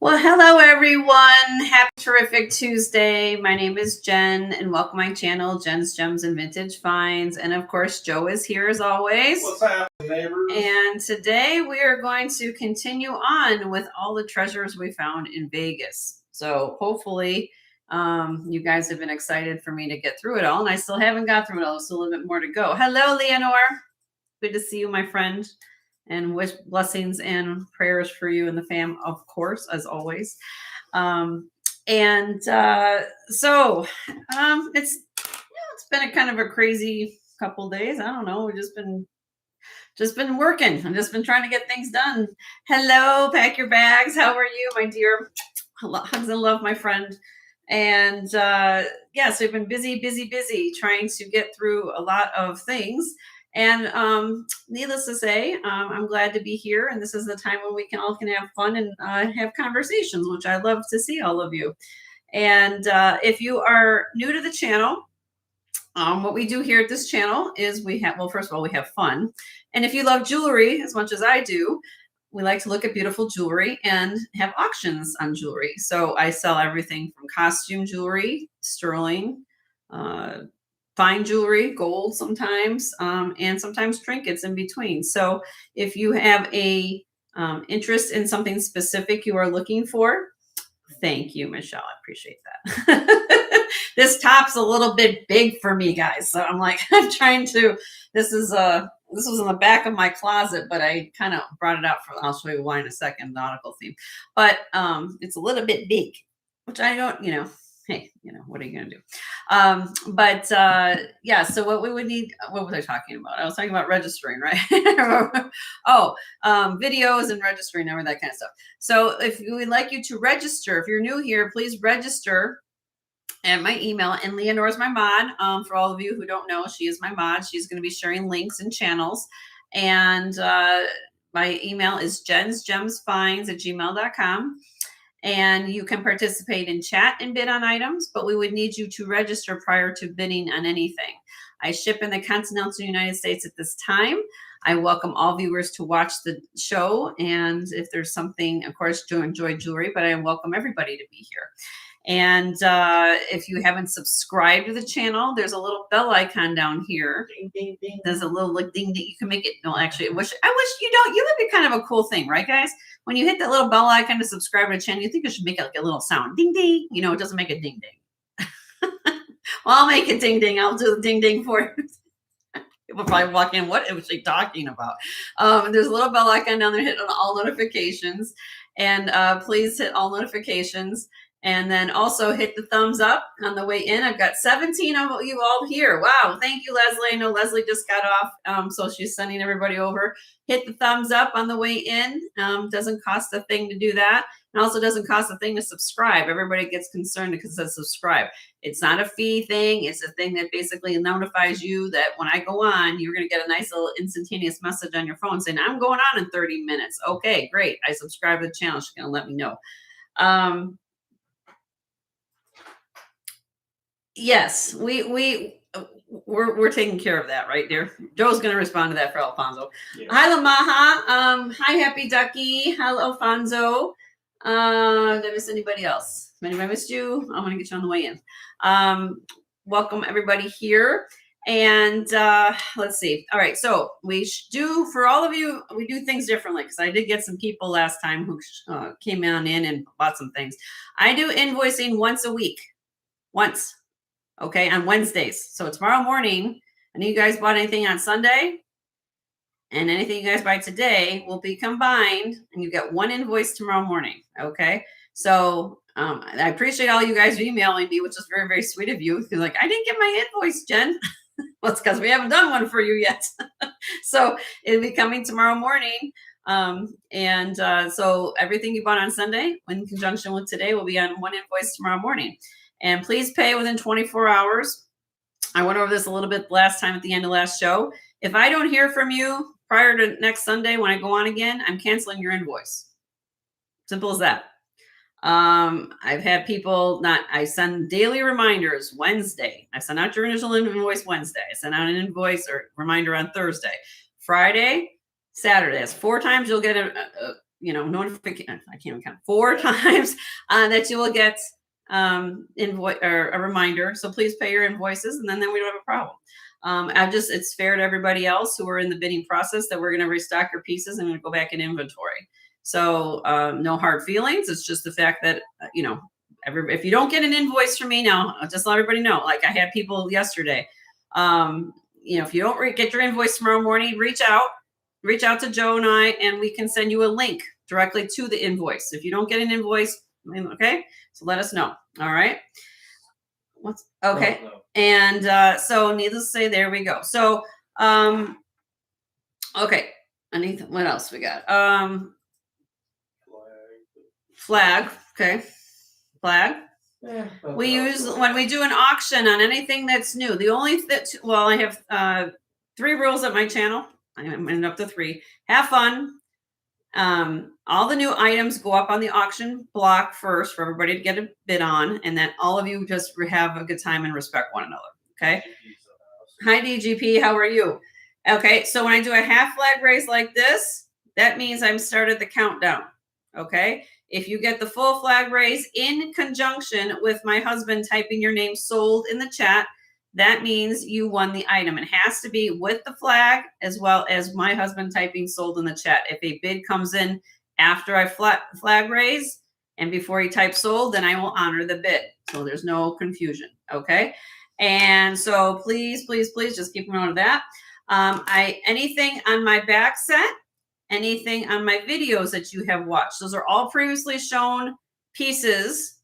Well, hello everyone. Happy terrific Tuesday. My name is Jen and welcome to my channel, Jen's Gems and Vintage Finds. And of course, Joe is here as always. What's happening, neighbors? And today we are going to continue on with all the treasures we found in Vegas. So hopefully you guys have been excited for me to get through it all. And I still haven't got through it all. There's a little bit more to go. Hello, Leonore. Good to see you, my friend. And wish blessings and prayers for you and the fam, of course, as always. So it's been a kind of a crazy couple days. I don't know. We've just been working. I've just been trying to get things done. Hello, pack your bags. How are you, my dear? Hugs and love, my friend. And so we've been busy trying to get through a lot of things. And needless to say, I'm glad to be here. And this is the time when we can have fun and have conversations, which I love to see all of you. And if you are new to the channel, what we do here at this channel is first of all, we have fun. And if you love jewelry as much as I do, we like to look at beautiful jewelry and have auctions on jewelry. So I sell everything from costume jewelry, sterling, fine jewelry, gold sometimes, and sometimes trinkets in between. So if you have a interest in something specific you are looking for, thank you, Michelle. I appreciate that. This top's a little bit big for me, guys. So I'm like, this was in the back of my closet, but I kind of brought it out I'll show you why in a second, nautical theme. But it's a little bit big, which I don't, hey, what are you going to do? So what we would need, what was I talking about? I was talking about registering, right? Videos and registering and that kind of stuff. So if we would like you to register, if you're new here, please register at my email. And Leonore is my mod. For all of you who don't know, she is my mod. She's going to be sharing links and channels. And my email is jensgemsfinds@gmail.com. And you can participate in chat and bid on items, but we would need you to register prior to bidding on anything. I ship in the continental United States at this time. I welcome all viewers to watch the show. And if there's something, of course, to enjoy jewelry, but I welcome everybody to be here. And if you haven't subscribed to the channel, there's a little bell icon down here. Ding, ding, ding. There's a little ding that you can make it. No, actually, I wish you don't. You would be kind of a cool thing, right, guys? When you hit that little bell icon to subscribe to the channel, you think it should make like a little sound. Ding, ding. It doesn't make a ding, ding. Well, I'll make it ding, ding. I'll do the ding, ding for you. People probably walk in, what is she talking about? There's a little bell icon down there. Hit on all notifications. And please hit all notifications. And then also hit the thumbs up on the way in. I've got 17 of you all here. Wow. Thank you, Leslie. I know Leslie just got off, so she's sending everybody over. Hit the thumbs up on the way in. Doesn't cost a thing to do that. And also doesn't cost a thing to subscribe. Everybody gets concerned because it says subscribe. It's not a fee thing. It's a thing that basically notifies you that when I go on, you're going to get a nice little instantaneous message on your phone saying, I'm going on in 30 minutes. Okay, great. I subscribe to the channel. She's going to let me know. Yes, we're taking care of that, right, dear? Joe's going to respond to that for Alfonso. Yeah. Hi, Lamaha. Hi, Happy Ducky. Hello, Alfonso. Did I miss anybody else? If anybody missed you, I'm going to get you on the way in. Welcome, everybody here. And let's see. All right, so we do, for all of you, we do things differently because I did get some people last time who came on in and bought some things. I do invoicing once a week. Once. Okay, on Wednesdays. So tomorrow morning, and you guys bought anything on Sunday, and anything you guys buy today will be combined, and you get one invoice tomorrow morning. Okay, so I appreciate all you guys emailing me, which is very, very sweet of you. You're like, I didn't get my invoice, Jen. Well, it's because we haven't done one for you yet. So it'll be coming tomorrow morning. So everything you bought on Sunday, in conjunction with today, will be on one invoice tomorrow morning. And please pay within 24 hours. I went over this a little bit last time at the end of last show. If I don't hear from you prior to next Sunday when I go on again, I'm canceling your invoice. Simple as that. I've had people I send daily reminders Wednesday. I send out your initial invoice Wednesday. I send out an invoice or reminder on Thursday. Friday, Saturday. That's 4 times you'll get notification. I can't even count 4 times that you will get invoice or a reminder. So please pay your invoices, and then we don't have a problem. It's fair to everybody else who are in the bidding process that we're going to restock your pieces and go back in inventory. So no hard feelings. It's just the fact that, if you don't get an invoice from me now, I'll just let everybody know. Like I had people yesterday, if you don't get your invoice tomorrow morning, reach out to Joe and I, and we can send you a link directly to the invoice. If you don't get an invoice, okay, so let us know. All right. What's okay. No. And so needless to say, there we go. So, okay. What else we got? Flag. Okay. Flag. Yeah, we use when we do an auction on anything that's new. The only I have 3 rules at my channel. I'm up to 3. Have fun. All the new items go up on the auction block first for everybody to get a bid on, and then all of you just have a good time and respect one another. Okay. Hi DGP, how are you? Okay, so when I do a half flag raise like this, that means I'm started the countdown. Okay. If you get the full flag raise in conjunction with my husband typing your name sold in the chat, that means you won the item. It has to be with the flag as well as my husband typing sold in the chat. If a bid comes in after I flag raise and before he types sold, then I will honor the bid. So there's no confusion. Okay. And so please, please, please just keep note of that. Anything on my back set, anything on my videos that you have watched, those are all previously shown pieces.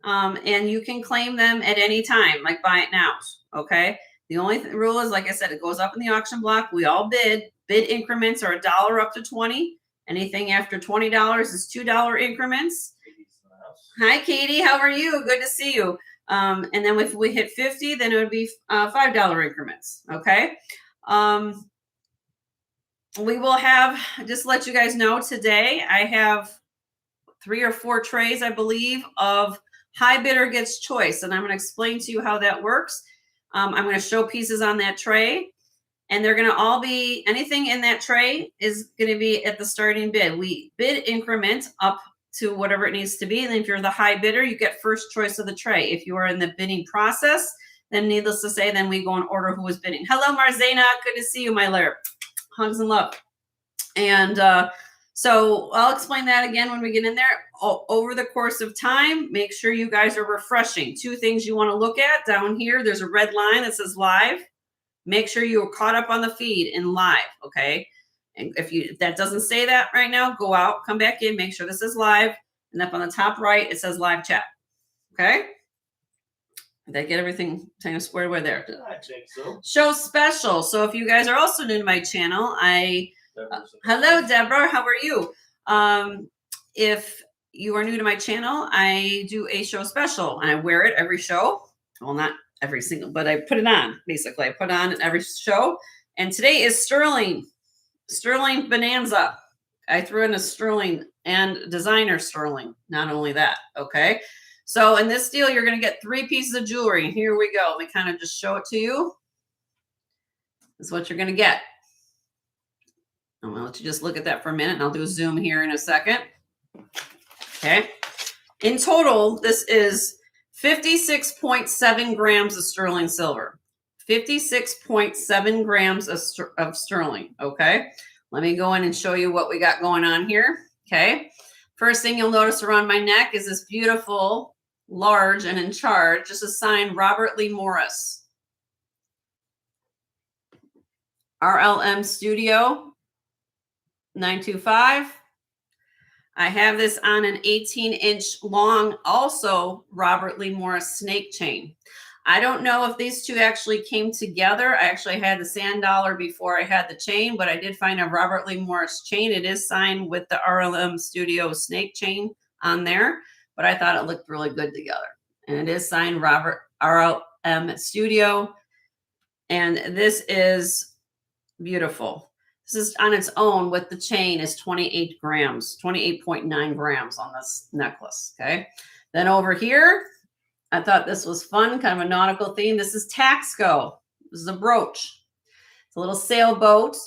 And you can claim them at any time, like buy it now. Okay. The only rule is, like I said, it goes up in the auction block. We all bid. Bid increments are $1 up to 20. Anything after $20 is $2 increments. Hi, Katie. How are you? Good to see you. And then if we hit 50, then it would be $5 increments. Okay. We will have, just to let you guys know, today I have 3 or 4 trays, I believe, of high bidder gets choice. And I'm going to explain to you how that works. I'm going to show pieces on that tray, and they're going to all be, anything in that tray is going to be at the starting bid. We bid increment up to whatever it needs to be. And if you're the high bidder, you get first choice of the tray. If you are in the bidding process, then needless to say, then we go in order who is bidding. Hello, Marzena. Good to see you, my lair. Hugs and love. And so I'll explain that again when we get in there. Over the course of time, make sure you guys are refreshing. 2 things you want to look at down here. There's a red line that says live. Make sure you are caught up on the feed in live. Okay. And if that doesn't say that right now, go out, come back in, make sure this is live. And up on the top right, it says live chat. Okay. Did I get everything kind of squared away there? I think so. Show special. So if you guys are also new to my channel, hello, Deborah. How are you? If you are new to my channel, I do a show special, and I wear it every show. Well, not every single, but I put it on. Basically, I put on in every show. And today is Sterling Bonanza. I threw in a Sterling and designer Sterling. Not only that, okay. So in this deal, you're going to get 3 pieces of jewelry. Here we go. Let me kind of just show it to you. This is what you're going to get. I'm going to let you just look at that for a minute, and I'll do a zoom here in a second. Okay. In total, this is 56.7 grams of sterling silver. 56.7 grams of sterling. Okay. Let me go in and show you what we got going on here. Okay. First thing you'll notice around my neck is this beautiful, large, and in charge, just a sign, Robert Lee Morris. RLM Studio 925. I have this on an 18-inch long, also Robert Lee Morris snake chain. I don't know if these two actually came together. I actually had the sand dollar before I had the chain, but I did find a Robert Lee Morris chain. It is signed with the RLM Studio snake chain on there, but I thought it looked really good together. And it is signed Robert RLM Studio. And this is beautiful. This is on its own with the chain is 28 grams, 28.9 grams on this necklace. Okay. Then over here, I thought this was fun, kind of a nautical theme. This is Taxco. This is a brooch. It's a little sailboat.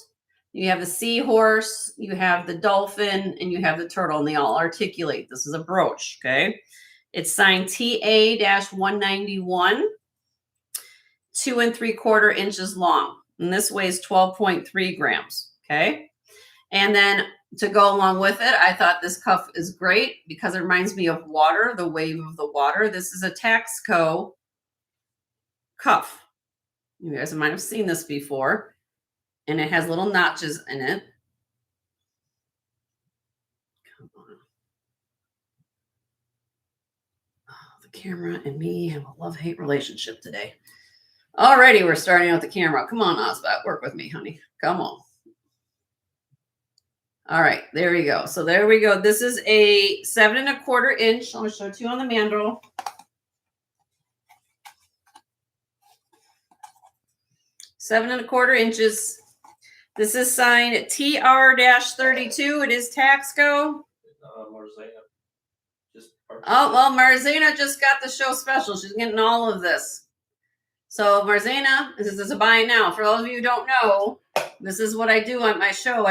You have the seahorse, you have the dolphin, and you have the turtle, and they all articulate. This is a brooch, okay? It's signed TA-191, 2 3/4 inches long. And this weighs 12.3 grams, okay? And then to go along with it, I thought this cuff is great because it reminds me of water, the wave of the water. This is a Taxco cuff. You guys might have seen this before. And it has little notches in it. Come on. Oh, the camera and me have a love-hate relationship today. Alrighty, we're starting out the camera. Come on, Osbat, work with me, honey. Come on. All right, there we go. So there we go. This is a 7 1/4 inch. I'm going to show it to you on the mandrel. 7 1/4 inches. This is signed TR-32. It is Taxco. Oh, well, Marzena just got the show special. She's getting all of this. So Marzena, this is a buy it now. For those of you who don't know, this is what I do on my show.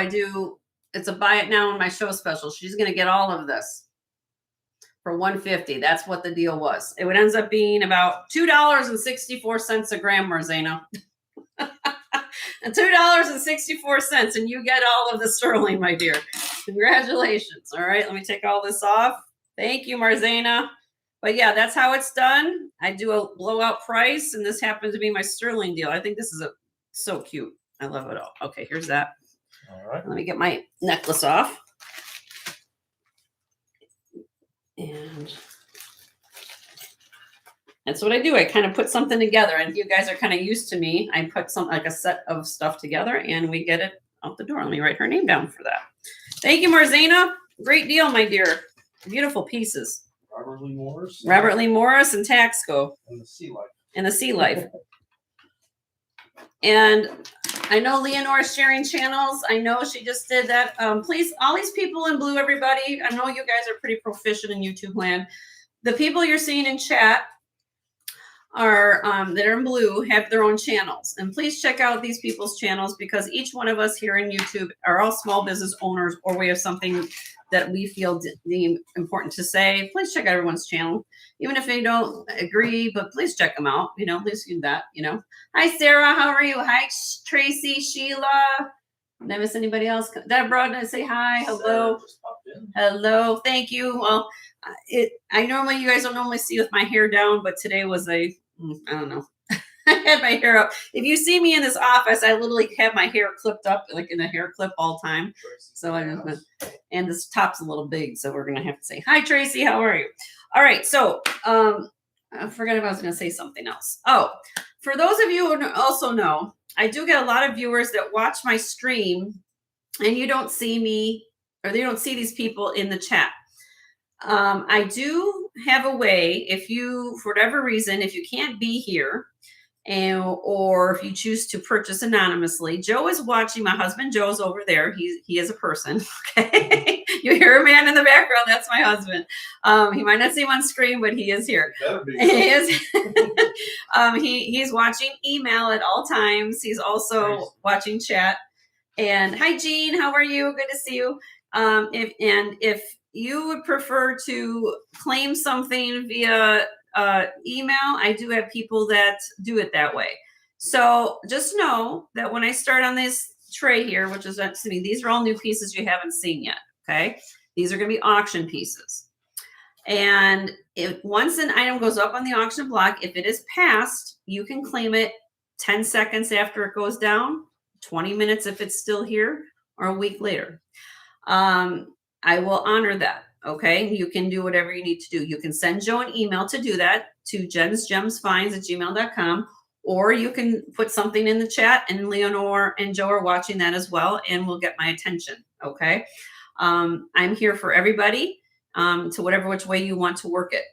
It's a buy it now on my show special. She's going to get all of this for $150. That's what the deal was. It ends up being about $2.64 a gram, Marzena. And $2.64, and you get all of the sterling, my dear. Congratulations. All right, let me take all this off. Thank you, Marzena. But yeah, that's how it's done. I do a blowout price, and this happens to be my sterling deal. I think this is so cute. I love it all. Okay, here's that. All right. Let me get my necklace off. And that's what I do. I kind of put something together, and you guys are kind of used to me. I put a set of stuff together, and we get it out the door. Let me write her name down for that. Thank you, Marzena. Great deal, my dear. Beautiful pieces. Robert Lee Morris. Robert Lee Morris and Taxco. And the Sea Life. And the Sea Life. And I know Leonore's sharing channels. I know she just did that. Please, all these people in blue, everybody. I know you guys are pretty proficient in YouTube land. The people you're seeing in chat are that are in blue have their own channels, and please check out these people's channels, because each one of us here in YouTube are all small business owners, or we have something that we feel deem important to say. Please check out everyone's channel, even if they don't agree, but please check them out. Please do that. Hi Sarah, how are you? Hi Tracy, Sheila. Did I miss anybody else? Deborah, did I say hi? Hello. Hello. Thank you. Well, I normally, you guys don't normally see with my hair down, but today was I don't know. I had my hair up. If you see me in this office, I literally have my hair clipped up, like in a hair clip all the time. So and this top's a little big, so we're going to have to say, hi, Tracy, how are you? All right. So I forgot if I was going to say something else. Oh, for those of you who also know, I do get a lot of viewers that watch my stream and you don't see me, or they don't see these people in the chat. I do have a way, if you, for whatever reason, if you can't be here, or if you choose to purchase anonymously. Joe is watching. My husband Joe's over there. He is a person. Okay, you hear a man in the background. That's my husband. He might not see him on screen, but he is here. He is. He's watching email at all times. He's also watching chat. And hi, Jean. How are you? Good to see you. If you would prefer to claim something via email, I do have people that do it that way. So just know that when I start on this tray here, which is, these are all new pieces you haven't seen yet. Okay. These are going to be auction pieces. And if once an item goes up on the auction block, if it is passed, you can claim it 10 seconds after it goes down, 20 minutes if it's still here, or a week later. I will honor that. Okay. You can do whatever you need to do. You can send Joe an email to do that to jensgemsfinds@gmail.com, or you can put something in the chat, and Leonore and Joe are watching that as well, and will get my attention. Okay. I'm here for everybody, to whatever which way you want to work it.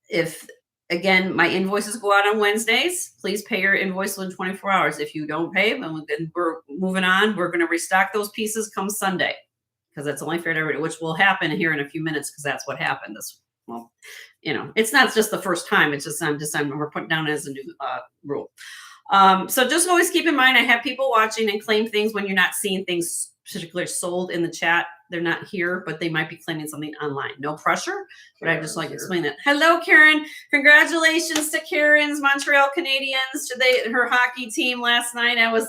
If again, my invoices go out on Wednesdays, please pay your invoice within 24 hours. If you don't pay, then we're moving on. We're going to restock those pieces come Sunday, because that's only fair to everybody, which will happen here in a few minutes, because that's what happened. It's not just the first time. It's just we're putting down as a new rule. So just always keep in mind, I have people watching and claim things when you're not seeing things particularly sold in the chat. They're not here, but they might be claiming something online. No pressure, but I just like to explain that. Hello, Karen. Congratulations to Karen's Montreal Canadiens, to her hockey team last night. I was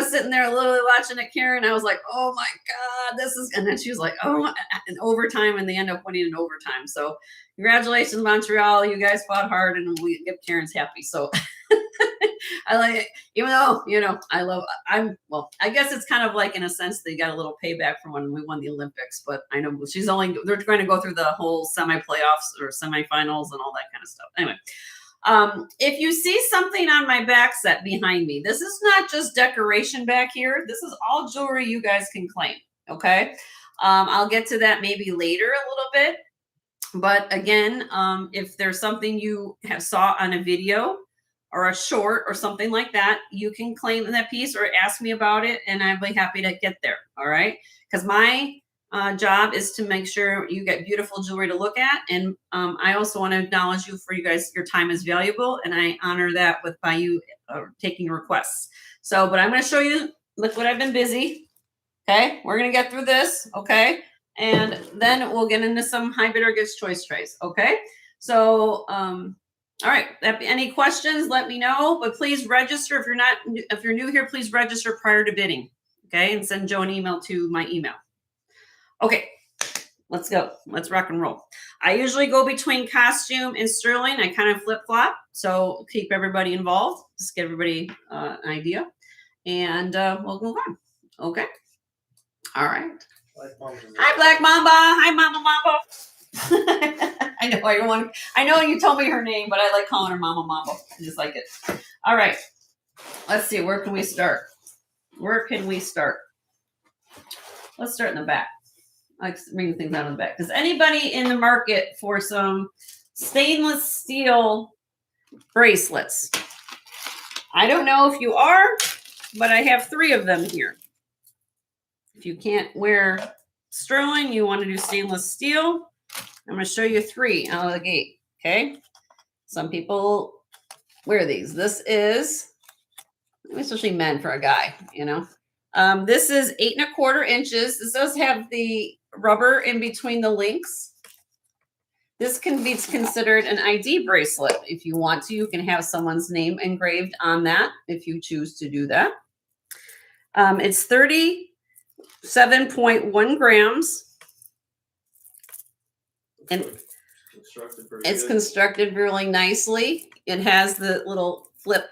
sitting there literally watching it, Karen. I was like, oh my God, this is, and then she was like, oh, in overtime, and they end up winning in overtime. So congratulations, Montreal. You guys fought hard, and we get Karen's happy. So I like it, even though, I guess it's kind of like, in a sense, they got a little payback from when we won the Olympics, but I know they're going to go through the whole semi-playoffs or semifinals and all that kind of stuff. Anyway, if you see something on my back set behind me, this is not just decoration back here. This is all jewelry you guys can claim. Okay. I'll get to that maybe later a little bit. But again, if there's something you saw on a video or a short or something like that, you can claim that piece or ask me about it, and I'd be happy to get there. All right. Because my job is to make sure you get beautiful jewelry to look at. And I also want to acknowledge you for you guys. Your time is valuable, and I honor that by you taking requests. So, but I'm going to show you, look what I've been busy. Okay. We're going to get through this. Okay. And then we'll get into some high bidder gifts choice trays. Okay. So, all right. Any questions, let me know, but please register. If you're new here, please register prior to bidding. Okay. And send Joe an email to my email. Okay. Let's go. Let's rock and roll. I usually go between costume and sterling. I kind of flip flop. So keep everybody involved. Just give everybody an idea, and we'll move on. Okay. All right. Hi, Black Mamba. Hi, Mama Mamba. I know you told me her name, but I like calling her Mama Mamba. I just like it. All right. Let's see. Where can we start? Let's start in the back. I like bringing things out of the back. Is anybody in the market for some stainless steel bracelets? I don't know if you are, but I have 3 of them here. If you can't wear sterling, you want to do stainless steel. I'm going to show you 3 out of the gate. Okay. Some people wear these. This is, especially men for a guy, this is 8 1/4 inches. This does have the rubber in between the links. This can be considered an ID bracelet. If you want to, you can have someone's name engraved on that if you choose to do that. It's 37.1 grams. And it's constructed really nicely. It has the little flip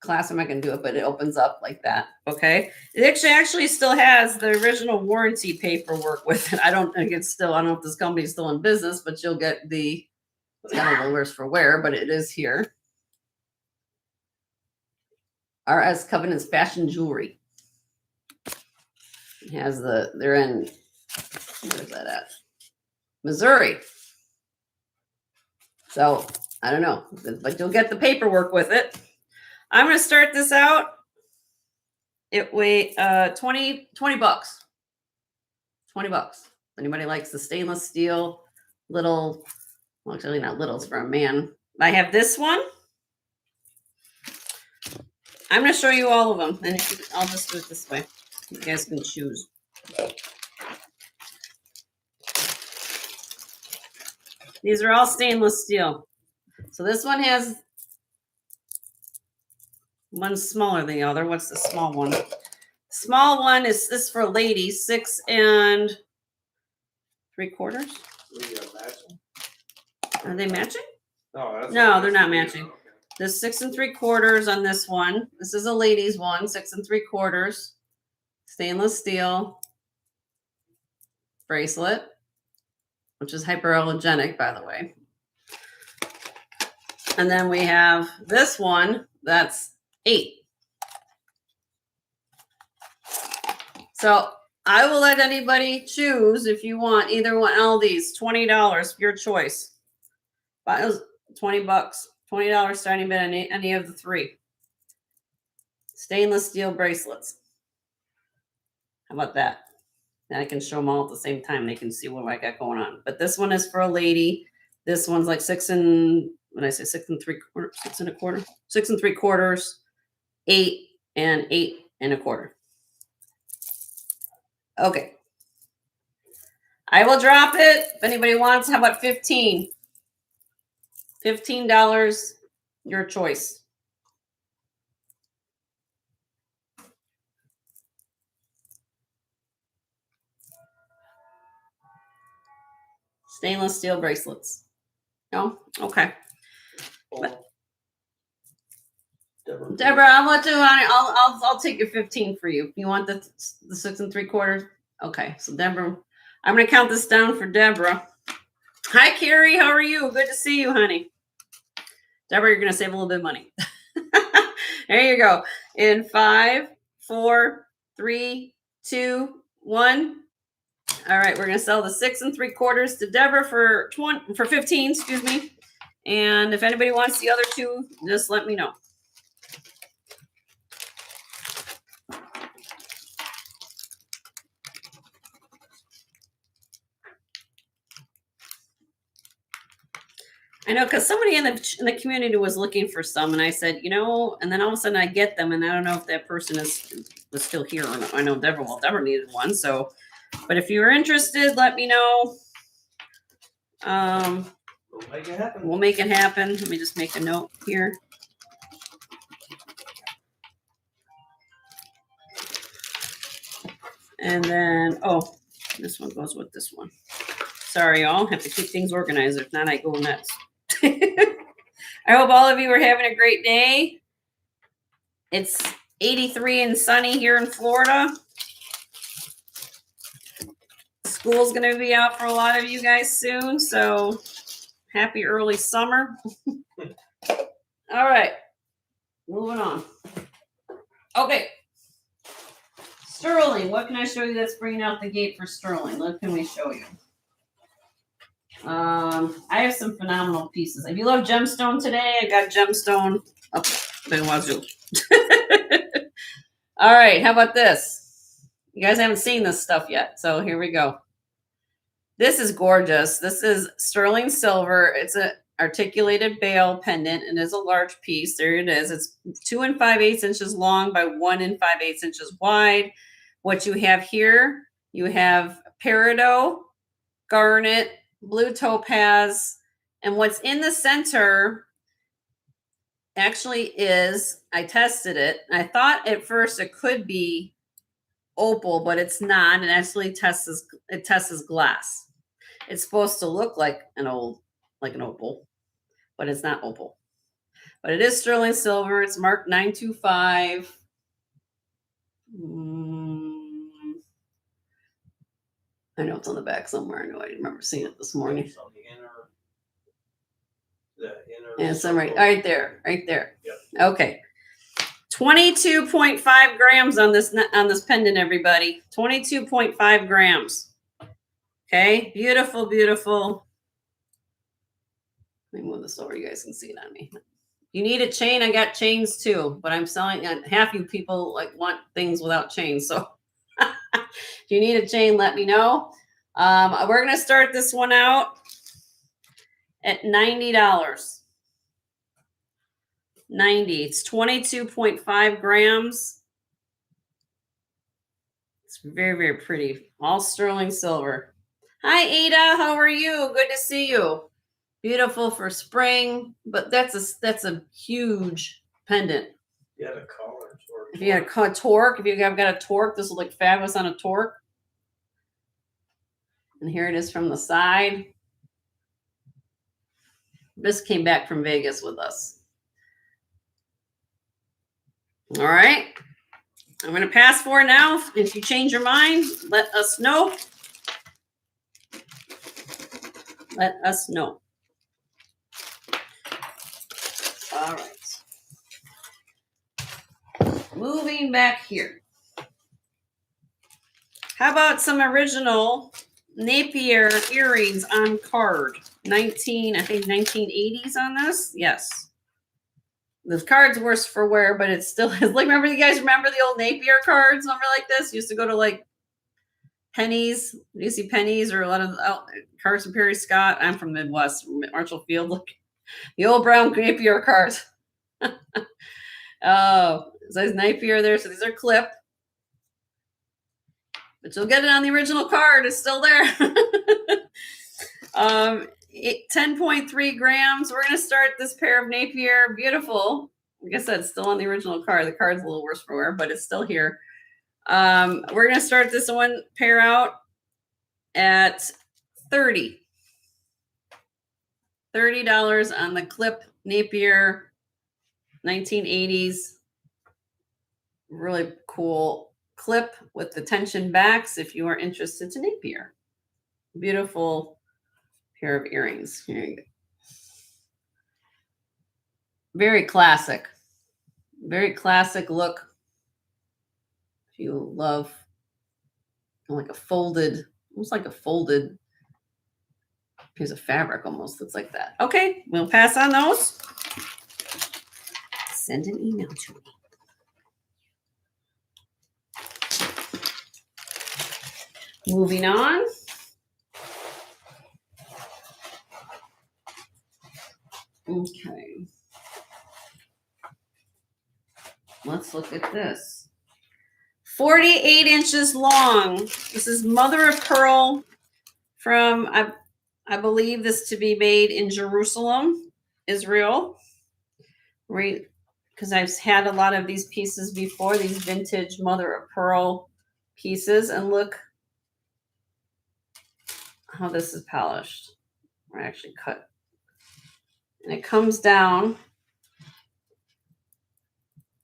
clasp. I'm not going to do it, but it opens up like that. Okay. It actually still has the original warranty paperwork with it. I don't know if this company is still in business, but you'll get it's got a little worse for wear, but it is here. RS Covenant's Fashion Jewelry. It has they're in, where's that at? Missouri. So I don't know, but you'll get the paperwork with it. I'm going to start this out. It weighs $20 bucks. $20 bucks. Anybody likes the stainless steel little, well, actually not little, it's for a man. I have this one. I'm going to show you all of them, and I'll just do it this way. You guys can choose. These are all stainless steel. So this one has, one's smaller than the other. What's the small one? Small one is this for ladies, 6 3/4. Are they matching? No, they're not matching. There's 6 3/4 on this one. This is a ladies one, 6 3/4. Stainless steel bracelet, which is hyperallergenic, by the way. And then we have this one that's 8. So I will let anybody choose if you want either one. All these $20, your choice. But it was $20, $20 starting bid on any of the 3 stainless steel bracelets. How about that? And I can show them all at the same time. They can see what I got going on. But this one is for a lady. This one's like 6 when I say 6 3/4, 6 1/4, 6 3/4, 8 and 8 1/4. Okay. I will drop it. If anybody wants, how about 15? $15, your choice. Stainless steel bracelets. No? Okay. Deborah, I'll let you on it. I'll take your 15 for you. You want the 6 3/4? Okay. So Deborah, I'm gonna count this down for Deborah. Hi Carrie, how are you? Good to see you, honey. Deborah, you're gonna save a little bit of money. There you go. In 5, 4, 3, 2, 1. All right, we're gonna sell the 6 3/4 to Deborah for 15, excuse me. And if anybody wants the other two, just let me know. I know, because somebody in the community was looking for some, and I said, you know, and then all of a sudden I get them, and I don't know if that person was still here or not. I know Deborah needed one, so. But if you're interested, let me know. We'll make it happen. We'll make it happen. Let me just make a note here. And then, oh, this one goes with this one. Sorry, y'all. Have to keep things organized. If not, I go nuts. I hope all of you are having a great day. It's 83 and sunny here in Florida. School's going to be out for a lot of you guys soon, so happy early summer. All right, moving on. Okay, sterling. What can I show you that's bringing out the gate for sterling? What can we show you? I have some phenomenal pieces. If you love gemstone today, I got gemstone up the wazoo. All right, how about this? You guys haven't seen this stuff yet, so here we go. This is gorgeous. This is sterling silver. It's an articulated bail pendant, and is a large piece. There it is. It's 2 5/8 inches long by 1 5/8 inches wide. What you have here, you have peridot, garnet, blue topaz, and what's in the center actually is, I tested it. I thought at first it could be opal, but it's not. It actually tests glass. It's supposed to look like an opal, but it's not opal. But it is sterling silver. It's marked 925. I know it's on the back somewhere. I know I remember seeing it this morning. It's on the inner. And some right there. Yep. Okay. 22.5 grams on this pendant, everybody. 22.5 grams. Okay, beautiful, beautiful. Let me move this over. You guys can see it on me. You need a chain? I got chains too, but I'm selling. Half you people want things without chains, so if you need a chain, let me know. We're gonna start this one out at $90. 90. It's 22.5 grams. It's very, very pretty. All sterling silver. Hi, Ada. How are you? Good to see you. Beautiful for spring, but that's a huge pendant. You had a collar. If you had a torque, if you've got a torque, this will look fabulous on a torque. And here it is from the side. This came back from Vegas with us. All right. I'm going to pass for now. If you change your mind, let us know. Let us know. All right. Moving back here. How about some original Napier earrings on card? 1980s on this? Yes. The card's worse for wear, but it's still remember, you guys remember the old Napier cards? Remember like this? Used to go to Penny's. You see Penny's or a lot of Carson Perry Scott. I'm from Midwest, Marshall Field. Look, The old brown Napier cards. Oh, says Napier there. So these are clip. But you'll get it on the original card. It's still there. 10.3 grams. We're going to start this pair of Napier. Beautiful. Like I said, it's still on the original card. The card's a little worse for wear, but it's still here. We're going to start this one pair out at $30 on the clip Napier 1980s. Really cool clip with the tension backs if you are interested to Napier. Beautiful pair of earrings. Here you go. Very classic look. If you love like a folded, almost like a folded piece of fabric, almost looks like that. Okay, we'll pass on those. Send an email to me. Moving on. Okay. Let's look at this. 48 inches long. This is mother of pearl from, I believe this to be made in Jerusalem, Israel. Right, because I've had a lot of these pieces before, these vintage mother of pearl pieces. And look how this is polished. Or actually cut. And it comes down.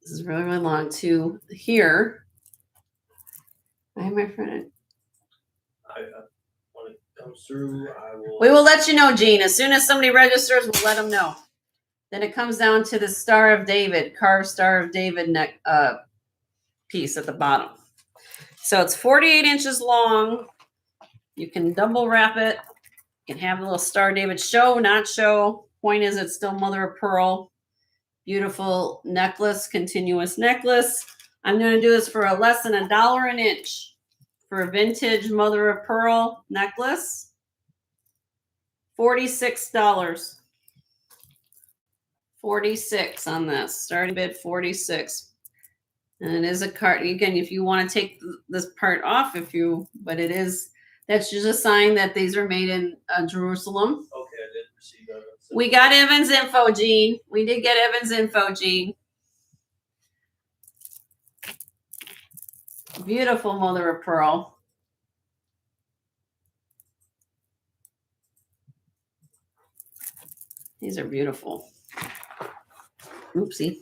This is really, really long to here. I have my friend. When it comes through, I will. We will let you know, Gene. As soon as somebody registers, we'll let them know. Then it comes down to the Star of David, carved Star of David neck piece at the bottom. So it's 48 inches long. You can double wrap it. You can have a little Star of David show, not show. Point is, it's still mother of pearl. Beautiful necklace, continuous necklace. I'm going to do this for less than $1 an inch for a vintage mother of pearl necklace. $46. 46 on this. Starting bid 46. And it is a card. Again, if you want to take this part off, but it is, that's just a sign that these are made in Jerusalem. Okay, I didn't receive that. We got Evan's info, Gene. We did get Evan's info, Gene. Beautiful mother of pearl. These are beautiful. Oopsie.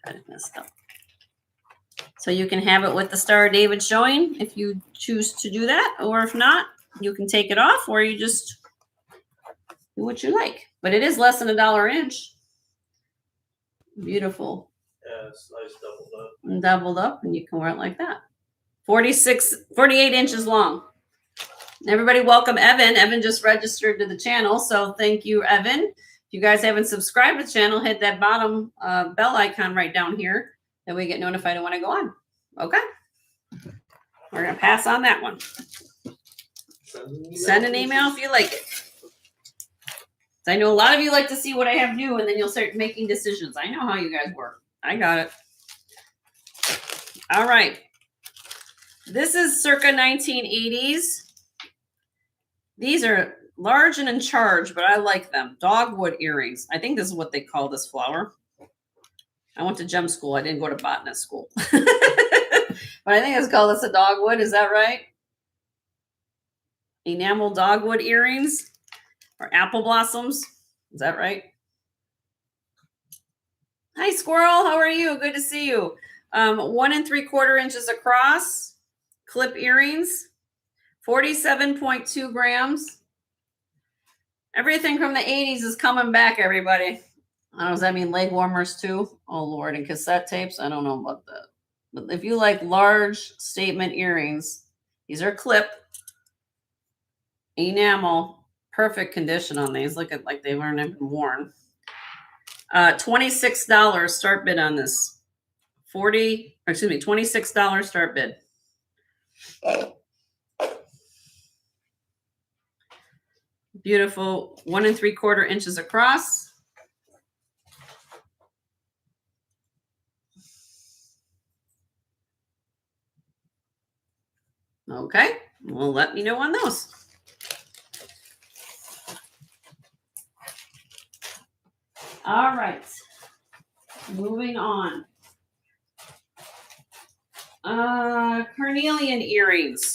Got it messed up. So you can have it with the Star of David showing if you choose to do that, or if not, you can take it off, or you just do what you like. But it is less than $1 an inch. Beautiful. Yeah, it's nice doubled up. And doubled up, and you can wear it like that. 48 inches long. Everybody welcome Evan. Evan just registered to the channel, so thank you, Evan. If you guys haven't subscribed to the channel, hit that bottom bell icon right down here. That we get notified when I go on. Okay. We're going to pass on that one. Send an email if you like it. I know a lot of you like to see what I have new, and then you'll start making decisions. I know how you guys work. I got it. All right. This is circa 1980s. These are large and in charge, but I like them. Dogwood earrings. I think this is what they call this flower. I went to gem school. I didn't go to botanist school. But I think it's called this a dogwood. Is that right? Enamel dogwood earrings or apple blossoms. Is that right? Hi, Squirrel. How are you? Good to see you. 1 3/4 inches across. Clip earrings. 47.2 grams. Everything from the 80s is coming back, everybody. I don't know, does that mean leg warmers too? Oh, Lord, and cassette tapes? I don't know about that. But if you like large statement earrings, these are clip, enamel, perfect condition on these. Look at like they weren't even worn. $26 start bid on this. $26 start bid. Beautiful 1 3/4 inches across. Okay, well, let me know on those. All right, moving on. Carnelian earrings.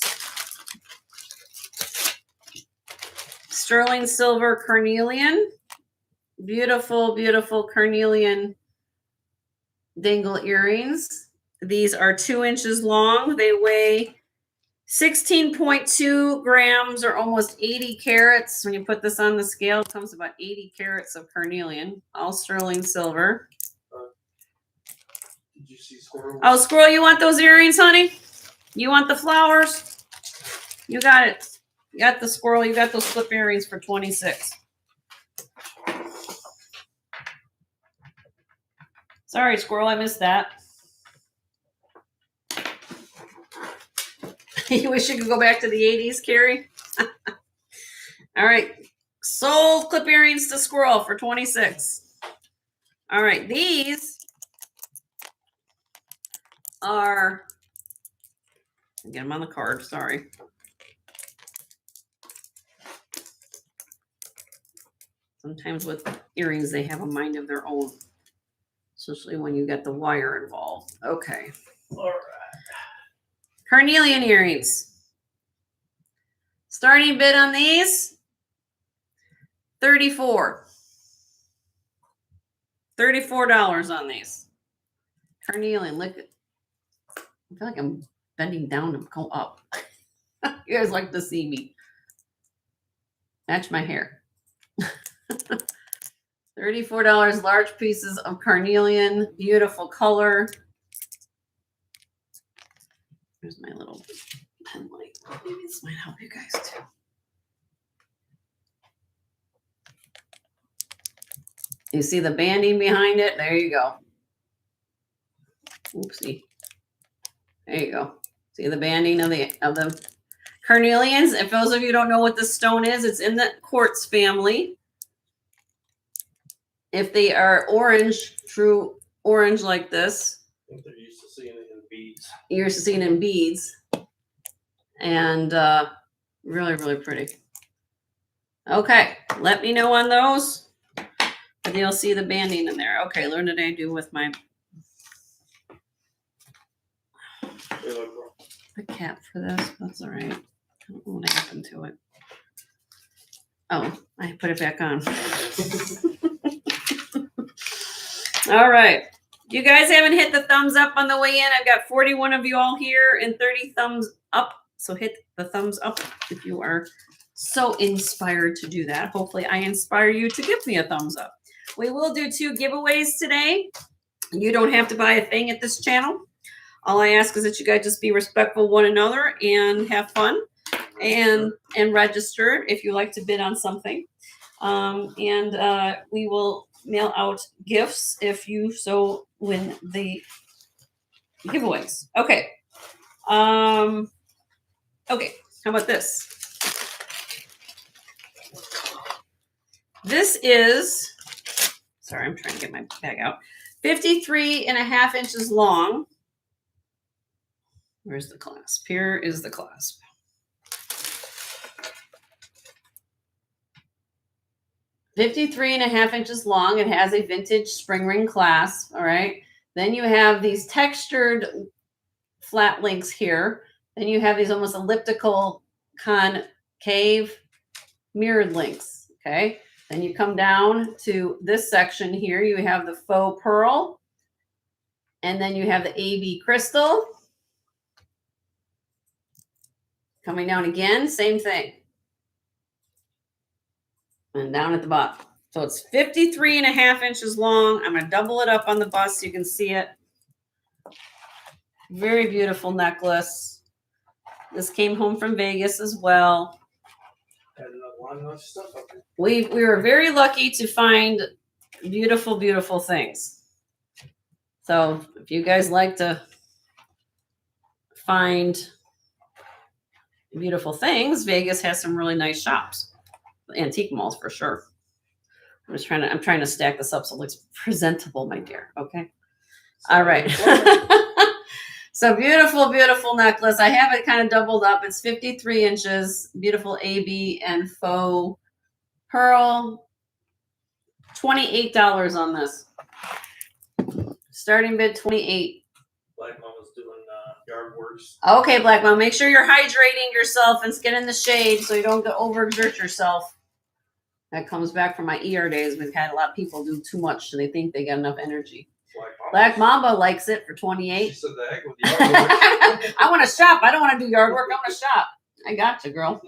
Sterling silver carnelian. Beautiful, beautiful carnelian dangle earrings. These are 2 inches long. They weigh 16.2 grams or almost 80 carats. When you put this on the scale, it comes about 80 carats of carnelian, all sterling silver. Did you see squirrel? Oh, Squirrel, you want those earrings, honey? You want the flowers? You got it. You got the Squirrel. You got those slip earrings for 26. Sorry, Squirrel, I missed that. You wish you could go back to the 80s, Carrie? All right. Sold clip earrings to Squirrel for 26. All right. These are, get them on the card. Sorry. Sometimes with earrings, they have a mind of their own, especially when you get the wire involved. Okay. All right. Carnelian earrings. Starting bid on these, 34. $34 on these. Carnelian, look. I feel like I'm bending down to go up. You guys like to see me. Match my hair. $34, large pieces of carnelian, beautiful color. Here's my little pen light. Maybe this might help you guys too. You see the banding behind it? There you go. Oopsie. There you go. See the banding of the carnelians? If those of you don't know what this stone is, it's in the quartz family. If they are orange, true orange like this, I think they're used to seeing it in beads. you're used to seeing in beads. And really, really pretty. Okay, let me know on those. And you'll see the banding in there. Okay, what did I do with my the cap for this? That's all right. I don't know what happened to it. Oh, I put it back on. All right. You guys haven't hit the thumbs up on the way in. I've got 41 of you all here and 30 thumbs up. So hit the thumbs up if you are so inspired to do that. Hopefully I inspire you to give me a thumbs up. We will do 2 giveaways today. You don't have to buy a thing at this channel. All I ask is that you guys just be respectful of one another and have fun and register if you like to bid on something. We will mail out gifts if you so win the giveaways. Okay. Okay, how about this? This is, sorry, I'm trying to get my bag out. 53.5 inches long. Where's the clasp? Here is the clasp. $53.5 inches long. It has a vintage spring ring clasp. All right. Then you have these textured flat links here. Then you have these almost elliptical concave mirrored links. Okay. Then you come down to this section here. You have the faux pearl. And then you have the AB crystal. Coming down again, same thing. And down at the bottom. So it's 53.5 inches long. I'm going to double it up on the bust so you can see it. Very beautiful necklace. This came home from Vegas as well. We were very lucky to find beautiful, beautiful things. So if you guys like to find beautiful things, Vegas has some really nice shops. antique malls for sure. I'm trying to stack this up so it looks presentable, my dear. Okay. All right. So beautiful, beautiful necklace. I have it kind of doubled up. It's 53 inches, beautiful AB and faux pearl. $28 on this. Starting bid 28. Black Mama's doing yard works. Okay, Black Mom, make sure you're hydrating yourself and get in the shade so you don't overexert yourself. That comes back from my ER days. We've had a lot of people do too much, so they think they got enough energy. Black Mamba likes it for 28. She said the heck with yard work. I want to shop. I don't want to do yard work. I want to shop. I got you, girl.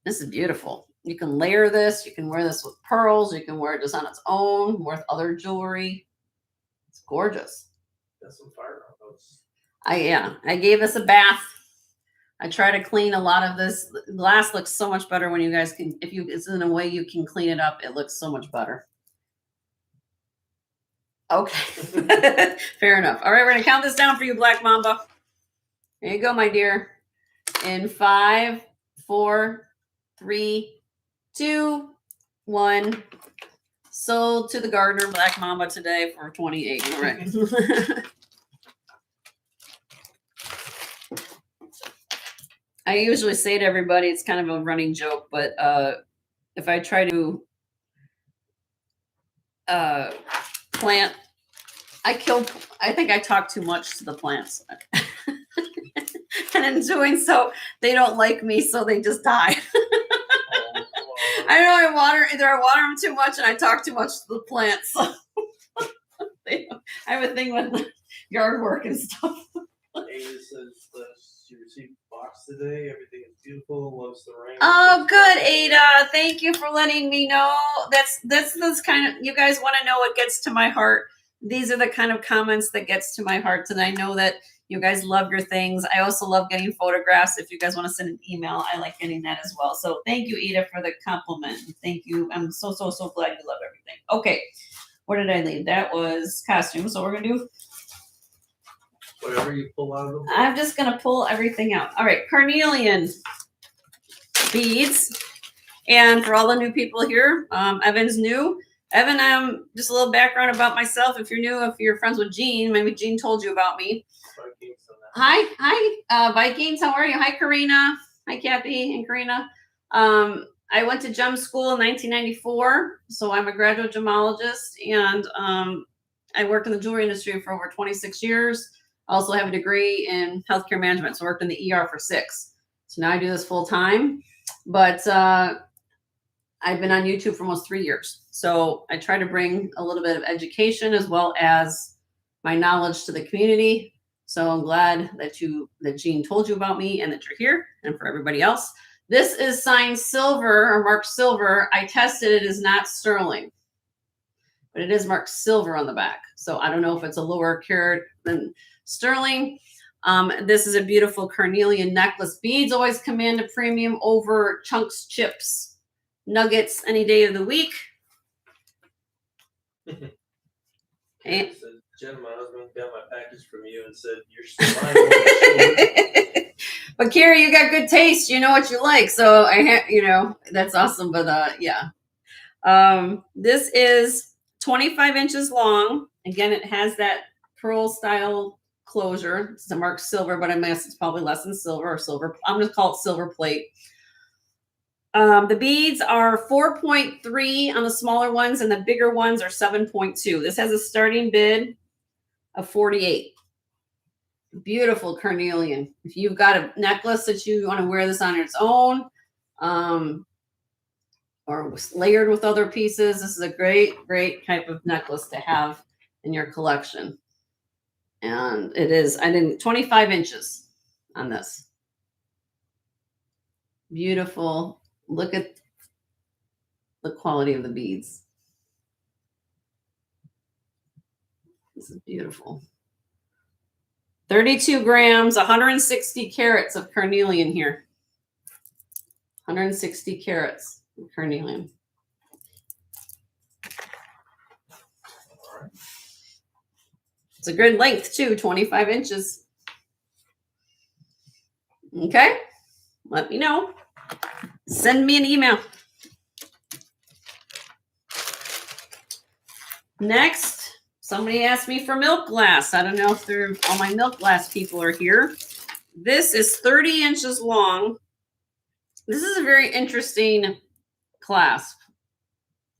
This is beautiful. You can layer this. You can wear this with pearls. You can wear it just on its own with other jewelry. It's gorgeous. Got some fire on those. I gave this a bath. I try to clean a lot of this. The glass looks so much better when you guys can, it's in a way you can clean it up. It looks so much better. Okay. Fair enough. All right, we're going to count this down for you, Black Mamba. There you go, my dear. In 5, 4, 3, 2, 1. Sold to the gardener, Black Mamba, today for 28. All right. I usually say to everybody, it's kind of a running joke, but if I try to plant, I think I talk too much to the plants. And in doing so, they don't like me, so they just die. I know either I water them too much and I talk too much to the plants. So I have a thing with yard work and stuff. Ada says that she received a box today. Everything is beautiful. Loves the rain. Oh, good, Ada. Thank you for letting me know. That's kind of, you guys want to know what gets to my heart. These are the kind of comments that gets to my heart. And I know that you guys love your things. I also love getting photographs. If you guys want to send an email, I like getting that as well. So thank you, Ada, for the compliment. Thank you. I'm so glad you love everything. Okay. Where did I leave? That was costume. So we're going to do whatever you pull out of them. I'm just going to pull everything out. All right. Carnelian beads. And for all the new people here, Evan's new. Evan, just a little background about myself. If you're new, if you're friends with Jean, maybe Jean told you about me. Hi, Vikings. How are you? Hi, Karina. Hi, Kathy and Karina. I went to gem school in 1994, so I'm a graduate gemologist, and I worked in the jewelry industry for over 26 years. I also have a degree in healthcare management, so I worked in the ER for 6. So now I do this full time, but I've been on YouTube for almost 3 years. So I try to bring a little bit of education as well as my knowledge to the community. So I'm glad that Jean told you about me and that you're here, and for everybody else. This is signed silver or marked silver. I tested it is not sterling, but it is marked silver on the back. So I don't know if it's a lower carat than sterling. This is a beautiful carnelian necklace. Beads always command a premium over chunks, chips, nuggets any day of the week. And Jen, my husband, got my package from you and said, you're still mine. But Carrie, you got good taste. You know what you like. So that's awesome. But yeah. This is 25 inches long. Again, it has that pearl style closure. It's a marked silver, but I guess it's probably less than silver or silver. I'm going to call it silver plate. The beads are 4.3 on the smaller ones, and the bigger ones are 7.2. This has a starting bid of 48. Beautiful carnelian. If you've got a necklace that you want to wear this on its own, or layered with other pieces, this is a great type of necklace to have in your collection. And it is, 25 inches on this. Beautiful. Look at the quality of the beads. This is beautiful. 32 grams, 160 carats of carnelian here. 160 carats of carnelian. It's a good length too, 25 inches. Okay, let me know. Send me an email. Next, somebody asked me for milk glass. I don't know if all my milk glass people are here. This is 30 inches long. This is a very interesting clasp.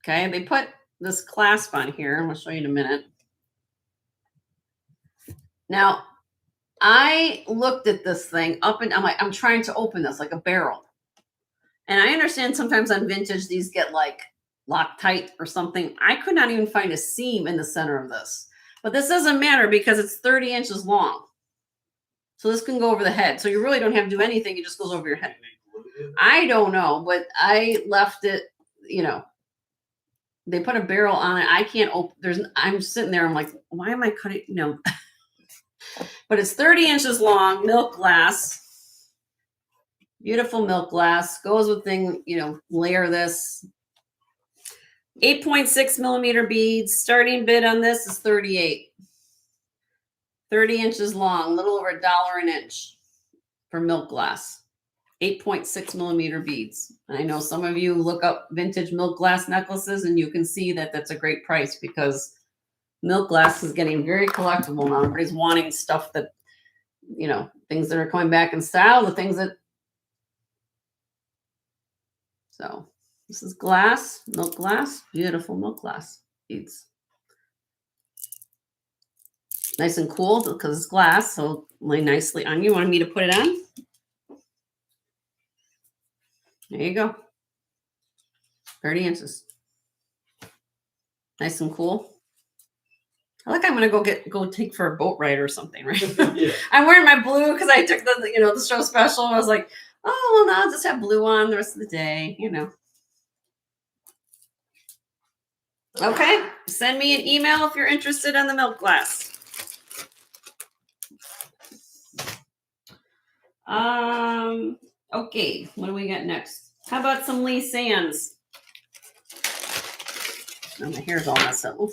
Okay, they put this clasp on here. I'm going to show you in a minute. Now, I looked at this thing up and I'm trying to open this like a barrel. And I understand sometimes on vintage, these get like Loctite or something. I could not even find a seam in the center of this. But this doesn't matter because it's 30 inches long. So this can go over the head. So you really don't have to do anything. It just goes over your head. I don't know, but I left it, you know, they put a barrel on it. I can't open, I'm sitting there. I'm like, why am I cutting? No. But it's 30 inches long, milk glass. Beautiful milk glass. Goes with thing, you know, layer this. 8.6 millimeter beads. Starting bid on this is 38. 30 inches long, a little over $1 an inch for milk glass. 8.6 millimeter beads. And I know some of you look up vintage milk glass necklaces and you can see that that's a great price because milk glass is getting very collectible now. Everybody's wanting stuff that, you know, things that are coming back in style, the things that. So this is glass, milk glass, beautiful milk glass beads. Nice and cool because it's glass, so lay nicely on you. Want me to put it on? There you go. 30 inches. Nice and cool. I like I'm gonna go take for a boat ride or something, right? Yeah. I'm wearing my blue because I took the, you know, the show special. I was like, oh well, no, I'll just have blue on the rest of the day, you know. Okay, send me an email if you're interested in the milk glass. Okay, what do we got next? How about some Lee Sands? Oh, my hair's all messed up. Oof.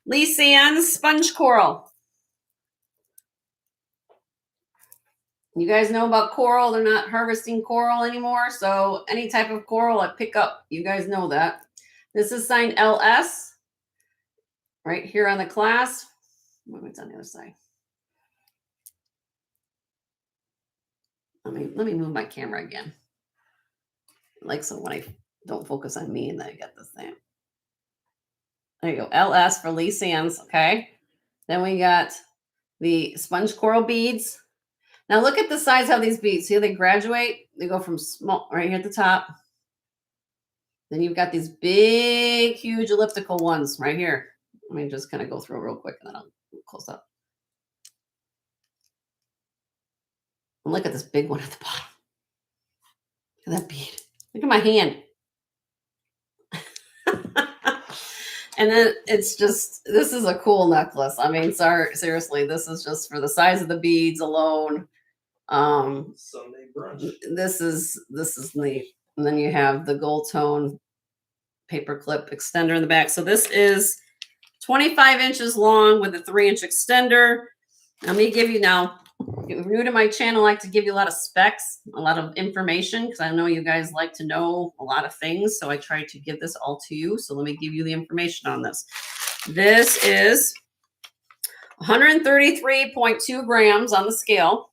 Lee Sands sponge coral. You guys know about coral. They're not harvesting coral anymore. So any type of coral I pick up, you guys know that. This is signed LS right here on the clasp. What's on the other side? Let me move my camera again. Like so when I don't focus on me and then I get this thing. There you go. LS for Lee Sands. Okay. Then we got the sponge coral beads. Now look at the size of these beads. See how they graduate? They go from small right here at the top. Then you've got these big, huge elliptical ones right here. Let me just kind of go through real quick and then I'll close up. And look at this big one at the bottom. Look at that bead. Look at my hand. And then it's just, this is a cool necklace. I mean, sorry, seriously, this is just for the size of the beads alone. Sunday brunch. This is neat. And then you have the gold tone paper clip extender in the back. So this is 25 inches long with a 3-inch extender. Let me give you now, if you're new to my channel, I like to give you a lot of specs, a lot of information, because I know you guys like to know a lot of things. So I try to give this all to you. So let me give you the information on this. This is 133.2 grams on the scale,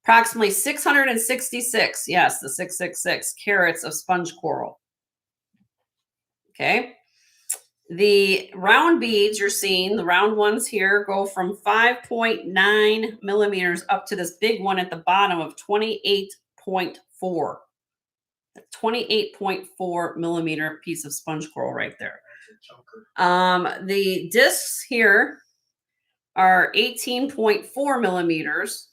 approximately 666, yes, the 666 carats of sponge coral. Okay. The round beads you're seeing, the round ones here, go from 5.9 millimeters up to this big one at the bottom of 28.4. 28.4 millimeter piece of sponge coral right there. The discs here are 18.4 millimeters.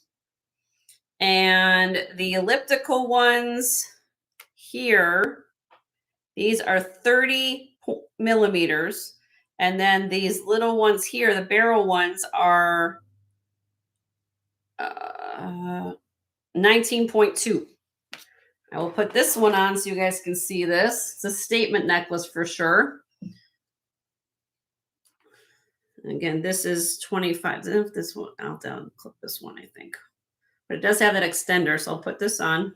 And the elliptical ones here, these are 30 millimeters. And then these little ones here, the barrel ones, are 19.2. I will put this one on so you guys can see this. It's a statement necklace for sure. Again, this is 25. If this one, I'll down clip this one, I think. But it does have that extender, so I'll put this on.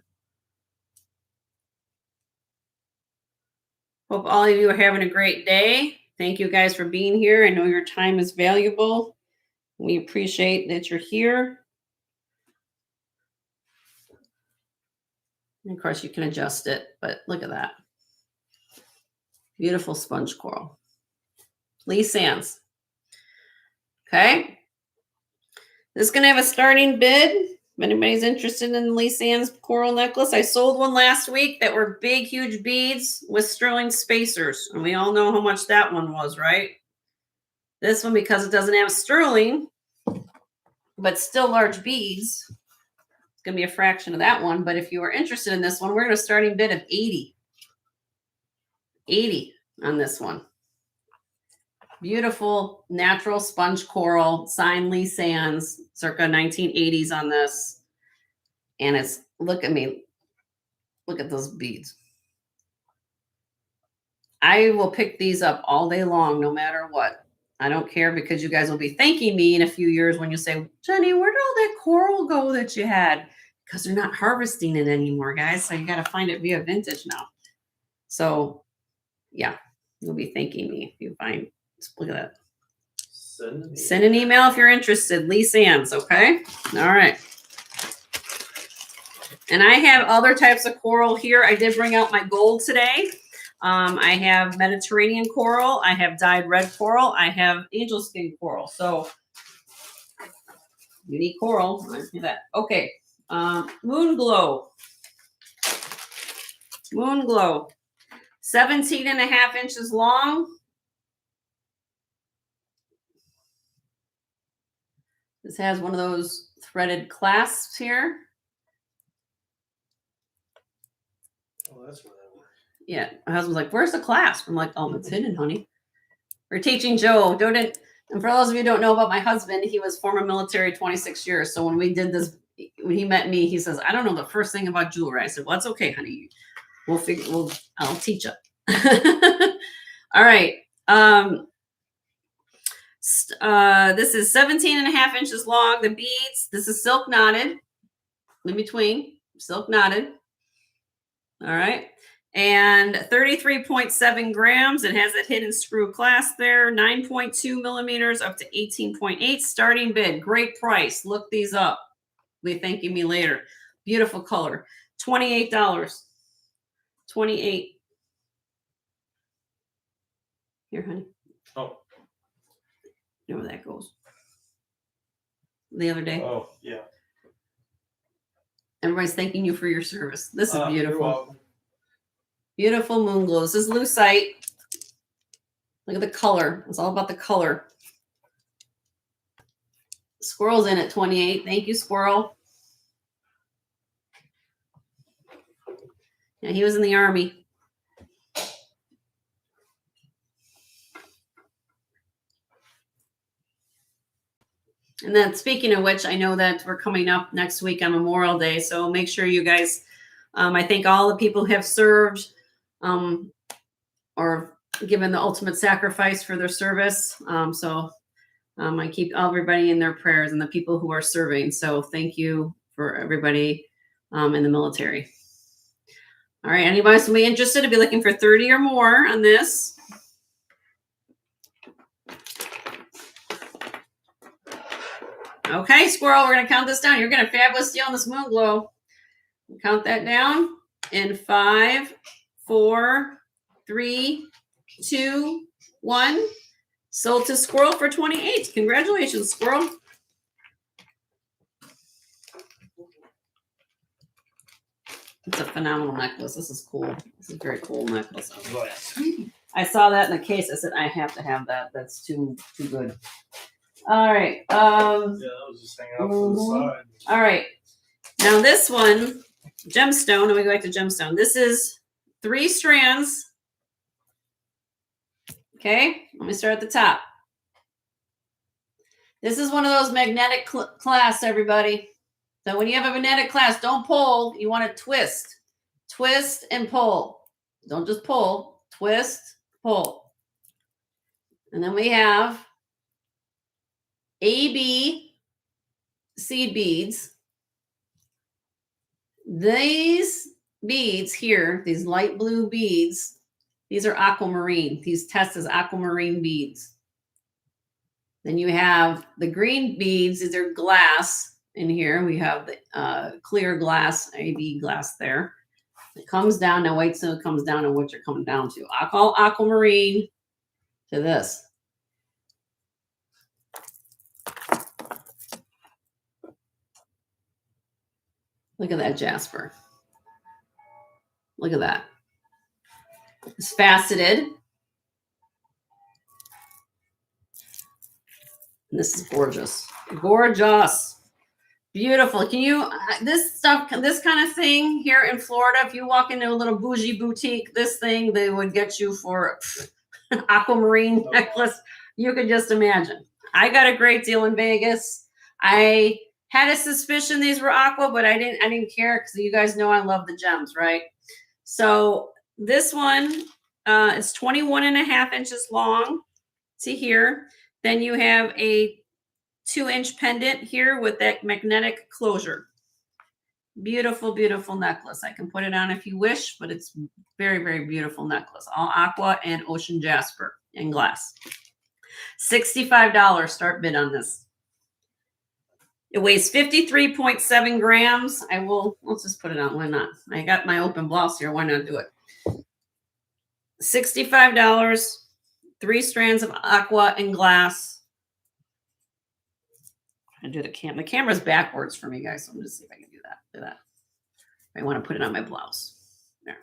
Hope all of you are having a great day. Thank you guys for being here. I know your time is valuable. We appreciate that you're here. And of course, you can adjust it, but look at that. Beautiful sponge coral. Lee Sands. Okay. This is going to have a starting bid. If anybody's interested in the Lee Sands coral necklace, I sold one last week that were big, huge beads with sterling spacers. And we all know how much that one was, right? This one, because it doesn't have sterling, but still large beads, it's going to be a fraction of that one. But if you are interested in this one, we're going to starting bid of 80. 80 on this one. Beautiful natural sponge coral, signed Lee Sands, circa 1980s on this. And it's, look at me. Look at those beads. I will pick these up all day long, no matter what. I don't care, because you guys will be thanking me in a few years when you say, Jenny, where did all that coral go that you had? Because they're not harvesting it anymore, guys. So you got to find it via vintage now. So yeah, you'll be thanking me if you find. Look at that. Send an email if you're interested. Lee Sands, okay? All right. And I have other types of coral here. I did bring out my gold today. I have Mediterranean coral. I have dyed red coral. I have angel skin coral. So unique coral. Let's do that. Okay. Moon glow. Moon glow. 17.5 inches long. This has one of those threaded clasps here. Oh, that's where that works. Yeah, my husband's like, "Where's the clasp?" I'm like, "Oh, it's hidden, honey." We're teaching Joe. And for those of you who don't know about my husband, he was former military 26 years. So when we did this, when he met me, he says, "I don't know the first thing about jewelry." I said, "Well, that's okay, honey. I'll teach you." All right. This is 17.5 inches long. The beads, this is silk knotted in between, silk knotted. All right. And 33.7 grams. It has that hidden screw clasp there, 9.2 millimeters up to 18.8. Starting bid. Great price. Look these up. Be thanking me later. Beautiful color. $28. 28. Here, honey. Oh. You know where that goes. The other day. Oh, yeah. Everybody's thanking you for your service. This is beautiful. You're welcome. Beautiful moon glow. This is lucite. Look at the color. It's all about the color. Squirrel's in at 28. Thank you, Squirrel. Yeah, he was in the Army. And then speaking of which, I know that we're coming up next week on Memorial Day. So make sure you guys, I thank all the people who have served or given the ultimate sacrifice for their service. I keep everybody in their prayers and the people who are serving. So thank you for everybody in the military. All right, anybody who's be interested to be looking for 30 or more on this. Okay, Squirrel, we're going to count this down. You're going to fabulous deal on this moon glow. Count that down in 5, 4, 3, 2, 1. Sold to Squirrel for 28. Congratulations, Squirrel. It's a phenomenal necklace. This is cool. This is a very cool necklace. I saw that in the case. I said, I have to have that. That's too good. All right. Yeah, that was just hanging out to the side. All right. Now this one, gemstone, and we go back to gemstone. This is 3 strands. Okay, let me start at the top. This is one of those magnetic clasps, everybody. So when you have a magnetic clasp, don't pull. You want to twist. Twist and pull. Don't just pull. Twist, pull. And then we have AB seed beads. These beads here, these light blue beads, these are aquamarine. These test as aquamarine beads. Then you have the green beads. These are glass in here. We have the clear glass, AB glass there. It comes down. Now wait till it comes down and what you're coming down to. All aquamarine to this. Look at that jasper. Look at that. It's faceted. And this is gorgeous. Gorgeous. Beautiful. Can you, this stuff, this kind of thing here in Florida, if you walk into a little bougie boutique, this thing, they would get you for an aquamarine necklace. You could just imagine. I got a great deal in Vegas. I had a suspicion these were aqua, but I didn't care because you guys know I love the gems, right? So this one is 21.5 inches long. See here. Then you have a 2-inch pendant here with that magnetic closure. Beautiful, beautiful necklace. I can put it on if you wish, but it's very, very beautiful necklace. All aqua and ocean jasper and glass. $65 start bid on this. It weighs 53.7 grams. Let's just put it on. Why not? I got my open blouse here. Why not do it? $65. 3 strands of aqua and glass. I do the camera's backwards for me, guys. So I'm gonna see if I can do that. Do that. I want to put it on my blouse. There.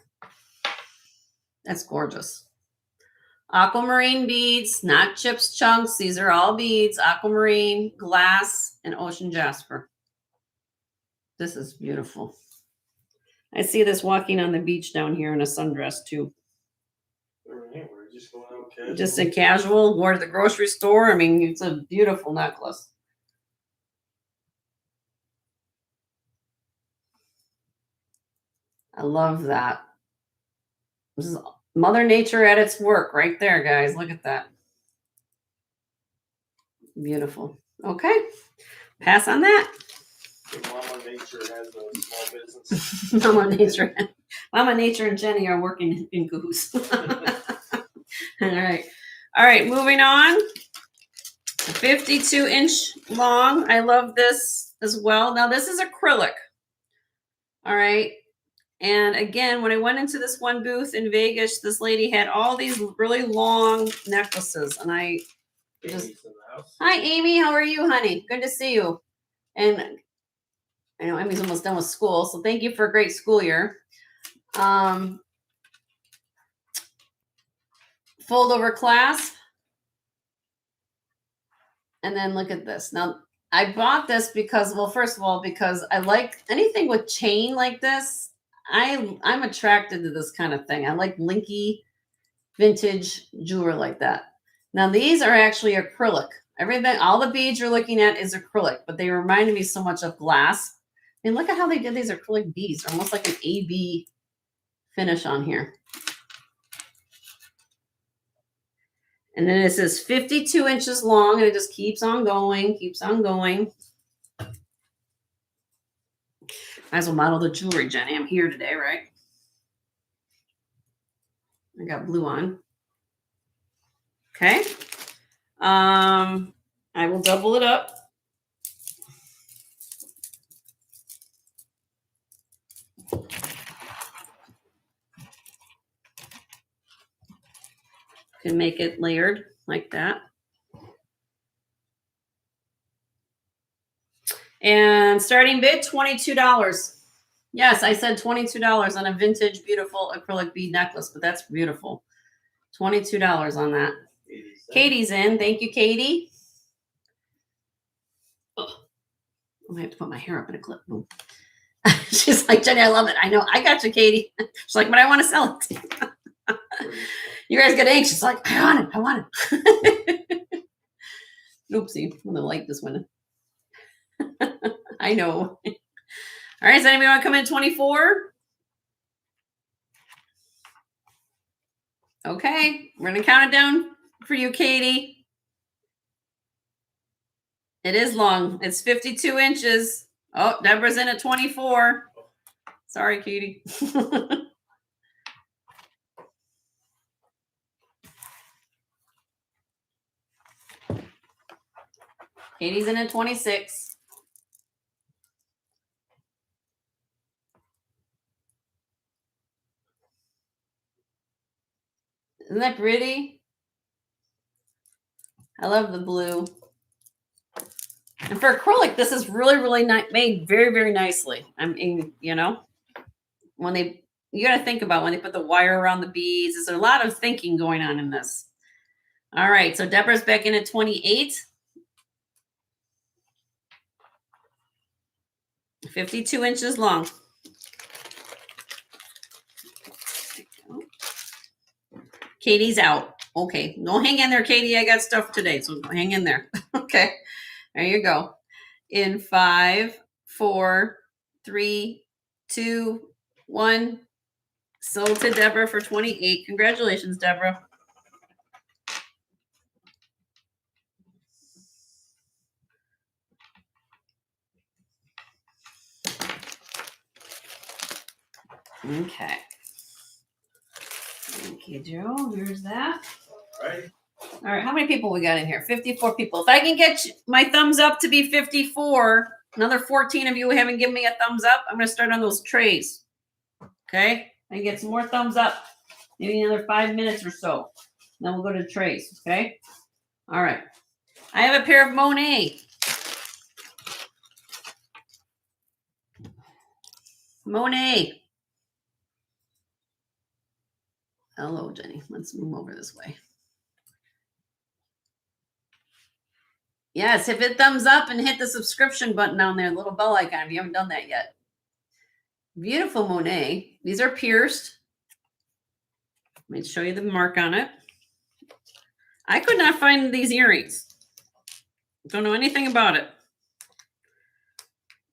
That's gorgeous. Aquamarine beads, not chips, chunks. These are all beads. Aquamarine, glass, and ocean jasper. This is beautiful. I see this walking on the beach down here in a sundress too. Just going out casual. Just a casual, or to the grocery store. I mean, it's a beautiful necklace. I love that. This is Mother Nature at its work right there, guys. Look at that. Beautiful. Okay. Pass on that. Mama Nature has a small business. Mama Nature and Jenny are working in cahoots. All right. All right. Moving on. 52-inch long. I love this as well. Now, this is acrylic. All right. And again, when I went into this one booth in Vegas, this lady had all these really long necklaces. And I just, hi, Amy. How are you, honey? Good to see you. And I know Amy's almost done with school, so thank you for a great school year. Fold over clasp. And then look at this. Now, I bought this because, well, first of all, because I like anything with chain like this. I'm attracted to this kind of thing. I like linky vintage jewelry like that. Now, these are actually acrylic. Everything, all the beads you're looking at is acrylic, but they reminded me so much of glass. And look at how they did these acrylic beads. They're almost like an AB finish on here. And then it says 52 inches long, and it just keeps on going, keeps on going. Might as well model the jewelry, Jenny. I'm here today, right? I got blue on. Okay. I will double it up. Can make it layered like that. And starting bid, $22. Yes, I said $22 on a vintage, beautiful acrylic bead necklace, but that's beautiful. $22 on that. Katie's in. Thank you, Katie. Oh, I'm going to have to put my hair up in a clip. Boom. She's like, Jenny, I love it. I know. I got you, Katie. She's like, but I want to sell it. You guys get anxious. Like, I want it. Oopsie. I'm going to light this one. I know. All right. Does anybody want to come in 24? Okay. We're going to count it down for you, Katie. It is long. It's 52 inches. Oh, Deborah's in at 24. Sorry, Katie. Katie's in at 26. Isn't that pretty? I love the blue. And for acrylic, this is really, really made very, very nicely. I mean, you know, when you got to think about when they put the wire around the beads. There's a lot of thinking going on in this. All right, so Deborah's back in at 28. 52 inches long. Katie's out. Okay, no, hang in there, Katie. I got stuff today, so hang in there. Okay, there you go. In 5, 4, 3, 2, 1. Sold to Deborah for 28. Congratulations, Deborah. Okay. Thank you, Joe. Here's that. All right. All right. How many people we got in here? 54 people. If I can get my thumbs up to be 54, another 14 of you haven't given me a thumbs up, I'm going to start on those trays. Okay. I can get some more thumbs up. Maybe another 5 minutes or so. Then we'll go to the trays. Okay. All right. I have a pair of Monet. Monet. Hello, Jenny. Let's move over this way. Yes, hit the thumbs up and hit the subscription button down there, the little bell icon if you haven't done that yet. Beautiful Monet. These are pierced. Let me show you the mark on it. I could not find these earrings. Don't know anything about it.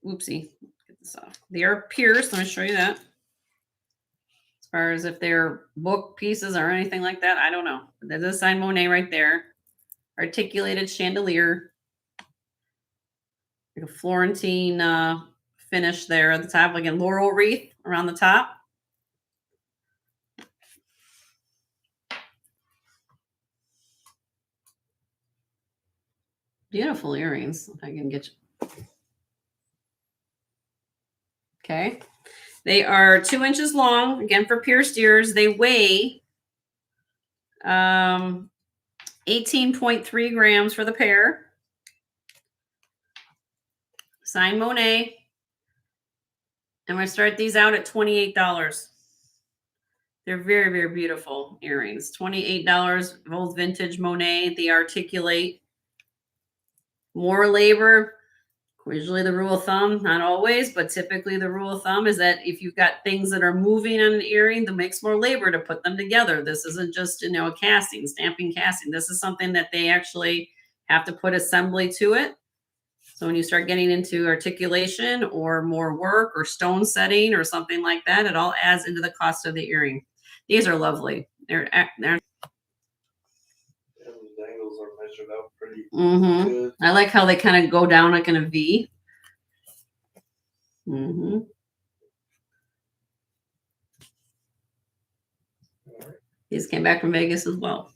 Oopsie. Get this off. They are pierced. Let me show you that. As far as if they're book pieces or anything like that, I don't know. There's a sign Monet right there. Articulated chandelier. Like a Florentine finish there at the top, like a laurel wreath around the top. Beautiful earrings. If I can get you. Okay. They are 2 inches long. Again, for pierced ears. They weigh 18.3 grams for the pair. Sign Monet. I'm going to start these out at $28. They're very, very beautiful earrings. $28, old vintage Monet. They articulate. More labor. Usually the rule of thumb, not always, but typically the rule of thumb is that if you've got things that are moving on an earring, that makes more labor to put them together. This isn't just, a casting, stamping, casting. This is something that they actually have to put assembly to it. So when you start getting into articulation or more work or stone setting or something like that, it all adds into the cost of the earring. These are lovely. They're Those angles are measured out pretty good. I like how they kind of go down like in a V. These came back from Vegas as well.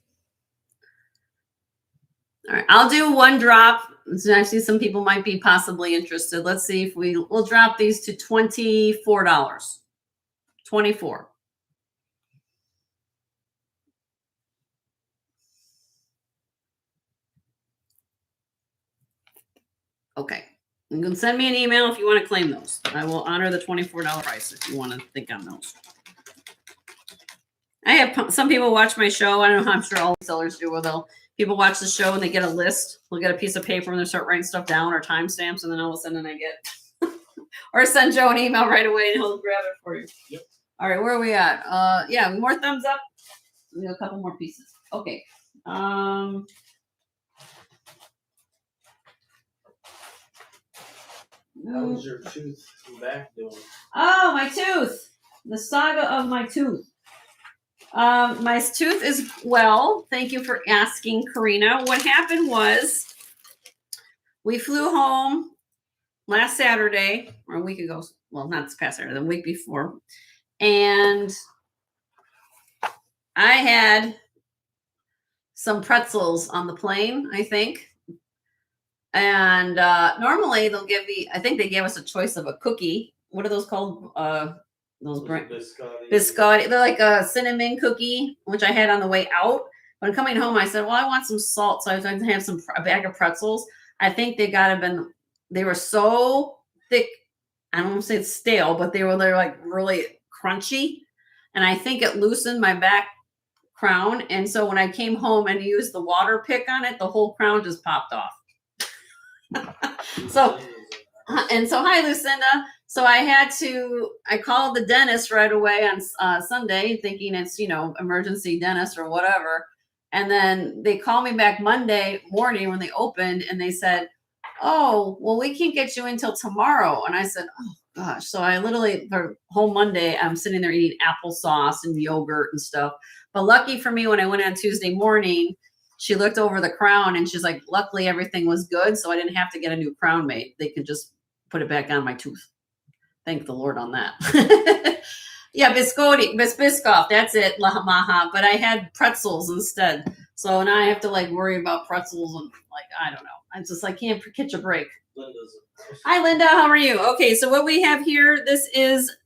All right, I'll do one drop. So I see some people might be possibly interested. Let's see if we'll drop these to $24. 24. Okay. You can send me an email if you want to claim those. I will honor the $24 price if you want to think on those. I have some people watch my show. I don't know how I'm sure all sellers do. People watch the show and they get a list. They'll get a piece of paper and they start writing stuff down or timestamps, and then all of a sudden I get or send Joe an email right away and he'll grab it for you. Yep. All right, where are we at? Yeah, more thumbs up. We got a couple more pieces. Okay. How's your tooth back doing? Oh, my tooth. The saga of my tooth. My tooth is well. Thank you for asking, Karina. What happened was we flew home last Saturday, or a week ago. well, not this past Saturday, the week before. And I had some pretzels on the plane, I think. And normally they'll give me, I think they gave us a choice of a cookie. What are those called? Those biscotti. They're like a cinnamon cookie, which I had on the way out. When coming home, I said, well, I want some salt. So I was going to have a bag of pretzels. I think they were so thick. I don't want to say it's stale, but they're like really crunchy. And I think it loosened my back crown. And so when I came home and used the water pick on it, the whole crown just popped off. So hi, Lucinda. So I called the dentist right away on Sunday thinking it's, emergency dentist or whatever. And then they called me back Monday morning when they opened and they said, oh, well, we can't get you until tomorrow. And I said, oh gosh. So I literally, for whole Monday, I'm sitting there eating applesauce and yogurt and stuff. But lucky for me, when I went on Tuesday morning, she looked over the crown and she's like, luckily everything was good. So I didn't have to get a new crown made. They could just put it back on my tooth. Thank the Lord on that. Yeah, Biscoff. That's it, Lahamaha. But I had pretzels instead. So now I have to worry about pretzels and I don't know. I can't catch a break. Hi, Linda. How are you? Okay, so what we have here, this is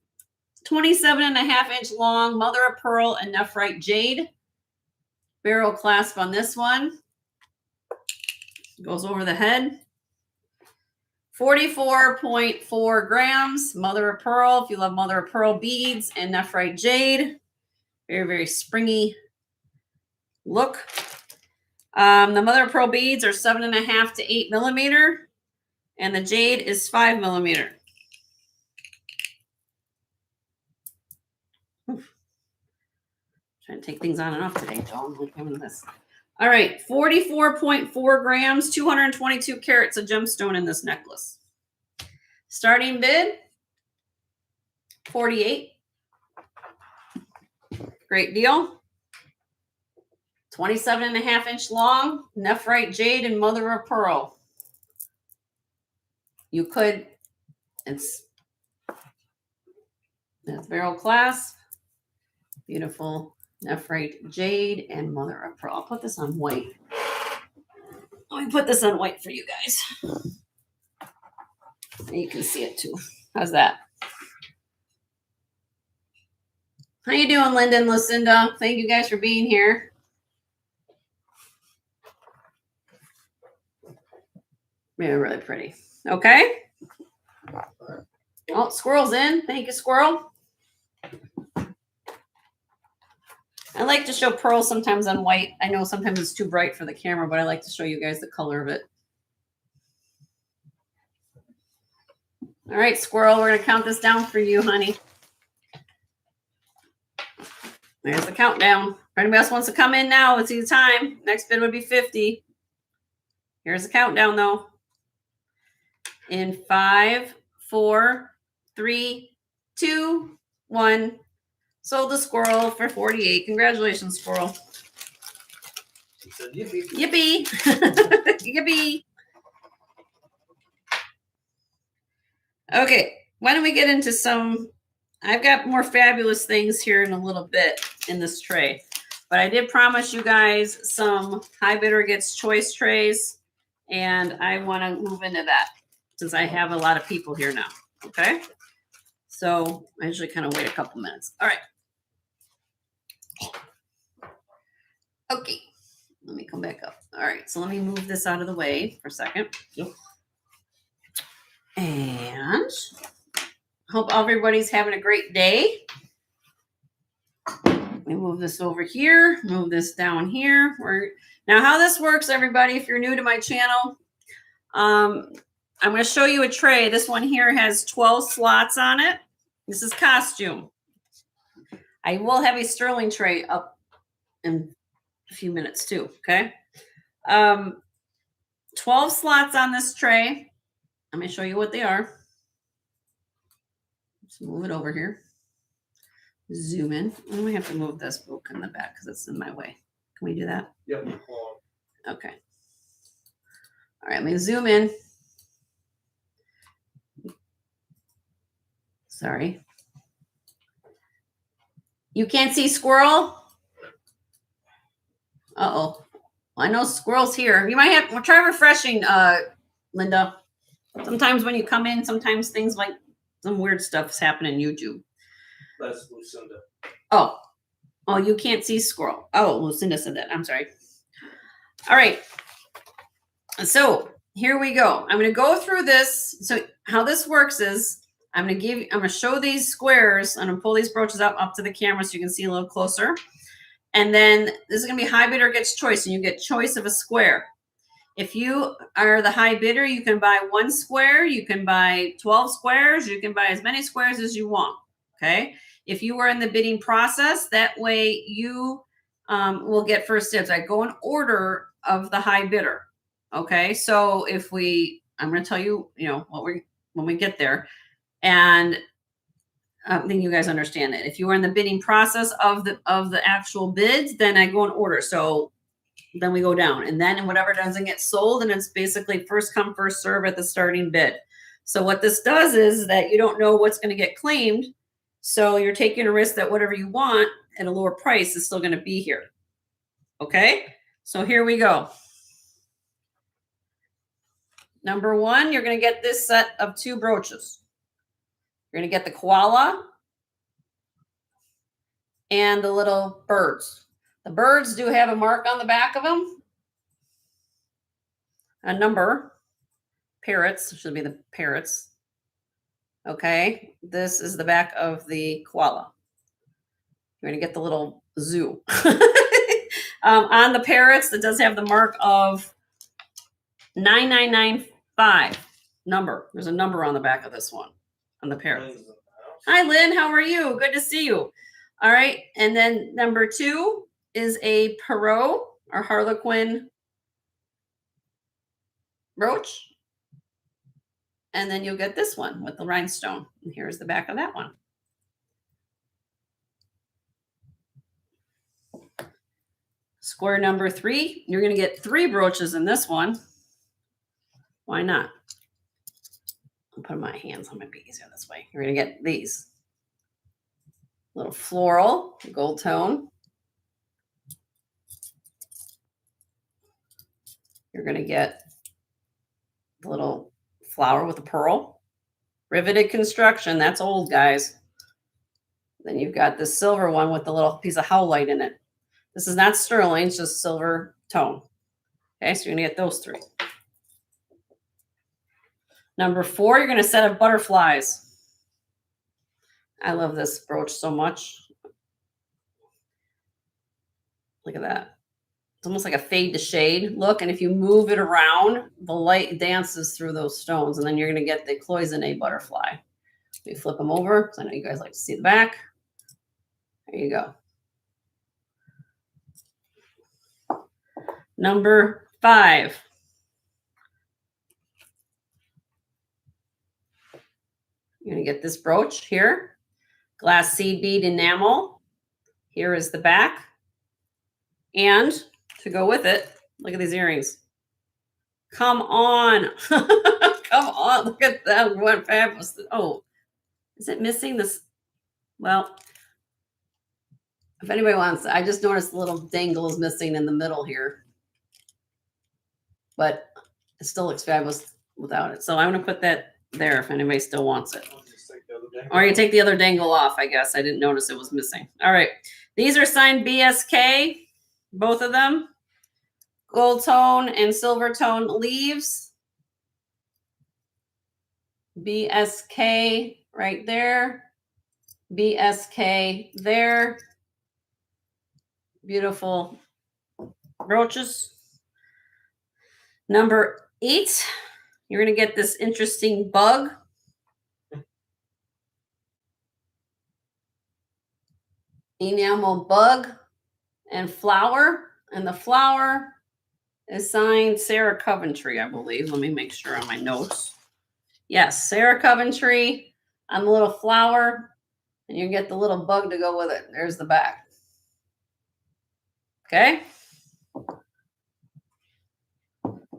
27.5-inch long mother of pearl and nephrite jade. Barrel clasp on this one. Goes over the head. 44.4 grams, mother of pearl. If you love mother of pearl beads and nephrite jade, very, very springy look. The mother of pearl beads are 7.5 to 8 millimeter, and the jade is 5 millimeter. Trying to take things on and off today, Joan. All right, 44.4 grams, 222 carats of gemstone in this necklace. Starting bid, 48. Great deal. 27.5-inch long, nephrite jade and mother of pearl. You could, it's barrel clasp, beautiful nephrite jade and mother of pearl. I'll put this on white. Let me put this on white for you guys. You can see it too. How's that? How you doing, Linda and Lucinda? Thank you guys for being here. Yeah, really pretty. Okay. Oh, squirrel's in. Thank you, squirrel. I like to show pearl sometimes on white. I know sometimes it's too bright for the camera, but I like to show you guys the color of it. All right, squirrel, we're going to count this down for you, honey. There's the countdown. If anybody else wants to come in now, it's the time. Next bid would be 50. Here's the countdown, though. In 5, 4, 3, 2, 1. Sold the squirrel for 48. Congratulations, squirrel. She said, yippee. Yippee. Yippee. Okay, why don't we get into some, I've got more fabulous things here in a little bit in this tray, but I did promise you guys some high bidder gets choice trays, and I want to move into that since I have a lot of people here now. Okay, so I usually kind of wait a couple minutes. All right. Okay, let me come back up. All right, so let me move this out of the way for a second. Yep. And hope everybody's having a great day. Let me move this over here, move this down here. Now how this works, everybody, if you're new to my channel, I'm going to show you a tray. This one here has 12 slots on it. This is costume. I will have a sterling tray up in a few minutes too, okay? 12 slots on this tray. Let me show you what they are. Let's move it over here. Zoom in. And we have to move this book in the back because it's in my way. Can we do that? Yep. Okay. All right, let me zoom in. Sorry. You can't see squirrel? Uh-oh. I know squirrel's here. You might have, well, try refreshing, Linda. Sometimes when you come in, sometimes things like some weird stuff's happening in YouTube. That's Lucinda. Oh, you can't see squirrel. Oh, Lucinda said that. I'm sorry. All right. So here we go. I'm going to go through this. So how this works is I'm going to show these squares. I'm going to pull these brooches up to the camera so you can see a little closer. And then this is going to be high bidder gets choice, and you get choice of a square. If you are the high bidder, you can buy 1 square, you can buy 12 squares, you can buy as many squares as you want. Okay. If you were in the bidding process, that way you will get first dibs. I go in order of the high bidder. Okay. So I'm going to tell you, when we get there, and I think you guys understand it. If you were in the bidding process of the actual bids, then I go in order. So then we go down, and then whatever doesn't get sold, and it's basically first come, first serve at the starting bid. So what this does is that you don't know what's going to get claimed. So you're taking a risk that whatever you want at a lower price is still going to be here. Okay. So here we go. Number 1, you're going to get this set of 2 brooches. You're going to get the koala and the little birds. The birds do have a mark on the back of them. A number. Parrots should be the parrots. Okay. This is the back of the koala. You're going to get the little zoo. On the parrots, it does have the mark of 9995 number. There's a number on the back of this one on the parrots. Hi, Lynn. How are you? Good to see you. All right. And then number 2 is a Perot or Harlequin brooch. And then you'll get this one with the rhinestone. And here's the back of that one. Square number 3, you're going to get 3 brooches in this one. Why not? I'll put my hands on my might be easier this way. You're going to get these. Little floral, gold tone. You're going to get the little flower with a pearl. Riveted construction. That's old, guys. Then you've got the silver one with the little piece of howlite in it. This is not sterling, it's just silver tone. Okay, so you're going to get those 3. Number 4, you're going to set of butterflies. I love this brooch so much. Look at that. It's almost like a fade to shade look. And if you move it around, the light dances through those stones. And then you're going to get the cloisonne butterfly. We flip them over because I know you guys like to see the back. There you go. Number 5. You're going to get this brooch here. Glass seed bead enamel. Here is the back. And to go with it, look at these earrings. Come on. Come on. Look at that. What fabulous. Oh, is it missing this? Well, if anybody wants, I just noticed the little dangle is missing in the middle here. But it still looks fabulous without it. So I'm going to put that there if anybody still wants it. Or you take the other dangle off, I guess. I didn't notice it was missing. All right. These are signed BSK, both of them. Gold tone and silver tone leaves. BSK right there. BSK there. Beautiful brooches. Number 8, you're going to get this interesting bug. Enamel bug and flower. And the flower is signed Sarah Coventry, I believe. Let me make sure on my notes. Yes, Sarah Coventry on the little flower. And you get the little bug to go with it. There's the back. Okay.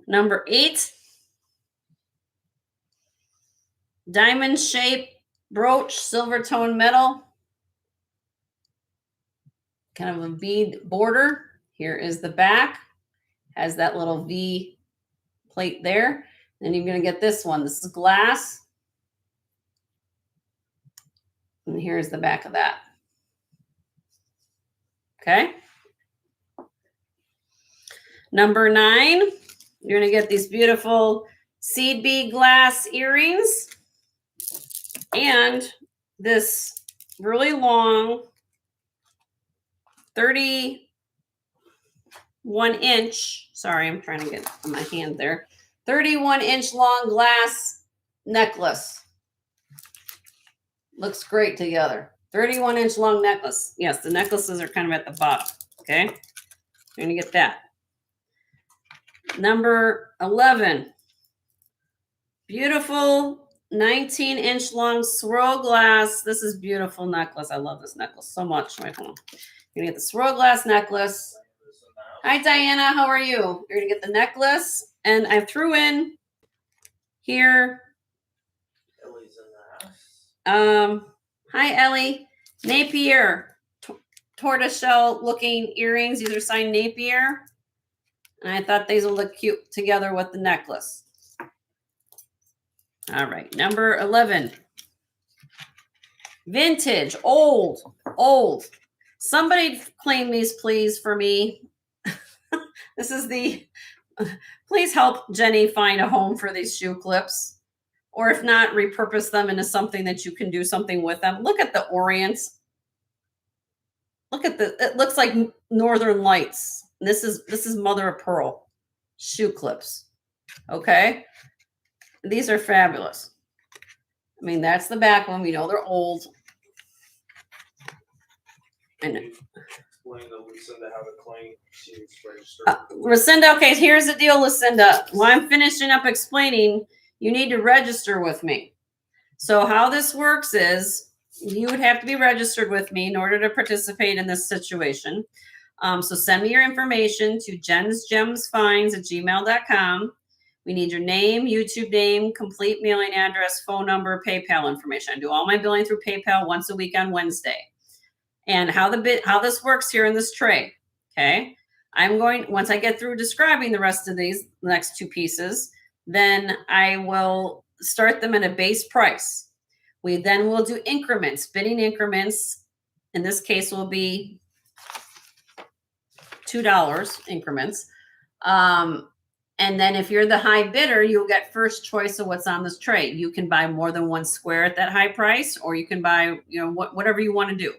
Number 8. Diamond shape brooch, silver tone metal, kind of a bead border. Here is the back, has that little V plate there. Then you're going to get this one. This is glass. And here's the back of that. Okay. Number 9, you're going to get these beautiful seed bead glass earrings and this really long 31-inch, sorry, I'm trying to get on my hand there, 31-inch long glass necklace. Looks great together. 31-inch long necklace. Yes, the necklaces are kind of at the bottom. Okay. You're going to get that. Number 11. Beautiful 19-inch long swirl glass. This is beautiful necklace. I love this necklace so much. Wait, hold on. You're going to get the swirl glass necklace. Hi, Diana. How are you? You're going to get the necklace. And I threw in here. Ellie's in the house. Hi, Ellie. Napier. Tortoiseshell looking earrings. These are signed Napier. And I thought these will look cute together with the necklace. All right. Number 11. Vintage. Old. Somebody claim these, please, for me. This is the, please help Jenny find a home for these shoe clips. Or if not, repurpose them into something that you can do something with them. Look at the Orients. Look at it looks like Northern Lights. This is mother of pearl shoe clips. Okay. These are fabulous. I mean, that's the back one. We know they're old. And Explain to Lucinda how to claim she's registered. Lucinda, okay, here's the deal, Lucinda. While I'm finishing up explaining, you need to register with me. So how this works is you would have to be registered with me in order to participate in this situation. So send me your information to jensgemsfinds@gmail.com. We need your name, YouTube name, complete mailing address, phone number, PayPal information. I do all my billing through PayPal once a week on Wednesday. And how this works here in this tray. Okay. Once I get through describing the rest of these next 2 pieces, then I will start them at a base price. We then will do increments, bidding increments. In this case will be $2 increments. And then if you're the high bidder, you'll get first choice of what's on this tray. You can buy more than 1 square at that high price, or you can buy, whatever you want to do.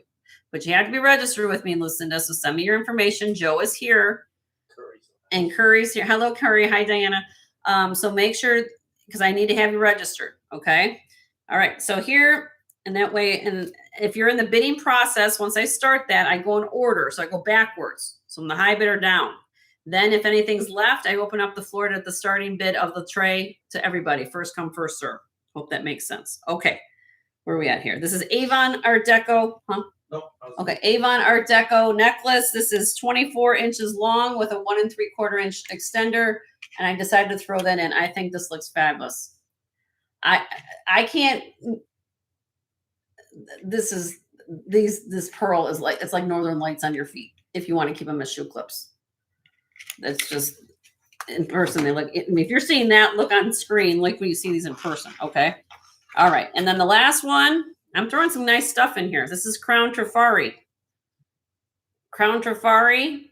But you have to be registered with me, Lucinda. So send me your information. Joe is here. And Curry's here. Hello, Curry. Hi, Diana. So make sure, because I need to have you registered. Okay. All right. So here, and that way, and if you're in the bidding process, once I start that, I go in order. So I go backwards. So I'm the high bidder down. Then if anything's left, I open up the floor at the starting bid of the tray to everybody. First come, first serve. Hope that makes sense. Okay. Where are we at here? This is Avon Art Deco. Huh? Nope. Okay. Avon Art Deco necklace. This is 24 inches long with a 1 3/4 inch extender. And I decided to throw that in. I think this looks fabulous. I can't, this pearl is like, it's like Northern Lights on your feet. If you want to keep them as shoe clips. That's just in person. They look, I mean, if you're seeing that, look on screen, like when you see these in person. Okay. All right. And then the last one, I'm throwing some nice stuff in here. This is Crown Trifari. Crown Trifari.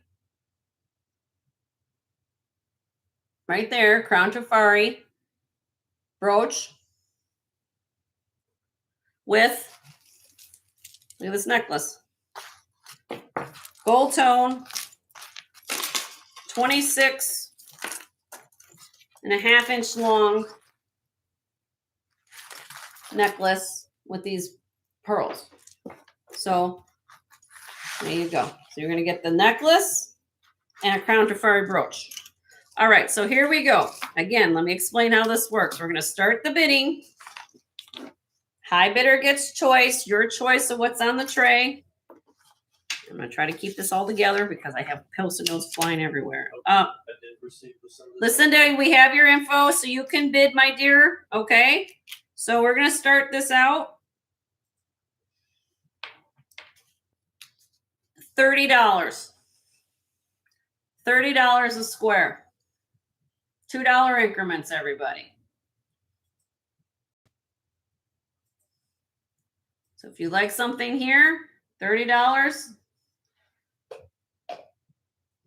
Right there. Crown Trifari. Brooch. With, look at this necklace. Gold tone. 26.5 inch long necklace with these pearls. So there you go. So you're going to get the necklace and a Crown Trifari brooch. All right. So here we go. Again, let me explain how this works. We're going to start the bidding. High bidder gets choice, your choice of what's on the tray. I'm going to try to keep this all together because I have Post-it notes flying everywhere. I did receive Lucinda, we have your info, so you can bid, my dear. Okay. So we're going to start this out. $30. $30 a square. $2 increments, everybody. So if you like something here, $30.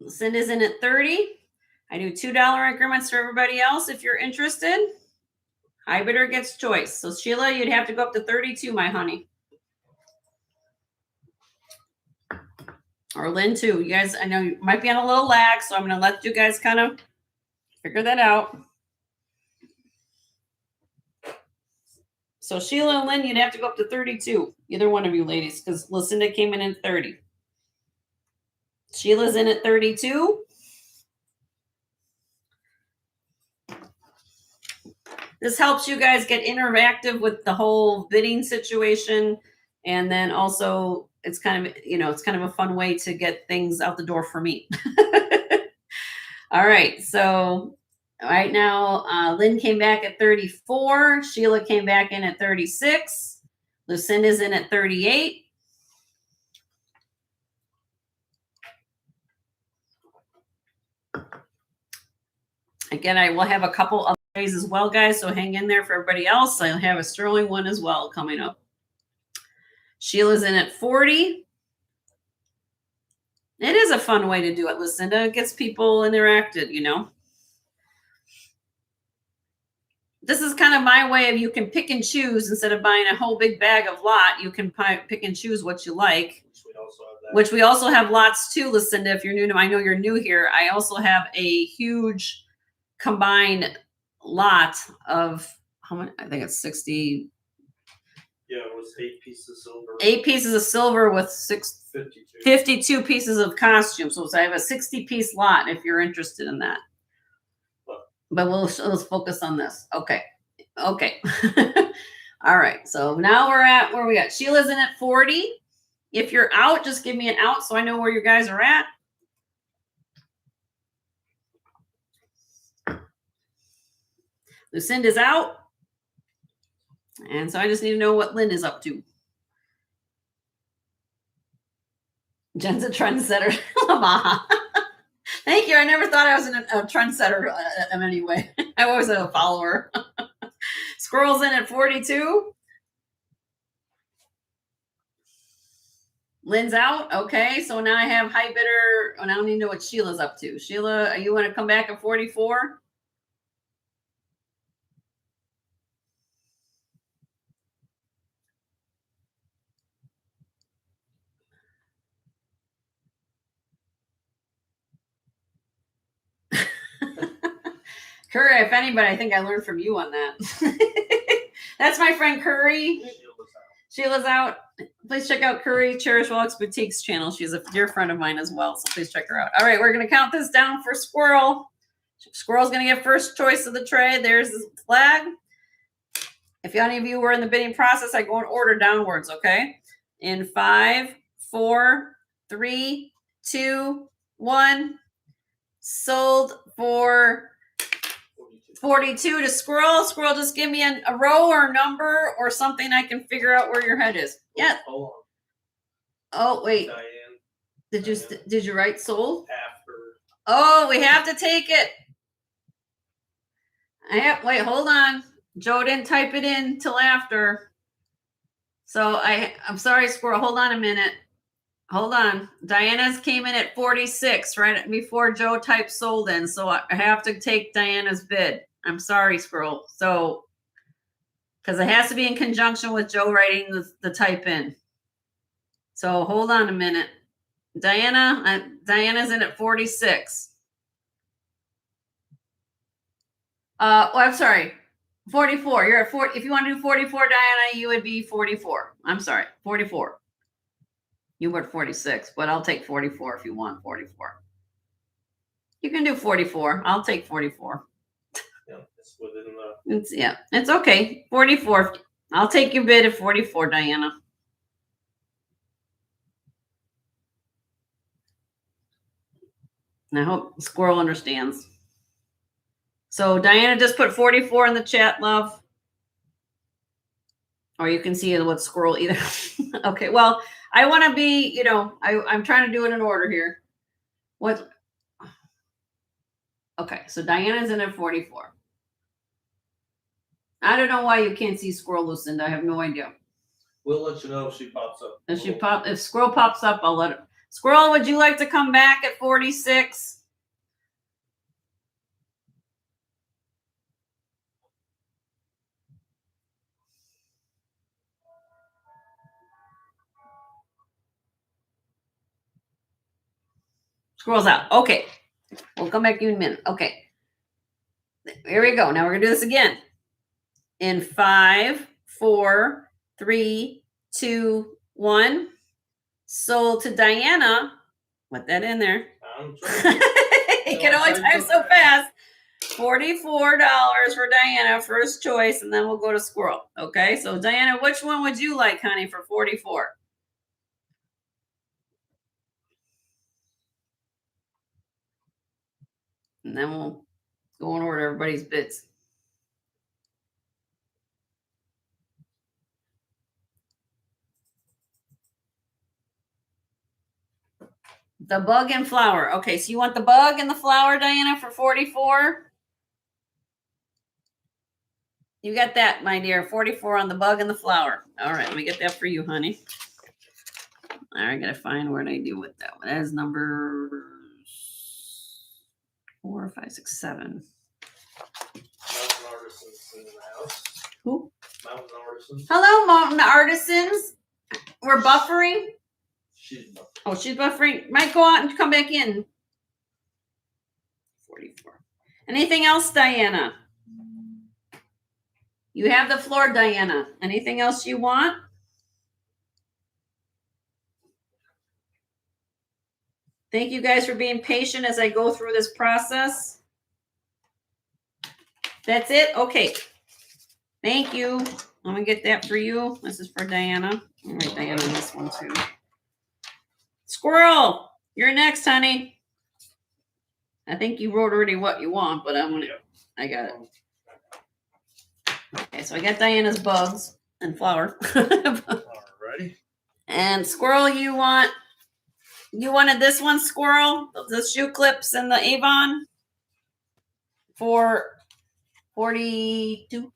Lucinda's in at 30. I do $2 increments for everybody else if you're interested. High bidder gets choice. So Sheila, you'd have to go up to 32, my honey. Or Lynn too. You guys, I know you might be on a little lag, so I'm going to let you guys kind of figure that out. So Sheila and Lynn, you'd have to go up to 32. Either one of you ladies, because Lucinda came in at 30. Sheila's in at 32. This helps you guys get interactive with the whole bidding situation. And then also it's kind of, it's kind of a fun way to get things out the door for me. All right. So right now, Lynn came back at 34. Sheila came back in at 36. Lucinda's in at 38. Again, I will have a couple other days as well, guys. So hang in there for everybody else. I'll have a Sterling one as well coming up. Sheila's in at 40. It is a fun way to do it, Lucinda. It gets people interacted, This is kind of my way of you can pick and choose instead of buying a whole big bag of lot. You can pick and choose what you like. Which we also have lots too, Lucinda. If you're new to, I know you're new here. I also have a huge combined lot of how many? I think it's 60. Yeah, it was 8 pieces of silver. 8 pieces of silver with 52 pieces of costume. So I have a 60-piece lot if you're interested in that. But let's focus on this. Okay. All right. So now we're at where we at. Sheila's in at 40. If you're out, just give me an out so I know where you guys are at. Lucinda's out. And so I just need to know what Lynn is up to. Jen's a trendsetter. Thank you. I never thought I was a trendsetter in any way. I was a follower. Squirrel's in at 42. Lynn's out. Okay. So now I have high bidder. Oh, now I need to know what Sheila's up to. Sheila, you want to come back at 44? Curry, if anybody, I think I learned from you on that. That's my friend Curry. Sheila's out. Please check out Curry Cherish Walks Boutiques channel. She's a dear friend of mine as well, so please check her out. All right, we're going to count this down for Squirrel. Squirrel's going to get first choice of the tray. There's the flag. If any of you were in the bidding process, I go in order downwards, okay? In 5, 4, 3, 2, 1. Sold for 42 to Squirrel. Squirrel, just give me a row or a number or something I can figure out where your head is. Yeah. Hold on. Oh, wait. Diane. Did you write sold? After. Oh, we have to take it. Wait, hold on. Joe didn't type it in till after. So I'm sorry, Squirrel. Hold on a minute. Hold on. Diana's came in at 46 right before Joe typed sold in. So I have to take Diana's bid. I'm sorry, Squirrel. So, because it has to be in conjunction with Joe writing the type in. So hold on a minute. Diana's in at 46. I'm sorry. 44. You're at 40. If you want to do 44, Diana, you would be 44. I'm sorry. 44. You were 46, but I'll take 44 if you want 44. You can do 44. I'll take 44. Yeah, it's within the. It's okay. 44. I'll take your bid at 44, Diana. And I hope Squirrel understands. So Diana just put 44 in the chat, love. Or you can see what Squirrel either. Okay, well, I want to be, you know, I'm trying to do it in order here. What? Okay, so Diana's in at 44. I don't know why you can't see Squirrel, Lucinda. I have no idea. We'll let you know if she pops up. If Squirrel pops up, I'll let it. Squirrel, would you like to come back at 46? Squirrel's out. Okay. We'll come back to you in a minute. Okay. Here we go. Now we're gonna do this again. In 5, 4, 3, 2, 1. Sold to Diana. Put that in there. You can only type so fast. $44 for Diana, first choice, and then we'll go to Squirrel. Okay, so Diana, which one would you like, honey, for 44? And then we'll go in order everybody's bids. The bug and flower. Okay, so you want the bug and the flower, Diana, for 44? You got that, my dear. 44 on the bug and the flower. All right, let me get that for you, honey. All right, I gotta find what I do with that one. That is number 4, 5, 6, 7. Mountain Artisans in the house. Who? Mountain Artisans. Hello, Mountain Artisans. We're buffering. She's buffering. Oh, she's buffering. Might go out and come back in. 44. Anything else, Diana? You have the floor, Diana. Anything else you want? Thank you guys for being patient as I go through this process. That's it? Okay. Thank you. I'm going to get that for you. This is for Diana. I'll write Diana on this one too. Squirrel, you're next, honey. I think you wrote already what you want, but I got it. Okay, so I got Diana's bugs and flower. Alrighty. And Squirrel, you wanted this one, Squirrel, the shoe clips and the Avon for 42.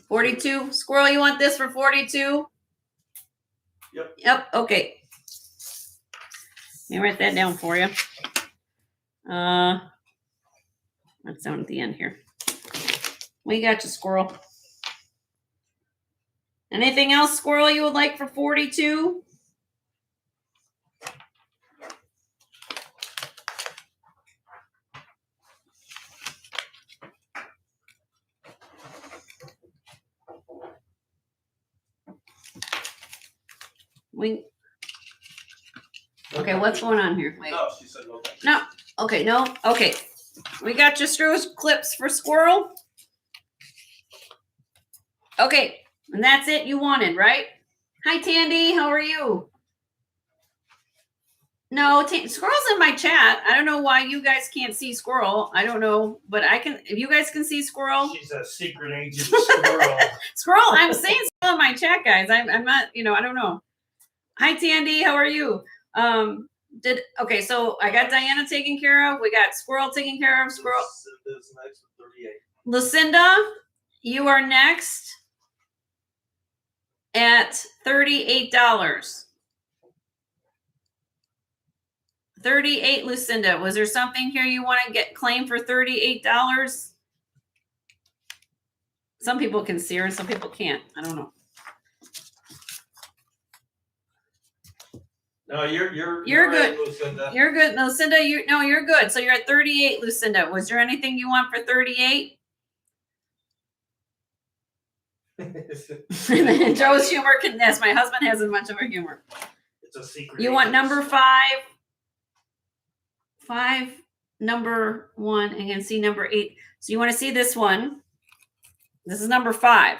42. Squirrel, you want this for 42? Yep. Okay. Let me write that down for you. That's down at the end here. We got you, Squirrel. Anything else, Squirrel, you would like for 42? Okay, what's going on here? Wait. No, she said no. No. Okay, no. Okay. We got your screw clips for Squirrel. Okay, and that's it you wanted, right? Hi, Tandy. How are you? No, Squirrel's in my chat. I don't know why you guys can't see Squirrel. I don't know, but I can. If you guys can see Squirrel. She's a secret agent Squirrel. Squirrel, I'm saying Squirrel in my chat, guys. I'm not, I don't know. Hi, Tandy. How are you? Okay, so I got Diana taken care of. We got Squirrel taken care of. Squirrel. Lucinda's next with 38. Lucinda, you are next at $38. 38, Lucinda. Was there something here you want to get claimed for $38? Some people can see her and some people can't. I don't know. No, you're good. Right, Lucinda. You're good, Lucinda. You're good. So you're at 38, Lucinda. Was there anything you want for 38? Joe's humor can. Yes, my husband hasn't much of a humor. It's a secret. You want number 5? 5, number 1, and you can see number 8. So you want to see this one. This is number 5.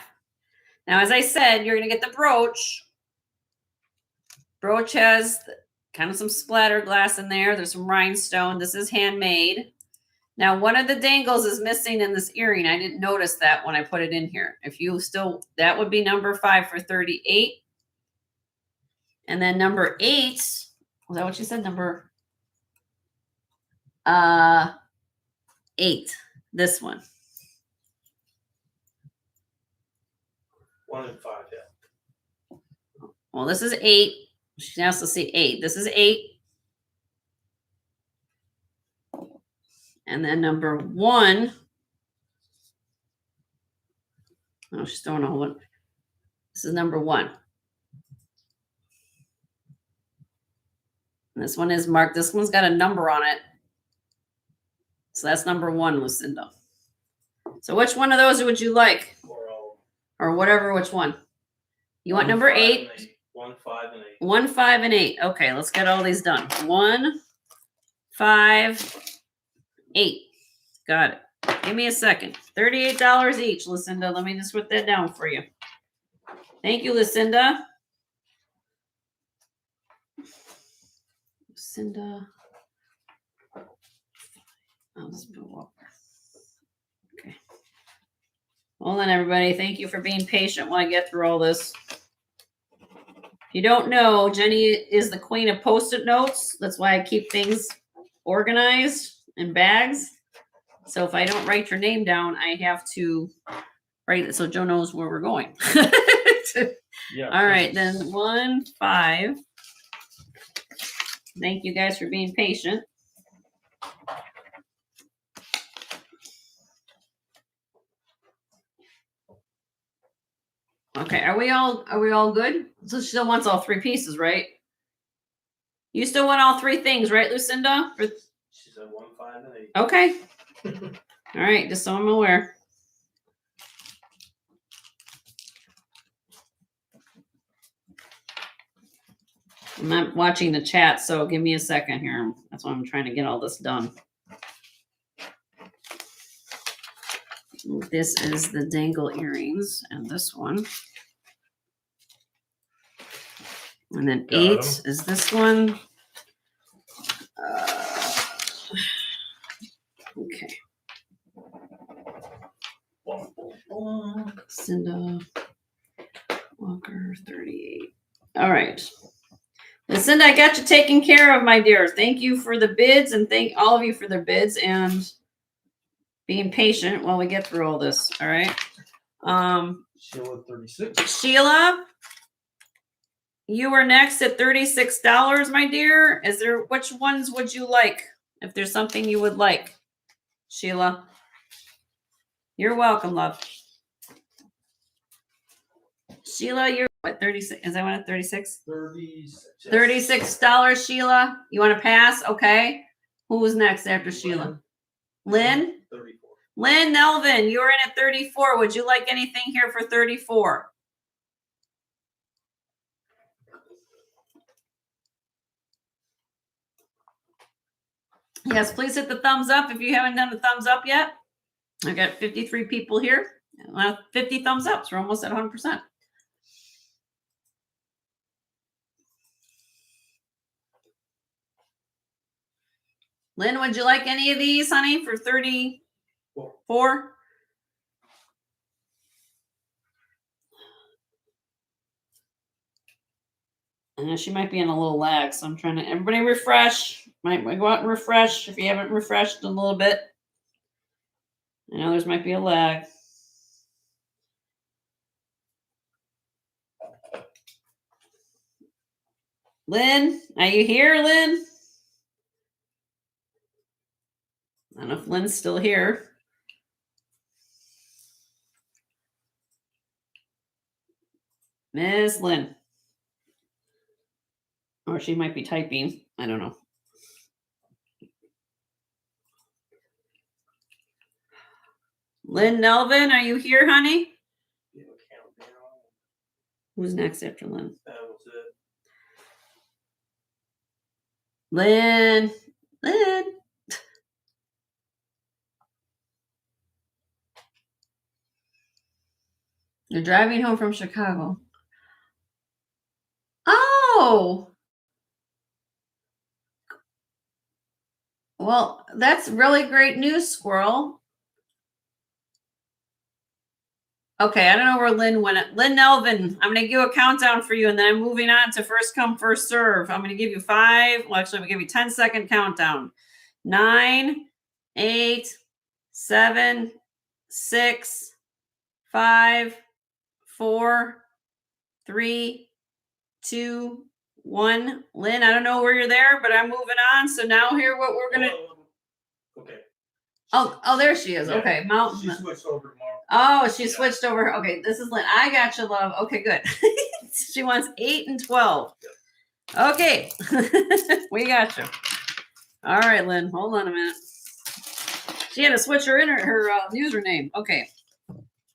Now, as I said, you're going to get the brooch. Brooch has kind of some splatter glass in there. There's some rhinestone. This is handmade. Now, one of the dangles is missing in this earring. I didn't notice that when I put it in here. If you still, that would be number 5 for 38. And then number 8, was that what you said? Number 8, this one. 1 and 5, yeah. Well, this is 8. She can also see 8. This is 8. And then number 1. Oh, she's throwing a whole one. This is number 1. And this one is marked. This one's got a number on it. So that's number 1, Lucinda. So which one of those would you like? Or whatever, which one? You want number 8? 1, 5, and 8. 1, 5, and 8. Okay, let's get all these done. 1, 5, 8. Got it. Give me a second. $38 each, Lucinda. Let me just put that down for you. Thank you, Lucinda. Lucinda. I'll just put Walker. Okay. Hold on, everybody. Thank you for being patient while I get through all this. If you don't know, Jenny is the queen of Post-it notes. That's why I keep things organized in bags. So if I don't write your name down, I have to write it so Joe knows where we're going. Yeah. All right, then 1, 5. Thank you guys for being patient. Okay, are we all good? So she still wants all 3 pieces, right? You still want all 3 things, right, Lucinda? She said 1, 5, and 8. Okay. All right, just so I'm aware. I'm not watching the chat, so give me a second here. That's why I'm trying to get all this done. This is the dangle earrings, and this one. And then 8 is this one. Okay. Lucinda Walker, 38. All right. Lucinda, I got you taken care of, my dear. Thank you for the bids, and thank all of you for the bids and being patient while we get through all this. All right. Sheila, 36. Sheila, you were next at $36, my dear. Which ones would you like? If there's something you would like, Sheila. You're welcome, love. Sheila, you're what, 36? Is that one at 36? 36. $36, Sheila. You want to pass? Okay. Who's next after Sheila? Lynn? 34. Lynn Nelvin, you're in at 34. Would you like anything here for 34? Yes, please hit the thumbs up if you haven't done the thumbs up yet. I got 53 people here. 50 thumbs ups. We're almost at 100%. Lynn, would you like any of these, honey, for 34? She might be in a little lag, so I'm trying to. Everybody refresh. Might go out and refresh if you haven't refreshed in a little bit. I know there's might be a lag. Lynn, are you here, Lynn? I don't know if Lynn's still here. Miss Lynn. Or she might be typing. I don't know. Lynn Nelvin, are you here, honey? Who's next after Lynn? That was it. Lynn. Lynn. You're driving home from Chicago. Oh. Well, that's really great news, Squirrel. Okay, I don't know where Lynn went. Lynn Nelvin, I'm going to give you a countdown for you, and then I'm moving on to first come, first serve. I'm going to give you 5. Well, actually, I'm going to give you 10-second countdown. 9, 8, 7, 6, 5, 4, 3, 2, 1. Lynn, I don't know where you're there, but I'm moving on. So now here, what we're going to. Okay. Oh, there she is. Yeah. Okay, Mountain. She switched over tomorrow. Oh, she switched over. Okay, this is Lynn. I got you, love. Okay, good. She wants 8 and 12. Okay, we got you. All right, Lynn. Hold on a minute. She had to switch her username. Okay.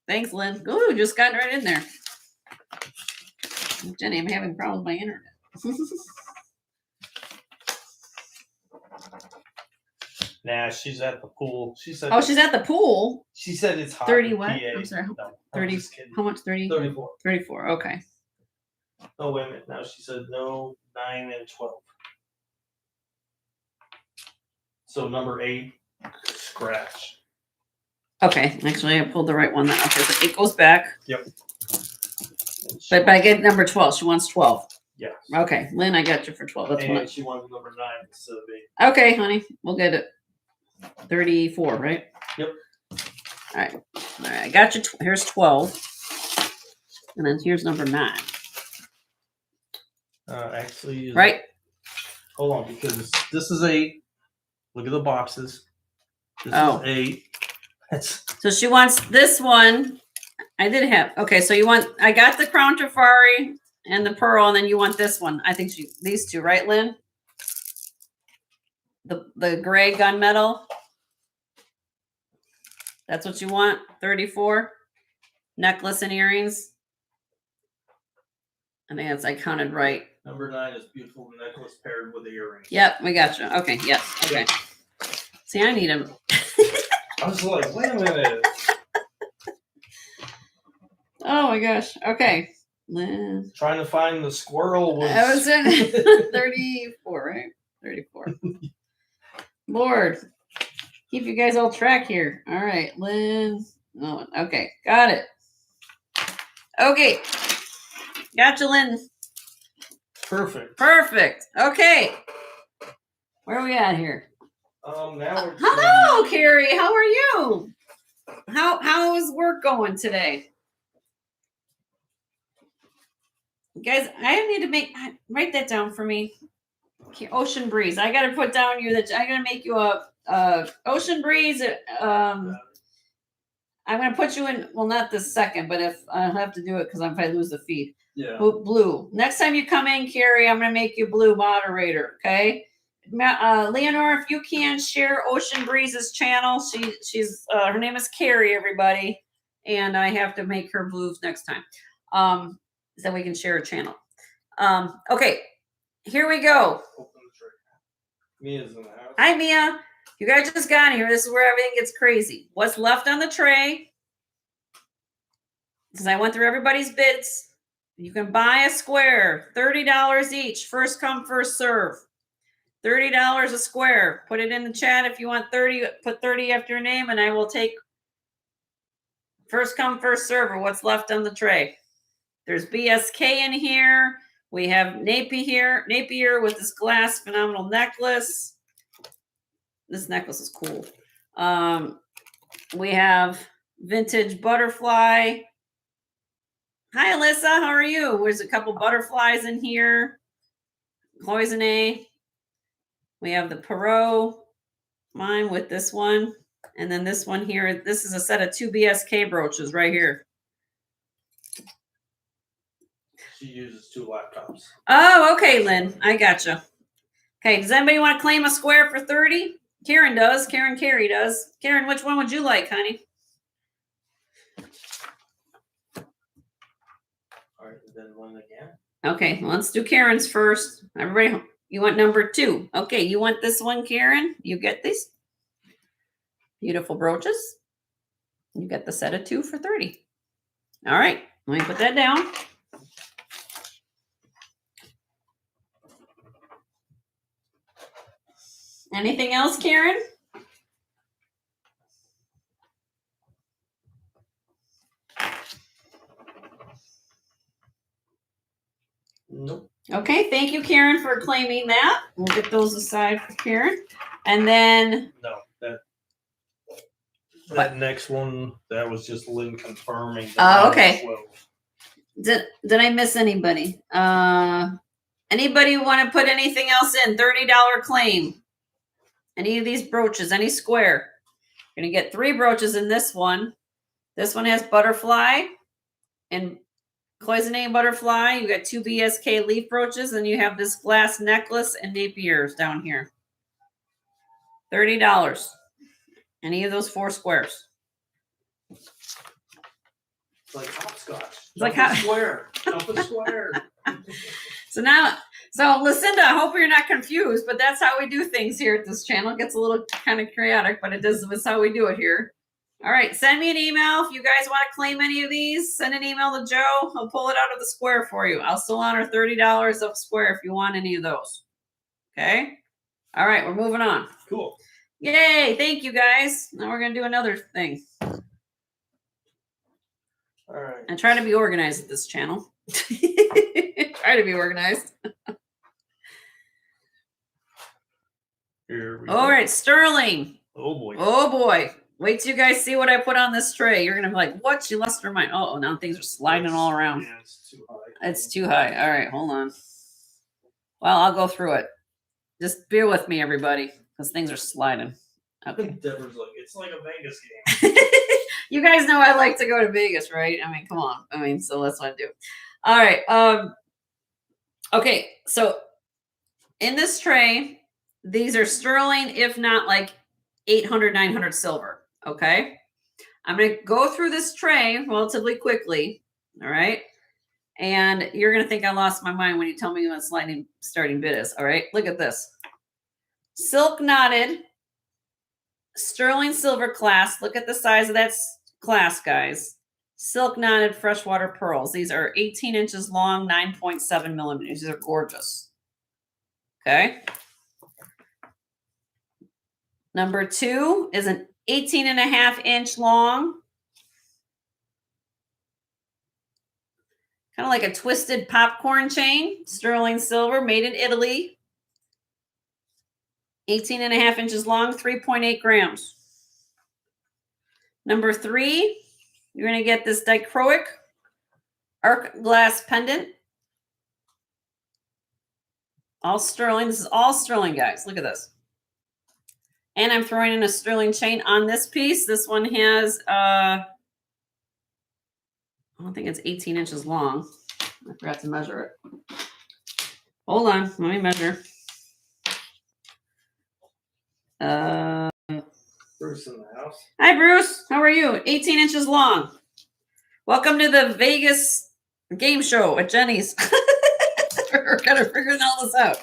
Thanks, Lynn. Ooh, just got right in there. Jenny, I'm having problems with my internet. Nah, she's at the pool. She said. Oh, she's at the pool. She said it's hot. 30 what? PA. I'm sorry. No, 30. I'm just kidding. How much? 30? 34. 34. Okay. Oh, wait a minute. Now she said no, 9 and 12. So number 8, scratch. Okay. Actually, I pulled the right one. Then okay, so it goes back. Yep. But I get number 12. She wants 12. Yeah. Okay, Lynn, I got you for 12. That's And one. she wanted number 9 instead of 8. Okay, honey, we'll get it. 34, right? Yep. All right. All right. I got you. Here's 12. And then here's number 9. Actually. Right? Hold on, because this is 8. Look at the boxes. This Oh. is 8. That's. So she wants this one. I did have. Okay, so you want. I got the Crown Tafari and the Pearl, and then you want this one. I think these two, right, Lynn? The gray gunmetal. That's what you want. 34 necklace and earrings. I think I counted right. Number 9 is beautiful necklace paired with earrings. Yep, we got you. Okay, yes. Okay. See, I need them. I was like, wait a minute. Oh my gosh. Okay. Lynn. Trying to find the squirrel was. I was in 34, right? 34. Lord, keep you guys all track here. All right, Lynn. No, okay, got it. Okay, gotcha, Lynn. Perfect. Perfect. Okay, where are we at here? Now we're. Hello, Carrie. How are you? How is work going today? Guys, I need to write that down for me. Okay, Ocean Breeze. I gotta put down I gotta make you a Ocean Breeze. I'm gonna put you in. Well, not this second, but if I have to do it because if I lose the feed. Yeah. Blue. Next time you come in, Carrie, I'm gonna make you blue moderator. Okay. Leonore, if you can share Ocean Breeze's channel, she's her name is Carrie, everybody, and I have to make her blues next time, so we can share a channel. Okay, here we go. Mia's in the house. Hi, Mia. You guys just got here. This is where everything gets crazy. What's left on the tray? Because I went through everybody's bids. You can buy a square, $30 each. First come, first serve. $30 a square. Put it in the chat if you want 30. Put 30 after your name, and I will take first come, first serve, or what's left on the tray. There's BSK in here. We have Napier with this glass phenomenal necklace. This necklace is cool. We have vintage butterfly. Hi, Alyssa. How are you? There's a couple butterflies in here. Cloisonne. We have the Perot, mine with this one. And then this one here. This is a set of 2 BSK brooches right here. She uses 2 laptops. Oh, okay, Lynn. I gotcha. Okay, does anybody want to claim a square for 30? Karen does. Carrie does. Karen, which one would you like, honey? All right, then one again. Okay, let's do Karen's first. Everybody, you want number 2. Okay, you want this one, Karen? You get these beautiful brooches. You get the set of 2 for 30. All right, let me put that down. Anything else, Karen? Nope. Okay, thank you, Karen, for claiming that. We'll get those aside for Karen. And then, No, that What? next one, that was just Lynn confirming. Oh, okay. 12. did I miss anybody? Anybody want to put anything else in? $30 claim. Any of these brooches, any square. You're going to get 3 brooches in this one. This one has butterfly and cloisonne butterfly. You got 2 BSK leaf brooches, and you have this glass necklace and napiers down here. $30. Any of those 4 squares. It's like hopscotch. It's like square. Jump a square. So Lucinda, I hope you're not confused, but that's how we do things here at this channel. It gets a little kind of chaotic, but it's how we do it here. All right, send me an email if you guys want to claim any of these. Send an email to Joe. I'll pull it out of the square for you. I'll still honor $30 of square if you want any of those. Okay. All right, we're moving on. Cool. Yay! Thank you guys. Now we're gonna do another thing. All right. I try to be organized at this channel. Try to be organized. Here we All go. right, Sterling. Oh boy. Oh boy. Wait till you guys see what I put on this tray. You're gonna be like, what? She lost her mind. Oh, now things are sliding all around. Yeah, it's too high. It's too high. All right, hold on. Well, I'll go through it. Just bear with me, everybody, because things are sliding. Okay. Deborah's like, it's like a Vegas game. You guys know I like to go to Vegas, right? I mean, come on. I mean, so that's what I do. All right. Okay, so in this tray, these are sterling, if not like 800, 900 silver. Okay. I'm going to go through this tray relatively quickly. All right. And you're going to think I lost my mind when you tell me what starting bid is. All right. Look at this. Silk knotted sterling silver clasp. Look at the size of that clasp, guys. Silk knotted freshwater pearls. These are 18 inches long, 9.7 millimeters. These are gorgeous. Okay. Number 2 is an 18.5-inch long, kind of like a twisted popcorn chain, sterling silver, made in Italy. 18.5 inches long, 3.8 grams. Number 3, you're going to get this dichroic arc glass pendant. All sterling. This is all sterling, guys. Look at this. And I'm throwing in a sterling chain on this piece. This one has, I don't think it's 18 inches long. I forgot to measure it. Hold on. Let me measure. Bruce in the house. Hi, Bruce. How are you? 18 inches long. Welcome to the Vegas game show at Jenny's. We're kind of figuring all this out.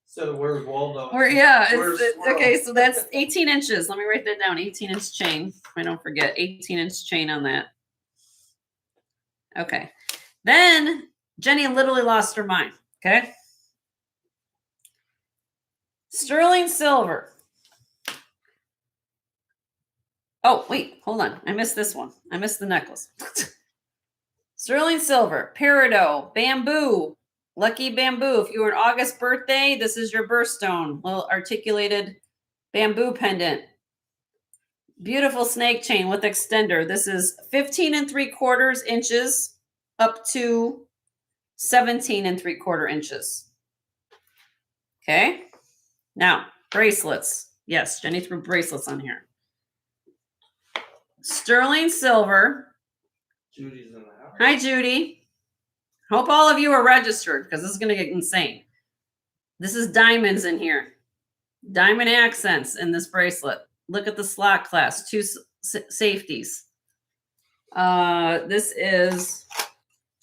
So where's Waldo? Okay, so that's 18 inches. Let me write that down. 18-inch chain. I don't forget. 18-inch chain on that. Okay. Then Jenny literally lost her mind. Okay. Sterling silver. Oh, wait, hold on. I missed this one. I missed the necklace. Sterling silver, peridot, bamboo, lucky bamboo. If you were an August birthday, this is your birthstone. Little articulated bamboo pendant. Beautiful snake chain with extender. This is 15 3/4 inches up to 17 3/4 inches. Okay. Now, bracelets. Yes, Jenny threw bracelets on here. Sterling silver. Judy's in the house. Hi, Judy. Hope all of you are registered because this is going to get insane. This is diamonds in here. Diamond accents in this bracelet. Look at the slot class. 2 safeties. This is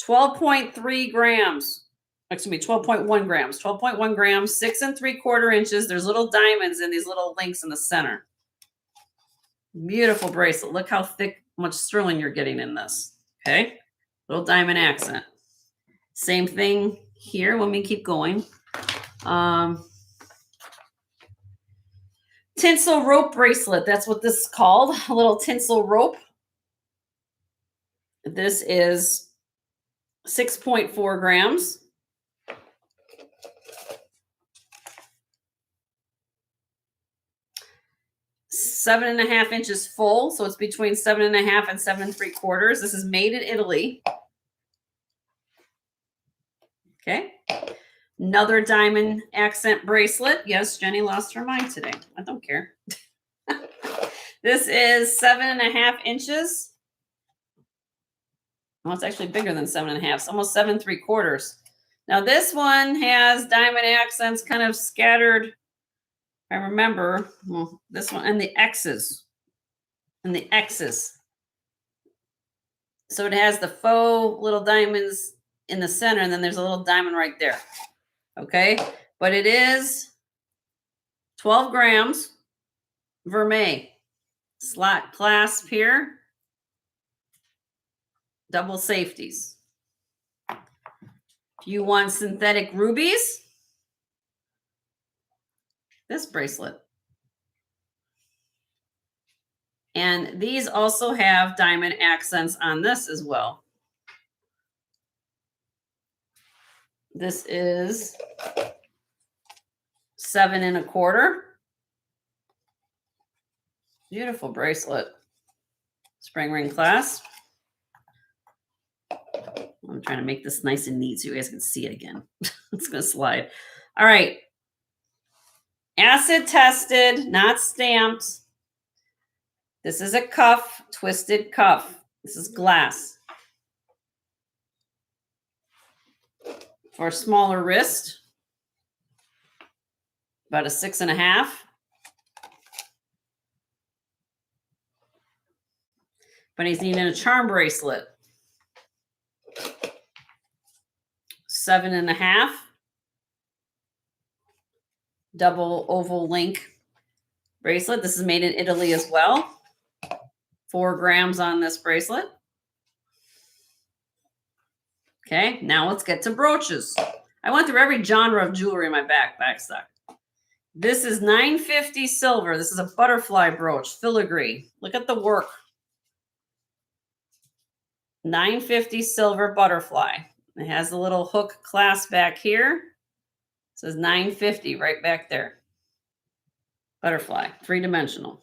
12.3 grams. Excuse me, 12.1 grams. 12.1 grams, 6 3/4 inches. There's little diamonds in these little links in the center. Beautiful bracelet. Look how thick, much sterling you're getting in this. Okay. Little diamond accent. Same thing here. Let me keep going. Tinsel rope bracelet. That's what this is called. A little tinsel rope. This is 6.4 grams. Seven and a half inches full, so it's between 7.5 and 7.75. This is made in Italy. Okay. Another diamond accent bracelet. Yes, Jenny lost her mind today. I don't care. This is 7.5 inches. Well, it's actually bigger than 7.5. It's almost 7.75. Now this one has diamond accents kind of scattered. I remember, well, this one and the X's. And the X's. So it has the faux little diamonds in the center, and then there's a little diamond right there. Okay, but it is 12 grams vermeil. Slot clasp here. Double safeties. If you want synthetic rubies, this bracelet. And these also have diamond accents on this as well. This is 7.25. Beautiful bracelet. Spring ring clasp. I'm trying to make this nice and neat so you guys can see it again. It's going to slide. All right. Acid tested, not stamped. This is a cuff, twisted cuff. This is glass. For a smaller wrist, about a 6.5. But he's needing a charm bracelet. 7.5. Double oval link bracelet. This is made in Italy as well. 4 grams on this bracelet. Okay, now let's get to brooches. I went through every genre of jewelry in my back stock. This is $9.50 silver. This is a butterfly brooch, filigree. Look at the work. $9.50 silver butterfly. It has a little hook clasp back here. It says $9.50 right back there. Butterfly, 3-dimensional.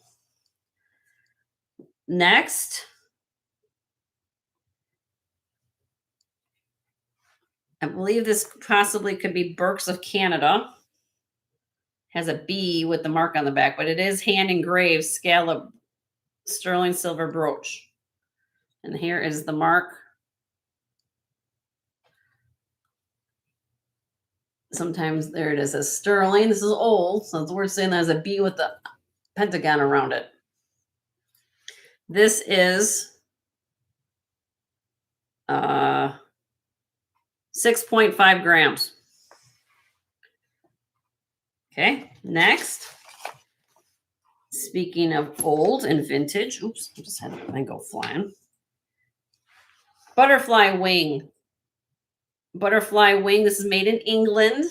Next, I believe this possibly could be Burks of Canada. Has a B with the mark on the back, but it is hand engraved scallop sterling silver brooch. And here is the mark. Sometimes there it is, a sterling. This is old, so it's worth saying there's a B with the pentagon around it. This is 6.5 grams. Okay, next. Speaking of old and vintage, oops, I just had a thing go flying. Butterfly wing. Butterfly wing. This is made in England.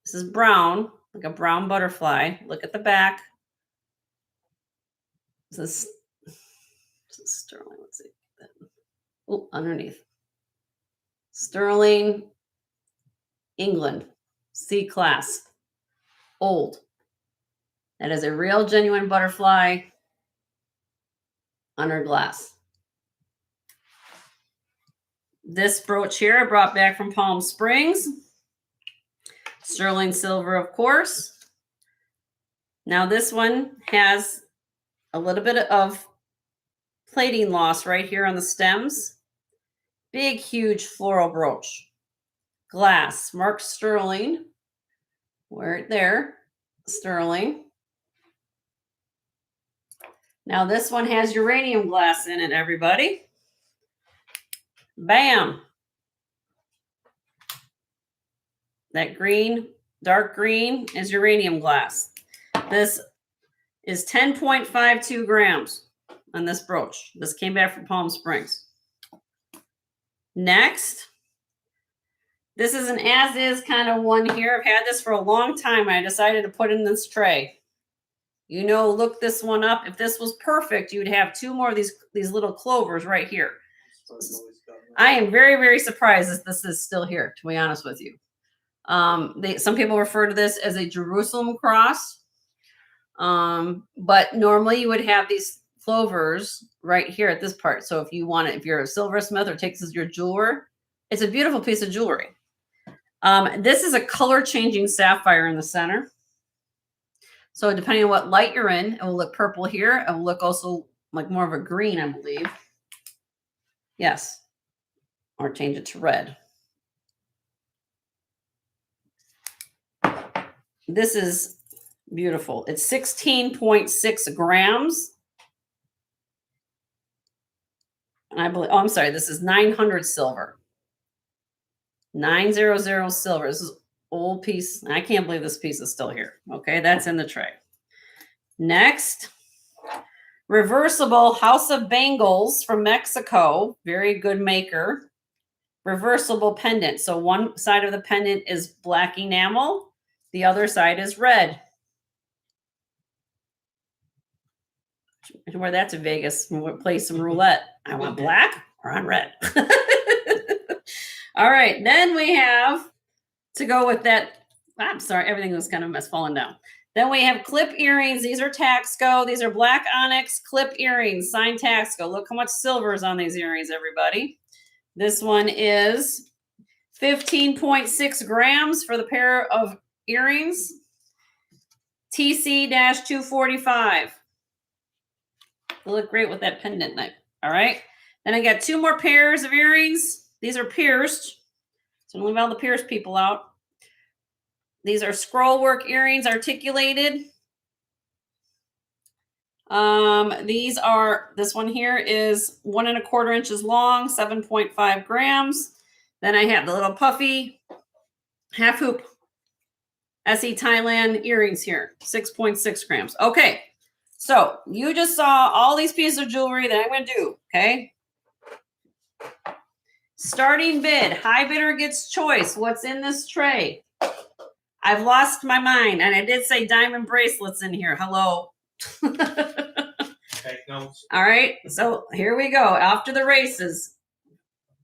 This is brown, like a brown butterfly. Look at the back. This is sterling. Let's see. Oh, underneath. Sterling, England. C class. Old. That is a real genuine butterfly under glass. This brooch here I brought back from Palm Springs. Sterling silver, of course. Now this one has a little bit of plating loss right here on the stems. Big, huge floral brooch. Glass, marked sterling. Right there, sterling. Now this one has uranium glass in it, everybody. Bam. That green, dark green is uranium glass. This is 10.52 grams on this brooch. This came back from Palm Springs. Next, this is an as-is kind of one here. I've had this for a long time. I decided to put in this tray. You know, look this one up. If this was perfect, you'd have 2 more of these little clovers right here. I am very, very surprised that this is still here, to be honest with you. Some people refer to this as a Jerusalem cross. But normally you would have these clovers right here at this part. So if you want it, if you're a silversmith or takes as your jeweler, it's a beautiful piece of jewelry. This is a color changing sapphire in the center. So depending on what light you're in, it will look purple here. It will look also like more of a green, I believe. Yes. Or change it to red. This is beautiful. It's 16.6 grams. And I believe, oh, I'm sorry, this is 900 silver. 900 silver. This is old piece. I can't believe this piece is still here. Okay, that's in the tray. Next, reversible House of Bangles from Mexico. Very good maker. Reversible pendant. So one side of the pendant is black enamel. The other side is red. Wear that to Vegas and we'll play some roulette. I want black or on red. All right, then we have to go with that. I'm sorry, everything was kind of falling down. Then we have clip earrings. These are Taxco. These are black onyx clip earrings, signed Taxco. Look how much silver is on these earrings, everybody. This one is 15.6 grams for the pair of earrings. TC-245. They look great with that pendant knife. All right. Then I got two more pairs of earrings. These are pierced. So leave all the pierced people out. These are scroll work earrings, articulated. This one here is 1 1/4 inches long, 7.5 grams. Then I have the little puffy half hoop SE Thailand earrings here, 6.6 grams. Okay. So you just saw all these pieces of jewelry that I'm going to do. Okay. Starting bid, high bidder gets choice. What's in this tray? I've lost my mind. And I did say diamond bracelets in here. Hello. Take notes. All right. So here we go. After the races,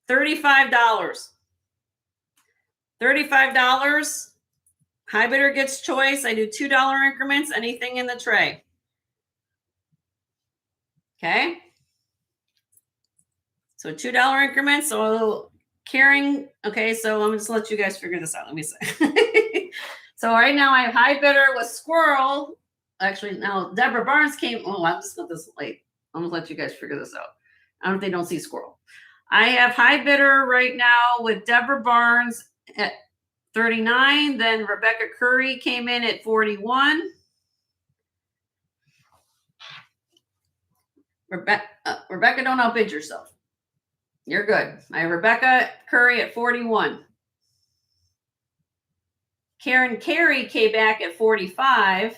$35. $35. High bidder gets choice. I do $2 increments, anything in the tray. Okay. So $2 increments. So Karen, okay, so let me just let you guys figure this out. Let me see. So right now I have high bidder with squirrel. Actually, now Deborah Barnes came. Oh, I'm just got this late. I'm gonna let you guys figure this out. I don't know if they don't see squirrel. I have high bidder right now with Deborah Barnes at 39. Then Rebecca Curry came in at 41. Rebecca, don't outbid yourself. You're good. I have Rebecca Curry at 41. Karen Carey came back at 45.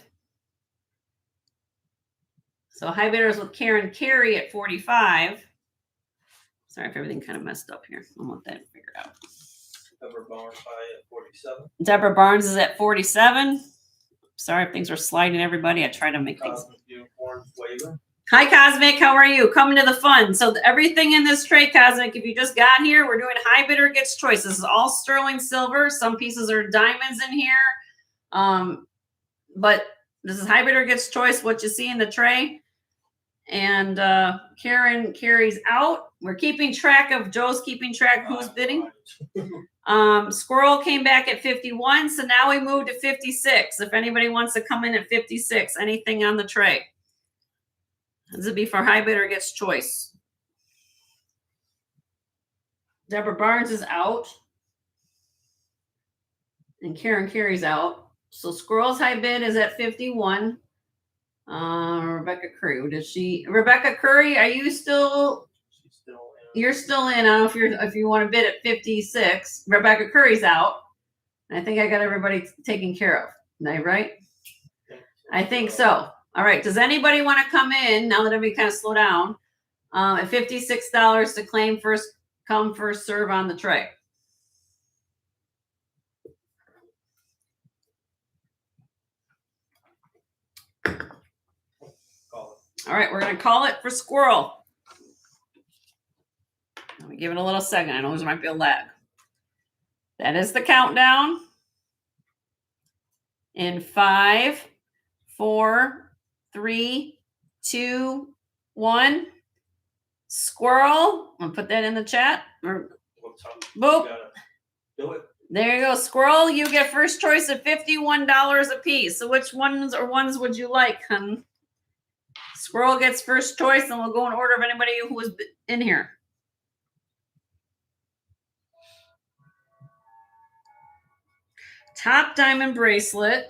So high bidders with Karen Carey at 45. Sorry if everything kind of messed up here. I want that figured out. Deborah Barnes at 47. Deborah Barnes is at 47. Sorry if things are sliding, everybody. I try to make things. Unicorn flavor. Hi, Cosmic. How are you? Coming to the fun. So everything in this tray, Cosmic, if you just got here, we're doing high bidder gets choice. This is all sterling silver. Some pieces are diamonds in here. But this is high bidder gets choice, what you see in the tray. And Karen carries out. We're keeping track of, Joe's keeping track who's bidding. Squirrel came back at 51. So now we move to 56. If anybody wants to come in at 56, anything on the tray. This would be for high bidder gets choice. Deborah Barnes is out. And Karen Carey's out. So Squirrel's high bid is at 51. Rebecca Curry. Rebecca Curry, are you still? She's still in. You're still in. I don't know if you want to bid at 56. Rebecca Curry's out. I think I got everybody taken care of. Am I right? I think so. All right. Does anybody want to come in now that everybody kind of slow down? At $56 to claim first come, first serve on the tray. Call it. All right. We're going to call it for Squirrel. Let me give it a little second. I know there might be a lag. That is the countdown. In 5, 4, 3, 2, 1. Squirrel. I'm gonna put that in the chat. Boop. Do it. There you go. Squirrel, you get first choice of $51 a piece. So which ones would you like, hun? Squirrel gets first choice, and we'll go in order of anybody who was in here. Top diamond bracelet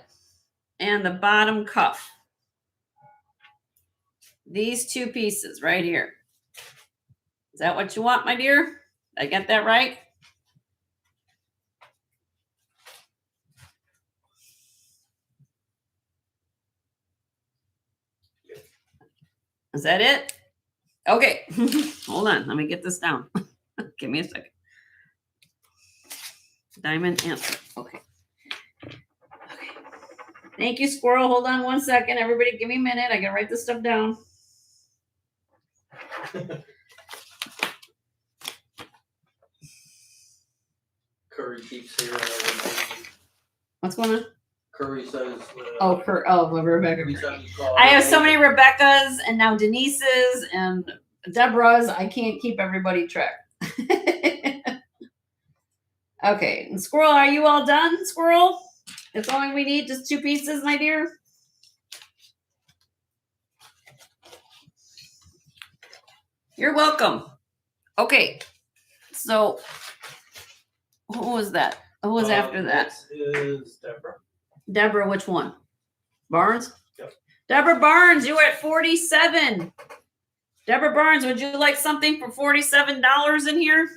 and the bottom cuff. These two pieces right here. Is that what you want, my dear? Did I get that right? Is that it? Okay. Hold on. Let me get this down. Give me a second. Diamond answer. Okay. Thank you, Squirrel. Hold on one second. Everybody give me a minute. I gotta write this stuff down. Curry keeps hearing everything. What's going on? Curry says. Rebecca. Every time you call I have so many Rebeccas and now Denise's and Deborah's. I can't keep everybody track. Okay. And Squirrel, are you all done, Squirrel? That's all we need, just 2 pieces, my dear. You're welcome. Okay. So who was that? Who was after that? Is Deborah. Deborah, which one? Barnes? Yep. Deborah Barnes, you were at 47. Deborah Barnes, would you like something for $47 in here?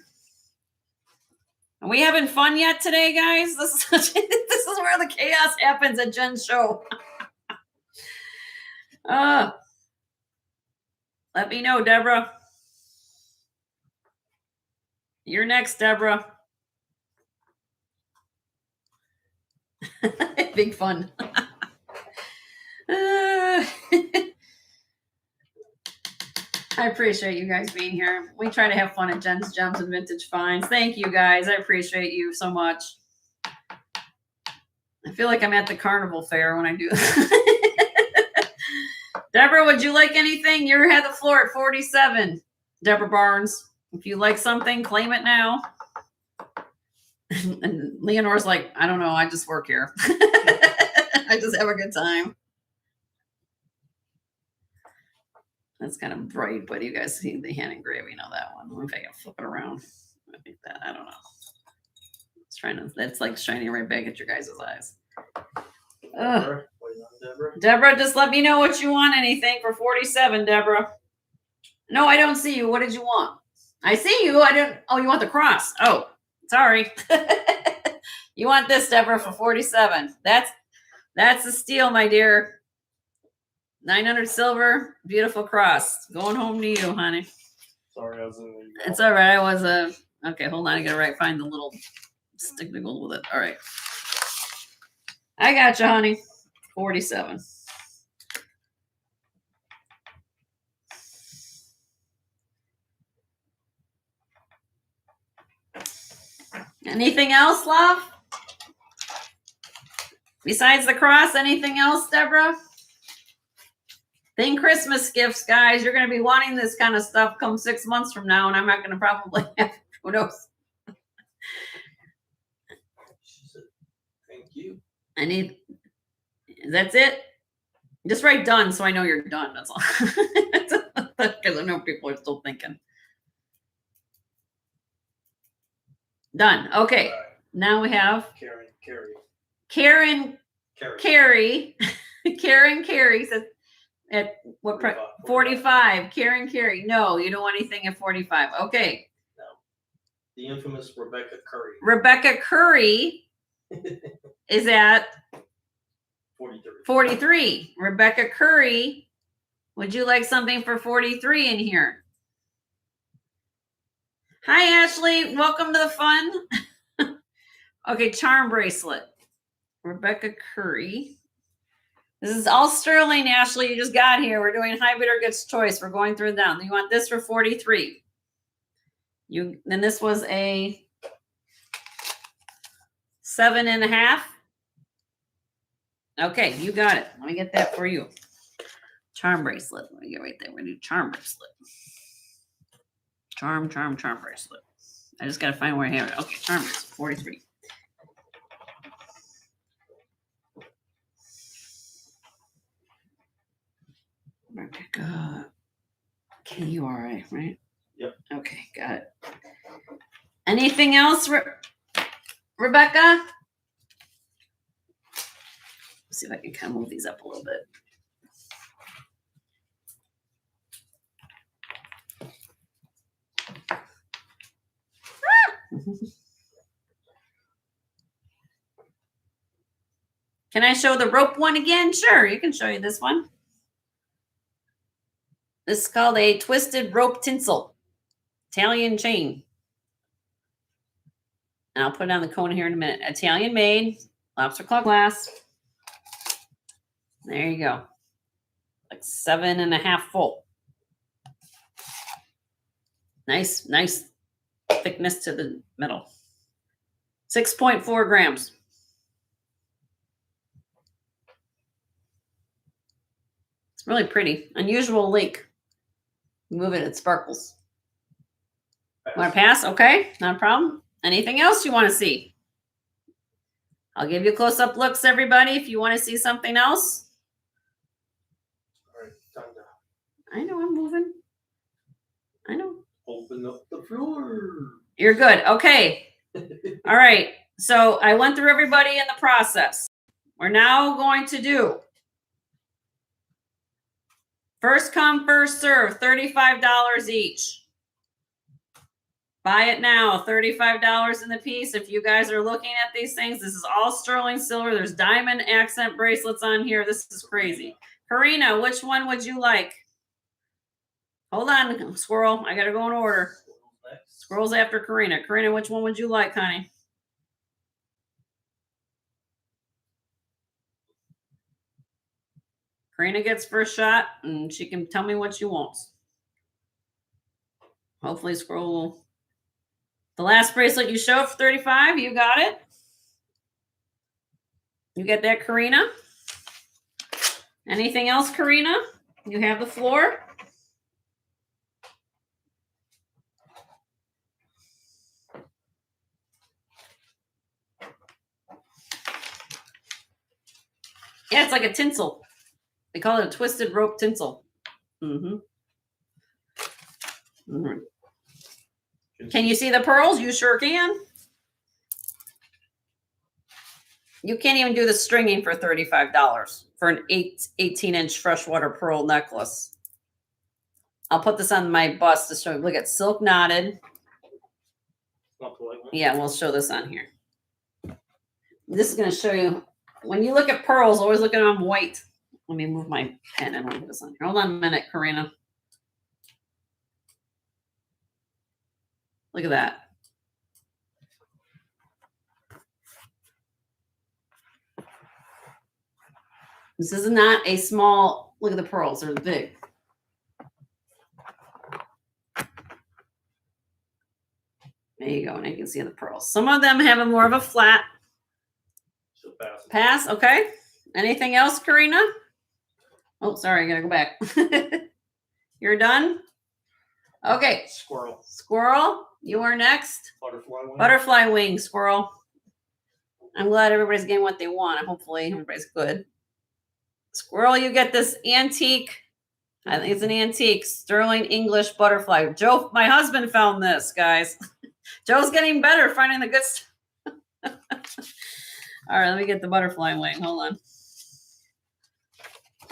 Are we having fun yet today, guys? This is where the chaos happens at Jen's show. Let me know, Deborah. You're next, Deborah. Big fun. I appreciate you guys being here. We try to have fun at Jen's Gems and Vintage Finds. Thank you, guys. I appreciate you so much. I feel like I'm at the carnival fair when I do this. Deborah, would you like anything? You had the floor at 47. Deborah Barnes, if you like something, claim it now. And Leonore's like, I don't know. I just work here. I just have a good time. That's kind of bright, but you guys see the hand engraving of that one. If I can flip it around, I think that, I don't know. It's trying to, that's like shining right back at your guys' eyes. Deborah, just let me know what you want. Anything for 47, Deborah. No, I don't see you. What did you want? I see you. I didn't. Oh, you want the cross. Oh, sorry. You want this, Deborah, for 47. That's a steal, my dear. 900 silver, beautiful cross. Going home to you, honey. Sorry, I was in the. It's all right. I was okay. Hold on, I gotta find the little stick niggle with it. All right, I got you, honey. 47. Anything else, love? Besides the cross, anything else, Deborah? Think Christmas gifts, guys. You're going to be wanting this kind of stuff come 6 months from now, and I'm not going to probably have, who knows? She said, thank you. That's it? Just write done so I know you're done. That's all. Because I know people are still thinking. Done. Okay. Right. Now we have Karen Carey says at what price? 45. Karen Carey. No, you don't want anything at 45. Okay. No. The infamous Rebecca Curry. Rebecca Curry is at 43. Rebecca Curry, would you like something for 43 in here? Hi, Ashley. Welcome to the fun. Okay, charm bracelet. Rebecca Curry. This is all sterling, Ashley. You just got here. We're doing high bidder gets choice. We're going through them. You want this for 43. Then this was a 7.5. Okay, you got it. Let me get that for you. Charm bracelet. Let me get right there. We're gonna do charm bracelet. Charm bracelet. I just gotta find where I have it. Okay, charm bracelet, 43. Rebecca. K-U-R-A, right? Yep. Okay, got it. Anything else, Rebecca? Let's see if I can kind of move these up a little bit. Can I show the rope one again? Sure, you can show you this one. This is called a twisted rope tinsel, Italian chain. And I'll put it on the cone here in a minute. Italian made, lobster claw glass. There you go. Like 7.5 full. Nice thickness to the middle. 6.4 grams. It's really pretty. Unusual link. Move it, it sparkles. Want to pass? Okay, not a problem. Anything else you want to see? I'll give you close-up looks, everybody, if you want to see something else. All right, time to I know I'm moving. I know. open up the floor. You're good. Okay. All right. So I went through everybody in the process. We're now going to do first come, first serve, $35 each. Buy it now, $35 in the piece. If you guys are looking at these things, this is all sterling silver. There's diamond accent bracelets on here. This is crazy. Karina, which one would you like? Hold on, squirrel. I got to go in order. Squirrel's after Karina. Karina, which one would you like, honey? Karina gets first shot, and she can tell me what she wants. Hopefully, Squirrel will. The last bracelet you showed for 35, you got it. You get that, Karina? Anything else, Karina? You have the floor. Yeah, it's like a tinsel. They call it a twisted rope tinsel. Mm-hmm. Mm-hmm. Can you see the pearls? You sure can. You can't even do the stringing for $35 for an 18-inch freshwater pearl necklace. I'll put this on my bust to show you. Look at silk knotted. Yeah, we'll show this on here. This is going to show you. When you look at pearls, always look at them white. Let me move my pen and I'll put this on here. Hold on a minute, Karina. Look at that. This is not a small, look at the pearls, they're big. There you go, and you can see the pearls. Some of them have a more of a flat. Pass, okay. Anything else, Karina? Oh, sorry, I gotta go back. You're done? Okay. Squirrel. Squirrel, you are next. Butterfly wing. Butterfly wing, Squirrel. I'm glad everybody's getting what they want. Hopefully everybody's good. Squirrel, you get this antique. I think it's an antique sterling English butterfly. Joe, my husband found this, guys. Joe's getting better finding the good stuff. All right, let me get the butterfly wing. Hold on.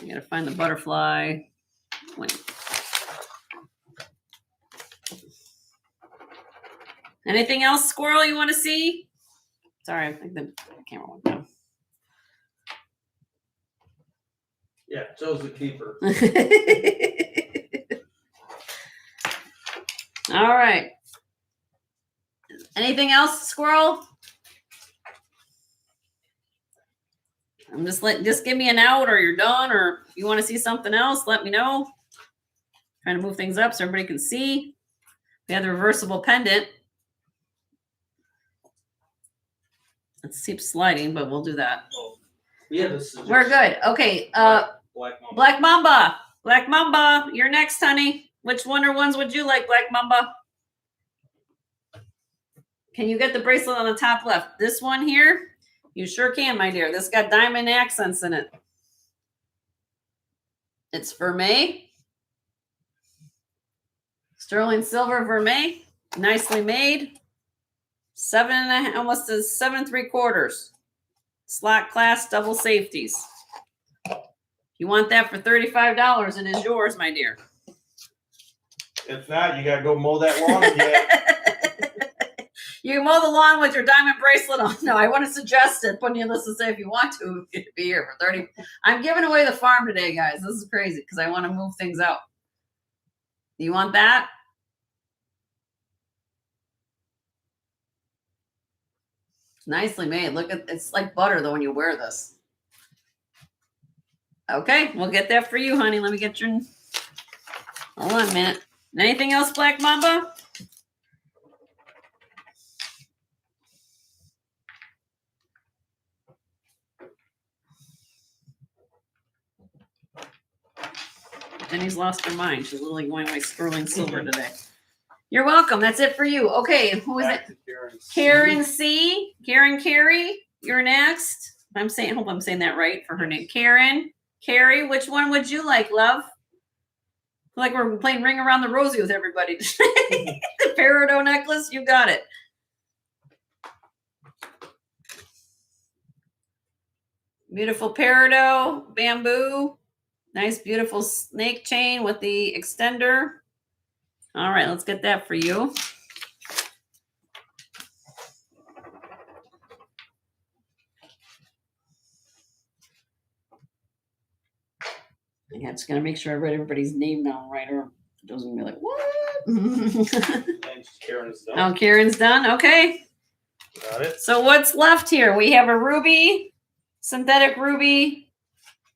I gotta find the butterfly wing. Anything else, Squirrel, you want to see? Sorry, I think the camera went down. Yeah, Joe's the keeper. All right. Anything else, Squirrel? I'm just give me an out, or you're done, or if you want to see something else, let me know. Trying to move things up so everybody can see. We have the reversible pendant. Let's keep sliding, but we'll do that. Oh, we have this. We're good. Okay. Black Mamba. Black Mamba. Black Mamba. You're next, honey. Which one or ones would you like, Black Mamba? Can you get the bracelet on the top left? This one here? You sure can, my dear. This got diamond accents in it. It's vermeil. Sterling silver vermeil. Nicely made. 7.5, almost a 7 3/4. Slot class, double safeties. You want that for $35, it is yours, my dear. If not, you gotta go mow that lawn again. You can mow the lawn with your diamond bracelet on. No, I want to suggest it. Putting you on this to say if you want to, you'd be here for 30. I'm giving away the farm today, guys. This is crazy because I want to move things out. You want that? Nicely made. Look at it's like butter though when you wear this. Okay, we'll get that for you, honey. Let me get your. Hold on a minute. Anything else, Black Mamba? Jenny's lost her mind. She's literally going away sterling silver today. You're welcome. That's it for you. Okay, who is it? Karen C. Karen Carey, you're next. I'm saying, hope I'm saying that right for her name. Karen Carey, which one would you like, love? Like we're playing Ring Around the Rosie with everybody. The peridot necklace, you got it. Beautiful peridot, bamboo. Nice, beautiful snake chain with the extender. All right, let's get that for you. Yeah, just gonna make sure I read everybody's name down right, or it doesn't be like, what? Karen's done. Oh, Karen's done. Okay. Got it. So what's left here? We have a ruby, synthetic ruby,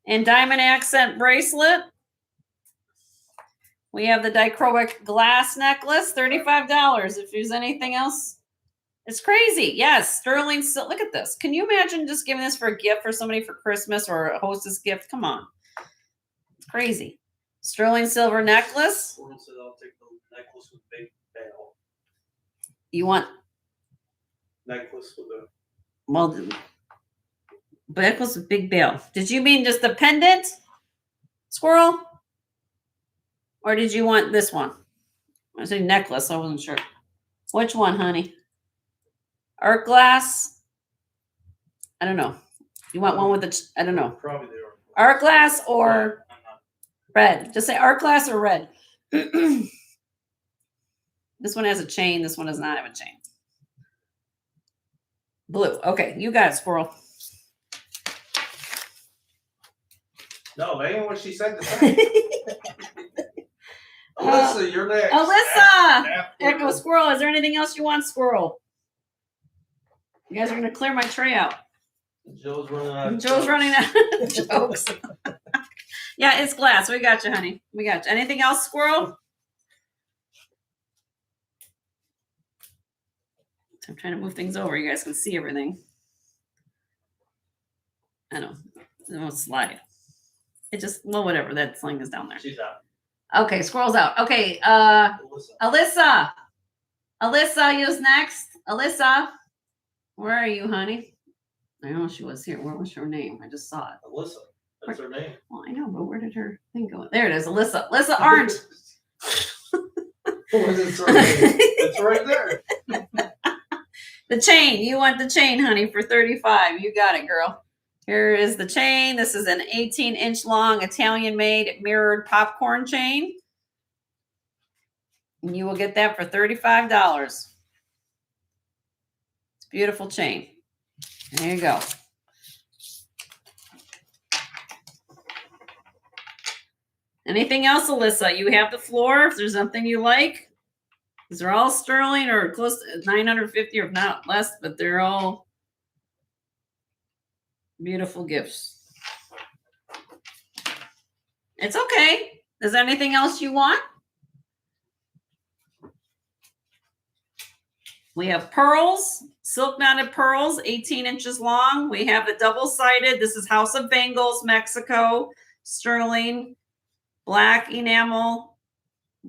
and diamond accent bracelet. We have the dichroic glass necklace, $35. If there's anything else, it's crazy. Yes, sterling silver. Look at this. Can you imagine just giving this for a gift for somebody for Christmas or a hostess gift? Come on. It's crazy. Sterling silver necklace. Someone said I'll take the necklace with big bell. You want, Necklace with a. well, necklace with big bell. Did you mean just the pendant, squirrel? Or did you want this one? I said necklace. I wasn't sure. Which one, honey? Art glass? I don't know. You want one with the, I don't know. Probably they are. Art glass or red? Just say art glass or red. This one has a chain. This one does not have a chain. Blue. Okay, you got it, squirrel. No, that ain't what she said to say. Alyssa, you're next. Alyssa! Echo squirrel. Is there anything else you want, squirrel? You guys are going to clear my tray out. Joe's running out. Joe's running out of jokes. Yeah, it's glass. We got you, honey. We got you. Anything else, squirrel? I'm trying to move things over. You guys can see everything. I know. It won't slide. It just, well, whatever. That sling is down there. She's out. Okay, squirrel's out. Okay, Alyssa. Alyssa is next. Alyssa, where are you, honey? I know she was here. What was her name? I just saw it. Alyssa. That's her name. Well, I know, but where did her thing go? There it is, Alyssa. Alyssa Orange. It's right there. The chain. You want the chain, honey, for $35. You got it, girl. Here is the chain. This is an 18-inch long Italian-made mirrored popcorn chain. And you will get that for $35. It's a beautiful chain. There you go. Anything else, Alyssa? You have the floor. If there's something you like. These are all sterling or close to 950 or not less, but they're all beautiful gifts. It's okay. Is there anything else you want? We have pearls, silk knotted pearls, 18 inches long. We have the double-sided. This is House of Bangles, Mexico, sterling, black enamel,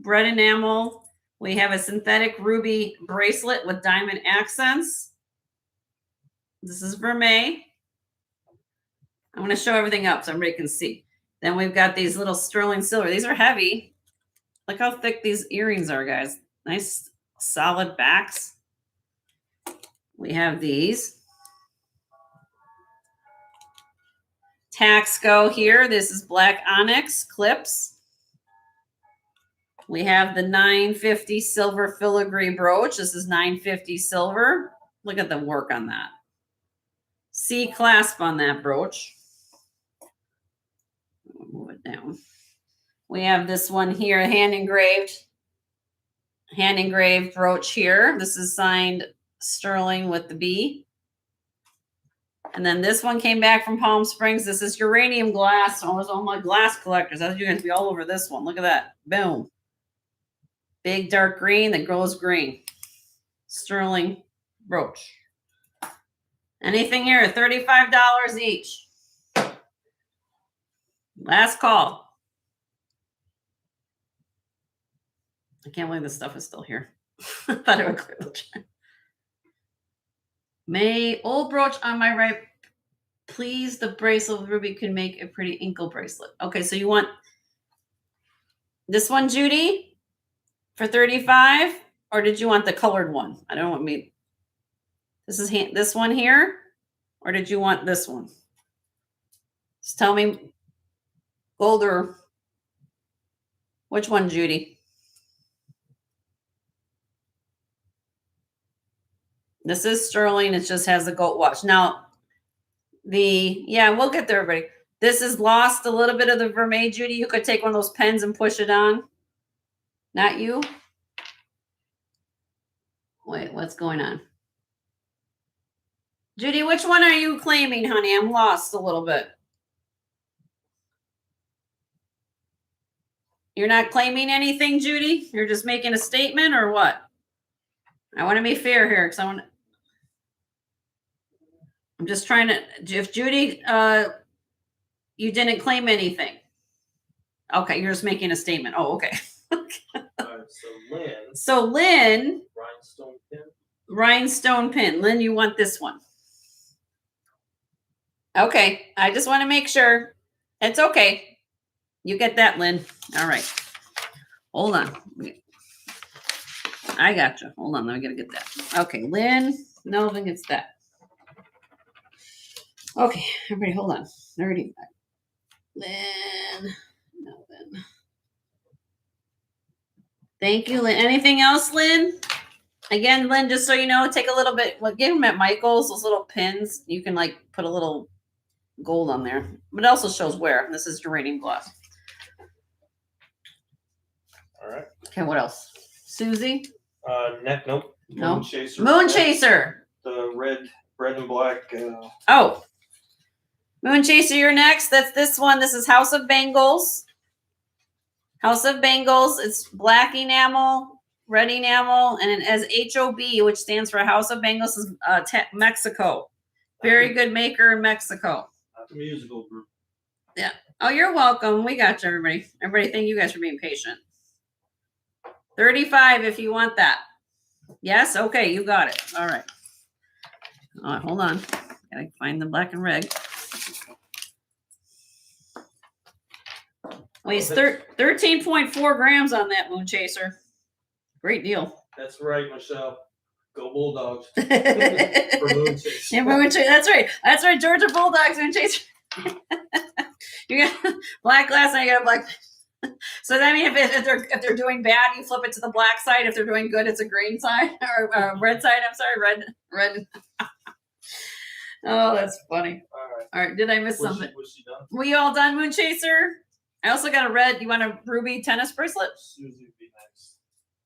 red enamel. We have a synthetic ruby bracelet with diamond accents. This is vermeil. I'm going to show everything up so everybody can see. Then we've got these little sterling silver. These are heavy. Look how thick these earrings are, guys. Nice solid backs. We have these. Taxco here. This is black onyx clips. We have the 950 silver filigree brooch. This is 950 silver. Look at the work on that. C clasp on that brooch. Move it down. We have this one here, hand engraved brooch here. This is signed sterling with the B. And then this one came back from Palm Springs. This is uranium glass. All my glass collectors. I was going to be all over this one. Look at that. Boom. Big dark green that glows green. Sterling brooch. Anything here, $35 each. Last call. I can't believe this stuff is still here. I thought it would clear the check. May old brooch on my right, please. The bracelet with ruby can make a pretty ankle bracelet. Okay, so you want this one, Judy, for 35, or did you want the colored one? I don't want me. This is this one here, or did you want this one? Just tell me, gold or which one, Judy? This is sterling. It just has the gold watch. Now, we'll get there, everybody. This is lost a little bit of the vermeil, Judy. You could take one of those pens and push it on. Not you. Wait, what's going on? Judy, which one are you claiming, honey? I'm lost a little bit. You're not claiming anything, Judy? You're just making a statement or what? I want to be fair here because I'm just trying to, if Judy, you didn't claim anything. Okay, you're just making a statement. Oh, okay. All right, so So Lynn. Rhinestone pin. Rhinestone pin. Lynn, you want this one. Okay, I just want to make sure. It's okay. You get that, Lynn. All right. Hold on. I got you. Hold on. Let me get that. Okay, Lynn. Melvin gets that. Okay, everybody, hold on. Lynn. Melvin. Thank you, Lynn. Anything else, Lynn? Again, Lynn, just so you know, take a little bit. Well, give them at Michael's, those little pins. You can like put a little gold on there. But it also shows where. This is uranium glass. All right. Okay, what else? Susie? Neck, nope. No. Moon Chaser. Moon Chaser. The red and black. Oh. Moon Chaser, you're next. That's this one. This is House of Bangles. House of Bangles. It's black enamel, red enamel, and it has HOB, which stands for House of Bangles, is Mexico. Very good maker in Mexico. Not the musical group. Yeah. Oh, you're welcome. We got you, everybody. Everybody, thank you guys for being patient. 35 if you want that. Yes? Okay, you got it. All right. Hold on. Gotta find the black and red. Weighs 13.4 grams on that Moon Chaser. Great deal. That's right, Michelle. Go Bulldogs. For Moon Chaser. Yeah, Moon Chaser. That's right. That's right. Georgia Bulldogs, Moon Chaser. You got black glass and you got a black. So that means if they're doing bad, you flip it to the black side. If they're doing good, it's a green side or red side. I'm sorry, red. Oh, that's funny. All right. Did I miss something? Was she done? Were you all done, Moon Chaser? I also got a red. You want a ruby tennis bracelet? Susie would be nice.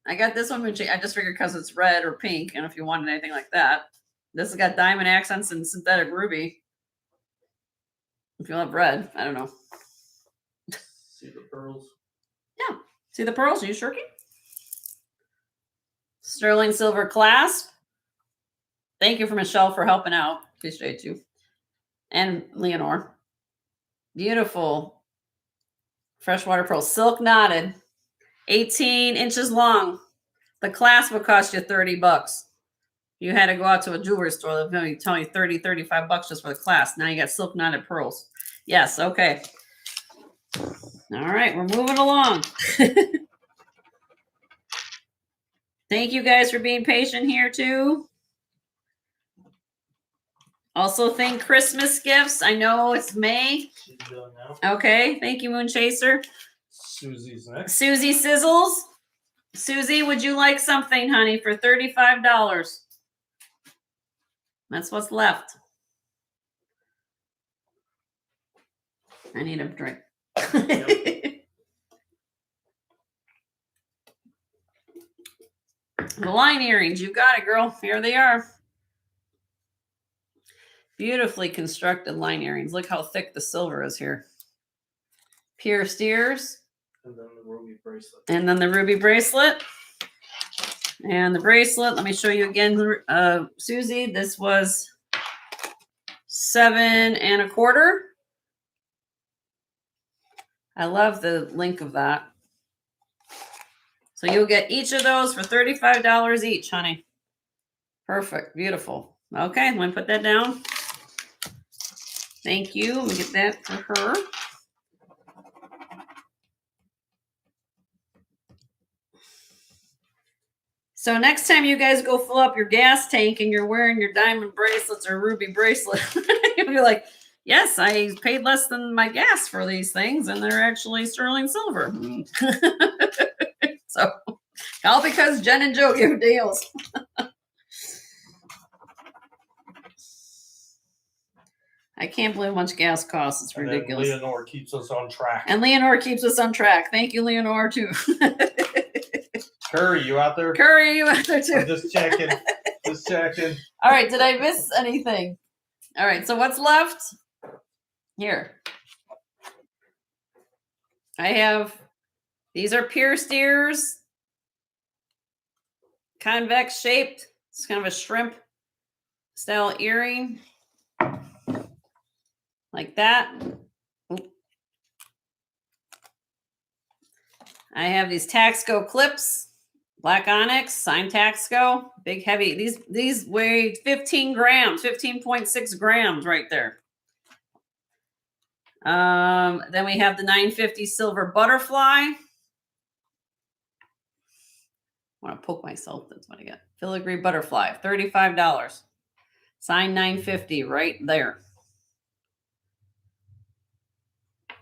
I got this one, Moon Chaser. I just figured because it's red or pink, and if you wanted anything like that, this has got diamond accents and synthetic ruby. If you love red, I don't know. See the pearls? Yeah. See the pearls? Are you shirking? Sterling silver clasp. Thank you for Michelle for helping out. Appreciate you. And Leonore. Beautiful. Freshwater pearl, silk knotted, 18 inches long. The clasp would cost you $30. You had to go out to a jewelry store. They'll maybe tell you 30, 35 bucks just for the clasp. Now you got silk knotted pearls. Yes, okay. All right, we're moving along. Thank you guys for being patient here too. Also think Christmas gifts. I know it's May. She's doing now. Okay, thank you, Moon Chaser. Susie's next. Susie Sizzles. Susie, would you like something, honey, for $35? That's what's left. I need a drink. The line earrings, you got it, girl. Here they are. Beautifully constructed line earrings. Look how thick the silver is here. Pierced ears. And then the ruby bracelet. And then the ruby bracelet. And the bracelet, let me show you again, Susie. This was $7 1/4. I love the link of that. So you'll get each of those for $35 each, honey. Perfect. Beautiful. Okay, I'm going to put that down. Thank you. Let me get that for her. So next time you guys go fill up your gas tank and you're wearing your diamond bracelets or ruby bracelet, you'll be like, yes, I paid less than my gas for these things, and they're actually sterling silver. So, all because Jen and Joe give deals. I can't believe how much gas costs. It's ridiculous. And Leonore keeps us on track. And Leonore keeps us on track. Thank you, Leonore, too. Curry, you out there? Curry, you out there, too? I'm just checking. Just checking. All right, did I miss anything? All right, so what's left? Here. I have, these are pierced ears. Convex shaped. It's kind of a shrimp style earring. Like that. I have these Taxco clips, black onyx, signed Taxco, big heavy. These weigh 15 grams, 15.6 grams right there. Then we have the 950 silver butterfly. I want to poke myself. That's what I got. Filigree butterfly, $35. Signed 950 right there.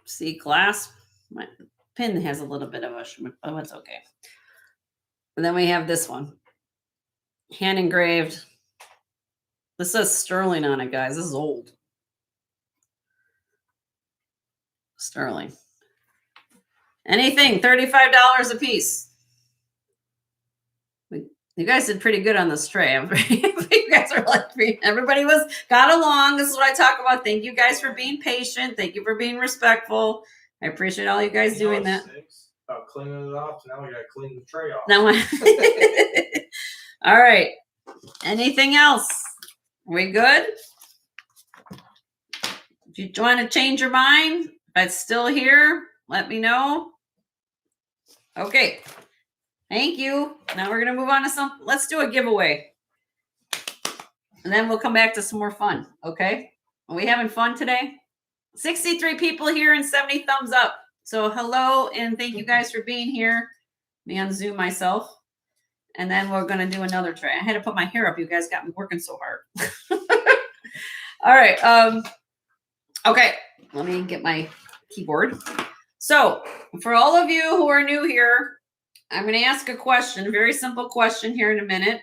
See clasp. My pin has a little bit of a, oh, it's okay. And then we have this one, hand engraved. This says sterling on it, guys. This is old. Sterling. Anything, $35 a piece. You guys did pretty good on this tray. You guys are like, everybody got along. This is what I talk about. Thank you guys for being patient. Thank you for being respectful. I appreciate all you guys doing that. About cleaning it off. Now we got to clean the tray off. Now, all right. Anything else? Are we good? If you want to change your mind, if it's still here, let me know. Okay. Thank you. Now we're going to move on to let's do a giveaway. And then we'll come back to some more fun. Okay. Are we having fun today? 63 people here and 70 thumbs up. So hello and thank you guys for being here. Me on Zoom myself. And then we're going to do another tray. I had to put my hair up. You guys got me working so hard. All right. Okay. Let me get my keyboard. So for all of you who are new here, I'm going to ask a question, a very simple question here in a minute.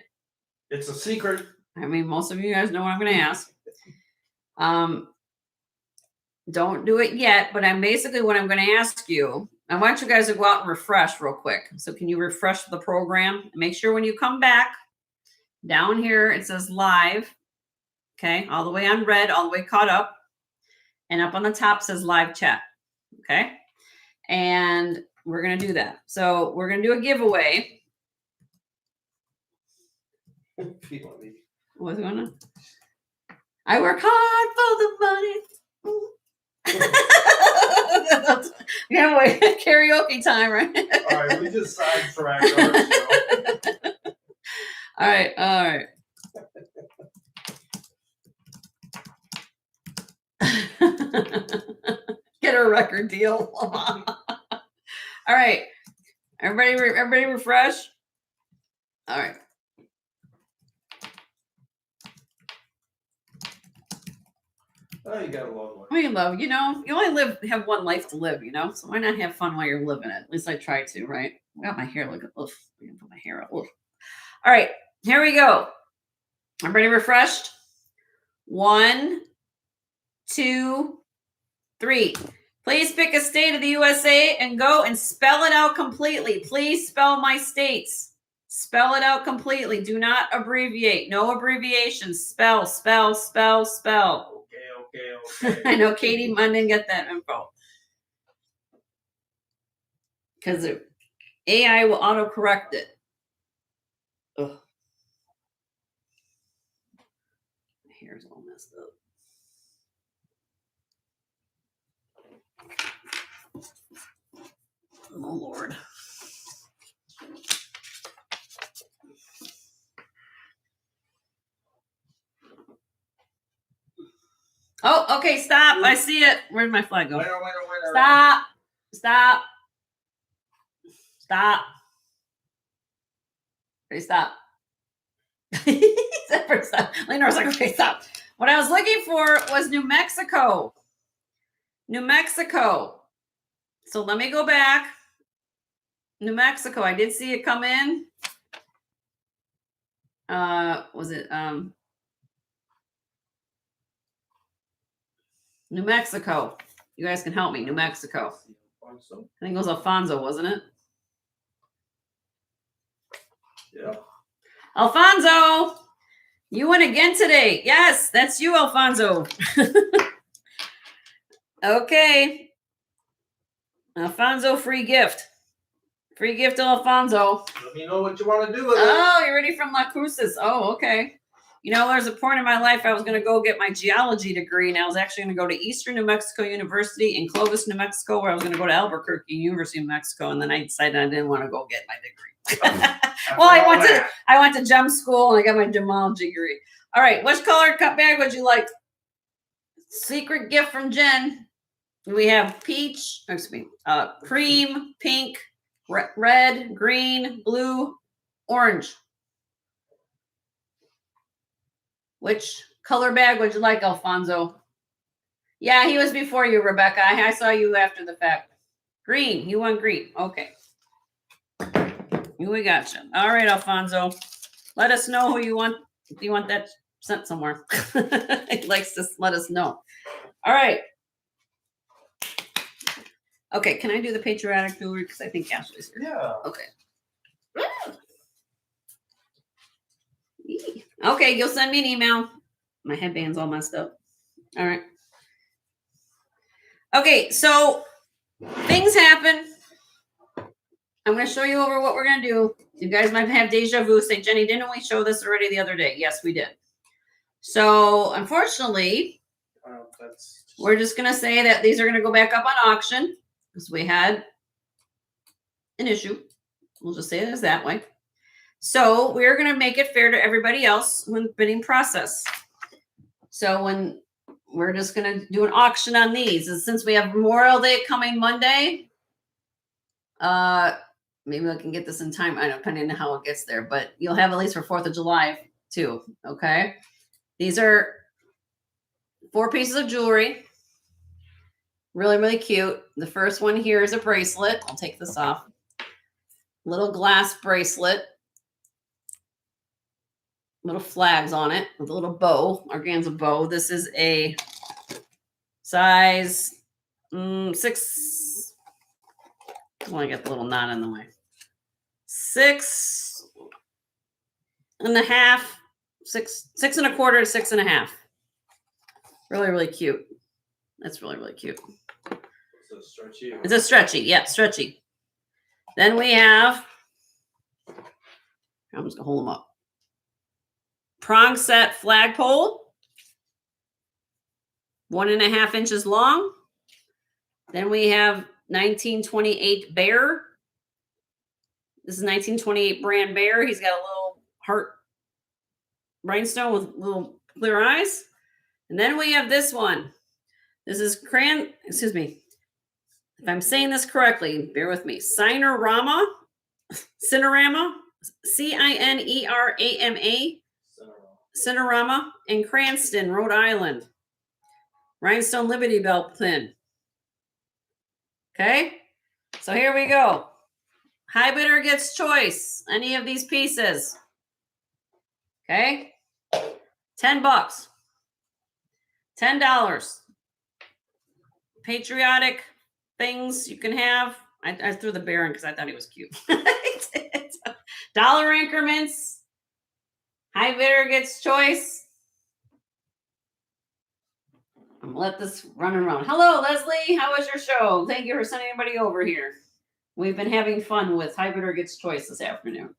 It's a secret. I mean, most of you guys know what I'm going to ask. Don't do it yet, but what I'm going to ask you, I want you guys to go out and refresh real quick. So can you refresh the program? Make sure when you come back, down here it says live. Okay, all the way on red, all the way caught up. And up on the top says live chat. Okay, and we're going to do that. So we're going to do a giveaway. What's going on? I work hard for the money. Yeah, wait, karaoke time, right? All right, we just sidetracked our show. All right. Get a record deal. All right, everybody refresh. All right. Oh, you got a long way. I mean, love, you only have one life to live, so why not have fun while you're living it? At least I try to, right? I got my hair looking, oof, I can put my hair up. Oof. All right, here we go. Everybody refreshed? 1, 2, 3. Please pick a state of the USA and go and spell it out completely. Please spell my states. Spell it out completely. Do not abbreviate. No abbreviations. Spell, spell, spell, spell. Okay. I know Katie didn't get that info. Because AI will autocorrect it. Ugh. My hair's all messed up. Oh, Lord. Oh, okay, stop. I see it. Where'd my flag go? Winner. Stop. Okay, stop. Lena was like, okay, stop. What I was looking for was New Mexico. So let me go back. New Mexico. I did see it come in. Was it New Mexico? You guys can help me. New Mexico. I think it was Alfonso, wasn't it? Yeah. Alfonso, you win again today. Yes, that's you, Alfonso. Okay. Alfonso, free gift. Free gift to Alfonso. Let me know what you want to do with it. Oh, you're ready from La Cruces. Oh, okay. There's a point in my life I was going to go get my geology degree, and I was actually going to go to Eastern New Mexico University in Clovis, New Mexico, where I was going to go to Albuquerque University of Mexico, and then I decided I didn't want to go get my degree. Well, I went to gem school, and I got my gemology degree. All right, which color cup bag would you like? Secret gift from Jen. We have peach, cream, pink, red, green, blue, orange. Which color bag would you like, Alfonso? Yeah, he was before you, Rebecca. I saw you after the fact. Green. You want green. Okay. We got you. All right, Alfonso. Let us know who you want. If you want that sent somewhere. He likes to let us know. All right. Okay, can I do the patriotic jewelry? Because I think Ashley's here. Yeah. Okay. Okay, you'll send me an email. My headband's all messed up. All right. Okay, so things happen. I'm going to show you over what we're going to do. You guys might have deja vu. Say, Jenny, didn't we show this already the other day? Yes, we did. So, unfortunately, we're just going to say that these are going to go back up on auction because we had an issue. We'll just say it as that way. So, we're going to make it fair to everybody else when bidding process. So, when we're just going to do an auction on these, and since we have Memorial Day coming Monday, maybe I can get this in time. I don't know, depending on how it gets there, but you'll have at least for 4th of July too. Okay. These are 4 pieces of jewelry. Really, really cute. The first one here is a bracelet. I'll take this off. Little glass bracelet. Little flags on it with a little bow, organza bow. This is a size 6. I want to get the little knot in the way. 6 and a half, 6 and a quarter to 6 and a half. Really, really cute. That's really, really cute. It's a stretchy. Yeah, stretchy. Then we have, I'm just going to hold them up. prong set flagpole, 1.5 inches long. Then we have 1928 bear. This is 1928 brand bear. He's got a little heart rhinestone with little clear eyes. And then we have this one. This is excuse me. If I'm saying this correctly, bear with me. Cinerama, Cinerama, Cinerama, Cinerama in Cranston, Rhode Island. Rhinestone Liberty Bell pin. Okay, so here we go. High bidder gets choice. Any of these pieces. Okay, $10. $10. Patriotic things you can have. I threw the bear in because I thought he was cute. Dollar increments. High bidder gets choice. I'm gonna let this run around. Hello, Leslie. How was your show? Thank you for sending anybody over here. We've been having fun with High Bidder Gets Choice this afternoon.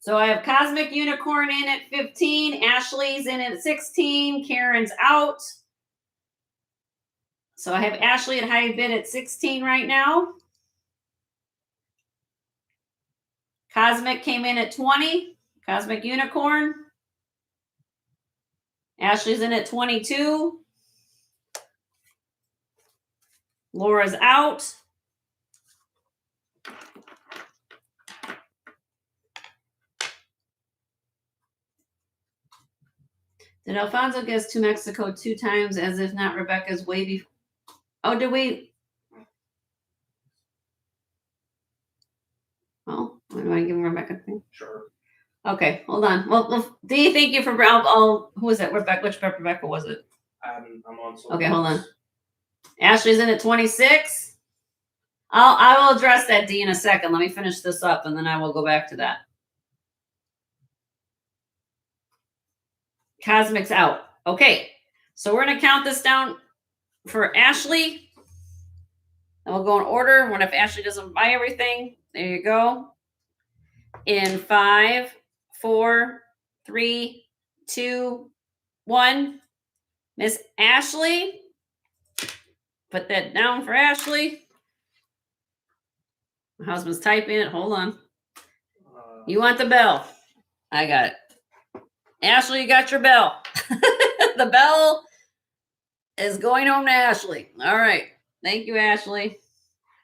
So I have Cosmic Unicorn in at 15. Ashley's in at 16. Karen's out. So I have Ashley at high bid at 16 right now. Cosmic came in at 20. Cosmic Unicorn. Ashley's in at 22. Laura's out. Did Alfonso get us to Mexico 2 times as if not Rebecca's way before? Oh, did we? Oh, why do I give Rebecca a thing? Sure. Okay, hold on. Well, Dee, thank you for who was it? Rebecca, which Rebecca was it? I'm on. Okay, hold on. Ashley's in at 26. I will address that, Dee, in a second. Let me finish this up, and then I will go back to that. Cosmic's out. Okay, so we're going to count this down for Ashley. And we'll go in order. What if Ashley doesn't buy everything? There you go. In 5, 4, 3, 2, 1. Miss Ashley. Put that down for Ashley. My husband's typing it. Hold on. You want the bell? I got it. Ashley, you got your bell. The bell is going home to Ashley. All right. Thank you, Ashley.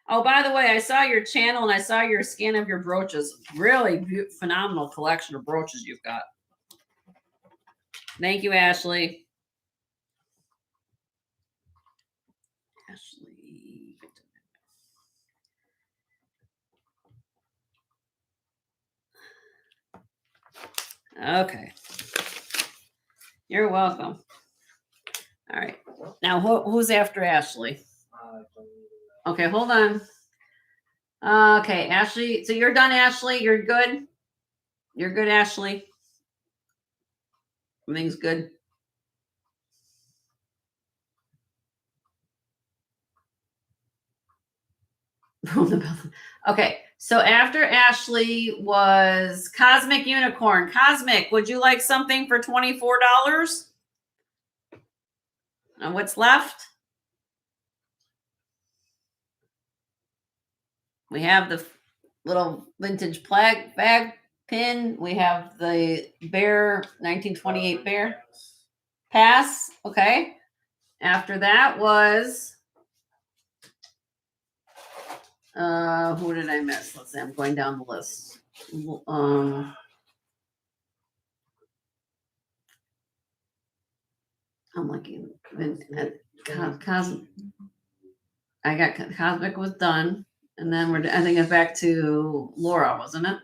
Oh, by the way, I saw your channel and I saw your scan of your brooches. Really phenomenal collection of brooches you've got. Thank you, Ashley. Ashley. Okay. You're welcome. All right. Now, who's after Ashley? Okay, hold on. Okay, Ashley. So you're done, Ashley. You're good. You're good, Ashley. Everything's good. Okay, so after Ashley was Cosmic Unicorn. Cosmic, would you like something for $24? And what's left? We have the little vintage bag pin. We have the bear, 1928 bear. Pass. Okay. After that was, who did I miss? Let's see. I'm going down the list. I'm looking at Cosmic. I got Cosmic was done. And then I think it's back to Laura, wasn't it?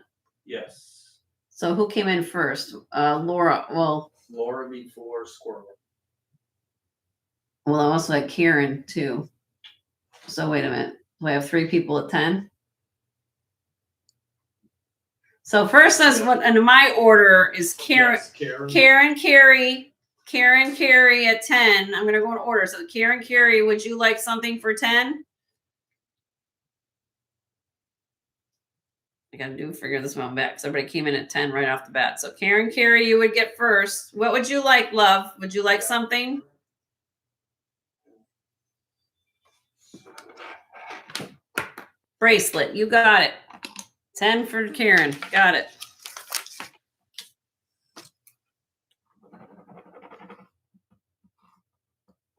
Yes. So who came in first? Laura. Well, Laura before Squirrel. Well, I also had Karen too. So wait a minute. We have 3 people at 10. So first, that's what in my order is Karen, Yes, Karen, Carrie at 10. I'm gonna go in order. So Karen, Carrie, would you like something for 10? I got to figure this one back. So everybody came in at 10 right off the bat. So Karen, Carrie, you would get first. What would you like, love? Would you like something? Bracelet. You got it. 10 for Karen. Got it.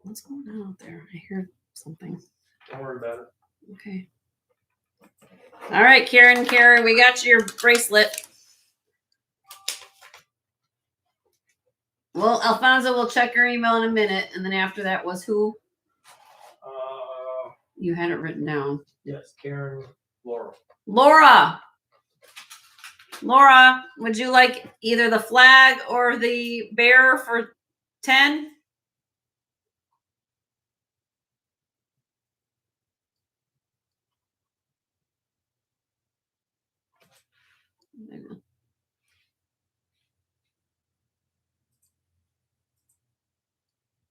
What's going on out there? I hear something. Don't worry about it. Okay. All right, Karen, Karen, we got your bracelet. Well, Alfonso will check your email in a minute, and then after that was who? You had it written down. Yes, Karen, Laura. Laura. Laura, would you like either the flag or the bearer for 10?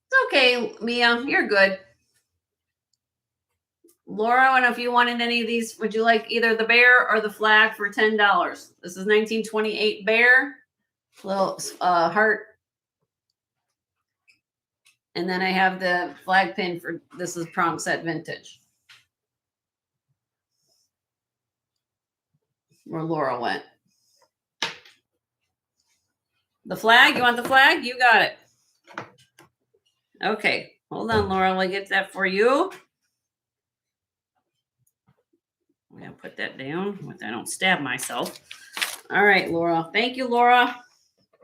It's okay, Mia. You're good. Laura, and if you wanted any of these, would you like either the bear or the flag for $10? This is 1928 bear, little heart. And then I have the flag pin for, this is prom set vintage. Where Laura went. The flag, you want the flag? You got it. Okay, hold on, Laura, I'll get that for you. I'm gonna put that down so I don't stab myself. All right, Laura. Thank you, Laura,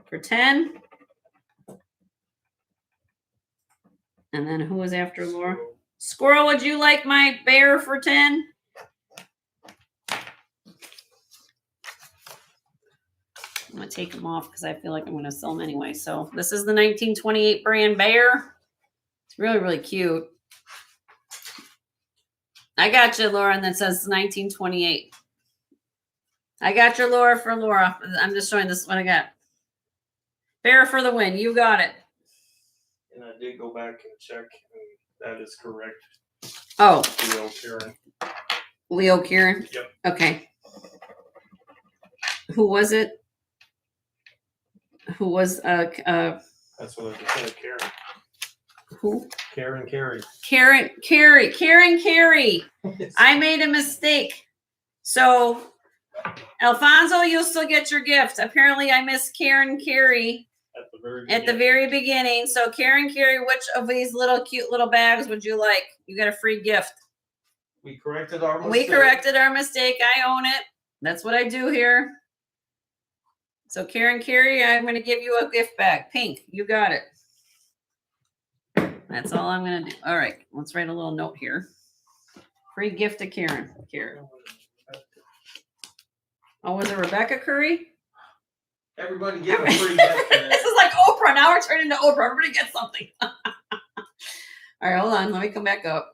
for 10. And then who was after Laura? Squirrel, would you like my bear for 10? I'm gonna take them off because I feel like I'm gonna sell them anyway. So this is the 1928 brand bear. It's really, really cute. I got you, Laura, and that says 1928. I got your Laura for Laura. I'm just showing this what I got. Bear for the win. You got it. And I did go back and check, and that is correct. Oh. Leo Karen. Leo Kieran? Yep. Okay. Who was it? Who was That's what I just said, Karen. Who? Karen Carey. Karen Carey. I made a mistake. So Alfonso, you'll still get your gift. Apparently I missed Karen Carey at the very beginning. So Karen Carey, which of these little cute little bags would you like? You get a free gift. We corrected our mistake. We corrected our mistake. I own it. That's what I do here. So Karen Carey, I'm going to give you a gift bag. Pink. You got it. That's all I'm going to do. All right. Let's write a little note here. Free gift to Karen. Karen. Oh, was it Rebecca Curry? Everybody get a free gift. This is like Oprah. Now we're turning into Oprah. Everybody gets something. All right. Hold on. Let me come back up.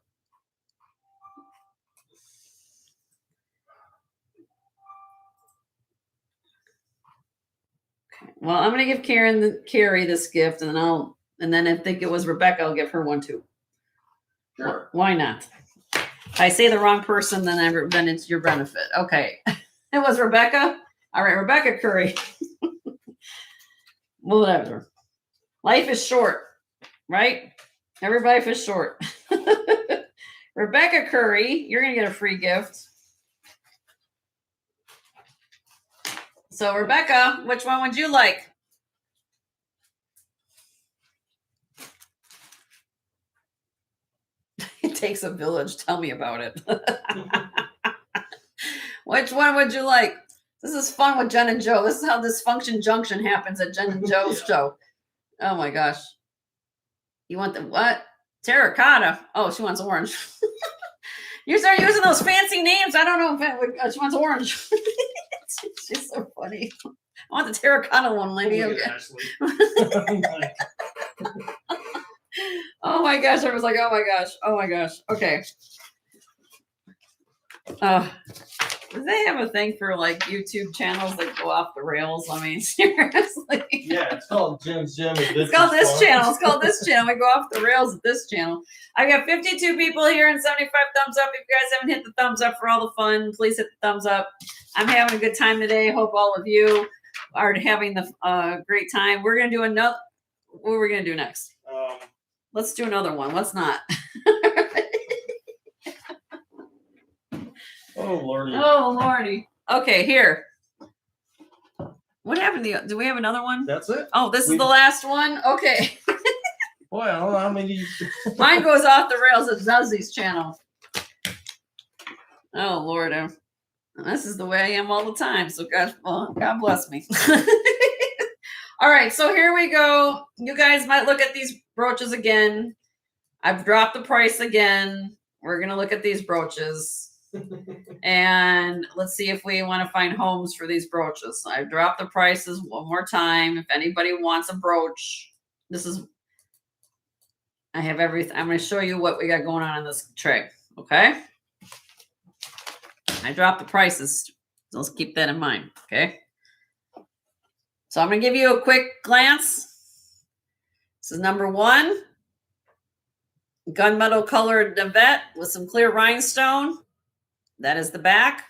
Well, I'm going to give Carrie this gift, and then I think it was Rebecca, I'll give her one too. Sure. Why not? If I say the wrong person, then it's your benefit. Okay. It was Rebecca. All right, Rebecca Curry. Whatever. Life is short, right? Every life is short. Rebecca Curry, you're going to get a free gift. So Rebecca, which one would you like? It takes a village. Tell me about it. Which one would you like? This is fun with Jen and Joe. This is how Dysfunction Junction happens at Jen and Joe's show. Oh my gosh. You want the what? Terracotta. Oh, she wants orange. You start using those fancy names. I don't know if she wants orange. She's so funny. I want the terracotta one, lady. Okay. Oh my gosh. I was like, oh my gosh. Oh my gosh. Okay. Do they have a thing for like YouTube channels that go off the rails? I mean, seriously. Yeah, it's called Jim's Gym. It's called this channel. It's called this channel. We go off the rails at this channel. I got 52 people here and 75 thumbs up. If you guys haven't hit the thumbs up for all the fun, please hit the thumbs up. I'm having a good time today. Hope all of you are having the great time. We're gonna do another. What are we gonna do next? Let's do another one. Let's not. Oh lordy. Oh lordy. Okay, here. What happened to do we have another one? That's it. Oh, this is the last one? Okay. Boy, I don't know how many. Mine goes off the rails at Zuzzy's channel. Oh Lord. This is the way I am all the time. So God bless me. All right, so here we go. You guys might look at these brooches again. I've dropped the price again. We're gonna look at these brooches. And let's see if we want to find homes for these brooches. I've dropped the prices one more time. If anybody wants a brooch, I have everything. I'm going to show you what we got going on in this tray. Okay. I dropped the prices. So let's keep that in mind. Okay. So I'm going to give you a quick glance. This is number 1. Gunmetal colored Navette with some clear rhinestone. That is the back.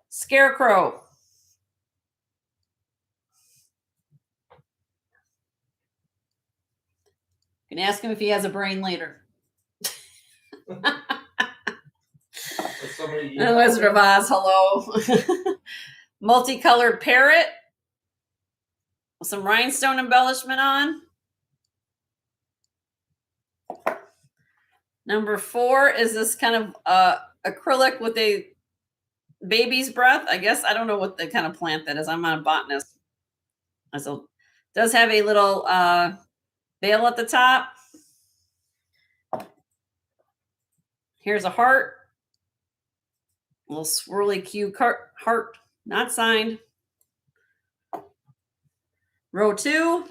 Scarecrow. You can ask him if he has a brain later. The Wizard of Oz, hello. Multicolored parrot with some rhinestone embellishment on. Number 4 is this kind of acrylic with a baby's breath. I guess I don't know what the kind of plant that is. I'm not a botanist. So it does have a little veil at the top. Here's a heart. A little swirly cute heart, not signed. Row 2.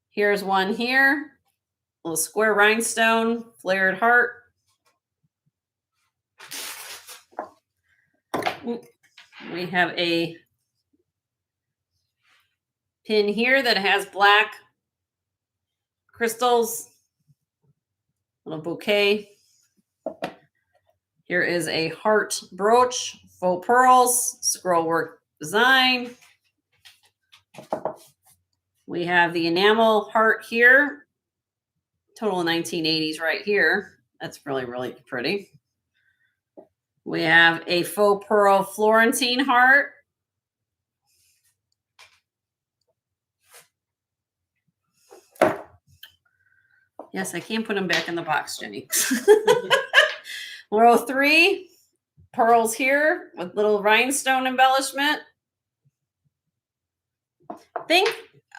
Here's one here. A little square rhinestone, flared heart. We have a pin here that has black crystals, little bouquet. Here is a heart brooch, faux pearls, scroll work design. We have the enamel heart here. Total 1980s right here. That's really, really pretty. We have a faux pearl Florentine heart. Yes, I can put them back in the box, Jenny. Row 3, pearls here with little rhinestone embellishment.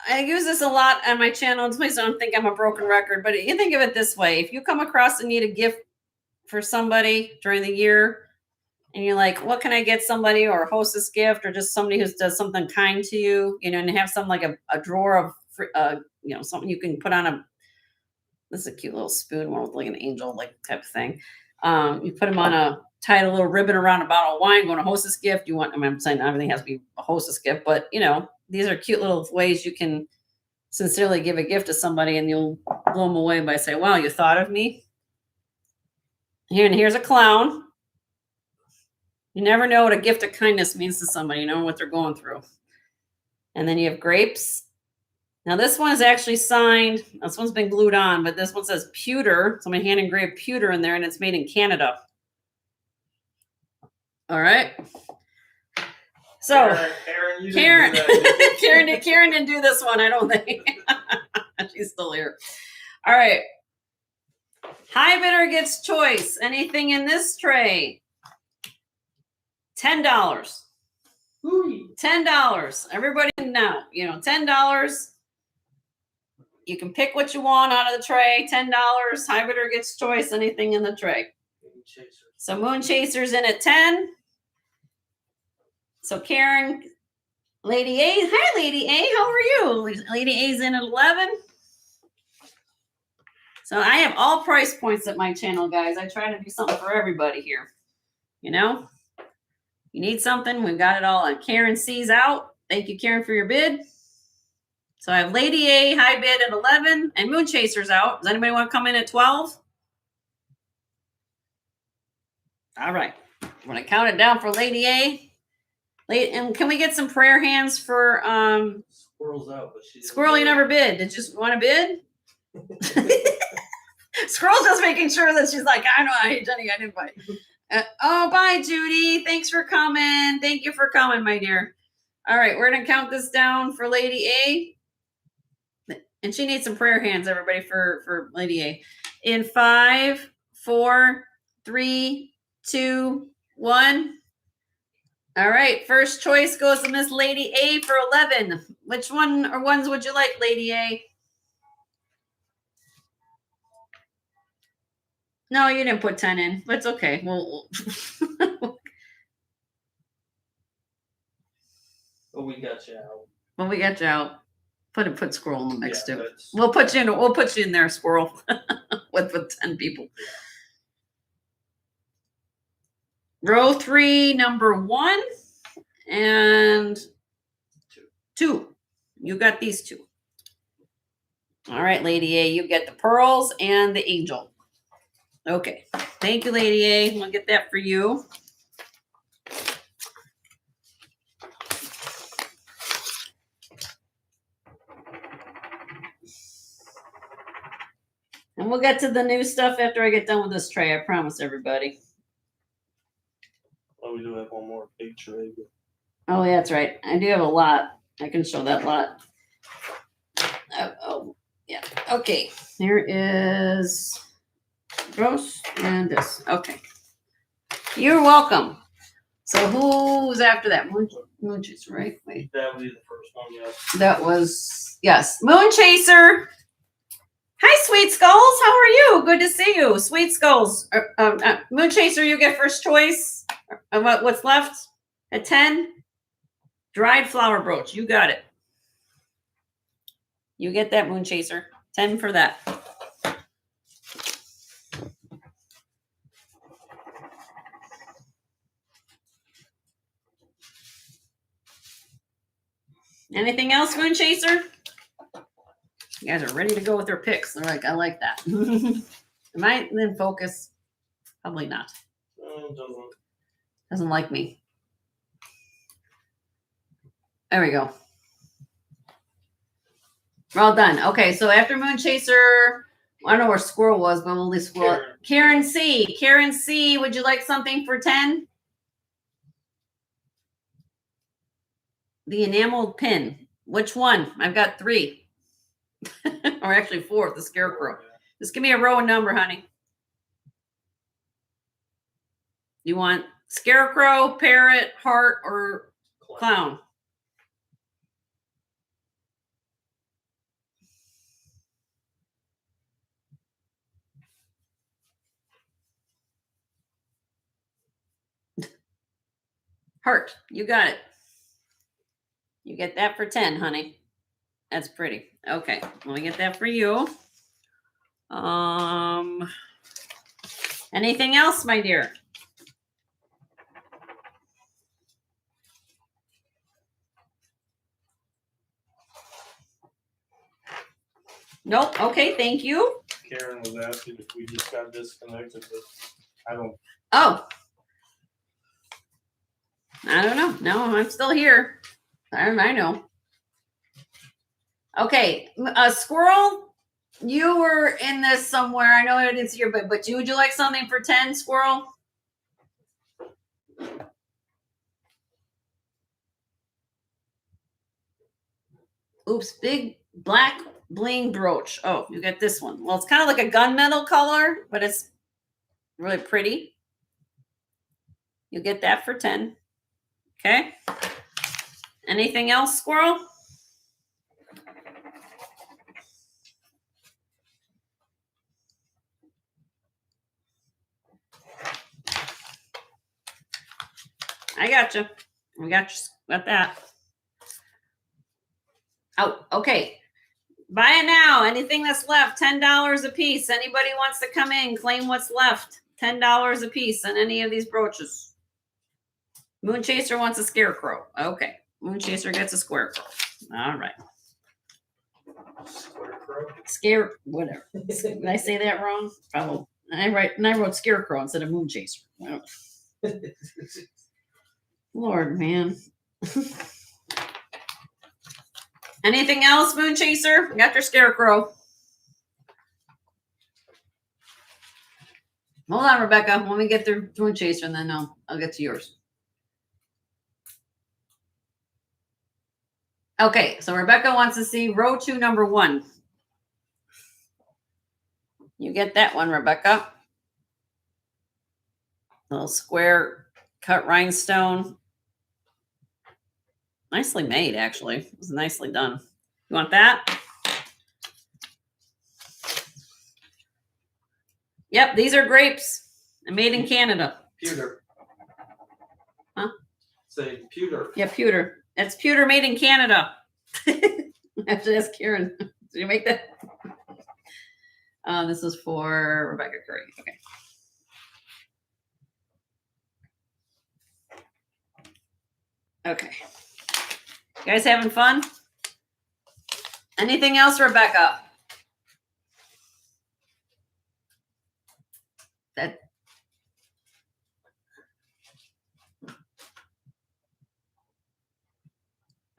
I use this a lot on my channel. Please don't think I'm a broken record, but you think of it this way. If you come across and need a gift for somebody during the year, and you're like, what can I get somebody, or a hostess gift, or just somebody who does something kind to you, and have something like a drawer of, something you can put on this is a cute little spoon, one with like an angel like type of thing. You put them on tie a little ribbon around a bottle of wine, going a hostess gift. I'm saying everything has to be a hostess gift, but these are cute little ways you can sincerely give a gift to somebody, and you'll blow them away by saying, wow, you thought of me. Here's a clown. You never know what a gift of kindness means to somebody, what they're going through. And then you have grapes. Now this one is actually signed. This one's been glued on, but this one says pewter. Somebody hand engraved pewter in there, and it's made in Canada. All right. So Karen didn't do this one, I don't think. She's still here. All right. High bidder gets choice. Anything in this tray? $10. $10. Everybody now, $10. You can pick what you want out of the tray. $10. High bidder gets choice. Anything in the tray. So Moon Chaser's in at 10. So Karen, Lady A. Hi, Lady A. How are you? Lady A's in at 11. So I have all price points at my channel, guys. I try to do something for everybody here. You know, you need something, we've got it all on. Karen C's out. Thank you, Karen, for your bid. So I have Lady A, high bid at 11, and Moon Chaser's out. Does anybody want to come in at 12? All right. I'm going to count it down for Lady A. And can we get some prayer hands for Squirrel's out, but she Squirrel? You never bid. Did you want to bid? Squirrel's just making sure that she's like, I know, I Jenny, I didn't buy. Oh, bye, Judy. Thanks for coming. Thank you for coming, my dear. All right, we're gonna count this down for Lady A, and she needs some prayer hands, everybody, for Lady A. In 5, 4, 3, 2, 1. All right, first choice goes to Miss Lady A for 11. Which one or ones would you like, Lady A? No, you didn't put 10 in. It's okay. Well, Oh, we got you out. well, we got you out. Put Squirrel in the mix too. that's- We'll put you in. We'll put you in there, Squirrel, with 10 people. Row 3, number 1, and 2. You got these 2. All right, Lady A, you get the pearls and the angel. Okay, thank you, Lady A. We'll get that for you. And we'll get to the new stuff after I get done with this tray. I promise everybody. Oh, we do have one more big tray. Oh, yeah, that's right. I do have a lot. I can show that lot. Oh, yeah. Okay. Here is gross and this. Okay. You're welcome. So who's after that? Moon Chaser, right? Wait. That would be the first one, yes. That was, yes. Moon Chaser. Hi, Sweet Skulls. How are you? Good to see you. Sweet Skulls. Moon Chaser, you get first choice. What's left? At 10? Dried flower brooch. You got it. You get that, Moon Chaser. 10 for that. Anything else, Moon Chaser? You guys are ready to go with their picks. They're like, I like that. Am I in focus? Probably not. Doesn't. Doesn't like me. There we go. We're all done. Okay, so after Moon Chaser, I don't know where Squirrel was, but we'll leave Squirrel. Karen C. Karen C, would you like something for 10? The enameled pin. Which one? I've got 3. Or actually 4, the scarecrow. Just give me a row and number, honey. You want scarecrow, parrot, heart, or clown? Heart. You got it. You get that for 10, honey. That's pretty. Okay, let me get that for you. Anything else, my dear? Nope. Okay, thank you. Karen was asking if we just got disconnected, but I don't. Oh. I don't know. No, I'm still here. I know. Okay, Squirrel, you were in this somewhere. I know I didn't see your, but would you like something for 10, Squirrel? Oops, big black bling brooch. Oh, you get this one. Well, it's kind of like a gunmetal color, but it's really pretty. You get that for 10. Okay. Anything else, Squirrel? I got you. We got you. Got that. Oh, okay. Buy it now. Anything that's left, $10 a piece. Anybody wants to come in, claim what's left. $10 a piece on any of these brooches. Moon Chaser wants a scarecrow. Okay. Moon Chaser gets a scarecrow. All right. Scare, whatever. Did I say that wrong? Probably. I wrote scarecrow instead of moon chaser. Lord, man. Anything else, moon chaser? Got your scarecrow. Hold on, Rebecca. Let me get through moon chaser, and then I'll get to yours. Okay, so Rebecca wants to see row 2, number 1. You get that one, Rebecca. Little square cut rhinestone. Nicely made, actually. It was nicely done. You want that? Yep, these are grapes. Made in Canada. Pewter. Huh? Say pewter. Yeah, pewter. It's pewter made in Canada. I have to ask Karen. Did you make that? This is for Rebecca Curry. Okay. Okay. You guys having fun? Anything else, Rebecca?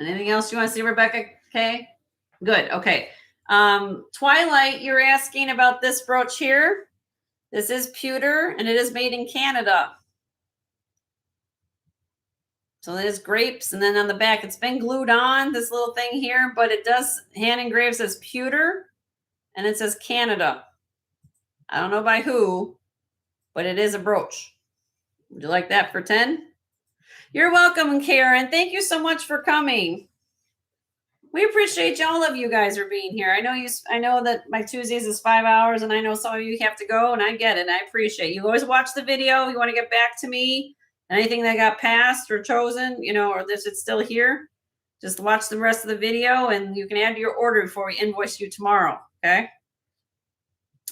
Anything else you want to see, Rebecca? Okay. Good. Okay. Twilight, you're asking about this brooch here. This is pewter, and it is made in Canada. So it is grapes, and then on the back, it's been glued on, this little thing here, but it does hand engraved, says pewter, and it says Canada. I don't know by who, but it is a brooch. Would you like that for 10? You're welcome, Karen. Thank you so much for coming. We appreciate all of you guys for being here. I know that my Tuesdays is 5 hours, and I know some of you have to go, and I get it. I appreciate you. Always watch the video. You want to get back to me. Anything that got passed or chosen, or this is still here, just watch the rest of the video, and you can add to your order before we invoice you tomorrow. Okay.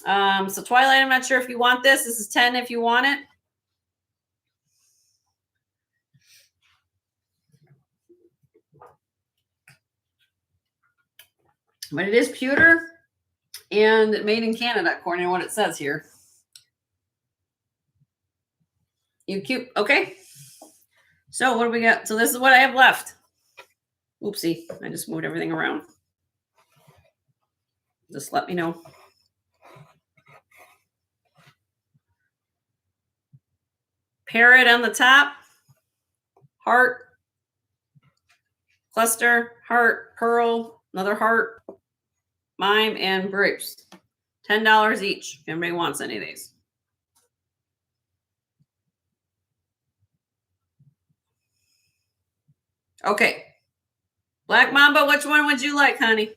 So Twilight, I'm not sure if you want this. This is 10 if you want it. But it is pewter and made in Canada, according to what it says here. You cute. Okay. So what do we got? So this is what I have left. Oopsie. I just moved everything around. Just let me know. Parrot on the top. Heart. Cluster. Heart. Pearl. Another heart. Mime and grapes. $10 each. If anybody wants any of these. Okay. Black Mamba, which one would you like, honey?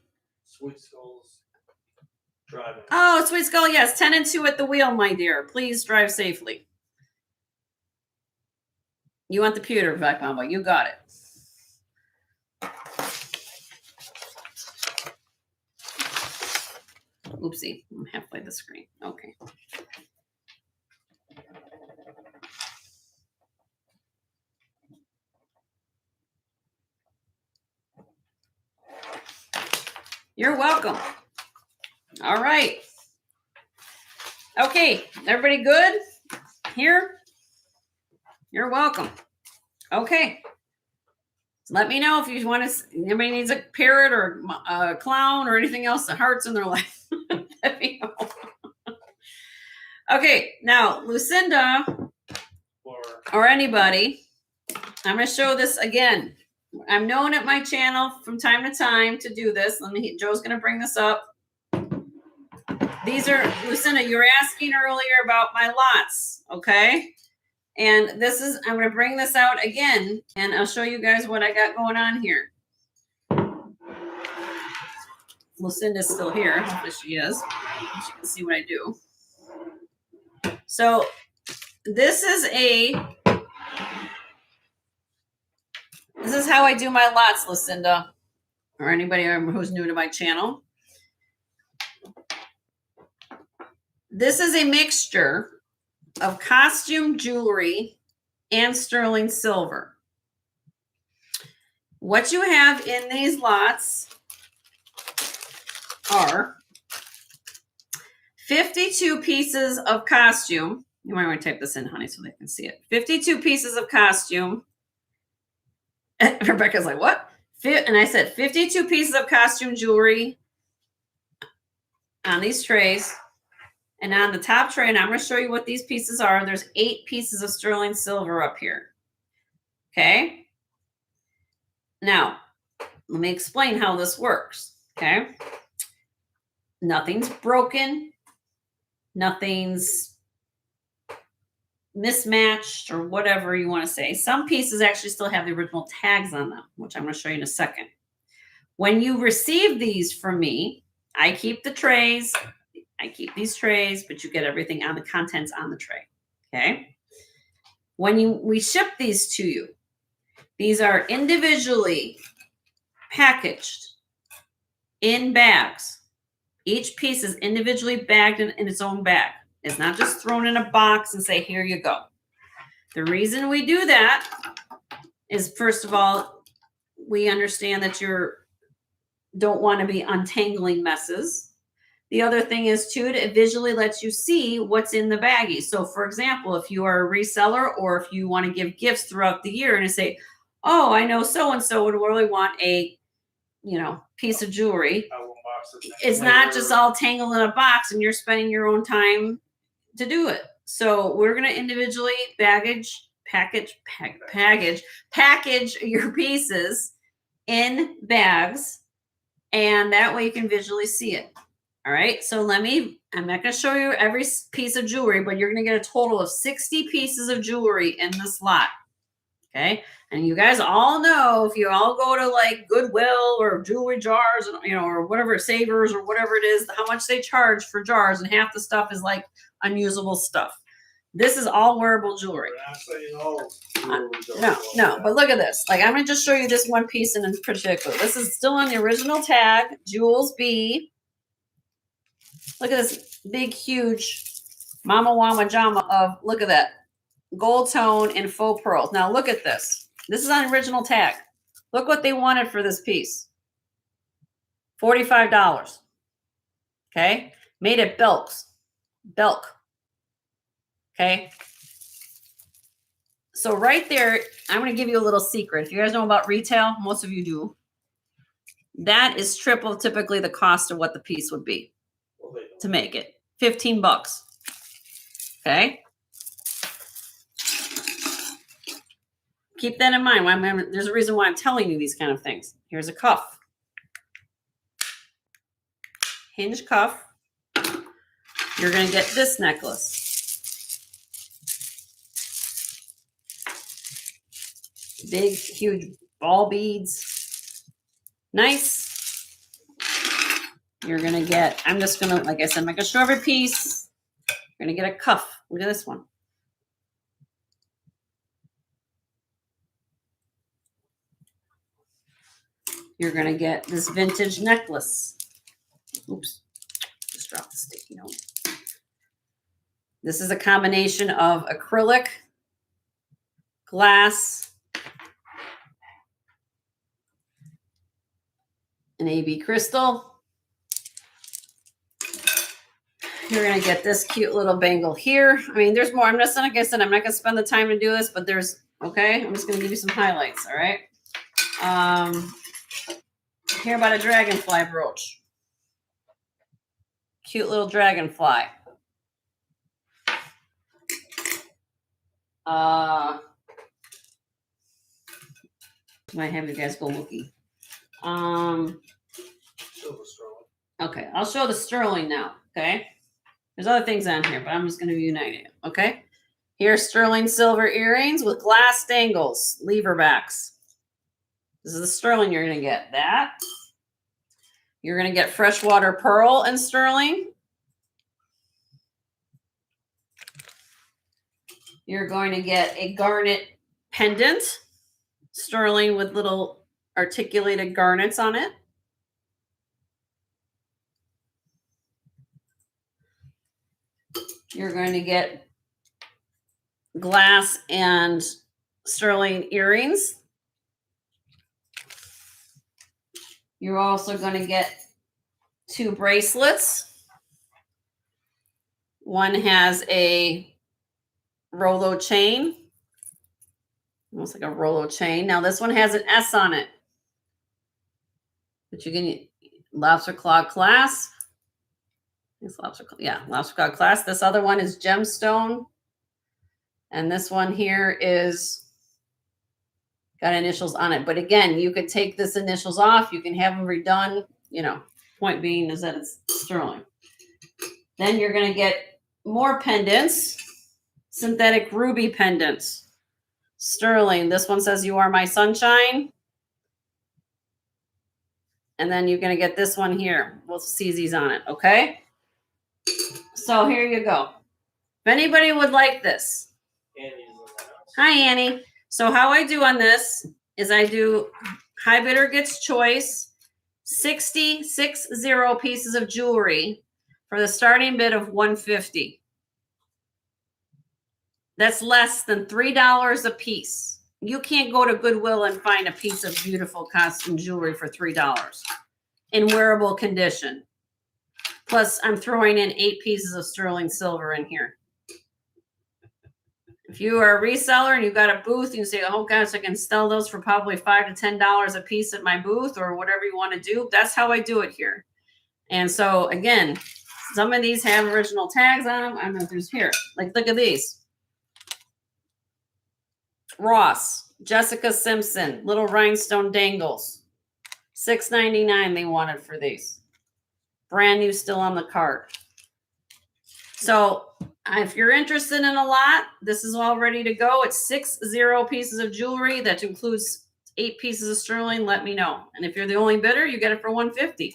Sweet Skull's driving. Oh, Sweet Skull, yes. 10 and 2 at the wheel, my dear. Please drive safely. You want the pewter, Black Mamba. You got it. Oopsie. I'm halfway the screen. Okay. You're welcome. All right. Okay. Everybody good here? You're welcome. Okay. So let me know if you want to. Anybody needs a parrot or a clown or anything else that hearts in their life. Let me know. Okay. Now, Lucinda or anybody, I'm going to show this again. I'm known at my channel from time to time to do this. Joe's going to bring this up. These are, Lucinda, you were asking earlier about my lots, okay? And this is, I'm going to bring this out again, and I'll show you guys what I got going on here. Lucinda's still here. Hopefully she is. She can see what I do. So this is how I do my lots, Lucinda, or anybody who's new to my channel. This is a mixture of costume jewelry and sterling silver. What you have in these lots are 52 pieces of costume. You might want to type this in, honey, so they can see it. 52 pieces of costume. And Rebecca's like, what? And I said 52 pieces of costume jewelry on these trays. And on the top tray, and I'm going to show you what these pieces are, there's 8 pieces of sterling silver up here. Okay? Now, let me explain how this works. Okay? Nothing's broken. Nothing's mismatched or whatever you want to say. Some pieces actually still have the original tags on them, which I'm going to show you in a second. When you receive these from me, I keep the trays. I keep these trays, but you get everything on the contents on the tray. Okay? When we ship these to you, these are individually packaged in bags. Each piece is individually bagged in its own bag. It's not just thrown in a box and say, here you go. The reason we do that is, first of all, we understand that you don't want to be untangling messes. The other thing is, too, it visually lets you see what's in the baggie. So, for example, if you are a reseller or if you want to give gifts throughout the year and you say, oh, I know so-and-so would really want a, piece of jewelry. It's not just all tangled in a box and you're spending your own time to do it. So we're going to individually package your pieces in bags, and that way you can visually see it. All right. So I'm not going to show you every piece of jewelry, but you're going to get a total of 60 pieces of jewelry in this lot. Okay. And you guys all know, if you all go to like Goodwill or jewelry jars, or whatever, Savers or whatever it is, how much they charge for jars, and half the stuff is like unusable stuff. This is all wearable jewelry. No, but look at this. Like, I'm going to just show you this one piece in particular. This is still on the original tag, Jewels B. Look at this big, huge Mama Wama Jama of, look at that, gold tone and faux pearls. Now look at this. This is on original tag. Look what they wanted for this piece. $45. Okay. Made at Belk. Okay. So right there, I'm going to give you a little secret. If you guys know about retail, most of you do. That is triple typically the cost of what the piece would be to make it. $15. Okay. Keep that in mind. There's a reason why I'm telling you these kind of things. Here's a cuff. Hinge cuff. You're going to get this necklace. Big, huge ball beads. Nice. You're going to get, I'm just going to, like I said, I'm not going to show every piece. You're going to get a cuff. Look at this one. You're going to get this vintage necklace. Oops, just dropped the sticky note. This is a combination of acrylic, glass, and AB crystal. You're going to get this cute little bangle here. I mean, there's more. I'm just, like I said, I'm not going to spend the time to do this, but there's, okay, I'm just going to give you some highlights, all right? Hear about a dragonfly brooch. Cute little dragonfly. Might have you guys go looky. Okay, I'll show the sterling now. Okay, there's other things on here, but I'm just going to unite it. Okay, here's sterling silver earrings with glass dangles, lever backs. This is the sterling you're going to get. That you're going to get freshwater pearl and sterling. You're going to get a garnet pendant, sterling with little articulated garnets on it. You're going to get glass and sterling earrings. You're also going to get 2 bracelets. One has a Rolo chain, almost like a Rolo chain. Now this one has an S on it, but you can lobster claw clasp. It's lobster claw clasp. This other one is gemstone, and this one here is got initials on it. But again, you could take this initials off. You can have them redone. You know, point being is that it's sterling. Then you're going to get more pendants, synthetic ruby pendants, sterling. This one says "You are my sunshine." And then you're going to get this one here with CZs on it, okay? So here you go. If anybody would like this. Annie's in the house. Hi, Annie. So how I do on this is I do high bidder gets choice, 60 pieces of jewelry for the starting bid of $150. That's less than $3 a piece. You can't go to Goodwill and find a piece of beautiful costume jewelry for $3 in wearable condition. Plus, I'm throwing in 8 pieces of sterling silver in here. If you are a reseller and you've got a booth, you say, oh gosh, I can sell those for probably $5 to $10 a piece at my booth or whatever you want to do. That's how I do it here. And so again, some of these have original tags on them. I don't know if there's here. Like, look at these. Ross, Jessica Simpson, little rhinestone dangles. $6.99 they wanted for these. Brand new, still on the cart. So if you're interested in a lot, this is all ready to go. It's 60 pieces of jewelry. That includes 8 pieces of sterling. Let me know. And if you're the only bidder, you get it for $150.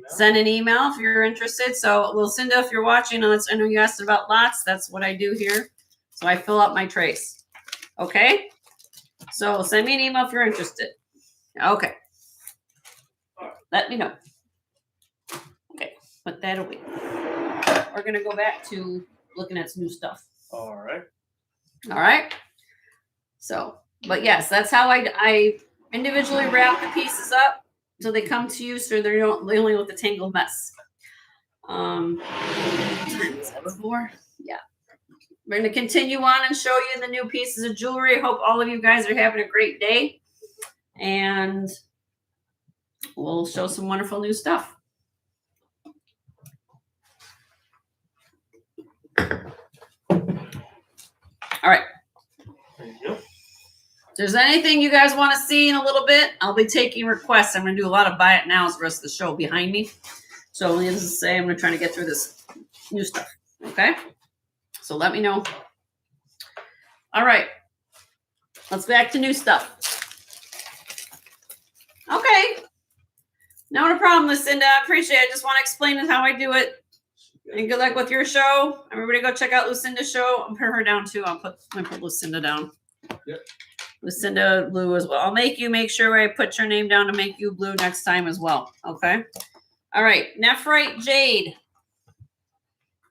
Send an email if you're interested. So Lucinda, if you're watching, I know you asked about lots. That's what I do here. So I fill up my trays. Okay, so send me an email if you're interested. Okay, let me know. Okay, put that away. We're gonna go back to looking at some new stuff. All right. All right. So, but yes, that's how I individually wrap the pieces up so they come to you, so they're only with the tangled mess. What time is that? Before? Yeah. We're going to continue on and show you the new pieces of jewelry. Hope all of you guys are having a great day. And we'll show some wonderful new stuff. All right. There you go. If there's anything you guys want to see in a little bit, I'll be taking requests. I'm going to do a lot of buy it nows the rest of the show behind me. So needless to say, I'm going to try to get through this new stuff. Okay? So let me know. All right. Let's back to new stuff. Okay. No problem, Lucinda. I appreciate it. I just want to explain how I do it. And good luck with your show. Everybody go check out Lucinda's show. I'll put her down too. I'll put Lucinda down. Yep. Lucinda Blue as well. I'll make sure I put your name down to make you blue next time as well. Okay. All right. Nephrite Jade.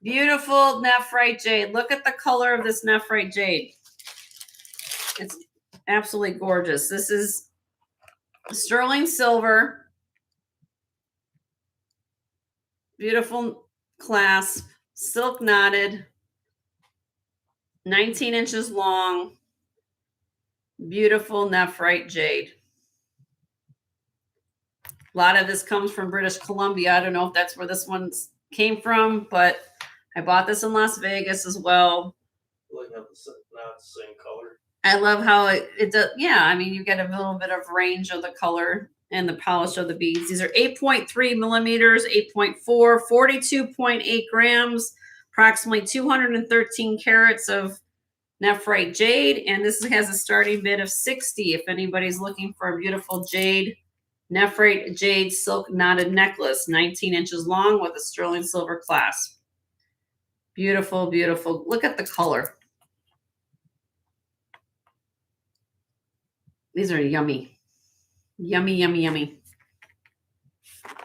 Beautiful nephrite jade. Look at the color of this nephrite jade. It's absolutely gorgeous. This is sterling silver. Beautiful clasp. Silk knotted. 19 inches long. Beautiful nephrite jade. A lot of this comes from British Columbia. I don't know if that's where this one came from, but I bought this in Las Vegas as well. Look at now it's the same color. I love how it does. Yeah, I mean, you get a little bit of range of the color and the polish of the beads. These are 8.3 millimeters, 8.4, 42.8 grams, approximately 213 carats of nephrite jade. And this has a starting bid of 60 if anybody's looking for a beautiful jade, nephrite jade silk knotted necklace, 19 inches long with a sterling silver clasp. Beautiful, beautiful. Look at the color. These are yummy. Yummy, yummy, yummy.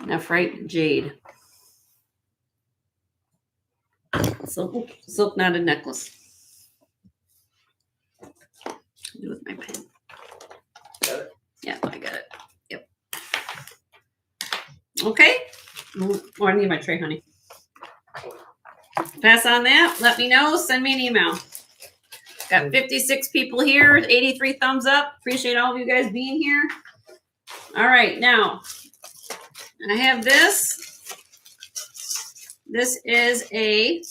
Nephrite jade. silk knotted necklace. Do with my pen. Got it? Yeah, I got it. Yep. Okay. Oh, I need my tray, honey. Pass on that. Let me know. Send me an email. Got 56 people here. 83 thumbs up. Appreciate all of you guys being here. All right, now I have this. This is a.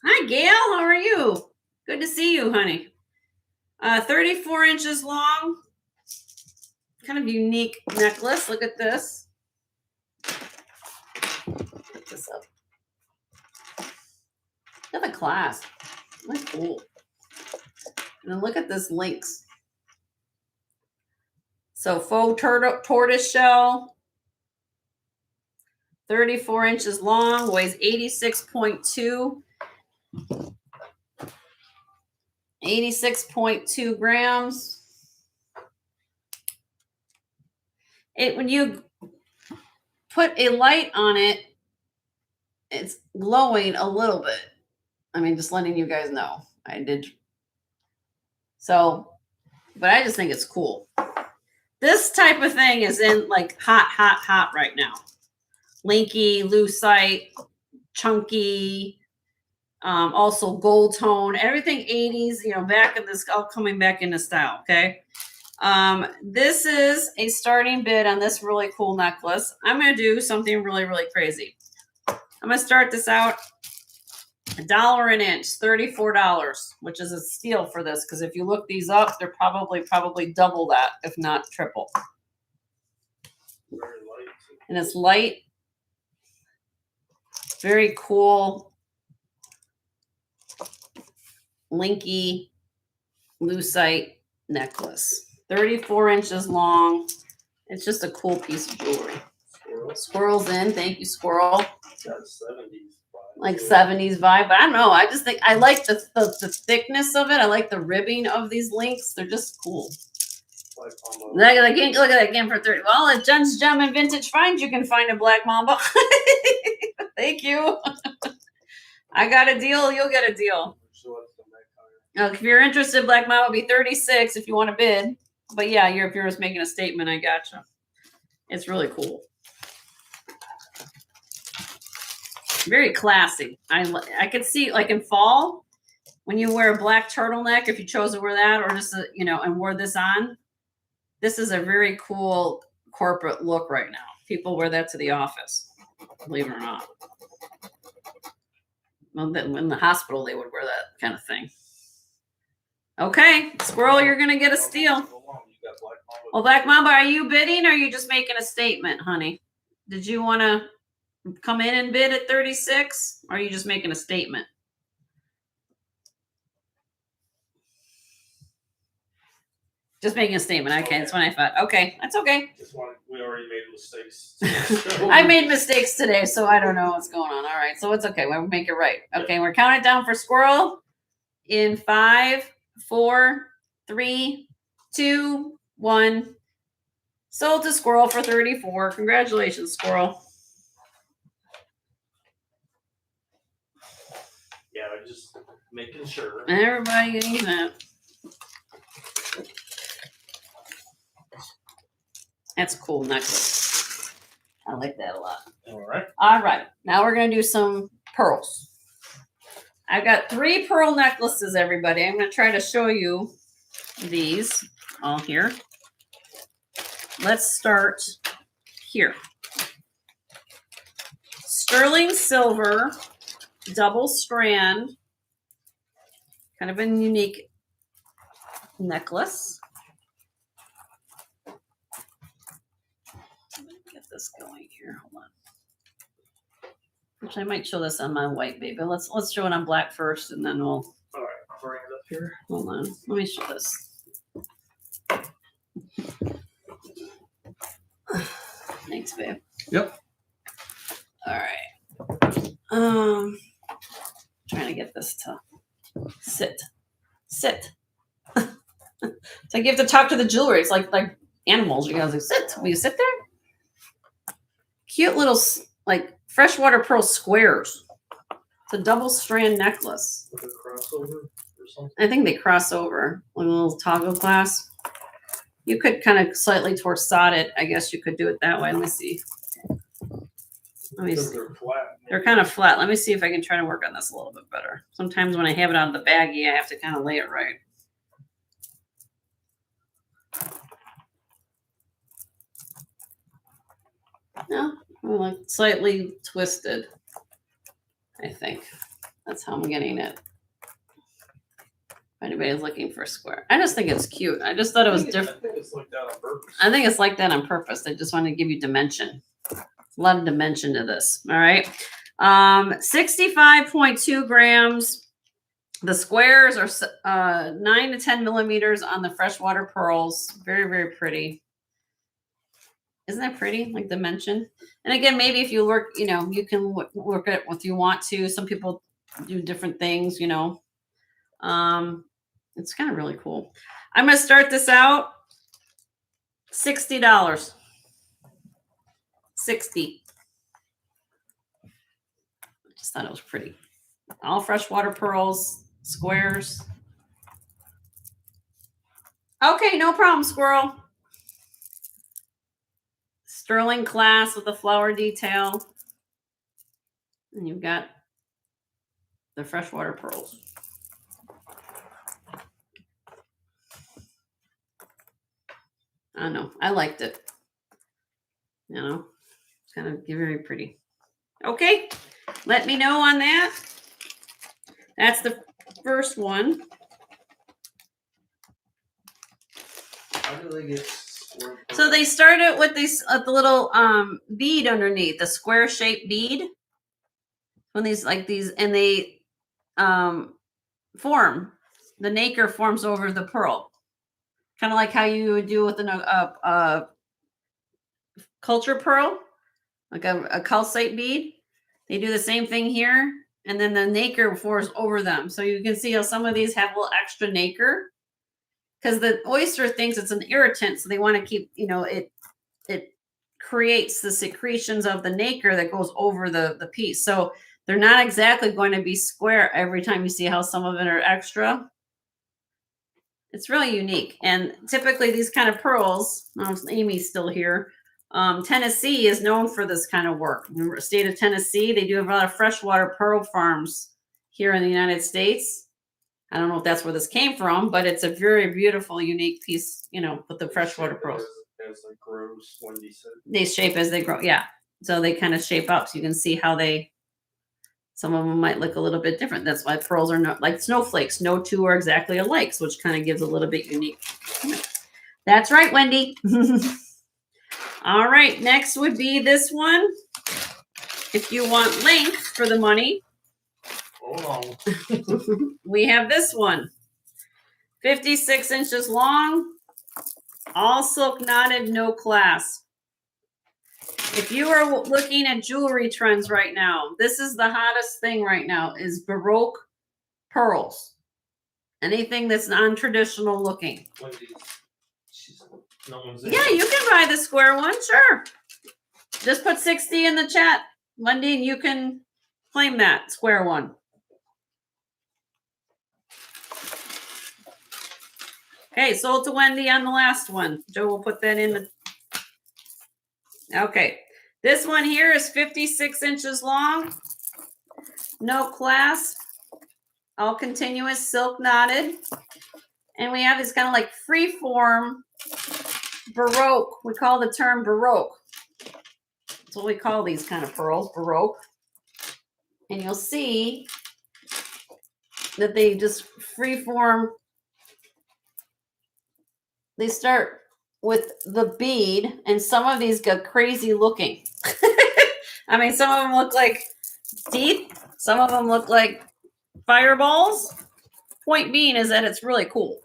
Hi, Gail. How are you? Good to see you, honey. 34 inches long. Kind of unique necklace. Look at this. Put this up. Look at the clasp. That's cool. And then look at this links. So faux tortoise shell. 34 inches long. Weighs 86.2. 86.2 grams. When you put a light on it, it's glowing a little bit. I mean, just letting you guys know. I did. So, but I just think it's cool. This type of thing is in like hot right now. Linky, lucite, chunky, also gold tone, everything 80s, back in this, all coming back into style. Okay. This is a starting bid on this really cool necklace. I'm going to do something really, really crazy. I'm going to start this out $1 an inch, $34, which is a steal for this. Because if you look these up, they're probably double that, if not triple. Very light. And it's light. Very cool. Linky lucite necklace. 34 inches long. It's just a cool piece of jewelry. Squirrel's in. Thank you, Squirrel. Got 70s vibe. Like 70s vibe. But I don't know. I just think I like the thickness of it. I like the ribbing of these links. They're just cool. Black Mamba. Look at that again for 30. Well, at Jen's Gem and Vintage Finds, you can find a Black Mamba. Thank you. I got a deal. You'll get a deal. Now, if you're interested, Black Mamba will be 36 if you want to bid. But yeah, if you're just making a statement, I gotcha. It's really cool. Very classy. I could see, like in fall, when you wear a black turtleneck, if you chose to wear that, or just and wore this on. This is a very cool corporate look right now. People wear that to the office, believe it or not. Well, in the hospital, they would wear that kind of thing. Okay, Squirrel, you're going to get a steal. Well, Black Mamba, are you bidding or are you just making a statement, honey? Did you want to come in and bid at 36 or are you just making a statement? Just making a statement. Okay, that's what I thought. Okay, that's okay. We already made mistakes. I made mistakes today, so I don't know what's going on. All right, so it's okay. We'll make it right. Okay, we're counting down for Squirrel in 5, 4, 3, 2, 1. Sold to Squirrel for 34. Congratulations, Squirrel. Yeah, I'm just making sure. Everybody getting that. That's a cool necklace. I like that a lot. All right. All right. Now we're going to do some pearls. I've got 3 pearl necklaces, everybody. I'm going to try to show you these all here. Let's start here. Sterling silver, double strand. Kind of a unique necklace. Get this going here. Hold on. Actually, I might show this on my white baby. Let's show it on black first, and then we'll. All right. I'll bring it up here. Hold on. Let me show this. Thanks, babe. Yep. All right. Trying to get this to sit. It's like you have to talk to the jewelry. It's like animals. You guys like sit. Will you sit there? Cute little like freshwater pearl squares. It's a double strand necklace. With a crossover or something. I think they cross over like a little toggle clasp. You could kind of slightly torsade it. I guess you could do it that way. Let me see. Because they're flat. They're kind of flat. Let me see if I can try to work on this a little bit better. Sometimes when I have it out of the baggie, I have to kind of lay it right. No, like slightly twisted. I think that's how I'm getting it. If anybody's looking for a square, I just think it's cute. I just thought it was different. I think it's like that on purpose. I think it's like that on purpose. I just wanted to give you dimension. A lot of dimension to this. All right. 65.2 grams. The squares are 9 to 10 millimeters on the freshwater pearls. Very, very pretty. Isn't that pretty? Like dimension. And again, maybe if you work, you know, you can work it if you want to. Some people do different things, you know. It's kind of really cool. I'm going to start this out. $60. 60. I just thought it was pretty. All freshwater pearls, squares. Okay, no problem, squirrel. Sterling class with a flower detail. And you've got the freshwater pearls. I don't know. I liked it. You know, it's kind of very pretty. Okay, let me know on that. That's the first one. How do they get square? So they started with this the little bead underneath, the square shaped bead. When these like these, and they form. The nacre forms over the pearl, kind of like how you would do with a culture pearl, like a calcite bead. They do the same thing here, and then the nacre forms over them. So you can see how some of these have a little extra nacre, because the oyster thinks it's an irritant, so they want to keep, you know, it creates the secretions of the nacre that goes over the piece. So they're not exactly going to be square every time. You see how some of it are extra. It's really unique. And typically these kind of pearls, Amy's still here. Tennessee is known for this kind of work. The state of Tennessee, they do have a lot of freshwater pearl farms here in the United States. I don't know if that's where this came from, but it's a very beautiful, unique piece, you know, with the freshwater pearls. As it grows, Wendy said. They shape as they grow. Yeah. So they kind of shape up. So you can see how some of them might look a little bit different. That's why pearls are not like snowflakes. No two are exactly alike, which kind of gives a little bit unique. That's right, Wendy. All right. Next would be this one. If you want length for the money. Hold on. We have this one. 56 inches long. All silk knotted, no clasp. If you are looking at jewelry trends right now, this is the hottest thing right now is Baroque pearls. Anything that's non-traditional looking. Wendy, no one's in. Yeah, you can buy the square one, sure. Just put 60 in the chat, Wendy, and you can claim that square one. Okay, sold to Wendy on the last one. Joe will put that in the... Okay, this one here is 56 inches long. No clasp. All continuous, silk knotted. And we have this kind of like free form Baroque. We call the term Baroque. That's what we call these kind of pearls, Baroque. And you'll see that they just free form. They start with the bead, and some of these get crazy looking. I mean, some of them look like teeth. Some of them look like fireballs. Point being is that it's really cool.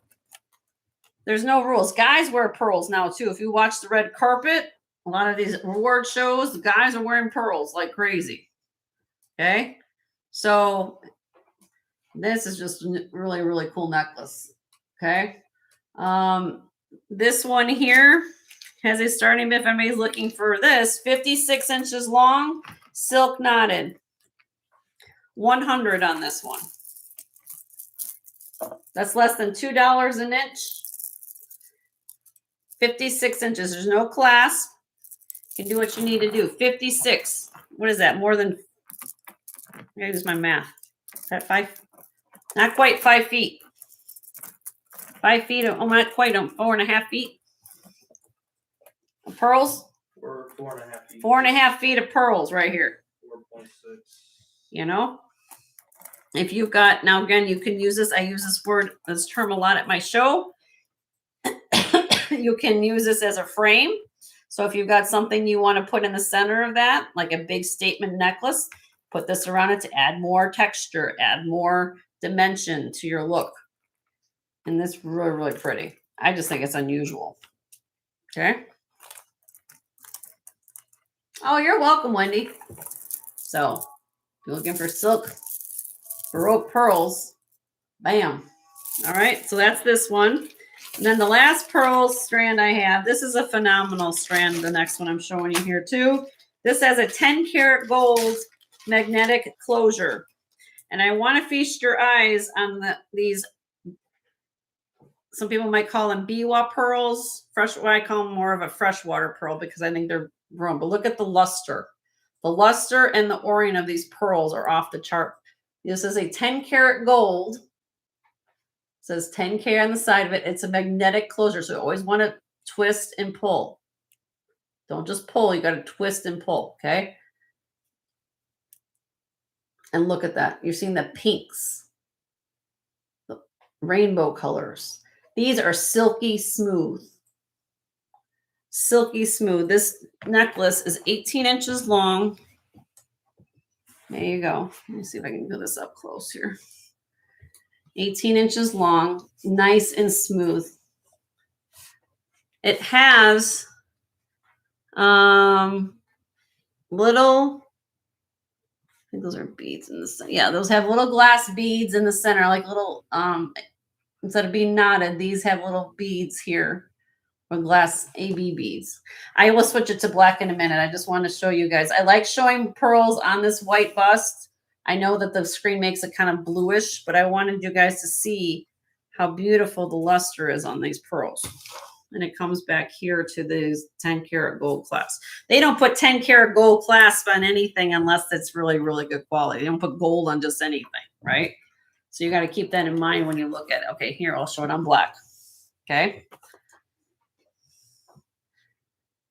There's no rules. Guys wear pearls now, too. If you watch the red carpet, a lot of these award shows, the guys are wearing pearls like crazy. Okay? So this is just a really, really cool necklace. Okay? This one here has a starting bid. If anybody's looking for this, 56 inches long, silk knotted. $100 on this one. That's less than $2 an inch. 56 inches. There's no clasp. You can do what you need to do. 56. What is that? More than, I gotta use my math. Is that 5? Not quite 5 feet. 5 feet. Oh, not quite. 4.5 feet. Of pearls. Or 4.5 feet. 4.5 feet of pearls right here. 4.6. You know, if you've got, now again, you can use this. I use this term a lot at my show. You can use this as a frame. So if you've got something you want to put in the center of that, like a big statement necklace, put this around it to add more texture, add more dimension to your look. And this is really, really pretty. I just think it's unusual. Okay. Oh, you're welcome, Wendy. So if you're looking for silk Baroque pearls, bam. All right, so that's this one. And then the last pearl strand I have, this is a phenomenal strand, the next one I'm showing you here too. This has a 10-karat gold magnetic closure. And I want to feast your eyes on these, some people might call them biwa pearls. I call them more of a freshwater pearl because I think they're grown. But look at the luster. The luster and the orient of these pearls are off the chart. This is a 10-karat gold. It says 10K on the side of it. It's a magnetic closure. So you always want to twist and pull. Don't just pull. You got to twist and pull. Okay. And look at that. You're seeing the pinks, the rainbow colors. These are silky smooth. Silky smooth. This necklace is 18 inches long. There you go. Let me see if I can do this up close here. 18 inches long, nice and smooth. It has little, I think those are beads in the center. Yeah, those have little glass beads in the center, like little, instead of being knotted, these have little beads here, or glass AB beads. I will switch it to black in a minute. I just want to show you guys. I like showing pearls on this white bust. I know that the screen makes it kind of bluish, but I wanted you guys to see how beautiful the luster is on these pearls. And it comes back here to these 10-karat gold clasp. They don't put 10-karat gold clasp on anything unless it's really, really good quality. They don't put gold on just anything, right? So you got to keep that in mind when you look at it. Okay, here, I'll show it on black. Okay.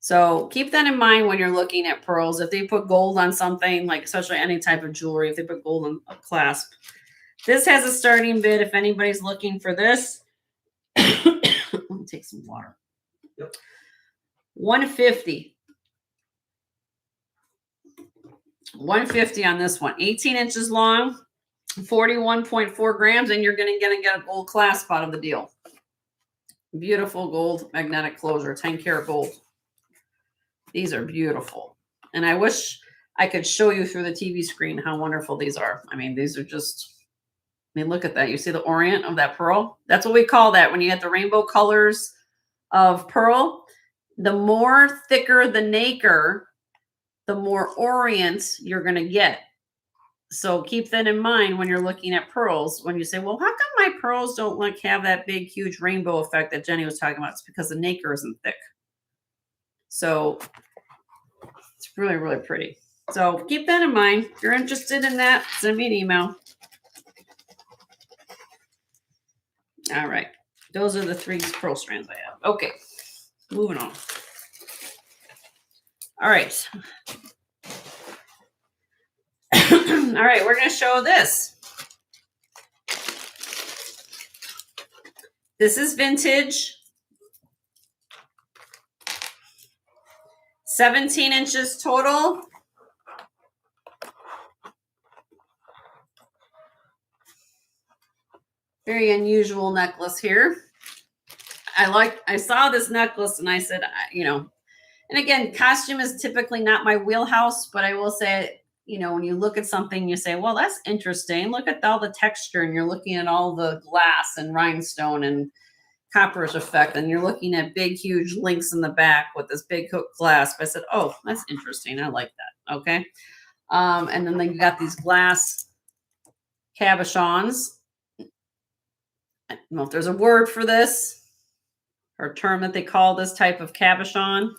So keep that in mind when you're looking at pearls. If they put gold on something, like especially any type of jewelry, if they put gold on a clasp. This has a starting bid if anybody's looking for this. Let me take some water. Yep. $150. $150 on this one. 18 inches long, 41.4 grams, and you're going to get a gold clasp out of the deal. Beautiful gold magnetic closure, 10-karat gold. These are beautiful. And I wish I could show you through the TV screen how wonderful these are. I mean, these are just, I mean, look at that. You see the orient of that pearl? That's what we call that when you get the rainbow colors of pearl. The more thicker the nacre, the more orient you're going to get. So keep that in mind when you're looking at pearls. When you say, well, how come my pearls don't like have that big, huge rainbow effect that Jenny was talking about? It's because the nacre isn't thick. So it's really, really pretty. So keep that in mind. If you're interested in that, send me an email. All right. Those are the 3 pearl strands I have. Okay. Moving on. All right. All right. We're going to show this. This is vintage. 17 inches total. Very unusual necklace here. I saw this necklace and I said, you know, and again, costume is typically not my wheelhouse, but I will say, you know, when you look at something, you say, well, that's interesting. Look at all the texture, and you're looking at all the glass and rhinestone and copper's effect, and you're looking at big, huge links in the back with this big hook clasp. I said, oh, that's interesting. I like that. Okay. And then you got these glass cabochons. I don't know if there's a word for this or a term that they call this type of cabochon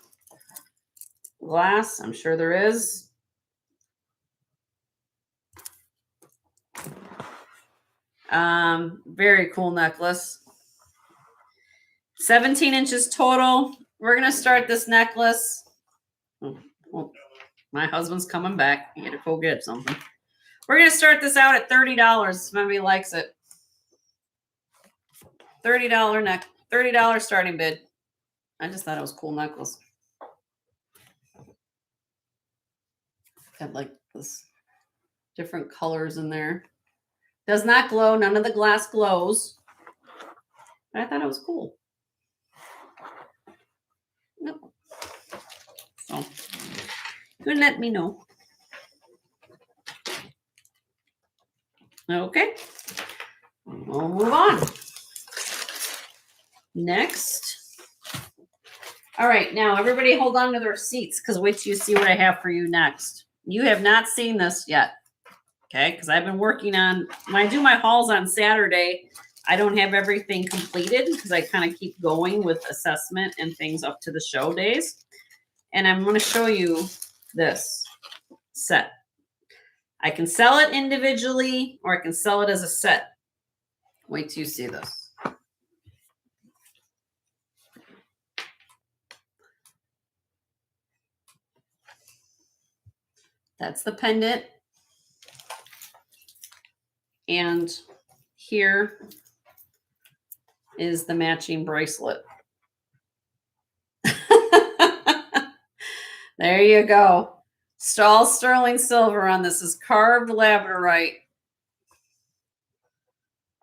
glass. I'm sure there is. Very cool necklace. 17 inches total. We're going to start this necklace. Oh, well, my husband's coming back. He had to go get something. We're going to start this out at $30 if anybody likes it. $30 starting bid. I just thought it was a cool necklace. Got like this different colors in there. Does not glow. None of the glass glows. I thought it was cool. Nope. So you can let me know. Okay. We'll move on. Next. All right. Now everybody hold on to their seats because wait till you see what I have for you next. You have not seen this yet. Okay. Because I've been working on, when I do my hauls on Saturday, I don't have everything completed because I kind of keep going with assessment and things up to the show days. And I'm going to show you this set. I can sell it individually or I can sell it as a set. Wait till you see this. That's the pendant. And here is the matching bracelet. There you go. All sterling silver on this is carved labradorite.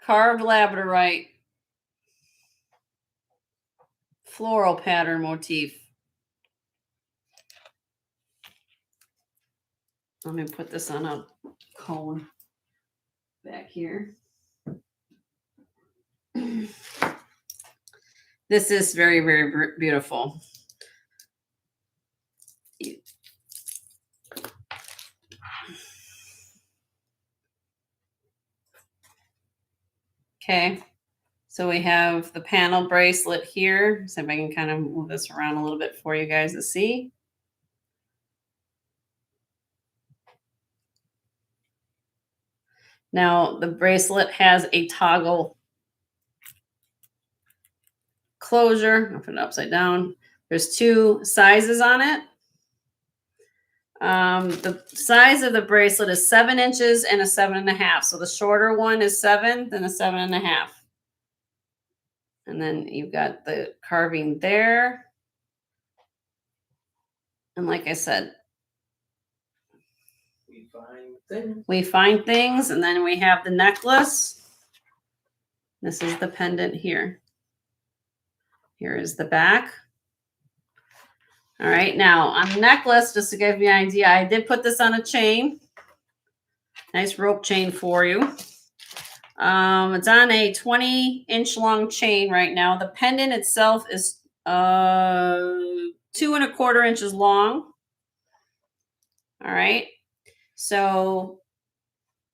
Carved labradorite. Floral pattern motif. Let me put this on a cone back here. This is very, very beautiful. Okay, so we have the panel bracelet here. So if I can kind of move this around a little bit for you guys to see. Now the bracelet has a toggle closure. I'll put it upside down. There's two sizes on it. The size of the bracelet is 7 inches and a 7.5. So the shorter one is 7, then a 7.5. And then you've got the carving there. And like I said, we find things, and then we have the necklace. This is the pendant here. Here is the back. All right, now on the necklace, just to give you an idea, I did put this on a chain. Nice rope chain for you. It's on a 20-inch long chain right now. The pendant itself is 2¼ inches long. All right. So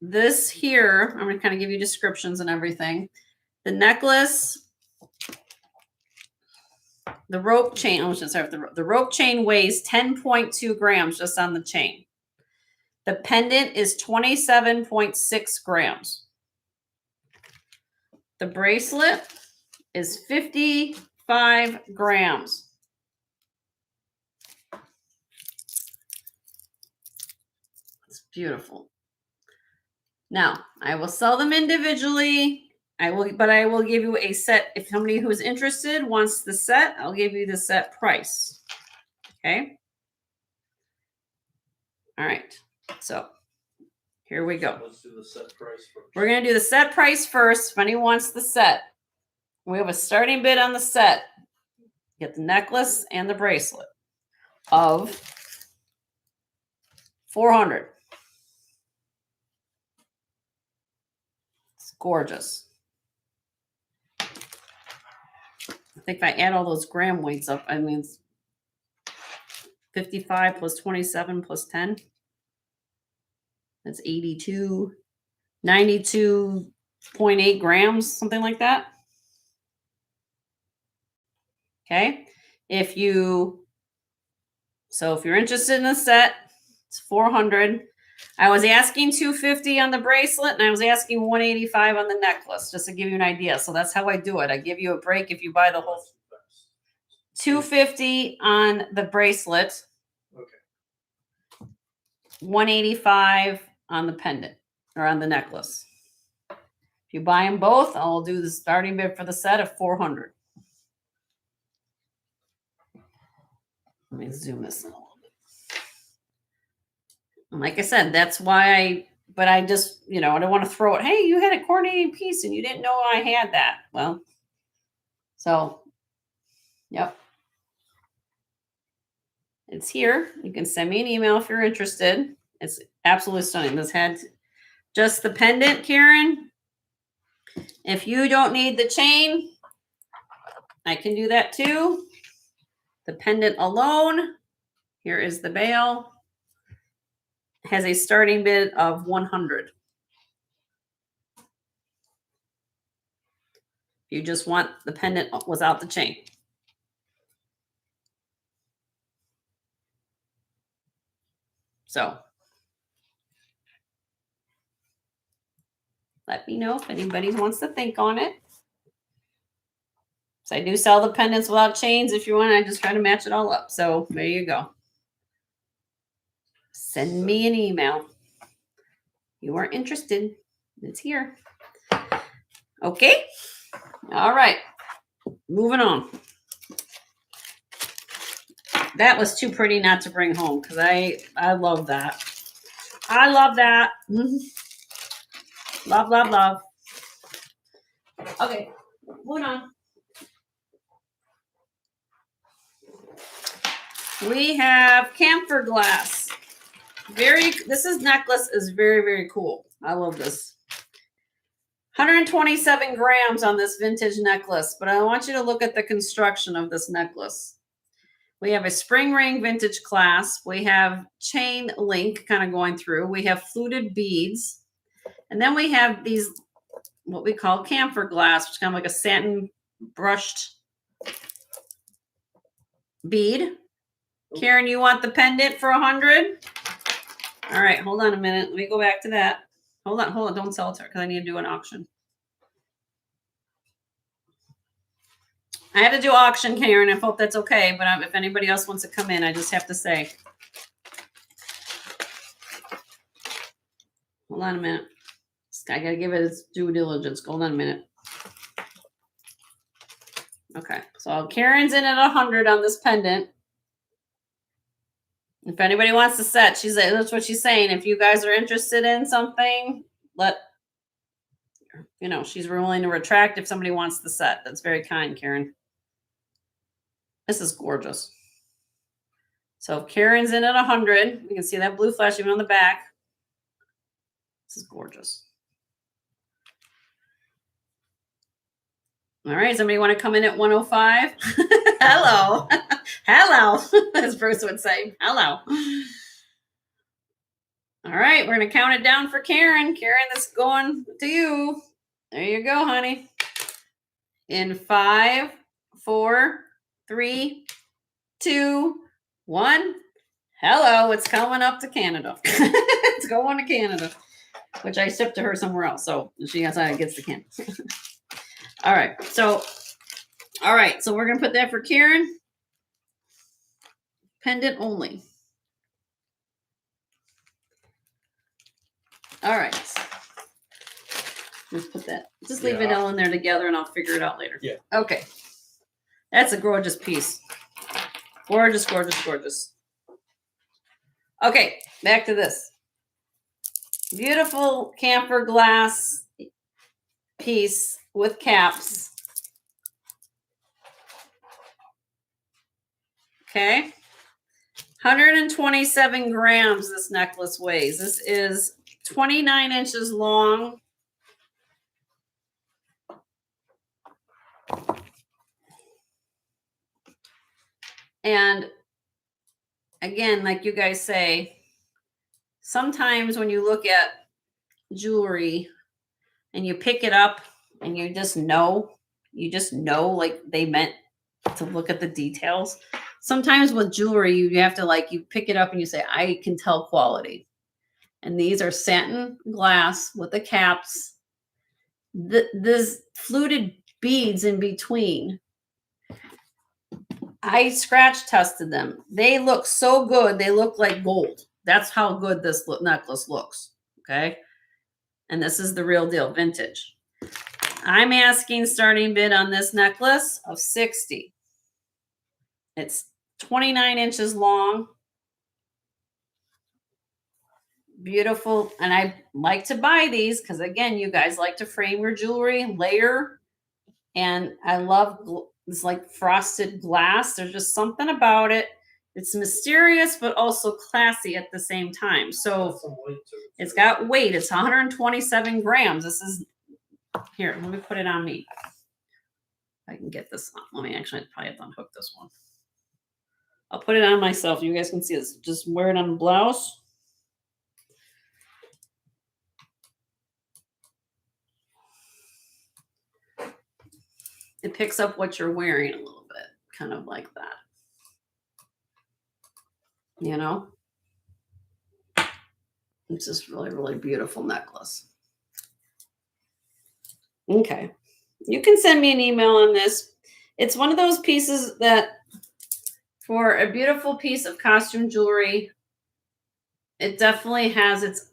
this here, I'm going to kind of give you descriptions and everything. The necklace, the rope chain, the rope chain weighs 10.2 grams just on the chain. The pendant is 27.6 grams. The bracelet is 55 grams. It's beautiful. Now, I will sell them individually. I will give you a set. If somebody who is interested wants the set, I'll give you the set price. Okay. All right. So here we go. Let's do the set price first. We're going to do the set price first. If anyone wants the set, we have a starting bid on the set. Get the necklace and the bracelet of $400. It's gorgeous. I think if I add all those gram weights up, I mean, it's 55 plus 27 plus 10. That's 82. 92.8 grams, something like that. Okay. If you're interested in the set, it's 400. I was asking 250 on the bracelet and I was asking 185 on the necklace, just to give you an idea. So that's how I do it. I give you a break if you buy the whole 250 on the bracelet. Okay. 185 on the pendant or on the necklace. If you buy them both, I'll do the starting bid for the set of 400. Let me zoom this in a little bit. And like I said, that's why I just, I don't want to throw it. Hey, you had a coordinating piece and you didn't know I had that. Well, so, yep. It's here. You can send me an email if you're interested. It's absolutely stunning. This had just the pendant, Karen. If you don't need the chain, I can do that too. The pendant alone, here is the bail, has a starting bid of 100. You just want the pendant without the chain. So let me know if anybody wants to think on it. So I do sell the pendants without chains. If you want, I just try to match it all up. So there you go. Send me an email. You are interested. It's here. Okay. All right. Moving on. That was too pretty not to bring home because I love that. I love that. Love, love, love. Okay. Moving on. We have camphor glass. This necklace is very, very cool. I love this. 127 grams on this vintage necklace, but I want you to look at the construction of this necklace. We have a spring ring vintage clasp. We have chain link kind of going through. We have fluted beads. And then we have these, what we call camphor glass, which is kind of like a satin brushed bead. Karen, you want the pendant for 100? All right, hold on a minute. Let me go back to that. Hold on. Don't sell it to her because I need to do an auction. I had to do auction, Karen. I hope that's okay. But if anybody else wants to come in, I just have to say. Hold on a minute. I got to give it its due diligence. Hold on a minute. Okay, so Karen's in at 100 on this pendant. If anybody wants to set, that's what she's saying. If you guys are interested in something, she's willing to retract if somebody wants the set. That's very kind, Karen. This is gorgeous. So if Karen's in at 100, you can see that blue flash even on the back. This is gorgeous. All right, somebody want to come in at 105? Hello. Hello, as Bruce would say. Hello. All right, we're going to count it down for Karen. Karen, this is going to you. There you go, honey. In 5, 4, 3, 2, 1. Hello, it's coming up to Canada. It's going to Canada, which I shipped to her somewhere else. So she gets the Canada. All right, so we're going to put that for Karen. Pendant only. All right. Just put that. Just leave it all in there together and I'll figure it out later. Yeah. Okay. That's a gorgeous piece. Gorgeous, gorgeous, gorgeous. Okay, back to this. Beautiful camphor glass piece with caps. Okay. 127 grams this necklace weighs. This is 29 inches long. And again, like you guys say, sometimes when you look at jewelry, and you pick it up and you just know like they meant to look at the details. Sometimes with jewelry, you have to like, you pick it up and you say, I can tell quality. And these are satin glass with the caps. This fluted beads in between. I scratch tested them. They look so good. They look like gold. That's how good this necklace looks. Okay. And this is the real deal, vintage. I'm asking starting bid on this necklace of 60. It's 29 inches long. Beautiful. And I like to buy these because, again, you guys like to frame your jewelry, layer. And I love this like frosted glass. There's just something about it. It's mysterious, but also classy at the same time. So it's got weight. It's 127 grams. This is, here, let me put it on me. I can get this on. Let me actually probably have to unhook this one. I'll put it on myself. You guys can see this. Just wear it on the blouse. It picks up what you're wearing a little bit, kind of like that. You know? It's just really, really beautiful necklace. Okay. You can send me an email on this. It's one of those pieces that, for a beautiful piece of costume jewelry, it definitely has its,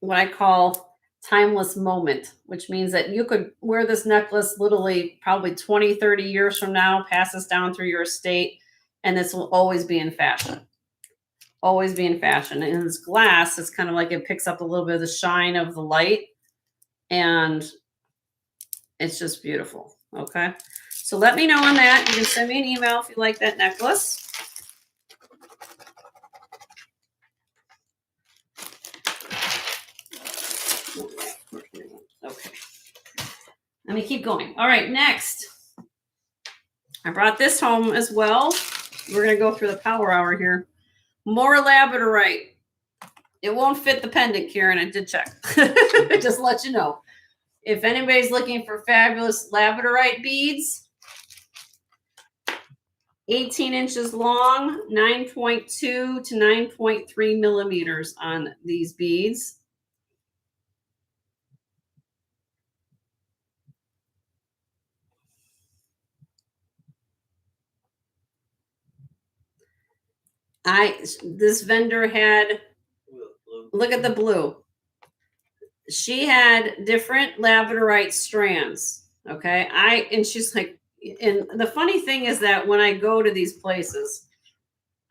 what I call, timeless moment, which means that you could wear this necklace literally probably 20, 30 years from now, pass this down through your estate, and this will always be in fashion. Always be in fashion. And this glass, it's kind of like it picks up a little bit of the shine of the light, and it's just beautiful. Okay. So let me know on that. You can send me an email if you like that necklace. Okay. Let me keep going. All right, next. I brought this home as well. We're going to go through the power hour here. More labradorite. It won't fit the pendant, Karen. I did check. Just let you know. If anybody's looking for fabulous labradorite beads, 18 inches long, 9.2 to 9.3 millimeters on these beads. This vendor had, look at the blue. She had different labradorite strands. Okay. And she's like, and the funny thing is that when I go to these places,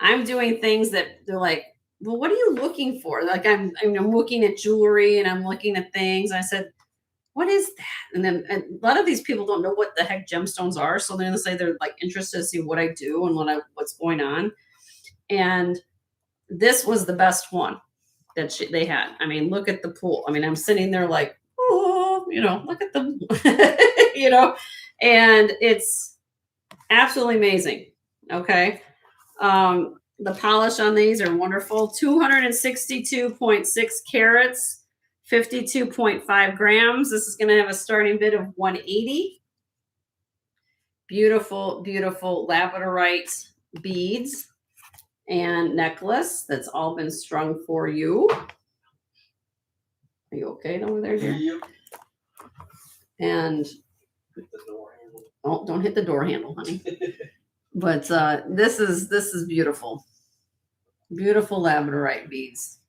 I'm doing things that they're like, well, what are you looking for? Like I'm looking at jewelry and I'm looking at things. I said, what is that? And then a lot of these people don't know what the heck gemstones are. So they're going to say they're like interested to see what I do and what's going on. And this was the best one that they had. I mean, look at the pool. I mean, I'm sitting there like, oh, look at them, and it's absolutely amazing. Okay. The polish on these are wonderful. 262.6 carats, 52.5 grams. This is going to have a starting bid of 180. Beautiful, beautiful labradorite beads and necklace that's all been strung for you. Are you okay over there, dear? Yep. And oh, don't hit the door handle, honey. But this is beautiful. Beautiful labradorite beads.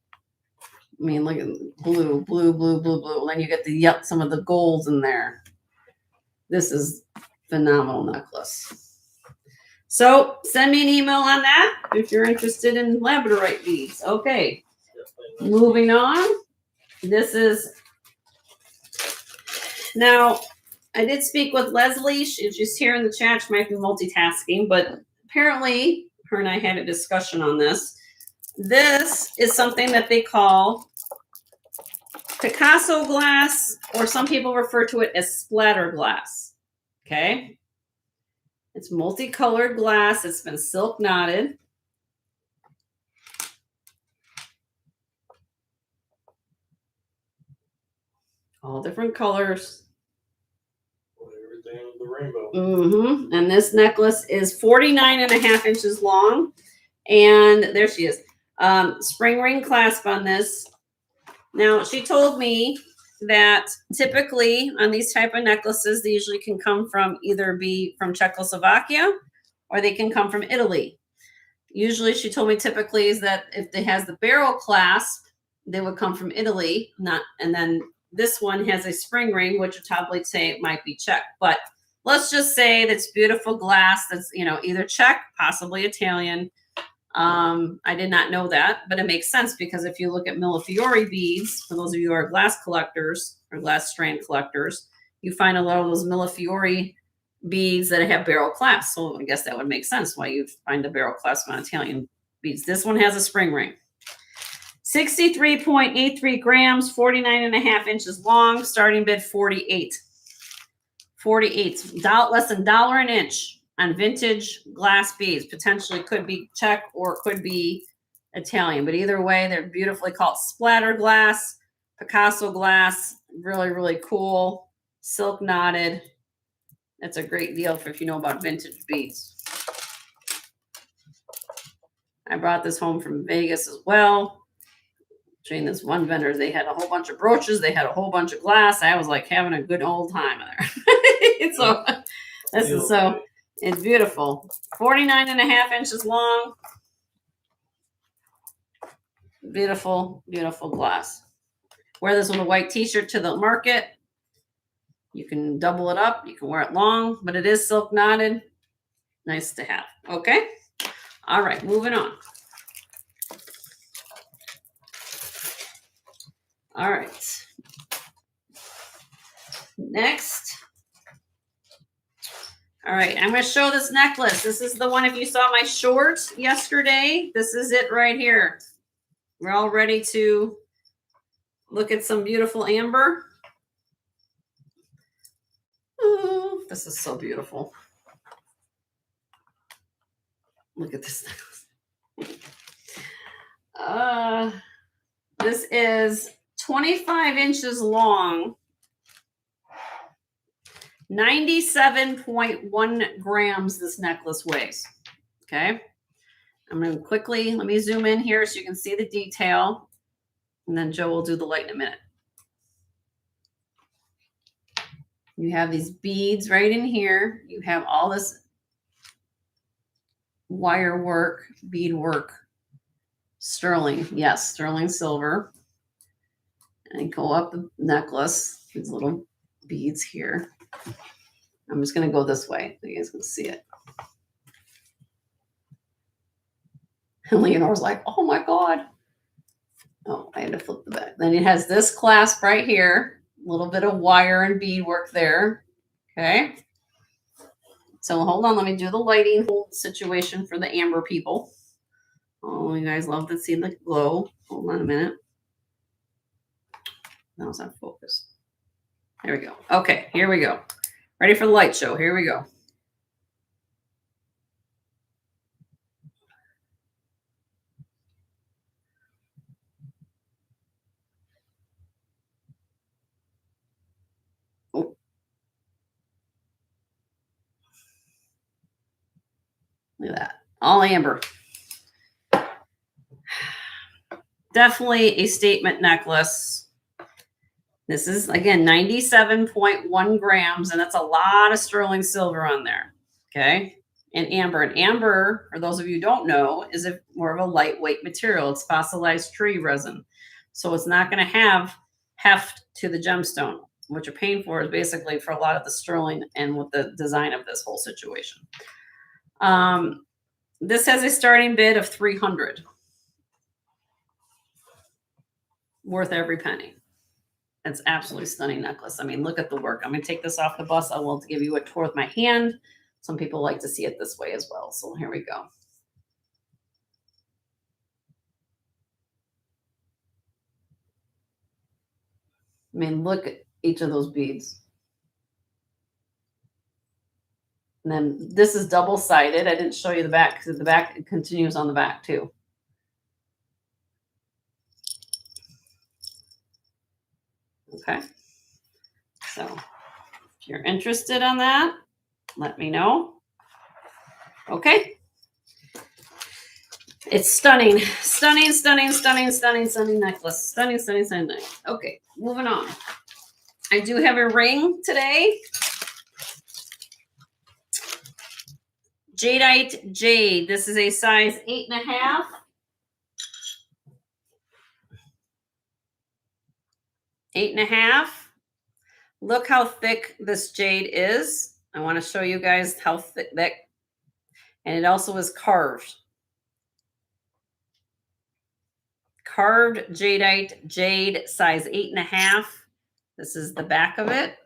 I mean, look at blue, blue, blue, blue, blue. And then you get some of the golds in there. This is phenomenal necklace. So send me an email on that if you're interested in labradorite beads. Okay. Moving on. This is, now I did speak with Leslie. She's here in the chat. She might be multitasking, but apparently her and I had a discussion on this. This is something that they call Picasso glass, or some people refer to it as splatter glass. Okay. It's multicolored glass. It's been silk knotted. All different colors. Everything with the rainbow. And this necklace is 49.5 inches long. And there she is. Spring ring clasp on this. Now, she told me that typically on these type of necklaces, they usually can come from either be from Czechoslovakia or they can come from Italy. Usually, she told me typically is that if it has the barrel clasp, they would come from Italy. And then this one has a spring ring, which would probably say it might be Czech. But let's just say that's beautiful glass that's, either Czech, possibly Italian. I did not know that, but it makes sense because if you look at Millefiori beads, for those of you who are glass collectors or glass strand collectors, you find a lot of those Millefiori beads that have barrel clasp. So I guess that would make sense why you find the barrel clasp on Italian beads. This one has a spring ring. 63.83 grams, 49.5 inches long, starting bid 48. 48, less than $1 an inch on vintage glass beads. Potentially could be Czech or could be Italian, but either way, they're beautifully called splatter glass, Picasso glass. Really, really cool. Silk knotted. That's a great deal if you know about vintage beads. I brought this home from Vegas as well. Between this one vendor, they had a whole bunch of brooches. They had a whole bunch of glass. I was like having a good old time there. So this is it's beautiful. 49.5 inches long. Beautiful, beautiful glass. Wear this with a white t-shirt to the market. You can double it up. You can wear it long, but it is silk knotted. Nice to have. Okay. All right, moving on. All right. Next. All right, I'm going to show this necklace. This is the one, if you saw my short yesterday, this is it right here. We're all ready to look at some beautiful amber. Oh, this is so beautiful. Look at this necklace. This is 25 inches long, 97.1 grams this necklace weighs. Okay. I'm going to quickly, let me zoom in here so you can see the detail. And then Joe will do the light in a minute. You have these beads right in here. You have all this wire work, bead work. Sterling, yes, sterling silver. And go up the necklace, these little beads here. I'm just going to go this way so you guys can see it. And Leonore's like, oh my God. Oh, I had to flip the back. Then it has this clasp right here. A little bit of wire and bead work there. Okay. So hold on. Let me do the lighting situation for the amber people. Oh, you guys love to see the glow. Hold on a minute. Now it's not focused. There we go. Okay, here we go. Ready for the light show. Here we go. Oh. Look at that. All amber. Definitely a statement necklace. This is, again, 97.1 grams, and that's a lot of sterling silver on there. Okay. And amber. And amber, for those of you who don't know, is more of a lightweight material. It's fossilized tree resin. So it's not going to have heft to the gemstone. What you're paying for is basically for a lot of the sterling and with the design of this whole situation. This has a starting bid of $300. Worth every penny. It's absolutely stunning necklace. I mean, look at the work. I'm going to take this off the bus. I will give you a tour with my hand. Some people like to see it this way as well. So here we go. I mean, look at each of those beads. And then this is double-sided. I didn't show you the back because the back, it continues on the back too. Okay. So if you're interested on that, let me know. Okay. It's stunning, stunning, stunning, stunning, stunning, stunning necklace. Stunning, stunning, stunning necklace. Okay, moving on. I do have a ring today. Jadeite jade. This is a size 8.5. Eight and a half. Look how thick this jade is. I want to show you guys how thick that, and it also is carved. Carved jadeite jade, size 8.5. This is the back of it.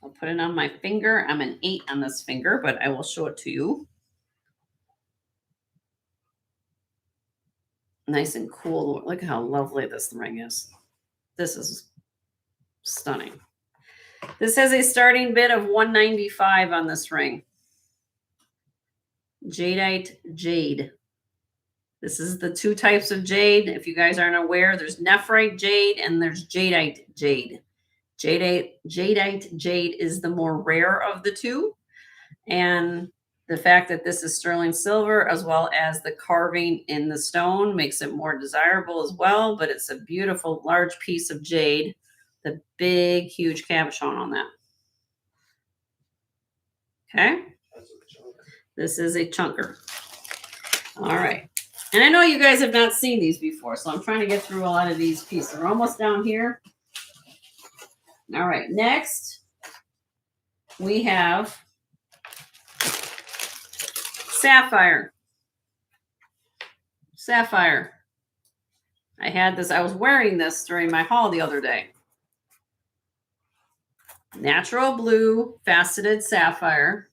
I'll put it on my finger. I'm an 8 on this finger, but I will show it to you. Nice and cool. Look how lovely this ring is. This is stunning. This has a starting bid of $195 on this ring. Jadeite jade. This is the two types of jade. If you guys aren't aware, there's nephrite jade and there's jadeite jade. Jadeite jade is the more rare of the two. And the fact that this is sterling silver as well as the carving in the stone makes it more desirable as well. But it's a beautiful large piece of jade. The big, huge cabochon on that. Okay. This is a chunker. All right. And I know you guys have not seen these before, so I'm trying to get through a lot of these pieces. We're almost down here. All right. Next, we have sapphire. Sapphire. I had this. I was wearing this during my haul the other day. Natural blue faceted sapphire.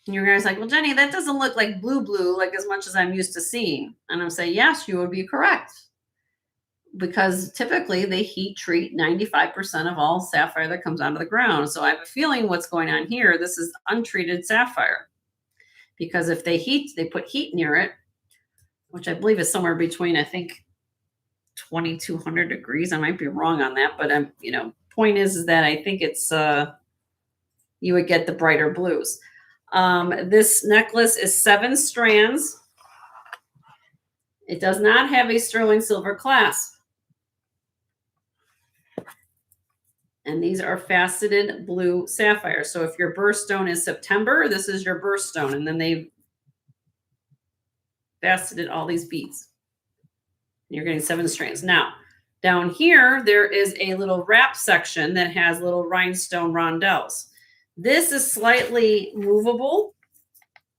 And you guys are like, well, Jenny, that doesn't look like blue, like as much as I'm used to seeing. And I'm saying, yes, you would be correct. Because typically they heat treat 95% of all sapphire that comes out of the ground. So I have a feeling what's going on here, this is untreated sapphire. Because if they put heat near it, which I believe is somewhere between, I think, 2,200 degrees. I might be wrong on that, but point is that I think it's, you would get the brighter blues. This necklace is 7 strands. It does not have a sterling silver clasp. And these are faceted blue sapphire. So if your birthstone is September, this is your birthstone. And then they've faceted all these beads. You're getting 7 strands. Now, down here, there is a little wrap section that has little rhinestone rondelles. This is slightly movable.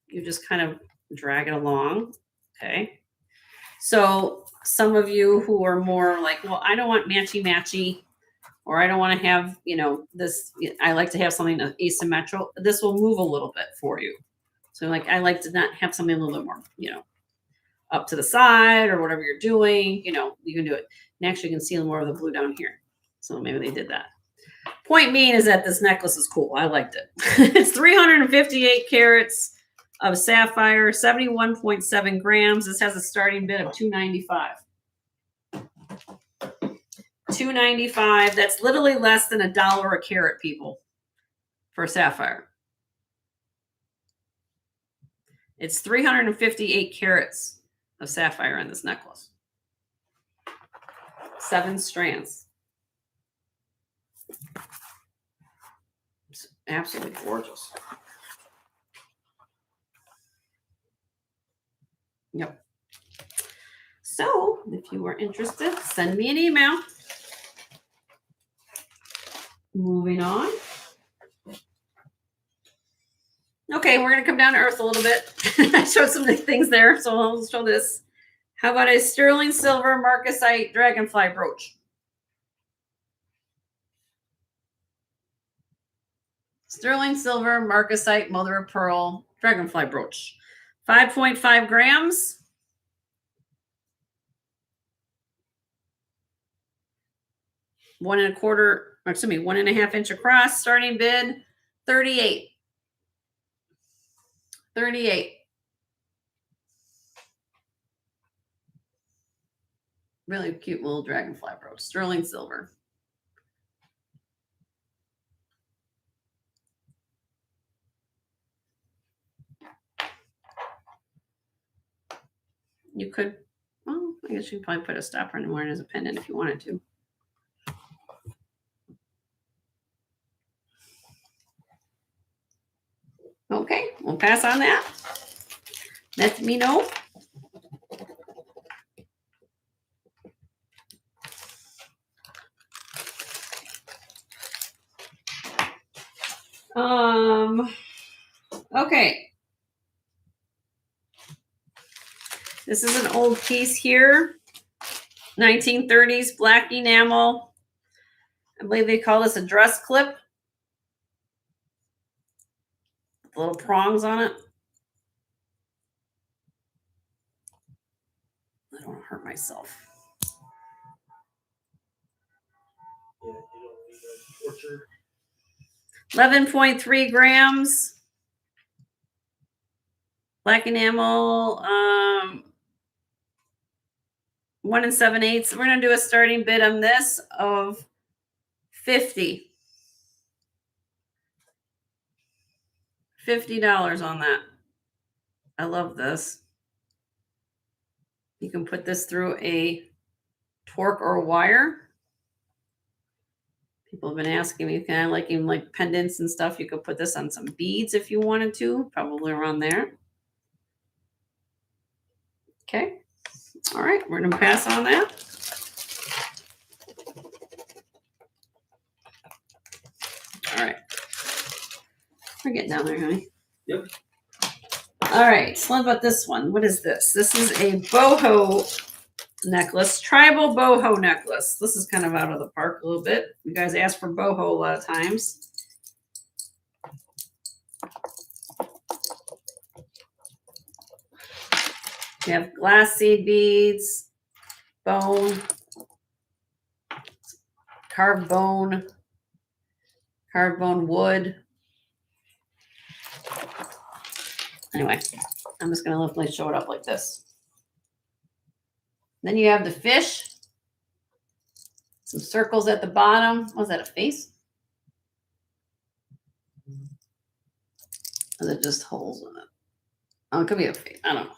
You just kind of drag it along. Okay. So some of you who are more like, well, I don't want matchy-matchy, or I don't want to have, this, I like to have something asymmetrical. This will move a little bit for you. So like, I like to not have something a little bit more, up to the side or whatever you're doing, you can do it. And actually you can see more of the blue down here. So maybe they did that. Point being is that this necklace is cool. I liked it. It's 358 carats of sapphire, 71.7 grams. This has a starting bid of $295. $295. That's literally less than $1 a carat, people, for sapphire. It's 358 carats of sapphire in this necklace. 7 strands. It's absolutely gorgeous. Yep. So if you are interested, send me an email. Moving on. Okay, we're going to come down to earth a little bit. I showed some things there, so I'll show this. How about a sterling silver marcasite dragonfly brooch? Sterling silver marcasite mother of pearl dragonfly brooch. 5.5 grams. One and a half inch across. Starting bid, $38. $38. Really cute little dragonfly brooch. Sterling silver. You could, well, I guess you could probably put a stopper and wear it as a pendant if you wanted to. Okay, we'll pass on that. Let me know. Okay. This is an old piece here. 1930s black enamel. I believe they call this a dress clip. With little prongs on it. I don't want to hurt myself. Yeah, you don't need a torture. 11.3 grams. Black enamel. 1 7/8. We're gonna do a starting bid on this of $50 on that. I love this. You can put this through a torque or wire. People have been asking me, kind of like even like pendants and stuff. You could put this on some beads if you wanted to, probably around there. Okay. All right, we're gonna pass on that. All right. We're getting down there, honey. Yep. All right, so what about this one? What is this? This is a boho necklace, tribal boho necklace. This is kind of out of the park a little bit. You guys ask for boho a lot of times. You have glass seed beads, bone, carved bone wood. Anyway, I'm just going to literally show it up like this. Then you have the fish. Some circles at the bottom. Was that a face? Or is it just holes in it? Oh, it could be a face. I don't know.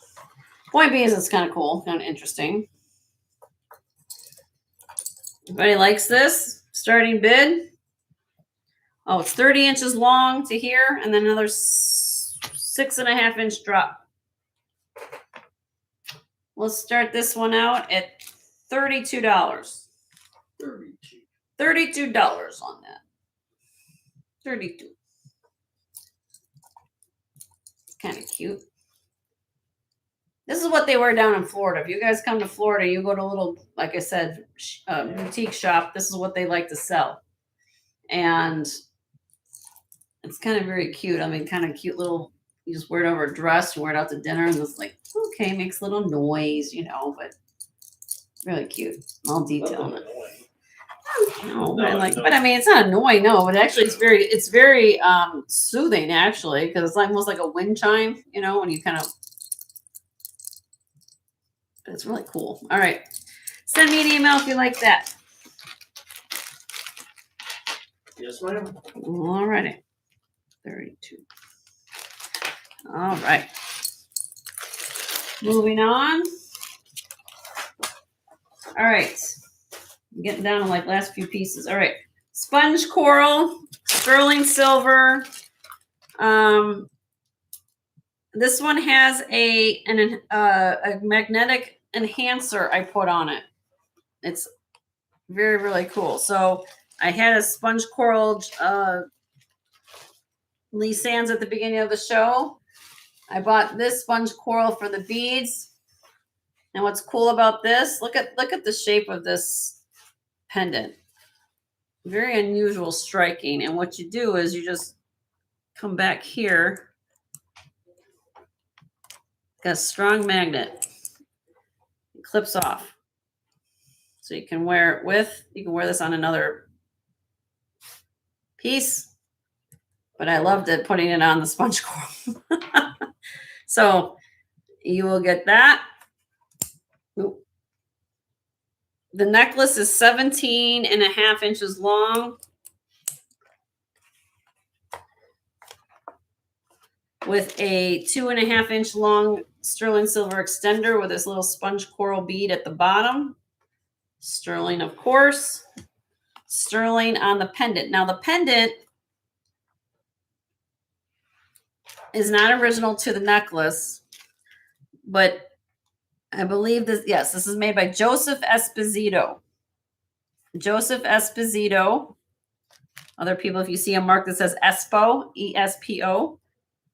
Point being is it's kind of cool, kind of interesting. Everybody likes this? Starting bid. Oh, it's 30 inches long to here, and then another 6.5 inch drop. We'll start this one out at $32. $32 on that. 32. Kind of cute. This is what they wear down in Florida. If you guys come to Florida, you go to a little, like I said, boutique shop. This is what they like to sell. And it's kind of very cute. I mean, kind of cute little, you just wear it over a dress, you wear it out to dinner, and it's like, okay, makes a little noise, you know, but really cute. All detail in it. No, but I mean, it's not annoying, no, but actually it's very soothing actually, because it's almost like a wind chime, you know, when you kind of, it's really cool. All right. Send me an email if you like that. Yes, ma'am. All righty. 32. All right. Moving on. All right. I'm getting down to like last few pieces. All right. Sponge coral, sterling silver. This one has a magnetic enhancer I put on it. It's very, really cool. So I had a sponge coral Lee Sands at the beginning of the show. I bought this sponge coral for the beads. And what's cool about this, look at the shape of this pendant. Very unusual, striking. And what you do is you just come back here. Got a strong magnet. It clips off. So you can wear it with, you can wear this on another piece. But I loved it putting it on the sponge coral. So you will get that. Ooh. The necklace is 17.5 inches long. with a 2.5-inch long sterling silver extender with this little sponge coral bead at the bottom. Sterling, of course. Sterling on the pendant. Now the pendant is not original to the necklace, but I believe this, yes, this is made by Joseph Esposito. Joseph Esposito. Other people, if you see a mark that says Espo, E-S-P-O,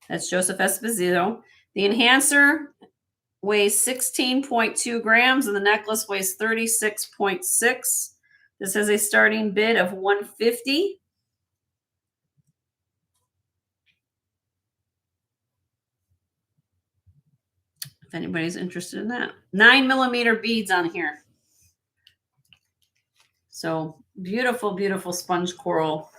that's Joseph Esposito. The enhancer weighs 16.2 grams and the necklace weighs 36.6. This has a starting bid of $150. If anybody's interested in that. 9mm beads on here. So beautiful, beautiful sponge coral.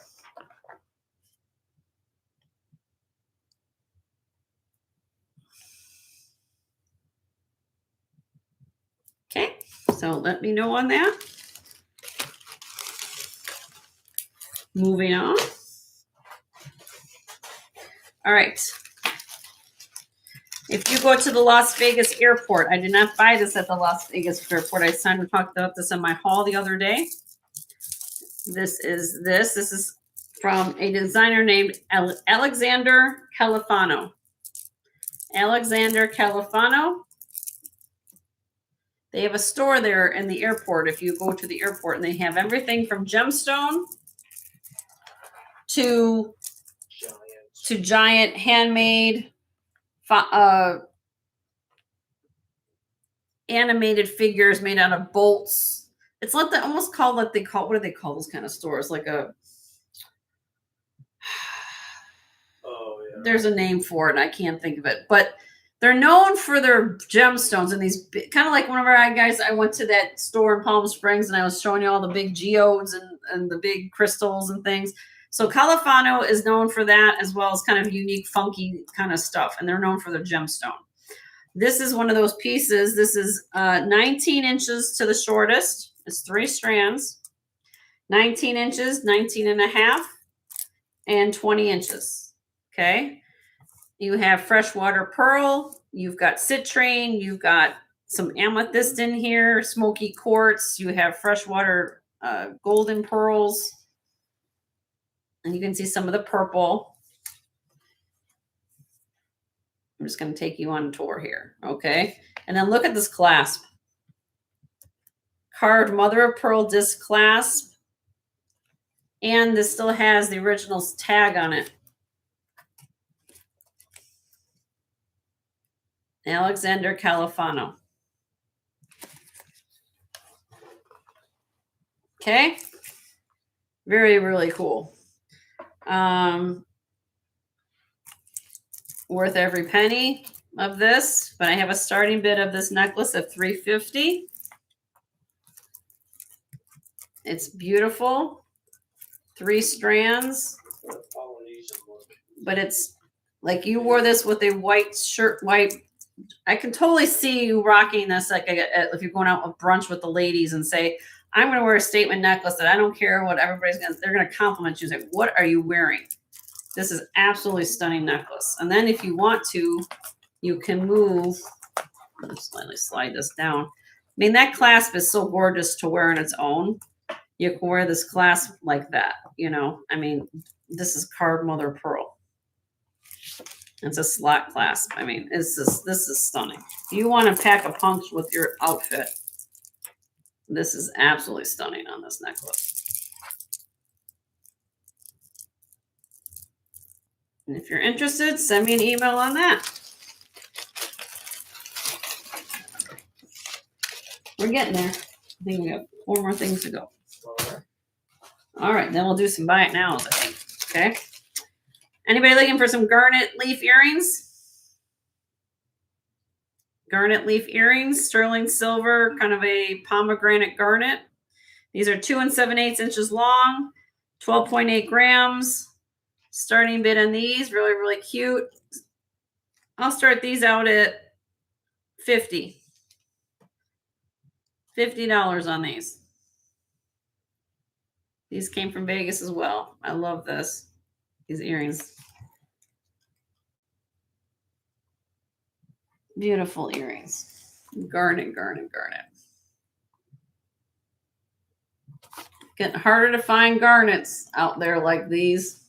Okay, so let me know on that. Moving on. All right. If you go to the Las Vegas airport, I did not buy this at the Las Vegas airport. I signed and talked about this in my haul the other day. This is from a designer named Alexander Califano. Alexander Califano. They have a store there in the airport. If you go to the airport, and they have everything from gemstone to giant handmade animated figures made out of bolts. It's like they almost call what do they call those kind of stores? Like a there's a name for it, and I can't think of it. But they're known for their gemstones and these kind of like one of our guys. I went to that store in Palm Springs and I was showing you all the big geodes and the big crystals and things. So Califano is known for that, as well as kind of unique, funky kind of stuff. And they're known for their gemstone. This is one of those pieces. This is 19 inches to the shortest. It's 3 strands. 19 inches, 19 and a half, and 20 inches. Okay. You have freshwater pearl. You've got citrine. You've got some amethyst in here, smoky quartz. You have freshwater golden pearls. And you can see some of the purple. I'm just going to take you on a tour here. Okay. And then look at this clasp. Carved mother of pearl disc clasp. And this still has the original tag on it. Alexander Califano. Okay. Very, really cool. Worth every penny of this, but I have a starting bid of this necklace of $350. It's beautiful. 3 strands. But it's like you wore this with a white shirt, I can totally see you rocking this like if you're going out with brunch with the ladies and say, I'm going to wear a statement necklace that I don't care what everybody's going to, they're going to compliment you. Say, what are you wearing? This is absolutely stunning necklace. And then if you want to, you can move, let's slightly slide this down. I mean, that clasp is so gorgeous to wear on its own. You can wear this clasp like that, you know. I mean, this is carved mother of pearl. It's a slot clasp. I mean, this is stunning. If you want to pack a punch with your outfit, this is absolutely stunning on this necklace. And if you're interested, send me an email on that. We're getting there. I think we have 4 more things to go. All right, then we'll do some buy it nows, I think. Okay. Anybody looking for some garnet leaf earrings? Garnet leaf earrings, sterling silver, kind of a pomegranate garnet. These are 2 7/8 inches long, 12.8 grams. Starting bid on these, really, really cute. I'll start these out at $50 on these. These came from Vegas as well. I love this. These earrings. Beautiful earrings. Garnet, garnet, garnet. Getting harder to find garnets out there like these.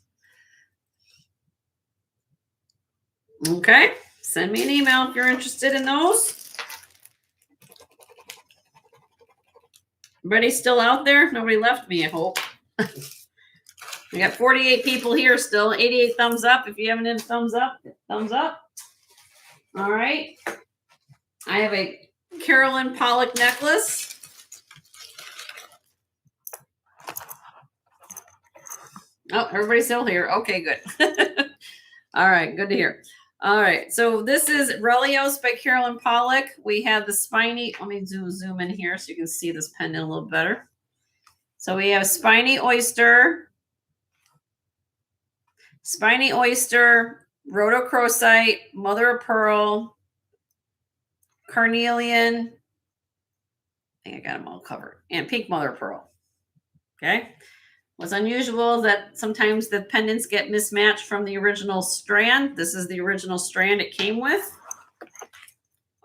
Okay, send me an email if you're interested in those. Everybody still out there? Nobody left me, I hope. We got 48 people here still. 88 thumbs up. If you haven't hit thumbs up, thumbs up. All right. I have a Carolyn Pollock necklace. Oh, everybody's still here. Okay, good. All right, good to hear. All right, so this is Relios by Carolyn Pollock. We have the spiny, let me zoom in here so you can see this pendant a little better. So we have spiny oyster, rhodochrosite, mother of pearl, carnelian, I think I got them all covered, and pink mother of pearl. Okay. What's unusual is that sometimes the pendants get mismatched from the original strand. This is the original strand it came with.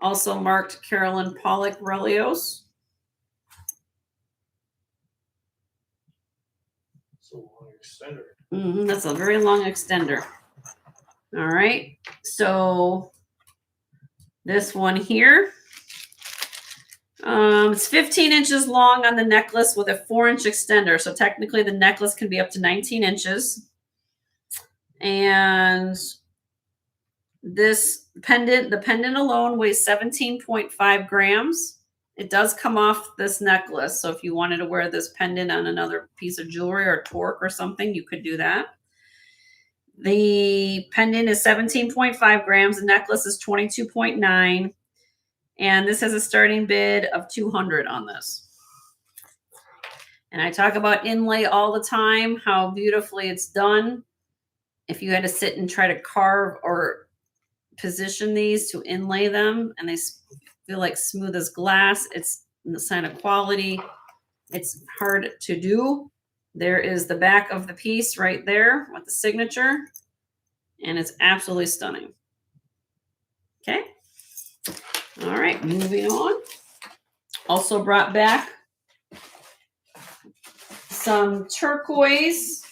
Also marked Carolyn Pollock Relios. It's a long extender. That's a very long extender. All right. So this one here. It's 15 inches long on the necklace with a 4-inch extender. So technically the necklace can be up to 19 inches. And this pendant, the pendant alone weighs 17.5 grams. It does come off this necklace. So if you wanted to wear this pendant on another piece of jewelry or torque or something, you could do that. The pendant is 17.5 grams. The necklace is 22.9. And this has a starting bid of 200 on this. And I talk about inlay all the time, how beautifully it's done. If you had to sit and try to carve or position these to inlay them, and they feel like smooth as glass, it's the sign of quality. It's hard to do. There is the back of the piece right there with the signature, and it's absolutely stunning. Okay. All right, moving on. Also brought back some turquoise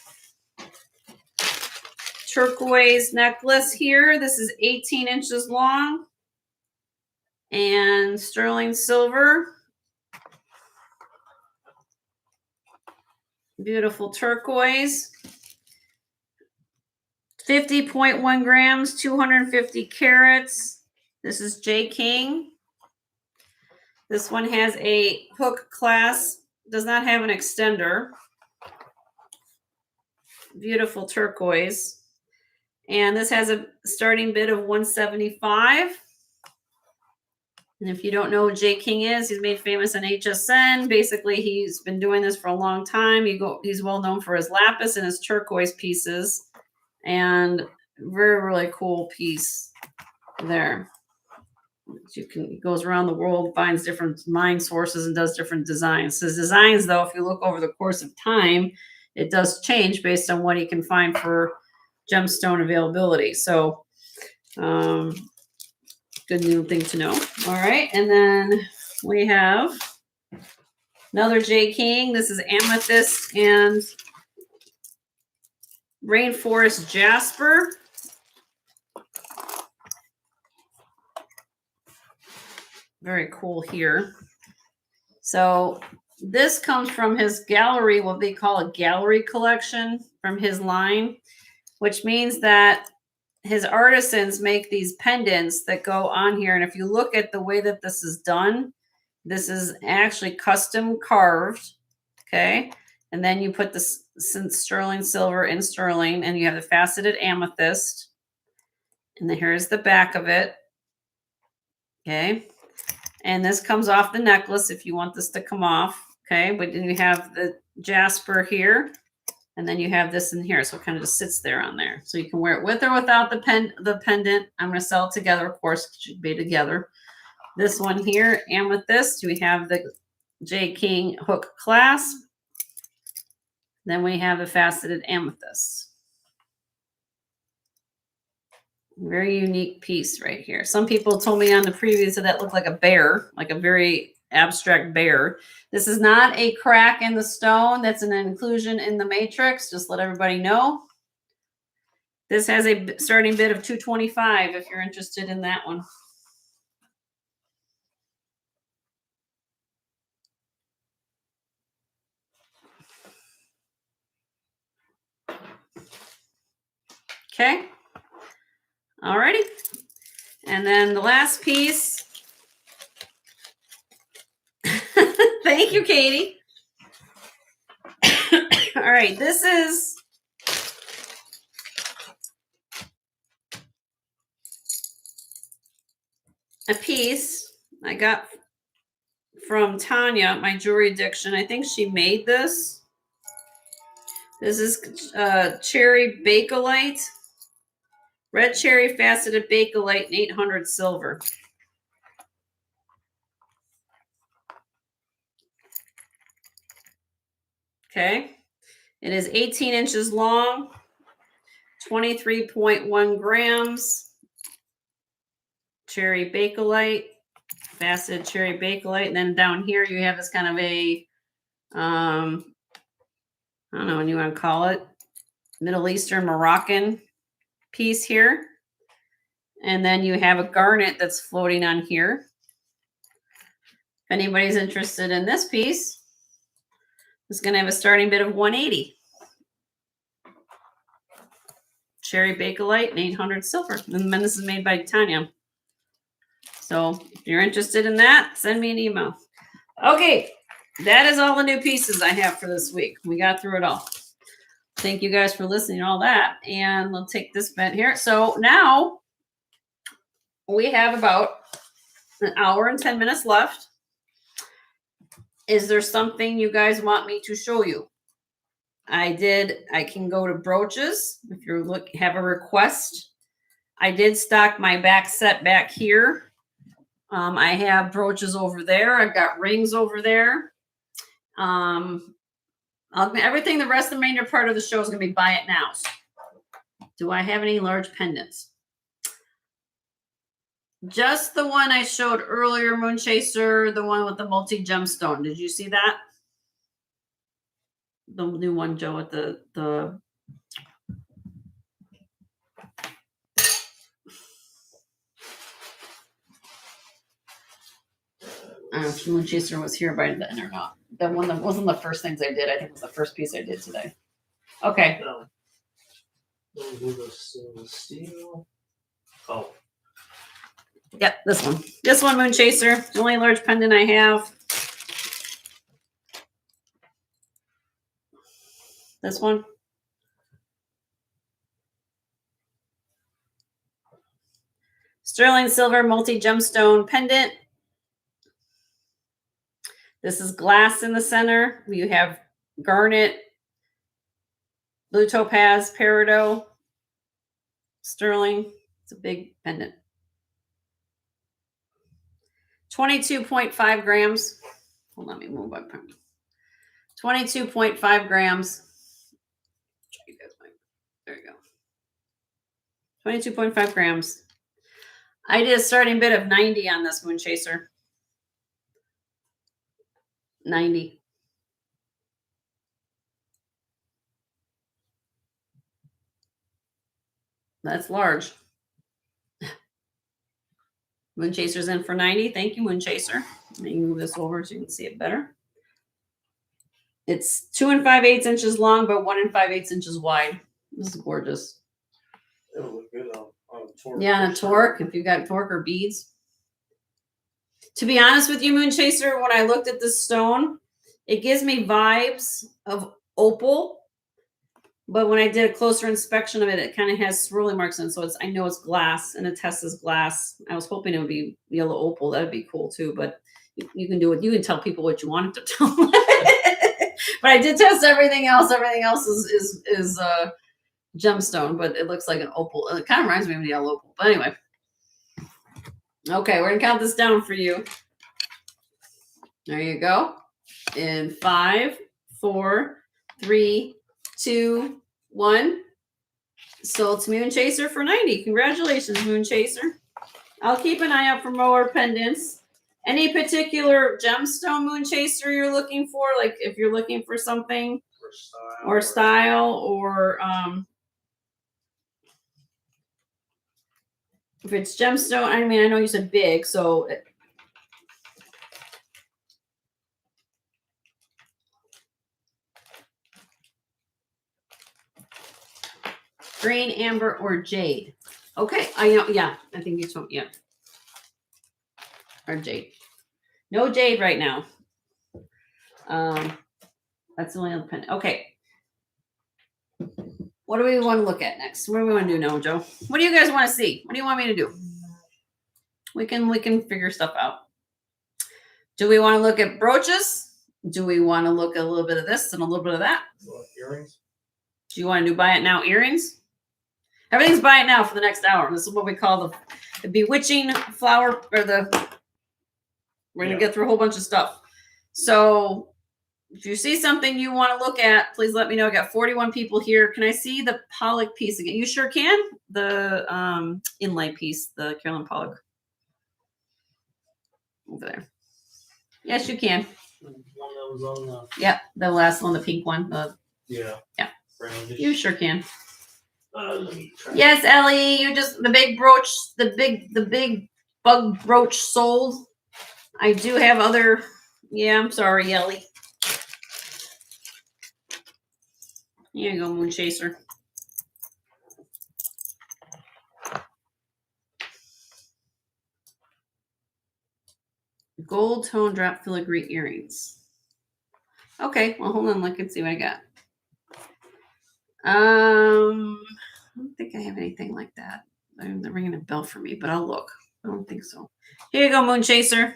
necklace here. This is 18 inches long and sterling silver. Beautiful turquoise. 50.1 grams, 250 carats. This is J. King. This one has a hook clasp, does not have an extender. Beautiful turquoise. And this has a starting bid of 175. And if you don't know who J. King is, he's made famous on HSN. Basically, he's been doing this for a long time. He's well known for his lapis and his turquoise pieces. And very, really cool piece there. He goes around the world, finds different mine sources, and does different designs. His designs, though, if you look over the course of time, it does change based on what he can find for gemstone availability. So, good new thing to know. All right, and then we have another J. King. This is amethyst and rainforest jasper. Very cool here. So this comes from his gallery, what they call a gallery collection from his line, which means that his artisans make these pendants that go on here. And if you look at the way that this is done, this is actually custom carved. Okay. And then you put the sterling silver in sterling, and you have the faceted amethyst. And then here's the back of it. Okay. And this comes off the necklace if you want this to come off. Okay. But then you have the jasper here. And then you have this in here. So it kind of just sits there on there. So you can wear it with or without the pendant. I'm going to sell it together, of course. It should be together. This one here, amethyst. We have the J. King hook clasp. Then we have the faceted amethyst. Very unique piece right here. Some people told me on the previews that looked like a bear, like a very abstract bear. This is not a crack in the stone. That's an inclusion in the matrix. Just let everybody know. This has a starting bid of $225 if you're interested in that one. Okay. Alrighty. And then the last piece. Thank you, Katie. All right, this is a piece I got from Tanya, my jewelry addiction. I think she made this. This is cherry bakelite, red cherry faceted bakelite, and 800 silver. Okay, it is 18 inches long, 23.1 grams. Cherry bakelite, faceted cherry bakelite, and then down here you have this kind of a I don't know what you want to call it, Middle Eastern Moroccan piece here. And then you have a garnet that's floating on here. If anybody's interested in this piece, it's going to have a starting bid of $180. Cherry bakelite and 800 silver. And then this is made by Tanya. So if you're interested in that, send me an email. Okay, that is all the new pieces I have for this week. We got through it all. Thank you guys for listening to all that. And we'll take this bent here. So now we have about an hour and 10 minutes left. Is there something you guys want me to show you? I can go to brooches if you have a request. I did stock my back set back here. I have brooches over there. I've got rings over there. Everything the rest of the remainder part of the show is going to be buy it now. Do I have any large pendants? Just the one I showed earlier, Moon Chaser, the one with the multi-gemstone. Did you see that? The new one, Joe, with the I don't know if Moon Chaser was here by then or not. That one that wasn't the first things I did. I think it was the first piece I did today. Okay. Steel. Oh. Yep, this one. This one, Moon Chaser. The only large pendant I have. This one. Sterling silver multi-gemstone pendant. This is glass in the center. You have garnet, blue topaz, peridot, sterling. It's a big pendant. 22.5 grams. Hold on, let me move my pen. 22.5 grams. There you go. 22.5 grams. I did a starting bid of 90 on this Moon Chaser. 90. That's large. Moon Chaser's in for 90. Thank you, Moon Chaser. Let me move this over so you can see it better. It's 2 5/8 inches long, but 1 5/8 inches wide. This is gorgeous. It'll look good on a torque. Yeah, on a torque, if you've got torque or beads. To be honest with you, Moon Chaser, when I looked at this stone, it gives me vibes of opal. But when I did a closer inspection of it, it kind of has swirly marks in it. So I know it's glass and it tests as glass. I was hoping it would be yellow opal. That would be cool too. But you can do it. You can tell people what you want it to tell them. But I did test everything else. Everything else is gemstone, but it looks like an opal. It kind of reminds me of the yellow opal. But anyway. Okay, we're going to count this down for you. There you go. In 5, 4, 3, 2, 1. Sold to Moon Chaser for 90. Congratulations, Moon Chaser. I'll keep an eye out for more pendants. Any particular gemstone, Moon Chaser, you're looking for? Like if you're looking for something or style or if it's gemstone, I mean, I know you said big, so green, amber, or jade. Okay, I know. Yeah, I think you told. Yeah, or jade. No jade right now. That's the only other pen. Okay. What do we want to look at next? What do we want to do now, Joe? What do you guys want to see? What do you want me to do? We can figure stuff out. Do we want to look at brooches? Do we want to look at a little bit of this and a little bit of that? Earrings. Do you want to do buy it now earrings? Everything's buy it now for the next hour. This is what we call the bewitching flower, or we're going to get through a whole bunch of stuff. So if you see something you want to look at, please let me know. I got 41 people here. Can I see the Pollock piece again? You sure can. The inlay piece, the Carolyn Pollock. Over there. Yes, you can. One that was on the. Yep, the last one, the pink one. Yeah. Brownish. You sure can. Let me try. Yes, Ellie, you just the big brooch, the big bug brooch sold. I do have other. Yeah, I'm sorry, Ellie. Here you go, Moon Chaser. Gold tone drop filigree earrings. Okay, well, hold on. Look and see what I got. I don't think I have anything like that. They're ringing a bell for me, but I'll look. I don't think so. Here you go, Moon Chaser.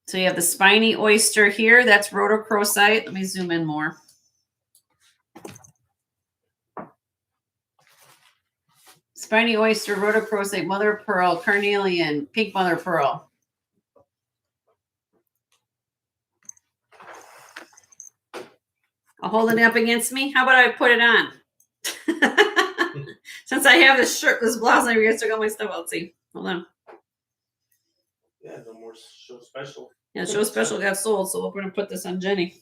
So you have the spiny oyster here. That's rhodochrosite. Let me zoom in more. Spiny oyster, rhodochrosite, mother of pearl, carnelian, pink mother of pearl. I'll hold it up against me. How about I put it on? Since I have this shirt, this blouse, I'm going to take all my stuff. I'll see. Hold on. Yeah, no more show special. Yeah, show special got sold, so we're going to put this on Jenny.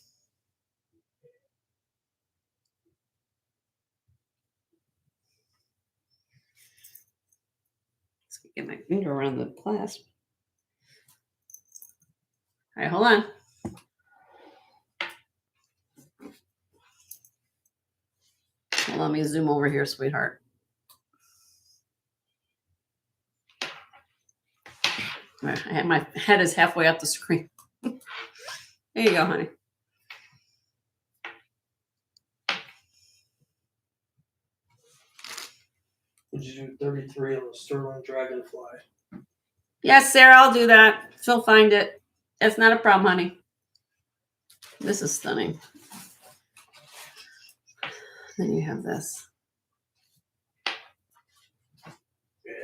Let's get my finger around the clasp. All right, hold on. Well, let me zoom over here, sweetheart. All right, my head is halfway up the screen. There you go, honey. Would you do 33 on the sterling dragonfly? Yes, Sarah, I'll do that. She'll find it. It's not a problem, honey. This is stunning. Then you have this.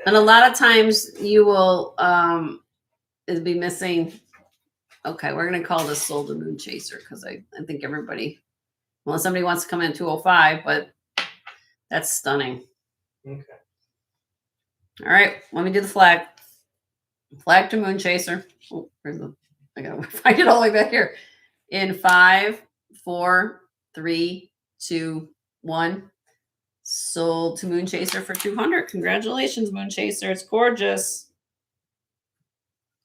And a lot of times you will be missing. Okay, we're going to call this sold to Moon Chaser because I think everybody, well, somebody wants to come in 205, but that's stunning. Okay. All right, let me do the flag. Flag to Moon Chaser. Oh, I got to find it all the way back here. In 5, 4, 3, 2, 1. Sold to Moon Chaser for 200. Congratulations, Moon Chaser. It's gorgeous.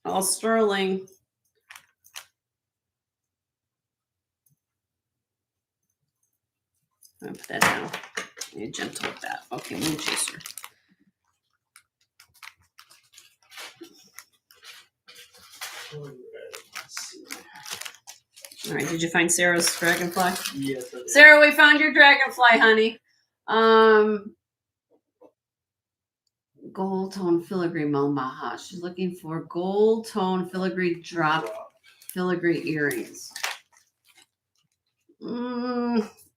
All sterling. I'm going to put that down. Be gentle with that. Okay, Moon Chaser. All right, did you find Sarah's dragonfly? Yes, I did. Sarah, we found your dragonfly, honey. Gold tone filigree Malmaha. She's looking for gold tone filigree drop filigree earrings.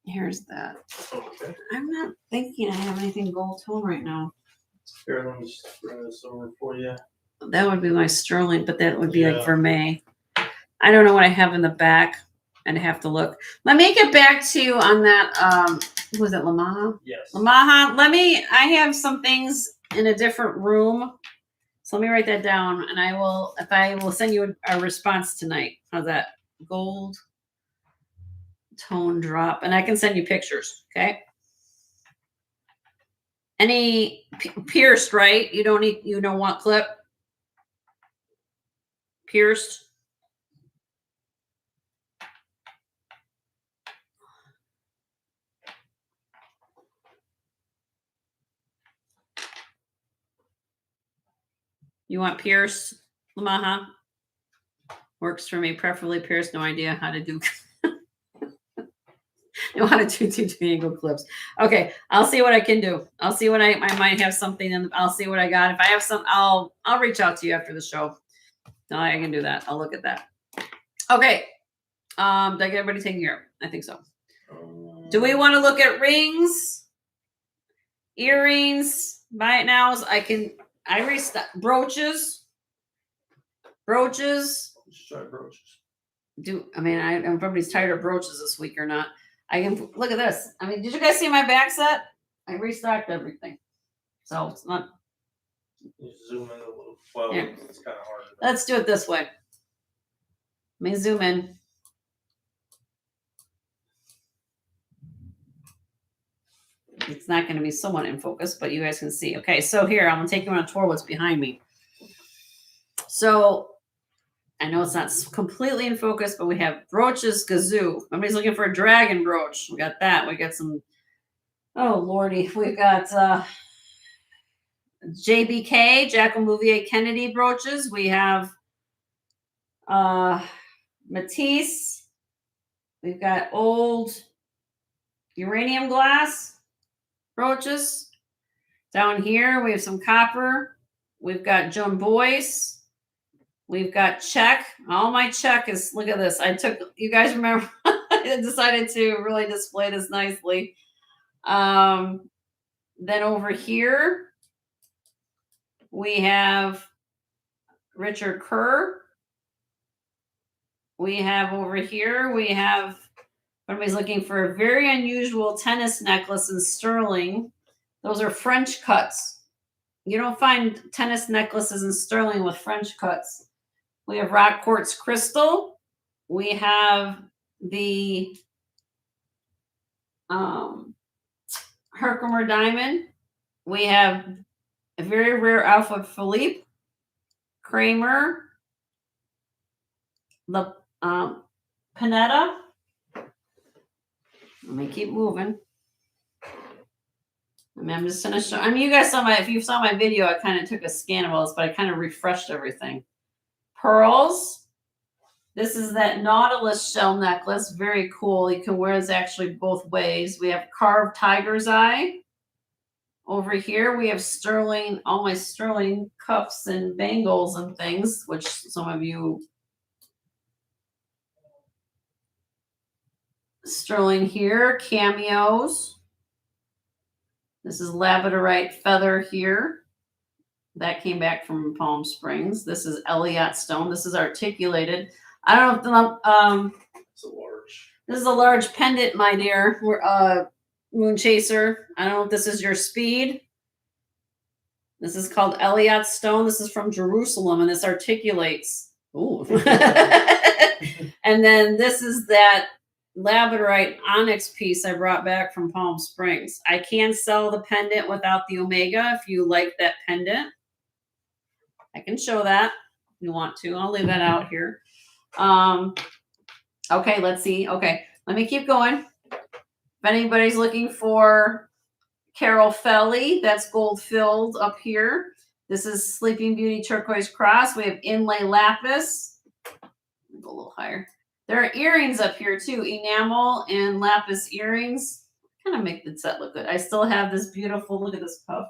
Here's that. Okay. I'm not thinking I have anything gold tone right now. Here, let me just bring this over for you. That would be my sterling, but that would be like for May. I don't know what I have in the back. I'd have to look. Let me get back to you on that. Was it Lamaha? Yes. Lamaha. I have some things in a different room. So let me write that down, and I will send you a response tonight. How's that? Gold tone drop, and I can send you pictures. Okay. Any pierced, right? You don't want clip pierced. You want pierced, Lamaha? Works for me, preferably pierced. No idea how to do. Know how to do two angle clips. Okay, I'll see what I can do. I'll see what I might have something, and I'll see what I got. If I have some, I'll reach out to you after the show. No, I can do that. I'll look at that. Okay. Did I get everybody taken care of? I think so. Do we want to look at rings, earrings, buy it nows? I restock brooches. Brooches. Let's try brooches. I don't know if everybody's tired of brooches this week or not. I can look at this. Did you guys see my back set? I restocked everything. So it's not. You zoom in a little. Well, Yeah. it's kind of hard. Let's do it this way. Let me zoom in. It's not going to be somewhat in focus, but you guys can see. Okay, so here, I'm going to take you on a tour what's behind me. So I know it's not completely in focus, but we have brooches gazoo. Somebody's looking for a dragon brooch. We got that. We got some, oh lordy. We've got JBK, Jacques Bouvier Kennedy brooches. We have Matisse. We've got old uranium glass brooches. Down here, we have some copper. We've got Joan Boyce. We've got check. All my check is, look at this. You guys remember, I decided to really display this nicely. Then over here, we have Richard Kerr. We have over here, somebody's looking for a very unusual tennis necklace in sterling. Those are French cuts. You don't find tennis necklaces in sterling with French cuts. We have rock quartz crystal. We have the Herkimer diamond. We have a very rare Alpha Philippe Kramer. The Panetta. Let me keep moving. I'm just going to show. You guys saw if you saw my video, I kind of took a scan of all this, but I kind of refreshed everything. Pearls. This is that Nautilus shell necklace. Very cool. You can wear this actually both ways. We have carved tiger's eye. Over here, we have sterling, all my sterling cuffs and bangles and things, which some of you. Sterling here, cameos. This is labradorite feather here. That came back from Palm Springs. This is Elliott stone. This is articulated. I don't know if it's a large. This is a large pendant, my dear. We're Moon Chaser. I don't know if this is your speed. This is called Elliott stone. This is from Jerusalem, and this articulates. Ooh. And then this is that labradorite onyx piece I brought back from Palm Springs. I can sell the pendant without the omega if you like that pendant. I can show that if you want to. I'll leave that out here. Okay, let's see. Okay, let me keep going. If anybody's looking for Carol Felly, that's gold filled up here. This is Sleeping Beauty turquoise cross. We have inlay lapis. Go a little higher. There are earrings up here too, enamel and lapis earrings. Kind of make the set look good. I still have this beautiful, look at this puff.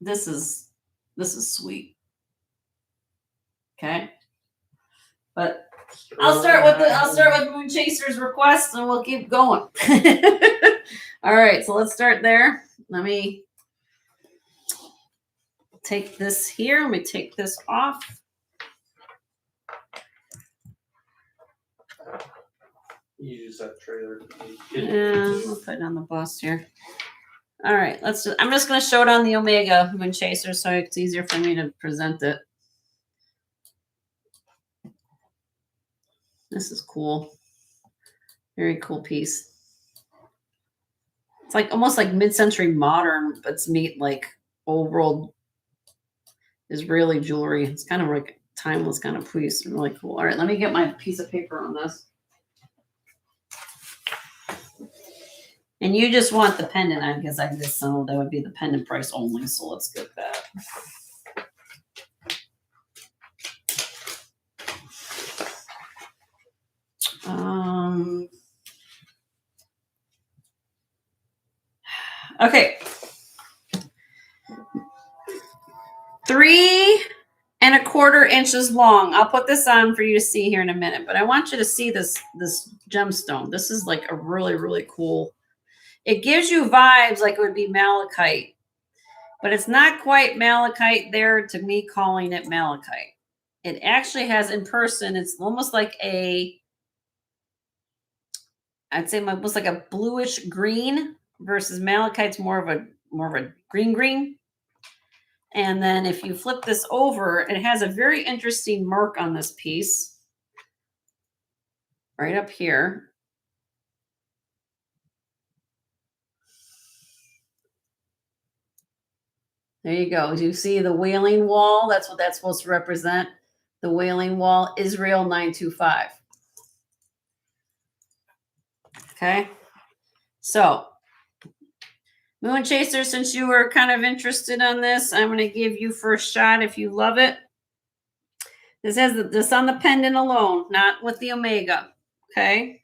This is sweet. Okay. But I'll start with Moon Chaser's request and we'll keep going. All right, so let's start there. take this here. Let me take this off. You use that trailer. Yeah, I'll put it on the bus here. All right, I'm just going to show it on the Omega Moon Chaser so it's easier for me to present it. This is cool. Very cool piece. It's like almost like mid-century modern, but it's neat, like old world Israeli jewelry. It's kind of like timeless kind of piece. Really cool. All right, let me get my piece of paper on this. And you just want the pendant. I guess I just sold that would be the pendant price only. So let's get that. Okay. 3 1/4 inches long. I'll put this on for you to see here in a minute, but I want you to see this gemstone. This is like a really, really cool. It gives you vibes like it would be malachite, but it's not quite malachite there to me calling it malachite. It actually has in person, it's almost like I'd say almost like a bluish green versus malachite's more of a green. And then if you flip this over, it has a very interesting mark on this piece right up here. There you go. Do you see the Wailing Wall? That's what that's supposed to represent. The Wailing Wall, Israel 925. Okay. So, Moon Chaser, since you were kind of interested on this, I'm going to give you first shot if you love it. This has this on the pendant alone, not with the Omega. Okay.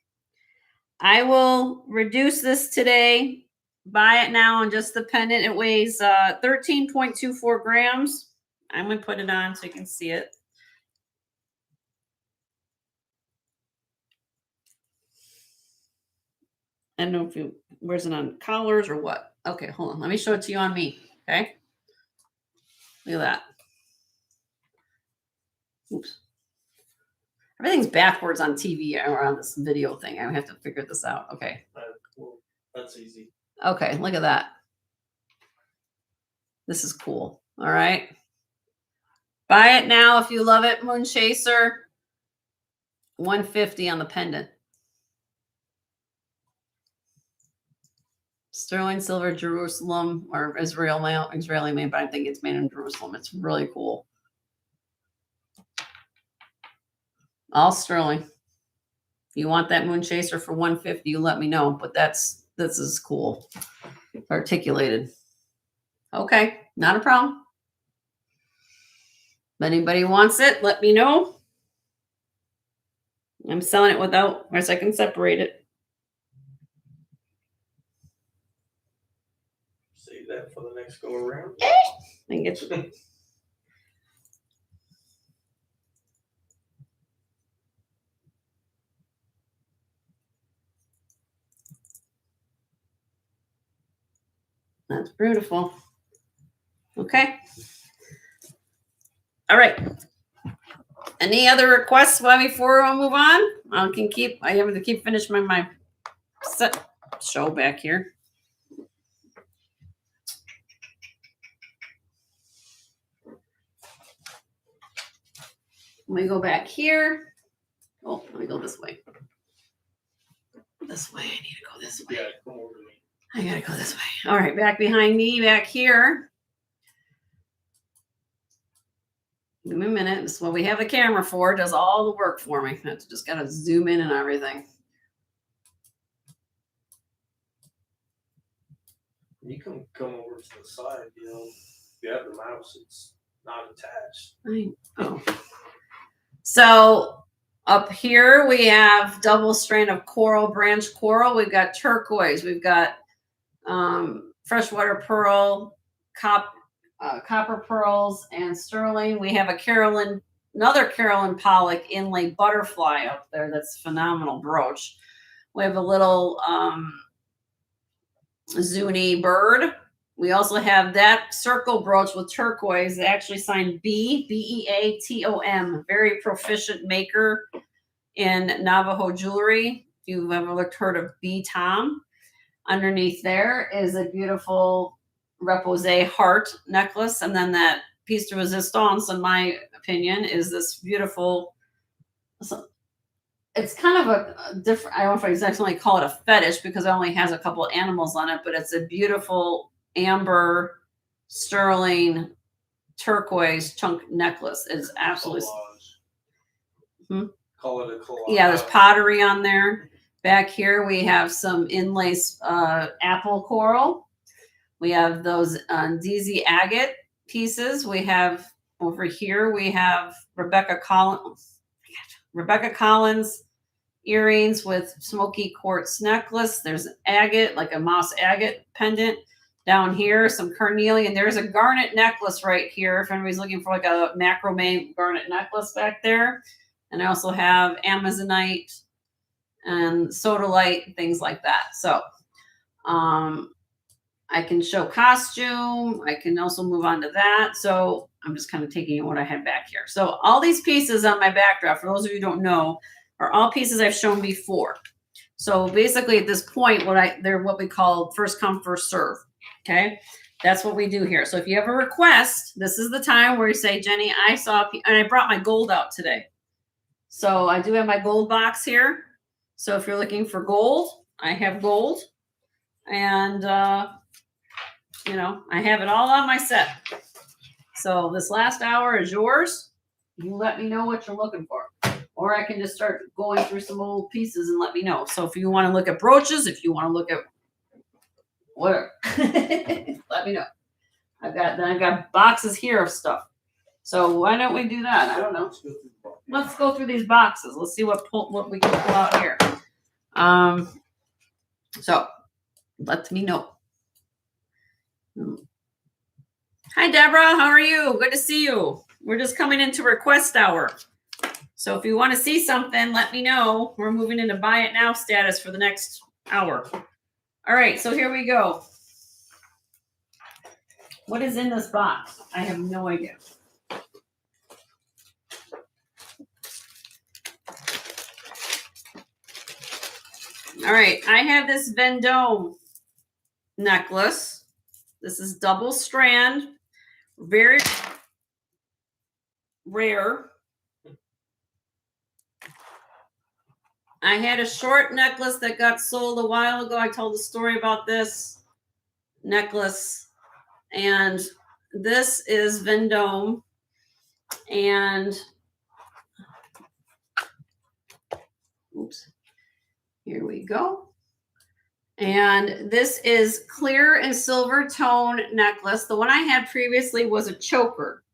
I will reduce this today. Buy it now on just the pendant. It weighs 13.24 grams. I'm going to put it on so you can see it. I don't know if you, where's it on collars or what? Okay, hold on. Let me show it to you on me. Okay. Look at that. Oops. Everything's backwards on TV or on this video thing. I have to figure this out. Okay. Well, that's easy. Okay, look at that. This is cool. All right. Buy it now if you love it, Moon Chaser. $150 on the pendant. Sterling silver, Jerusalem, or Israeli made, but I think it's made in Jerusalem. It's really cool. All sterling. If you want that Moon Chaser for $150, you let me know. But this is cool. Articulated. Okay, not a problem. If anybody wants it, let me know. I'm selling it without, or so I can separate it. Save that for the next go around. And get you. That's beautiful. Okay. All right. Any other requests before I move on? I have to keep finishing my set show back here. Let me go back here. Oh, let me go this way. This way. I need to go this way. Yeah, come over to me. I gotta go this way. All right, back behind me, back here. Give me a minute. This is what we have the camera for. It does all the work for me. I just gotta zoom in and everything. You can come over to the side, if you have the mouse, it's not attached. So up here we have double strand of coral, branch coral. We've got turquoise. We've got freshwater pearl, copper pearls, and sterling. We have another Carolyn Pollock inlay butterfly up there. That's a phenomenal brooch. We have a little Zuni bird. We also have that circle brooch with turquoise, actually signed B, Beatom, very proficient maker in Navajo jewelry. If you've ever heard of B Tom, underneath there is a beautiful repose heart necklace. And then that piece de resistance, in my opinion, is this beautiful, it's kind of a different, I don't know if I exactly call it a fetish because it only has a couple of animals on it, but it's a beautiful amber sterling turquoise chunk necklace. It's absolutely Call it a collage. Yeah, there's pottery on there. Back here we have some inlace apple coral. We have those DZ agate pieces. We have over here we have Rebecca Collins earrings with smoky quartz necklace. There's agate, like a moss agate pendant. Down here, some carnelian. There's a garnet necklace right here. If anybody's looking for like a macrame garnet necklace back there. And I also have Amazonite and sodalite, things like that. So I can show costume. I can also move on to that. So I'm just kind of taking what I had back here. So all these pieces on my backdrop, for those of you who don't know, are all pieces I've shown before. So basically at this point, they're what we call first come, first serve. Okay. That's what we do here. So if you have a request, this is the time where you say, Jenny, I saw, and I brought my gold out today. So I do have my gold box here. So if you're looking for gold, I have gold. And, you know, I have it all on my set. So this last hour is yours. You let me know what you're looking for. Or I can just start going through some old pieces and let me know. So if you want to look at brooches, if you want to look at whatever, let me know. I've got boxes here of stuff. So why don't we do that? I don't know. Let's go through these boxes. Let's see what we can pull out here. So let me know. Hi, Deborah. How are you? Good to see you. We're just coming into request hour. So if you want to see something, let me know. We're moving into buy it now status for the next hour. All right, so here we go. What is in this box? I have no idea. All right, I have this Vendome necklace. This is double strand, very rare. I had a short necklace that got sold a while ago. I told a story about this necklace. And this is Vendome. And oops, here we go. And this is clear and silver tone necklace. The one I had previously was a choker.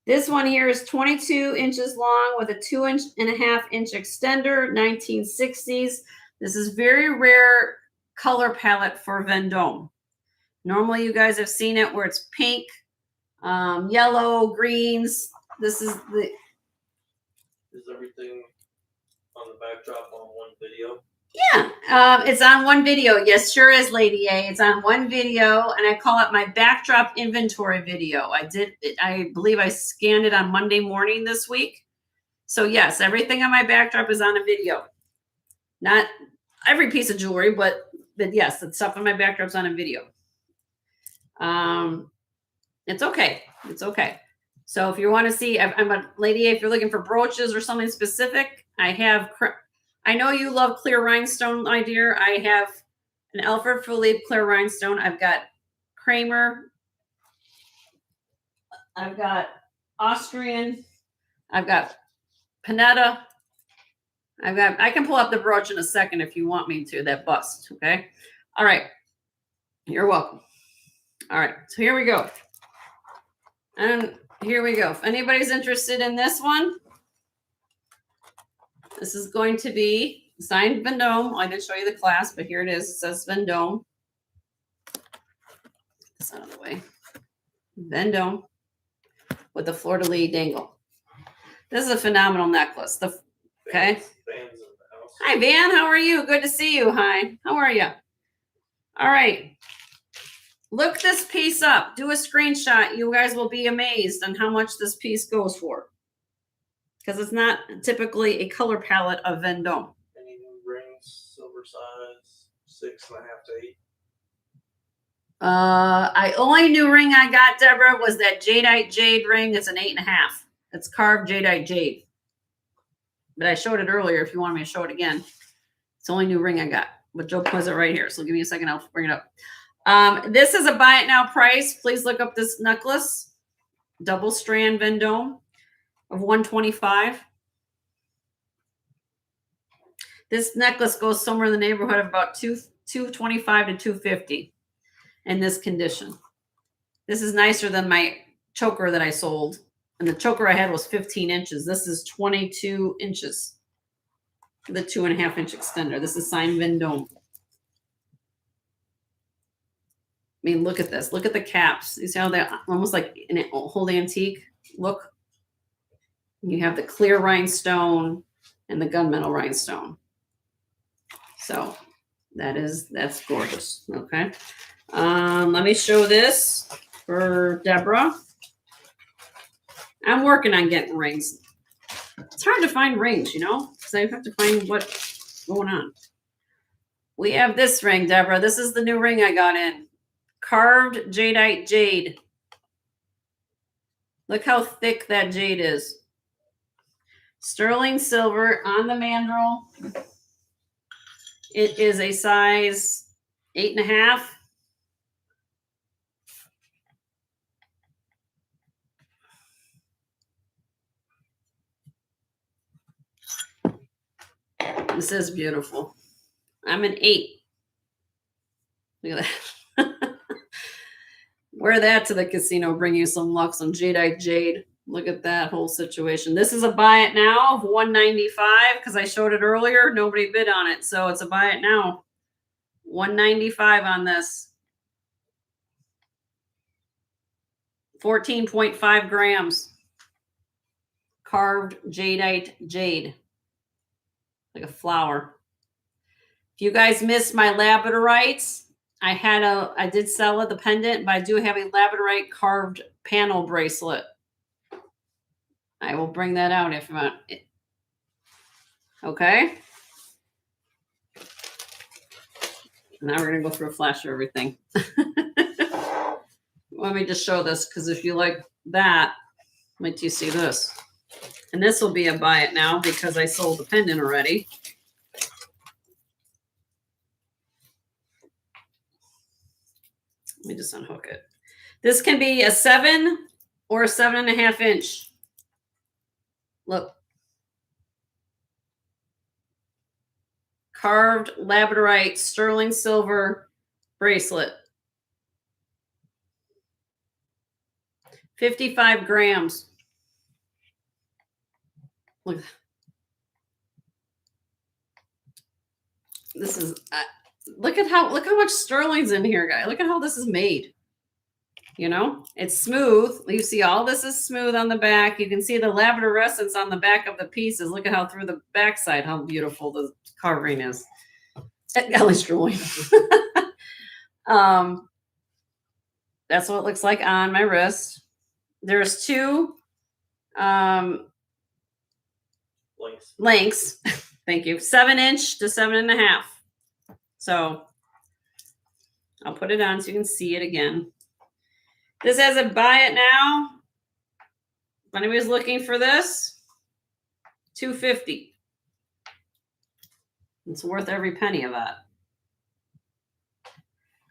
This one here is 22 inches long with a 2.5-inch extender, 1960s. This is very rare color palette for Vendome. Normally you guys have seen it where it's pink, yellow, greens. This is the... Is everything on the backdrop on one video? Yeah, it's on one video. Yes, sure is, Lady A. It's on one video, and I call it my backdrop inventory video. I believe I scanned it on Monday morning this week. So yes, everything on my backdrop is on a video. Not every piece of jewelry, but yes, the stuff on my backdrop's on a video. It's okay. It's okay. So if you want to see, I'm a Lady A. If you're looking for brooches or something specific, I know you love clear rhinestone, my dear. I have an Alfred Philippe clear rhinestone. I've got Kramer. I've got Austrian. I've got Panetta. I can pull up the brooch in a second if you want me to, that bust, okay? All right. You're welcome. All right, so here we go. And here we go. If anybody's interested in this one, this is going to be signed Vendome. I didn't show you the clasp, but here it is. It says Vendome. Get this out of the way. Vendome with the fleur-de-lis dangle. This is a phenomenal necklace. Okay. Hi, Van. How are you? Good to see you. Hi. How are you? All right. Look this piece up. Do a screenshot. You guys will be amazed on how much this piece goes for. Because it's not typically a color palette of Vendome. Any new rings, silver size, 6.5 to 8. I only new ring I got, Deborah, was that jadeite jade ring. It's an 8.5. It's carved jadeite jade. But I showed it earlier. If you want me to show it again, it's the only new ring I got. But Joe puts it right here. So give me a second. I'll bring it up. This is a buy it now price. Please look up this necklace, double strand Vendome of $125. This necklace goes somewhere in the neighborhood of about $225 to $250 in this condition. This is nicer than my choker that I sold. And the choker I had was 15 inches. This is 22 inches. The 2.5 inch extender. This is signed Vendome. I mean, look at this. Look at the caps. You see how they're almost like an old antique look? You have the clear rhinestone and the gunmetal rhinestone. So that's gorgeous. Okay. Let me show this for Deborah. I'm working on getting rings. It's hard to find rings, you know, because I have to find what's going on. We have this ring, Deborah. This is the new ring I got in. Carved jadeite jade. Look how thick that jade is. Sterling silver on the mandrel. It is a size 8.5. This is beautiful. I'm an 8. Look at that. Wear that to the casino. Bring you some luck, some jadeite jade. Look at that whole situation. This is a buy it now of $195 because I showed it earlier. Nobody bid on it. So it's a buy it now. $195 on this. 14.5 grams. Carved jadeite jade. Like a flower. If you guys missed my labradorites, I did sell it, the pendant, but I do have a labradorite carved panel bracelet. I will bring that out if you want it. Okay. Now we're going to go through a flash of everything. Let me just show this, because if you like that, wait till you see this. And this will be a buy it now because I sold the pendant already. Let me just unhook it. This can be a 7 or a 7.5 inch. Look. Carved labradorite sterling silver bracelet. 55 grams. Look. This is look how much sterling's in here, guys. Look at how this is made. You know, it's smooth. You see all this is smooth on the back. You can see the labradorescence on the back of the pieces. Look at how through the backside, how beautiful the carving is. Golly, sterling. That's what it looks like on my wrist. There's two lengths. Thank you. 7 inch to 7.5. So I'll put it on so you can see it again. This has a buy it now. If anybody's looking for this, $250. It's worth every penny of that.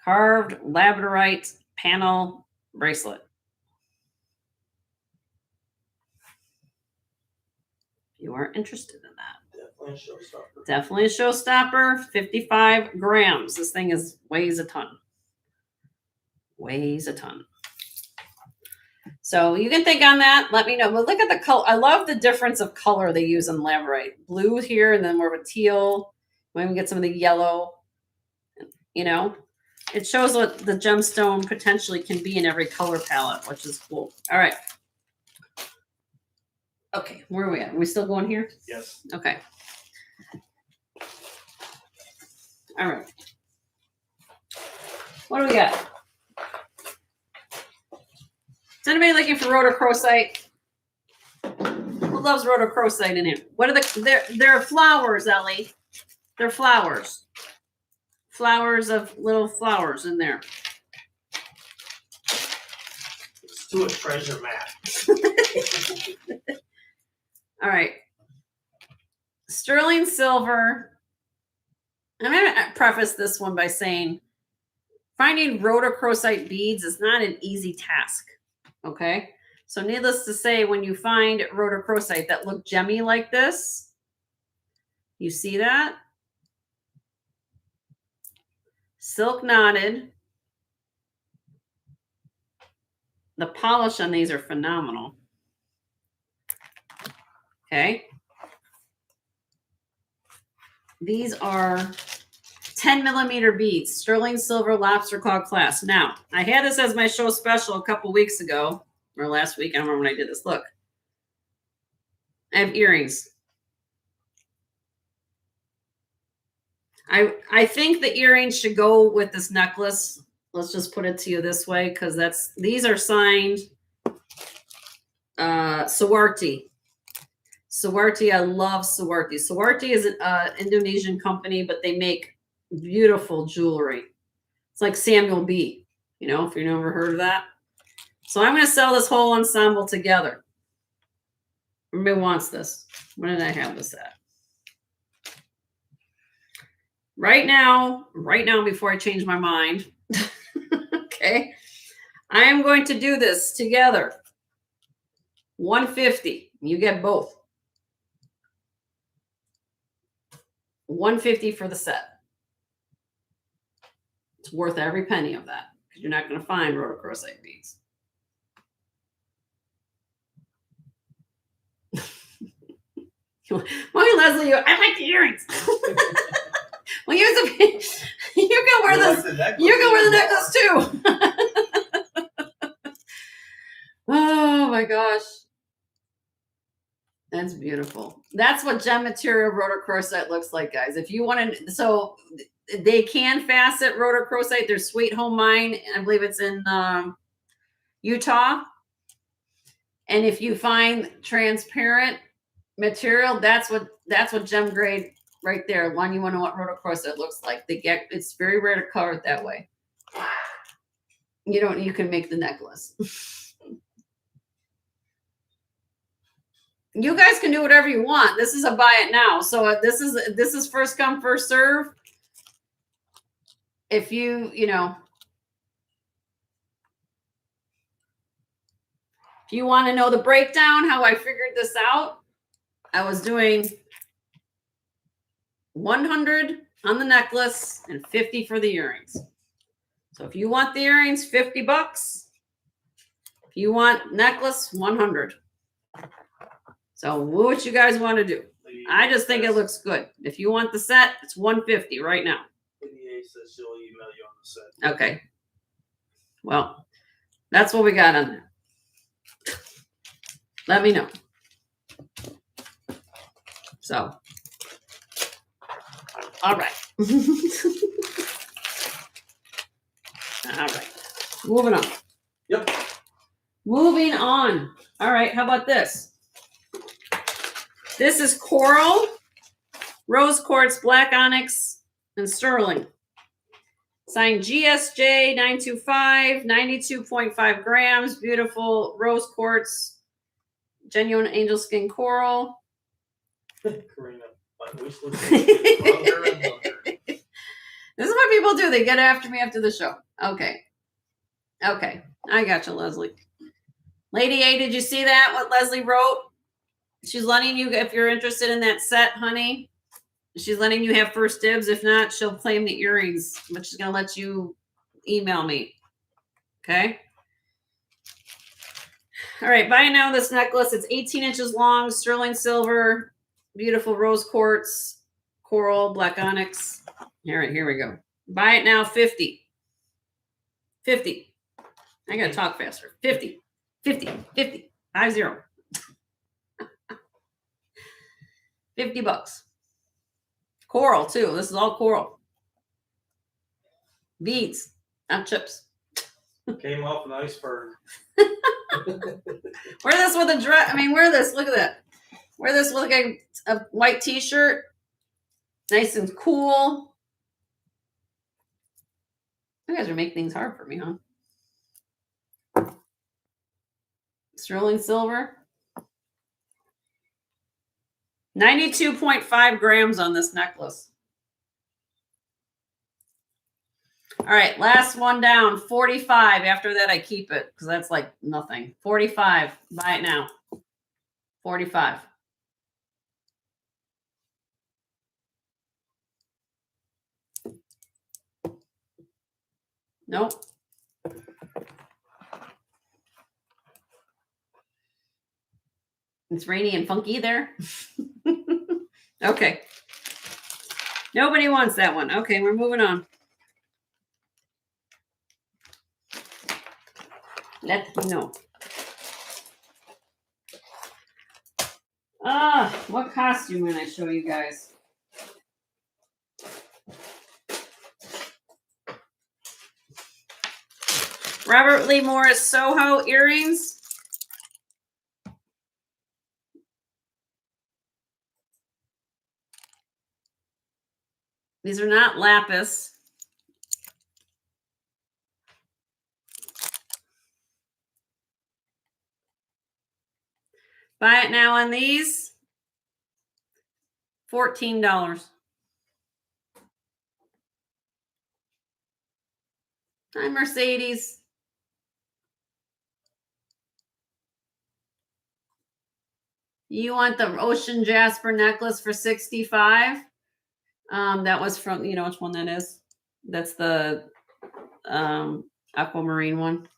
Carved labradorite panel bracelet. If you are interested in that. Definitely a showstopper. Definitely a showstopper. 55 grams. This thing weighs a ton. Weighs a ton. So you can think on that. Let me know. But look at the color. I love the difference of color they use in labradorite. Blue here and then more of a teal. We can get some of the yellow. You know, it shows what the gemstone potentially can be in every color palette, which is cool. All right. Okay, where are we at? Are we still going here? Yes. Okay. All right. What do we got? Is anybody looking for rhodochrosite? Who loves rhodochrosite in here? What are they're flowers, Ellie. They're flowers. Flowers of little flowers in there. Let's do a treasure map. All right. Sterling silver. I'm going to preface this one by saying finding rhodochrosite beads is not an easy task. Okay. So needless to say, when you find rhodochrosite that look gemmy like this, you see that? Silk knotted. The polish on these are phenomenal. Okay. These are 10 millimeter beads, sterling silver lobster claw clasp. Now, I had this as my show special a couple weeks ago, or last week. I don't remember when I did this. Look. I have earrings. I think the earrings should go with this necklace. Let's just put it to you this way, because these are signed Sawarti. Sawarti, I love Sawarti. Sawarti is an Indonesian company, but they make beautiful jewelry. It's like Samuel B. You know, if you've never heard of that. So I'm going to sell this whole ensemble together. Everybody wants this. When did I have this at? Right now, before I change my mind. Okay. I am going to do this together. $150. You get both. $150 for the set. It's worth every penny of that because you're not going to find rhodochrosite beads. Why, Leslie? I like the earrings. Well, you can wear this. You can wear the necklace too. Oh my gosh. That's beautiful. That's what gem material rhodochrosite looks like, guys. If you want to, so they can facet rhodochrosite. There's Sweet Home Mine. I believe it's in Utah. And if you find transparent material, that's what gem grade right there. One, you want to know what rhodochrosite looks like. It's very rare to color it that way. You can make the necklace. You guys can do whatever you want. This is a buy it now. So this is first come, first serve. If you want to know the breakdown, how I figured this out, I was doing 100 on the necklace and 50 for the earrings. So if you want the earrings, $50. If you want necklace, 100. So what you guys want to do? I just think it looks good. If you want the set, it's $150 right now. NDA says she'll email you on the set. Okay. Well, that's what we got on there. Let me know. So, all right. All right. Moving on. Yep. Moving on. All right. How about this? This is coral, rose quartz, black onyx, and sterling. Signed GSJ 925, 92.5 grams. Beautiful rose quartz, genuine angel skin coral. Karina, my wish list is longer and longer. This is what people do. They get after me after the show. Okay. I got you, Leslie. Lady A, did you see that? What Leslie wrote? She's letting you, if you're interested in that set, honey, she's letting you have first dibs. If not, she'll claim the earrings, but she's going to let you email me. Okay. All right. Buy now this necklace. It's 18 inches long, sterling silver, beautiful rose quartz, coral, black onyx. All right. Here we go. Buy it now. 50. I got to talk faster. 50. 50. 50. $50. Coral too. This is all coral. Beads, not chips. Came off an iceberg. Wear this with a dress. I mean, wear this. Look at that. Wear this with a white t-shirt. Nice and cool. You guys are making things hard for me, huh? Sterling silver. 92.5 grams on this necklace. All right, last one down, 45. After that, I keep it because that's like nothing. 45. Buy it now. 45. Nope. It's rainy and funky there. Okay. Nobody wants that one. Okay, we're moving on. Let me know. What costume when I show you guys? Robert Lee Morris Soho earrings. These are not lapis. Buy it now on these. $14. Hi, Mercedes. You want the Ocean Jasper necklace for $65? That was from, you know which one that is? That's the aquamarine one.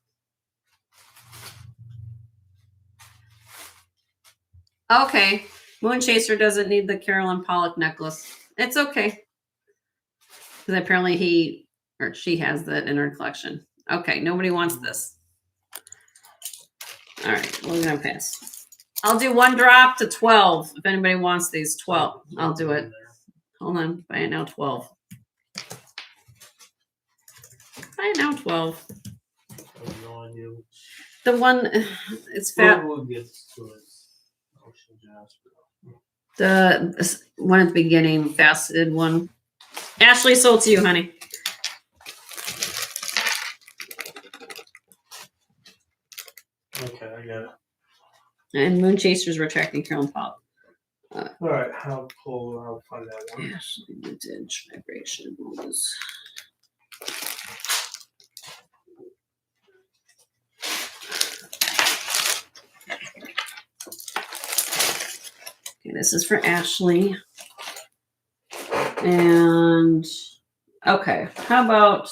Okay. Moon Chaser doesn't need the Carolyn Pollock necklace. It's okay. Because apparently he or she has that in her collection. Okay, nobody wants this. All right, we're going to pass. I'll do one drop to 12. If anybody wants these 12, I'll do it. Hold on. Buy it now 12. Buy it now 12. The one, it's fat. The one at the beginning, faceted one. Ashley, sold to you, honey. Okay, I got it. And Moon Chaser's retracting Carolyn Pop. All right, I'll find that one. Ashley vintage vibration was. Okay, this is for Ashley. And okay, how about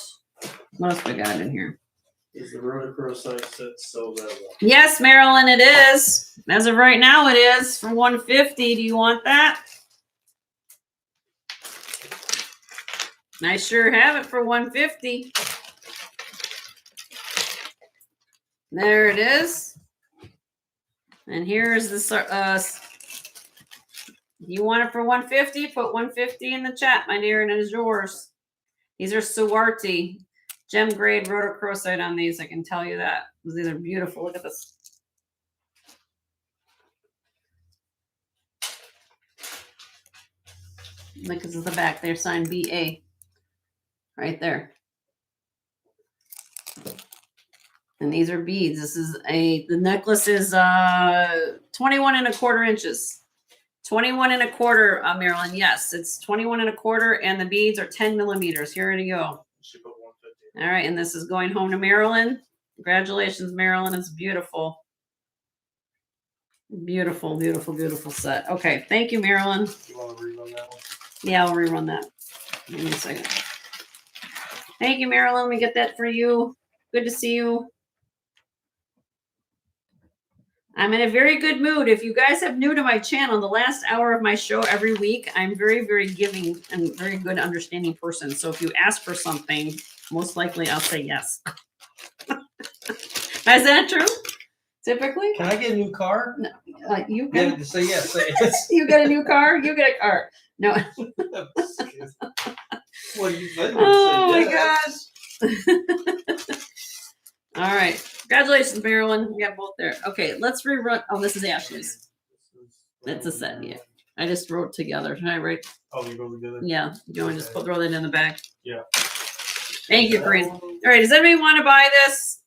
what else we got in here? Is the Rotocross site set so that well? Yes, Marilyn, it is. As of right now, it is for $150. Do you want that? I sure have it for $150. There it is. And here's the you want it for $150? Put $150 in the chat, my dear, and it is yours. These are Suarti. Gem grade rhodochrosite on these, I can tell you that. These are beautiful. Look at this. Look, this is the back. They're signed BA. Right there. And these are beads. This is the necklace is 21 1/4 inches. 21 1/4, Marilyn. Yes, it's 21 1/4, and the beads are 10 millimeters. Here you go. She put 150. All right, and this is going home to Marilyn. Congratulations, Marilyn. It's beautiful. Beautiful, beautiful, beautiful set. Okay, thank you, Marilyn. You want to rerun that one? Yeah, I'll rerun that. Give me a second. Thank you, Marilyn. Let me get that for you. Good to see you. I'm in a very good mood. If you guys have new to my channel, the last hour of my show every week, I'm very, very giving and very good understanding person. So if you ask for something, most likely I'll say yes. Is that true? Typically? Can I get a new car? No, you Yeah, can. say yes. Say yes. You get a new car? You get a car. No. What do you say? Oh my gosh. All right. Congratulations, Marilyn. We got both there. Okay, let's rerun. Oh, this is Ashley's. It's a set, yeah. I just wrote together. Should I write? Oh, you go together? Yeah. You want to just throw that in the bag? Yeah. Thank you, Corinne. All right. Does anybody want to buy this?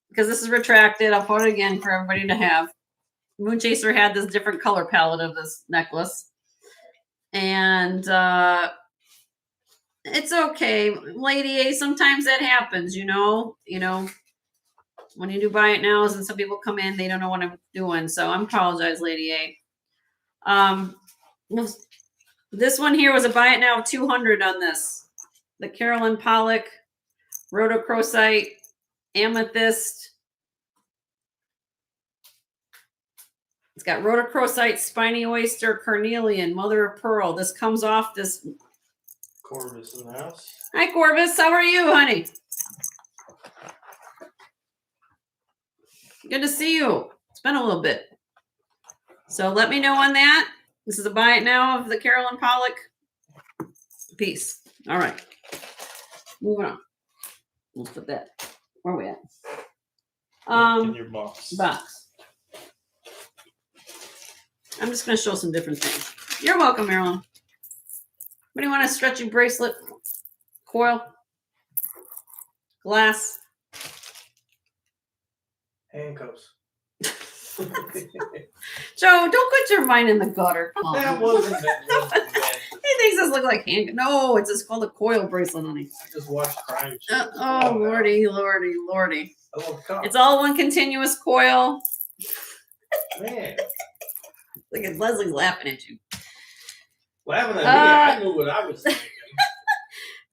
Because this is retracted. I'll put it again for everybody to have. Moon Chaser had this different color palette of this necklace. And it's okay. Lady A, sometimes that happens, you know, when you do buy it nows and some people come in, they don't know what I'm doing. So I apologize, Lady A. This one here was a buy it now of 200 on this. The Carolyn Pollock, rhodochrosite, amethyst. It's got rhodochrosite, spiny oyster, carnelian, mother of pearl. This comes off this. Corvus in the house. Hi, Corvus. How are you, honey? Good to see you. It's been a little bit. So let me know on that. This is a buy it now of the Carolyn Pollock piece. All right. Moving on. Let's put that. Where are we at? In your box. Box. I'm just going to show some different things. You're welcome, Marilyn. What do you want? A stretchy bracelet? Coil? Glass? Handcuffs. Joe, don't put your mind in the gutter. Come on. That wasn't that. He thinks this look like hand. No, it's just called a coil bracelet, honey. I just watched crime. Oh, lordy, lordy, lordy. I love cops. It's all one continuous coil. Man. Look at Leslie's laughing at you. Laughing at me, I knew what I was thinking.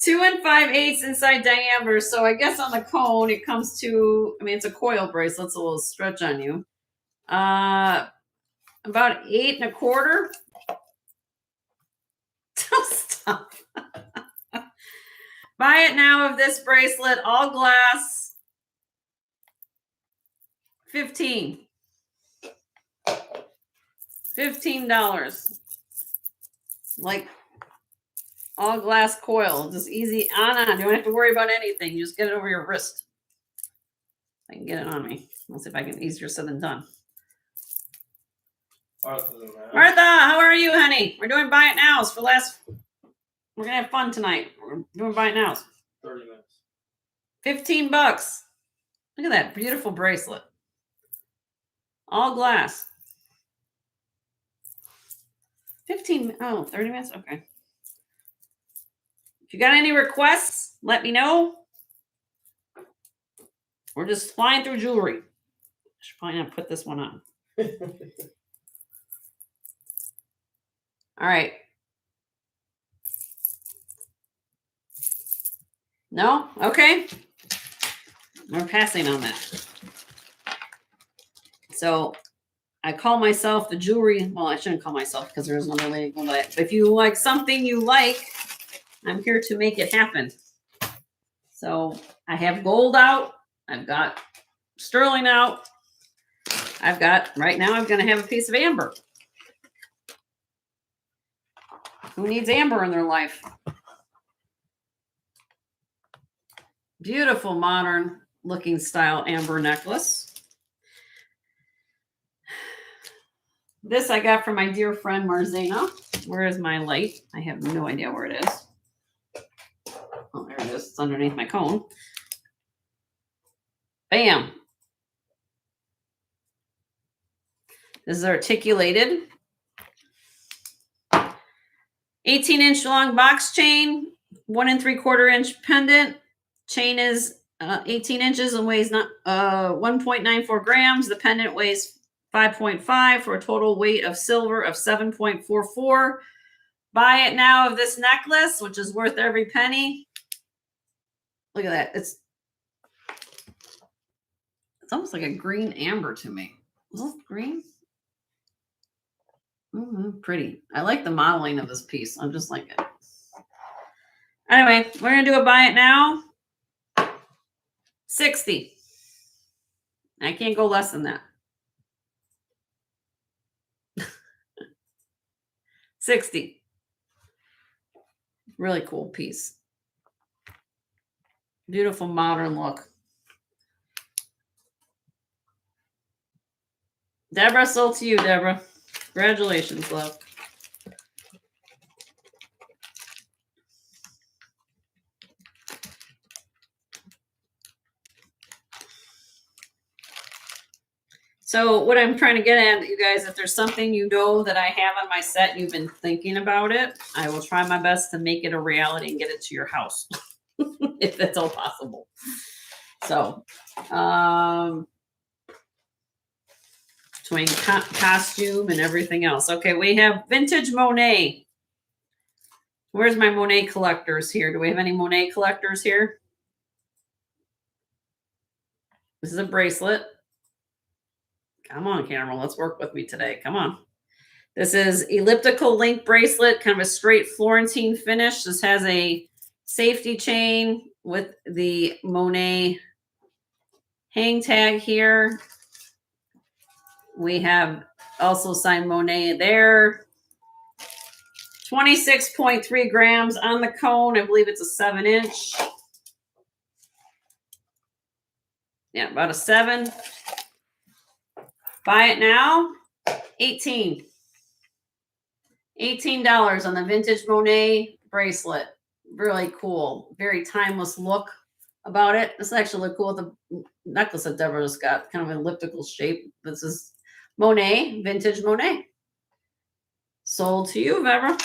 2 5/8 inside diameter. So I guess on the cone it comes to, I mean, it's a coil bracelet, so a little stretch on you. About 8 1/4. Stop. Buy it now of this bracelet, all glass. 15. $15. Like all glass coil, just easy on. You don't have to worry about anything. You just get it over your wrist. I can get it on me. Let's see if I can. Easier said than done. Martha, how are you, honey? We're doing buy it nows for last. We're gonna have fun tonight. We're doing buy it nows. 30 minutes. $15. Look at that beautiful bracelet. All glass. 30 minutes? Okay. If you got any requests, let me know. We're just flying through jewelry. I should probably not put this one on. All right. No? Okay. We're passing on that. So I call myself the jewelry. Well, I shouldn't call myself because there's another lady called that. But if you like something you like, I'm here to make it happen. So I have gold out. I've got sterling out. I've got, right now, I'm going to have a piece of amber. Who needs amber in their life? Beautiful modern looking style amber necklace. This I got from my dear friend Marzena. Where is my light? I have no idea where it is. Oh, there it is. It's underneath my cone. Bam. This is articulated. 18-inch long box chain, 1 3/4 inch pendant. Chain is 18 inches and weighs 1.94 grams. The pendant weighs 5.5 for a total weight of silver of 7.44. Buy it now of this necklace, which is worth every penny. Look at that. It's almost like a green amber to me. Is this green? Pretty. I like the modeling of this piece. I'm just like it. Anyway, we're going to do a buy it now. 60. I can't go less than that. 60. Really cool piece. Beautiful modern look. Deborah, sold to you, Deborah. Congratulations, love. So what I'm trying to get at, you guys, if there's something you know that I have on my set and you've been thinking about it, I will try my best to make it a reality and get it to your house, if that's all possible. So, between costume and everything else. Okay, we have vintage Monet. Where's my Monet collectors here? Do we have any Monet collectors here? This is a bracelet. Come on, camera. Let's work with me today. Come on. This is elliptical link bracelet, kind of a straight Florentine finish. This has a safety chain with the Monet hang tag here. We have also signed Monet there. 26.3 grams on the cone. I believe it's a 7-inch. Yeah, about a 7. Buy it now. $18 on the vintage Monet bracelet. Really cool. Very timeless look about it. This actually look cool with the necklace that Deborah just got. Kind of an elliptical shape. This is Monet, vintage Monet. Sold to you, Deborah.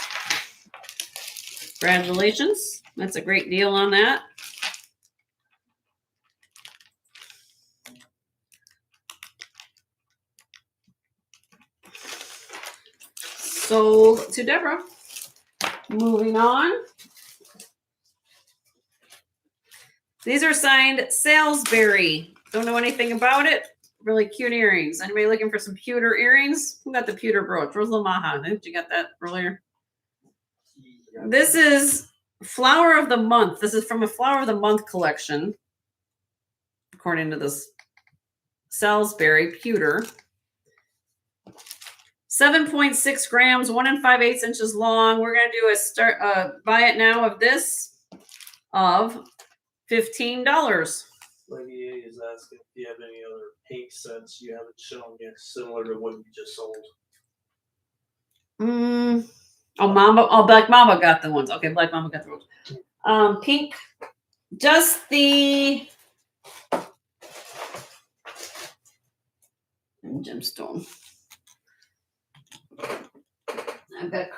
Congratulations. That's a great deal on that. Sold to Deborah. Moving on. These are signed Salisbury. Don't know anything about it. Really cute earrings. Anybody looking for some pewter earrings? Who got the pewter brooch? Where's Lamaha? Did you get that earlier? This is Flower of the Month. This is from a Flower of the Month collection, according to this Salisbury pewter. 7.6 grams, 1 5/8 inches long. We're gonna do a buy it now of this of $15. Lady A is asking if you have any other pink scents you haven't shown yet, similar to what you just sold. Oh, Mama. Oh, Black Mama got the ones. Okay, Black Mama got the ones. Pink. Just the gemstone. I've got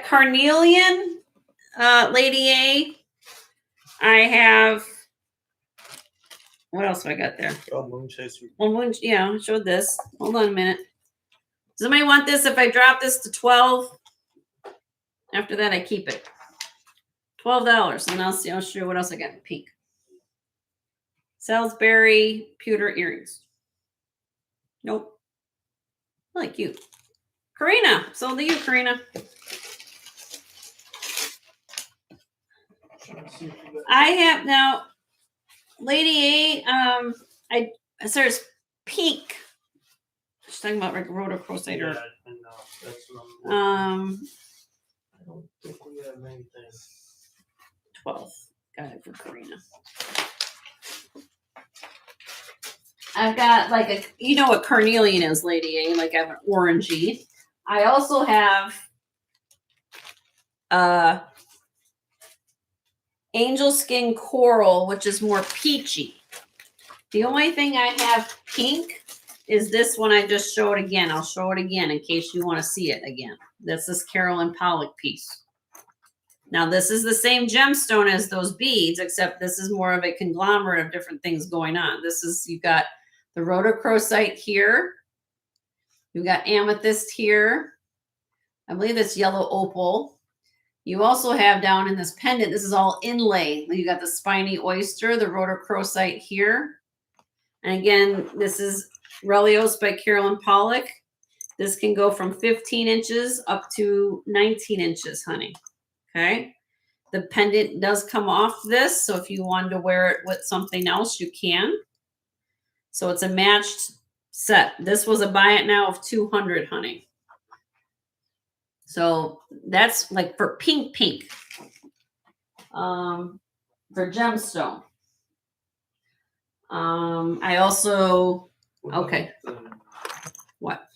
carnelian, Lady A. I have, what else do I got there? Oh, Moon Chaser. Well, yeah, I showed this. Hold on a minute. Does anybody want this if I drop this to 12? After that, I keep it. $12. And I'll show you what else I got in pink. Salisbury pewter earrings. Nope. Really cute. Karina. Sold to you, Karina. I have now Lady A, there's pink. She's talking about like rotocrosite or Yeah, that's what I don't think we have anything. 12. Got it for Karina. I've got like a, you know what carnelian is, Lady A, like I have an orangey. I also have angel skin coral, which is more peachy. The only thing I have pink is this one I just showed again. I'll show it again in case you want to see it again. This is Carolyn Pollock piece. Now this is the same gemstone as those beads, except this is more of a conglomerate of different things going on. This is, you've got the rhodochrosite here. You've got amethyst here. I believe it's yellow opal. You also have down in this pendant, this is all inlay. You got the spiny oyster, the rhodochrosite here. And again, this is Relios by Carolyn Pollock. This can go from 15 inches up to 19 inches, honey. Okay. The pendant does come off this, so if you wanted to wear it with something else, you can. So it's a matched set. This was a buy it now of 200, honey. So that's like for pink. For gemstone. I also Okay. What?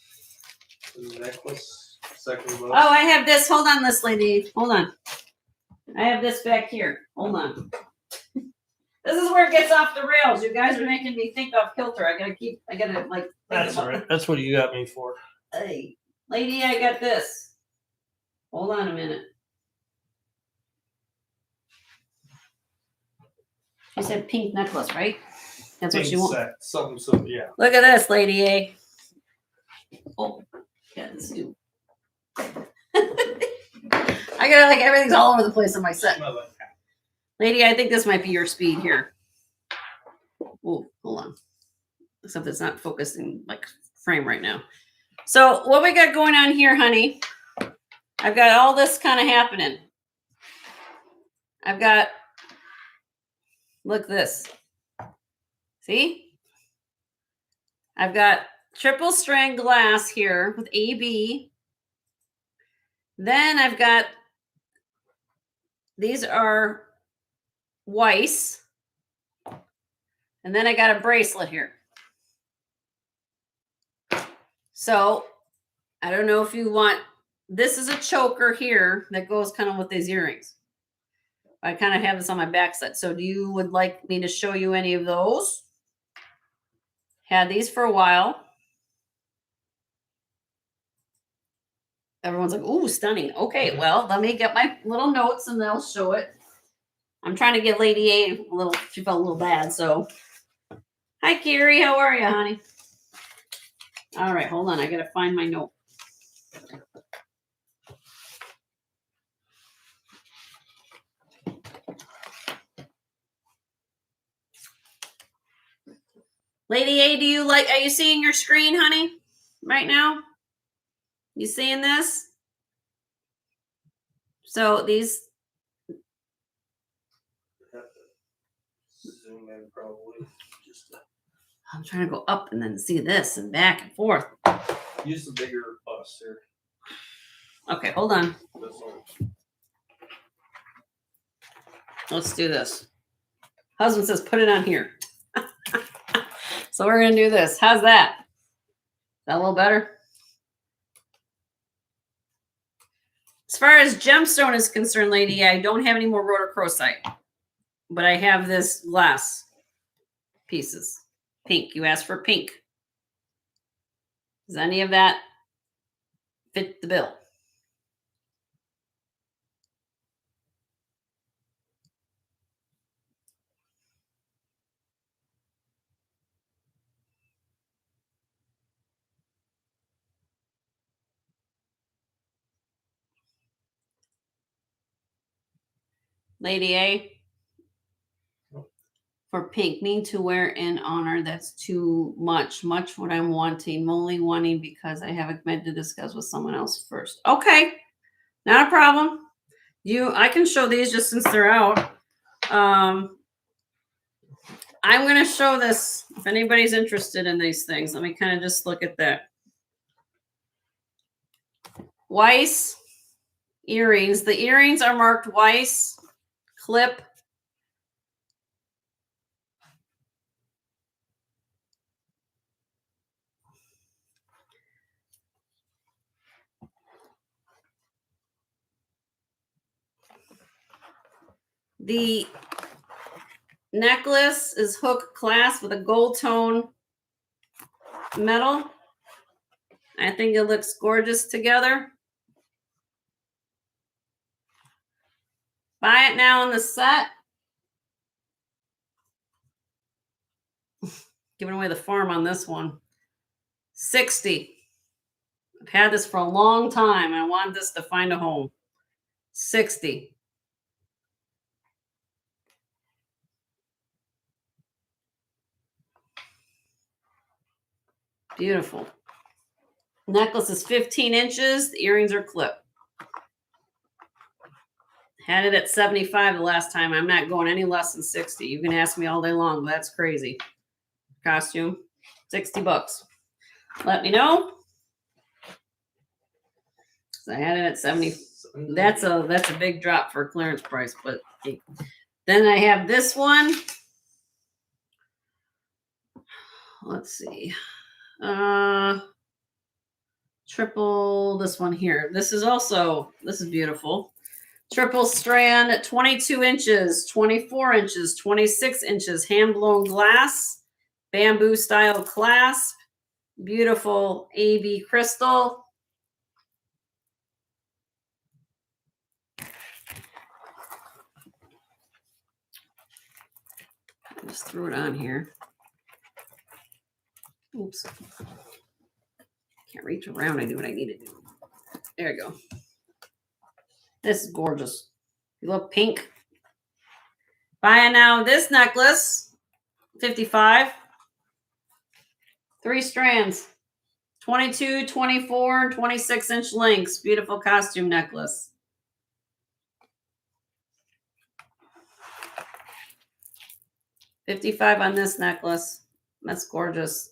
The necklace, second most. Oh, I have this. Hold on, this lady. Hold on. I have this back here. Hold on. This is where it gets off the rails. You guys are making me think off kilter. I gotta like. That's all right. That's what you got me for. Hey, lady, I got this. Hold on a minute. She said pink necklace, right? That's what she wants. Something, so yeah. Look at this, lady A. Oh, yeah, this too. I got like everything's all over the place on my set. Lady, I think this might be your speed here. Oh, hold on. Except it's not focusing like frame right now. So what we got going on here, honey? I've got all this kind of happening. I've got, look this. See? I've got triple strand glass here with AB. Then I've got, these are Weiss. And then I got a bracelet here. So I don't know if you want, this is a choker here that goes kind of with these earrings. I kind of have this on my back set. So do you would like me to show you any of those? Had these for a while. Everyone's like, ooh, stunning. Okay, well, let me get my little notes and they'll show it. I'm trying to get Lady A a little, she felt a little bad, so. Hi, Carrie, how are you, honey? All right, hold on, I gotta find my note. Lady A, are you seeing your screen, honey? Right now? You seeing this? So these. Zoom in probably. I'm trying to go up and then see this and back and forth. Use the bigger bus here. Okay, hold on. This one. Let's do this. Husband says, put it on here. So we're going to do this. How's that? Is that a little better? As far as gemstone is concerned, lady, I don't have any more rhodochrosite. But I have this glass pieces. Pink. You asked for pink. Does any of that fit the bill? Lady A, for pink, mean to wear in honor. That's too much. Much what I'm wanting. I'm only wanting because I have a meant to discuss with someone else first. Okay, not a problem. I can show these just since they're out. I'm going to show this if anybody's interested in these things. Let me kind of just look at that. Weiss earrings. The earrings are marked Weiss clip. The necklace is hook clasp with a gold tone metal. I think it looks gorgeous together. Buy it now in the set. Giving away the farm on this one. $60. I've had this for a long time. I want this to find a home. $60. Beautiful. Necklace is 15 inches. The earrings are clipped. Had it at 75 the last time. I'm not going any less than 60. You can ask me all day long, but that's crazy. Costume, $60. Let me know. So I had it at 70. That's a big drop for a clearance price, but then I have this one. let's see. Triple this one here. This is beautiful. Triple strand at 22 inches, 24 inches, 26 inches, hand blown glass, bamboo style clasp, beautiful AB crystal. I just threw it on here. Oops. Can't reach around and do what I need to do. There we go. This is gorgeous. You look pink. Buying now this necklace, 55. 3 strands, 22, 24, 26-inch lengths. Beautiful costume necklace. $55 on this necklace. That's gorgeous.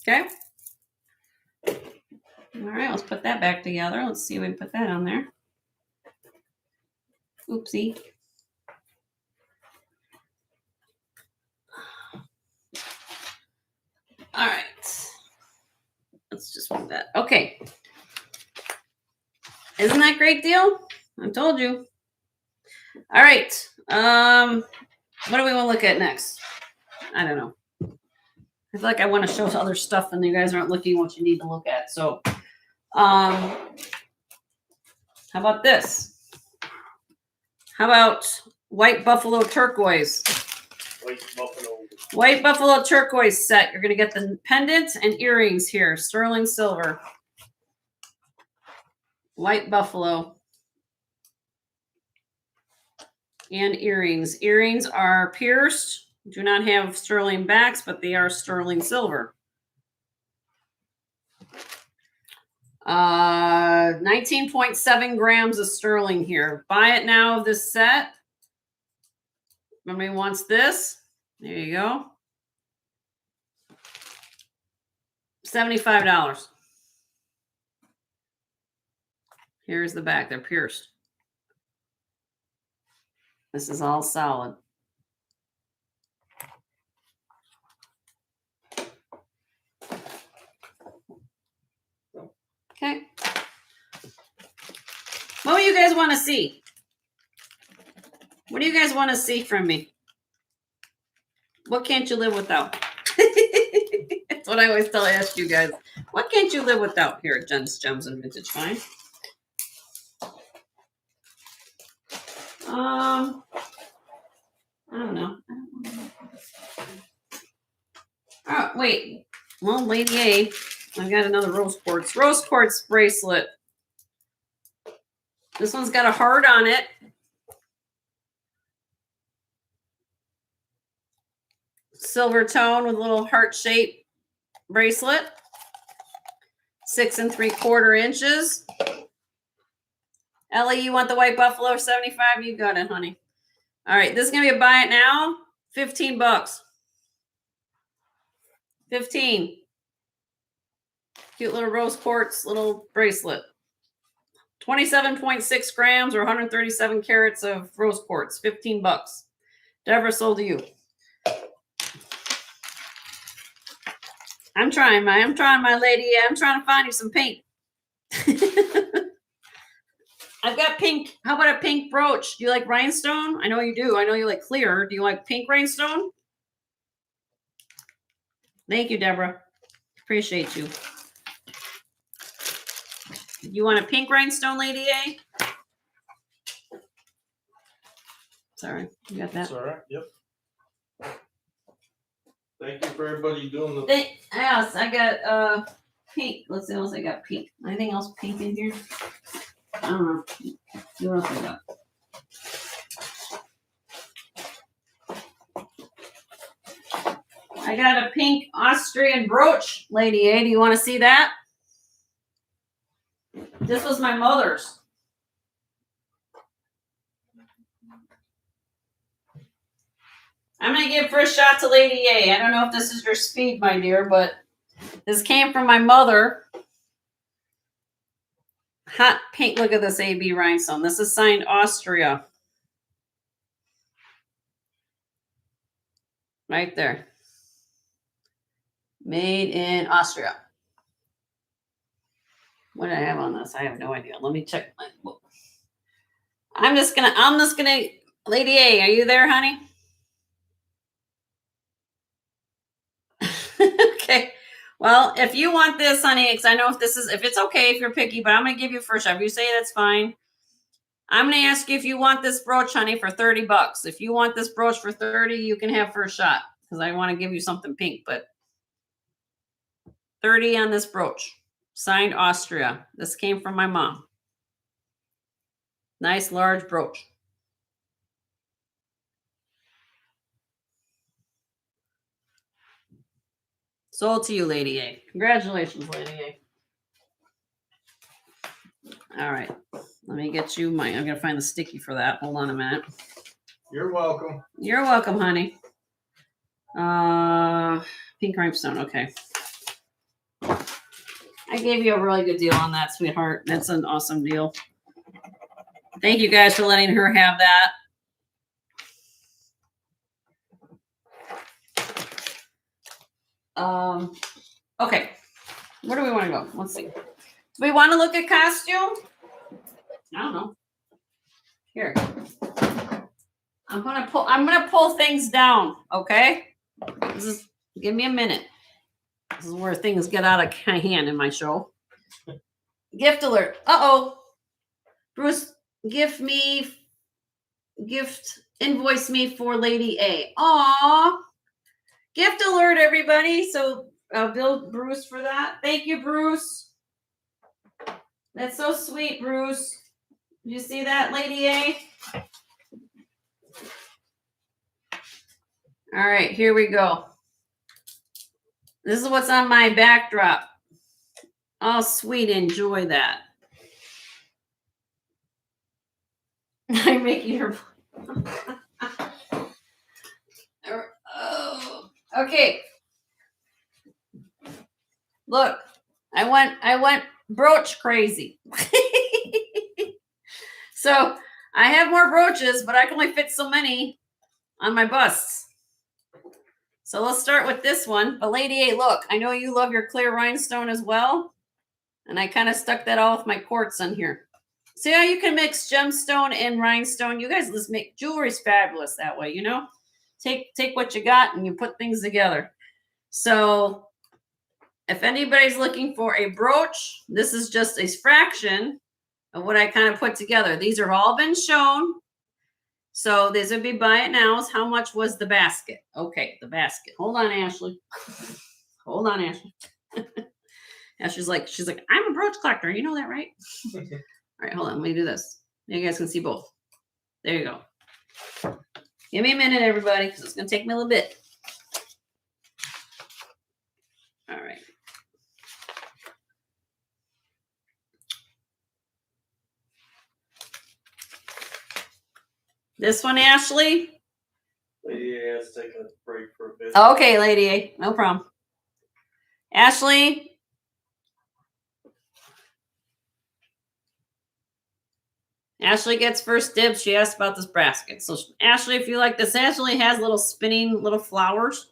Okay. All right, let's put that back together. Let's see if we can put that on there. Oopsie. All right. Let's just put that. Okay. Isn't that a great deal? I told you. All right. What do we want to look at next? I don't know. I feel like I want to show other stuff and you guys aren't looking what you need to look at. So, how about this? How about white buffalo turquoise? White buffalo turquoise set. You're going to get the pendant and earrings here. Sterling silver. White buffalo. And earrings. Earrings are pierced. Do not have sterling backs, but they are sterling silver. 19.7 grams of sterling here. Buy it now, this set. Somebody wants this. There you go. $75. Here's the back. They're pierced. This is all solid. Okay. What do you guys want to see? What do you guys want to see from me? What can't you live without? That's what I always ask you guys. What can't you live without here at Jen's Gems and Vintage Find? I don't know. Oh, wait. Well, Lady A, I've got another rose quartz. Rose quartz bracelet. This one's got a heart on it. Silver tone with a little heart-shaped bracelet. 6 3/4 inches. Ellie, you want the white buffalo 75? You got it, honey. All right, this is going to be a buy it now. $15. 15. Cute little rose quartz little bracelet. 27.6 grams or 137 carats of rose quartz. $15. Deborah, sold to you. I'm trying, my lady. I'm trying to find you some pink. I've got pink. How about a pink brooch? Do you like rhinestone? I know you do. I know you like clear. Do you like pink rhinestone? Thank you, Deborah. Appreciate you. You want a pink rhinestone, Lady A? Sorry, you got that. That's all right. Yep. Thank you for everybody doing the. Yes, I got pink. Let's see what else I got. Pink. Anything else pink in here? I don't know. See what else I got. I got a pink Austrian brooch, Lady A. Do you want to see that? This was my mother's. I'm going to give first shot to Lady A. I don't know if this is your speed, my dear, but this came from my mother. Hot pink. Look at this AB rhinestone. This is signed Austria. Right there. Made in Austria. What do I have on this? I have no idea. Let me check my book. I'm just gonna, Lady A, are you there, honey? Okay. Well, if you want this, honey, because I know if it's okay if you're picky, but I'm gonna give you first shot. If you say that's fine, I'm gonna ask you if you want this brooch, honey, for $30. If you want this brooch for 30, you can have first shot because I want to give you something pink, but 30 on this brooch. Signed Austria. This came from my mom. Nice large brooch. Sold to you, Lady A. Congratulations, Lady A. All right. Let me get you I'm going to find the sticky for that. Hold on a minute. You're welcome. You're welcome, honey. Pink rhinestone. Okay. I gave you a really good deal on that, sweetheart. That's an awesome deal. Thank you guys for letting her have that. Okay. Where do we want to go? Let's see. Do we want to look at costume? I don't know. Here. I'm gonna pull things down, okay? Give me a minute. This is where things get out of hand in my show. Gift alert. Uh-oh. Bruce, invoice me for Lady A. Aw. Gift alert, everybody. So bill Bruce for that. Thank you, Bruce. That's so sweet, Bruce. Did you see that, Lady A? All right, here we go. This is what's on my backdrop. Oh, sweet. Enjoy that. I'm making her. Oh, okay. Look, I went brooch crazy. So I have more brooches, but I can only fit so many on my busts. So let's start with this one. But Lady A, look, I know you love your clear rhinestone as well. And I kind of stuck that all with my quartz on here. See how you can mix gemstone and rhinestone? You guys, let's make jewelry's fabulous that way, you know? Take what you got and you put things together. So if anybody's looking for a brooch, this is just a fraction of what I kind of put together. These have all been shown. So this would be buy it now. How much was the basket? Okay, the basket. Hold on, Ashley. Hold on, Ashley. Ashley's like, I'm a brooch collector. You know that, right? All right, hold on. Let me do this. You guys can see both. There you go. Give me a minute, everybody, because it's going to take me a little bit. All right. This one, Ashley? Lady A has taken a break for a bit. Okay, Lady A. No problem. Ashley? Ashley gets first dibs. She asked about this basket. So, Ashley, if you like this, Ashley has little spinning little flowers.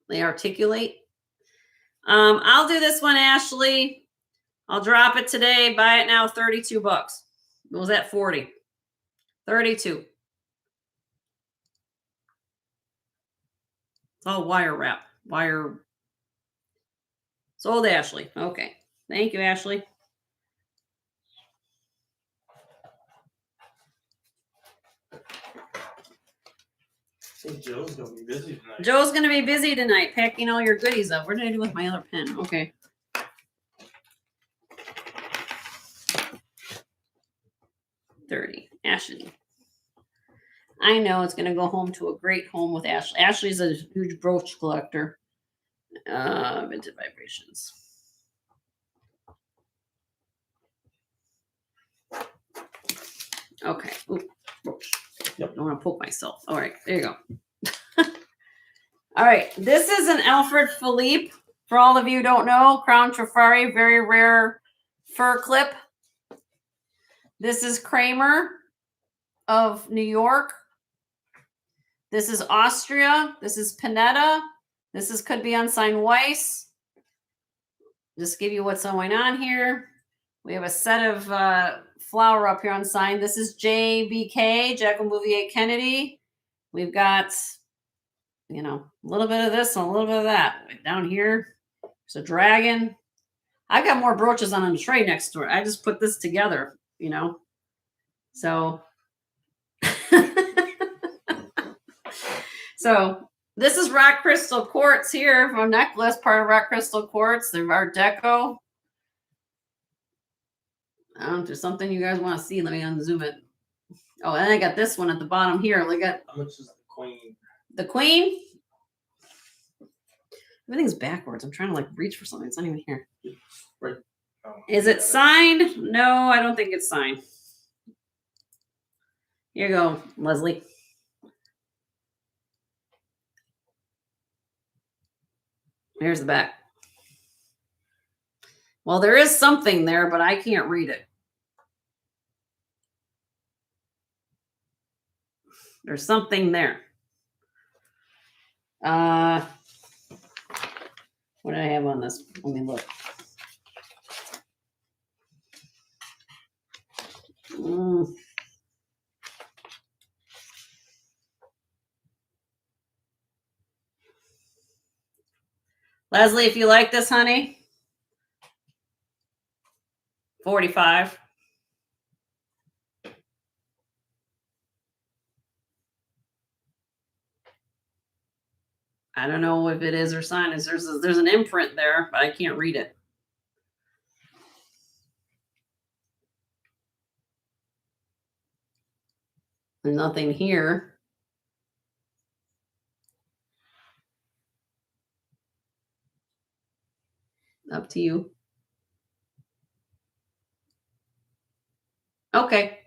They articulate. I'll do this one, Ashley. I'll drop it today. Buy it now, $32. What was that, 40? 32. Oh, wire wrap. Wire. Sold, Ashley. Okay. Thank you, Ashley. I think Joe's going to be busy tonight. Joe's going to be busy tonight, packing all your goodies up. What did I do with my other pen? Okay. $30. Ashley. I know it's going to go home to a great home with Ashley. Ashley's a huge brooch collector. Vintage vibrations. Okay. Ooh, brooch. Yep. I don't want to poke myself. All right. There you go. All right. This is an Alfred Philippe. For all of you who don't know, Crown Trifari, very rare fur clip. This is Kramer of New York. This is Austria. This is Panetta. This could be unsigned Weiss. Just give you what's going on here. We have a set of flower up here unsigned. This is JBK, Jacob Bouvier Kennedy. We've got, a little bit of this and a little bit of that. Down here, there's a dragon. I got more brooches on a tray next to it. I just put this together, So, so this is rock crystal quartz here from necklace, part of rock crystal quartz. They're Art Deco. I don't know if there's something you guys want to see. Let me unzoom it. Oh, and I got this one at the bottom here. Look at how much is the queen? The queen. Everything's backwards. I'm trying to reach for something. It's not even here. Right. Oh, Is it signed? No, I don't think it's signed. Here you go, Leslie. Here's the back. Well, there is something there, but I can't read it. There's something there. What did I have on this? Let me look. Leslie, if you like this, honey, 45. I don't know if it is or signed. There's an imprint there, but I can't read it. There's nothing here. Up to you. Okay.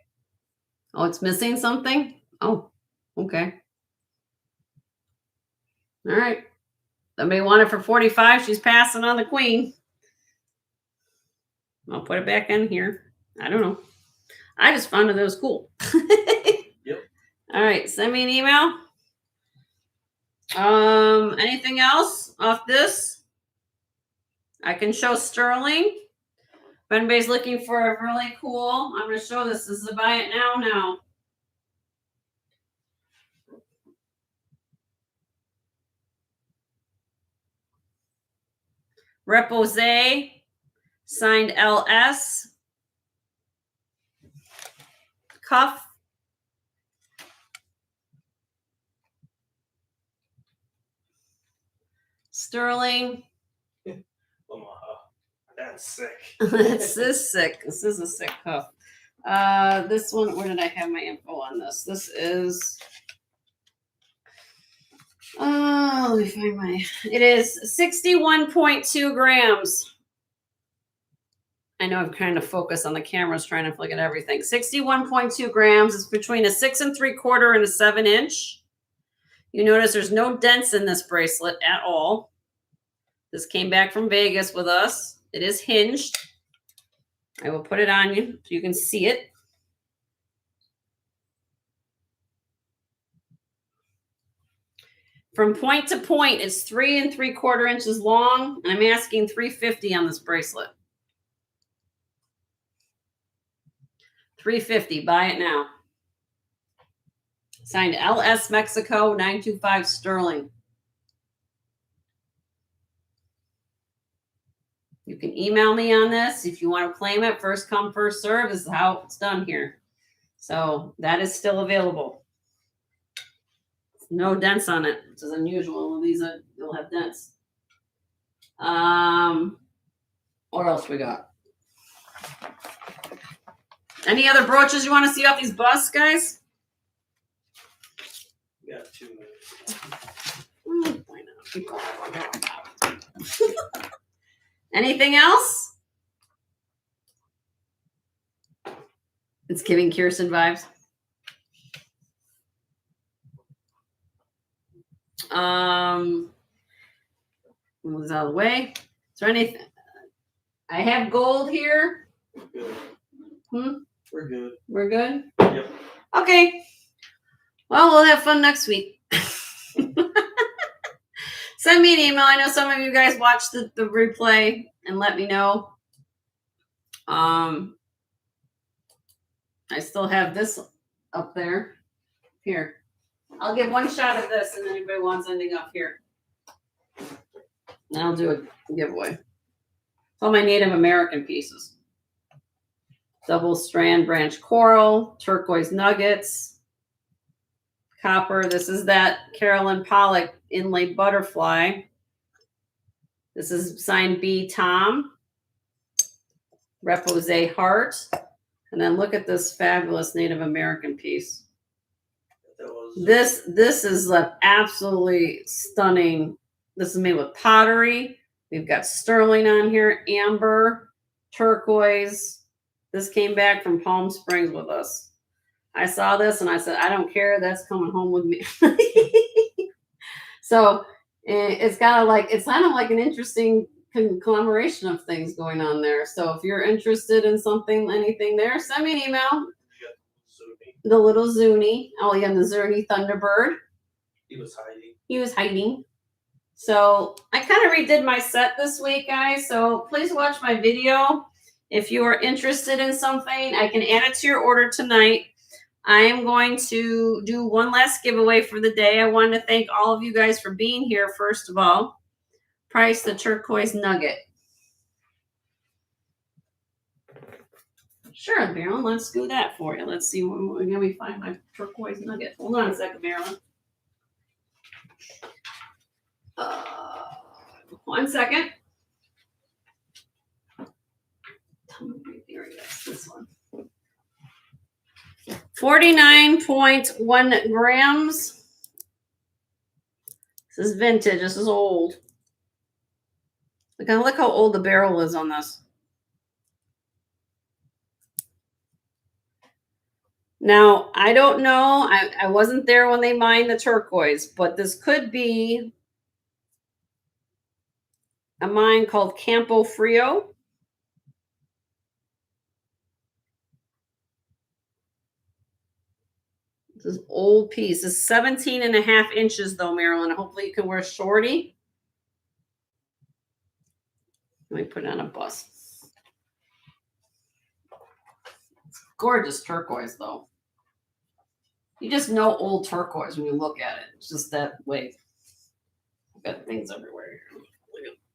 Oh, it's missing something? Oh, okay. All right. Somebody want it for 45. She's passing on the queen. I'll put it back in here. I don't know. I just found it was cool. Yep. All right. Send me an email. Anything else off this? I can show sterling. If anybody's looking for a really cool, I'm going to show this. This is a buy it now. Repose, signed LS. Cuff. Sterling. That's sick. This is sick. This is a sick cuff. This one, where did I have my info on this? This is, let me find it is 61.2 grams. I know I'm kind of focused on the cameras trying to look at everything. 61.2 grams. It's between a 6 3/4 and a 7-inch. You notice there's no dents in this bracelet at all. This came back from Vegas with us. It is hinged. I will put it on you so you can see it. From point to point, it's 3 3/4 inches long, and I'm asking $350 on this bracelet. $350. Buy it now. Signed LS Mexico 925 sterling. You can email me on this if you want to claim it. First come, first serve is how it's done here. So that is still available. No dents on it, which is unusual. These will have dents. What else we got? Any other brooches you want to see off these busts, guys? We got 2 minutes. Why not? Keep going. Anything else? It's giving Kirsten vibes. Move out of the way. Is there anything? I have gold here. We're good. We're good? Yep. Okay. Well, we'll have fun next week. Send me an email. I know some of you guys watch the replay and let me know. I still have this up there. Here. I'll give one shot of this, and anybody wants ending up here. And I'll do a giveaway. It's all my Native American pieces. Double strand branch coral, turquoise nuggets, copper. This is that Carolyn Pollock inlaid butterfly. This is signed B Tom. Repose heart. And then look at this fabulous Native American piece. This is like absolutely stunning. This is made with pottery. We've got sterling on here, amber, turquoise. This came back from Palm Springs with us. I saw this and I said, I don't care. That's coming home with me. So it's kind of like an interesting conglomeration of things going on there. So if you're interested in something, anything there, send me an email. The little Zuni. Oh, yeah, the Zuni Thunderbird. He was hiding. He was hiding. So I kind of redid my set this week, guys. So please watch my video. If you are interested in something, I can add it to your order tonight. I am going to do one last giveaway for the day. I want to thank all of you guys for being here, first of all. Price the turquoise nugget. Sure, Marilyn, let's do that for you. Let's see when we find my turquoise nugget. Hold on a second, Marilyn. 1 second. Here it is, this one. 49.1 grams. This is vintage. This is old. Look how old the barrel is on this. Now, I don't know. I wasn't there when they mined the turquoise, but this could be a mine called Campo Frio. This is old piece. It's 17.5 inches though, Marilyn. Hopefully you can wear shorty. Let me put it on a bust. It's gorgeous turquoise though. You just know old turquoise when you look at it. It's just that way. I've got things everywhere here.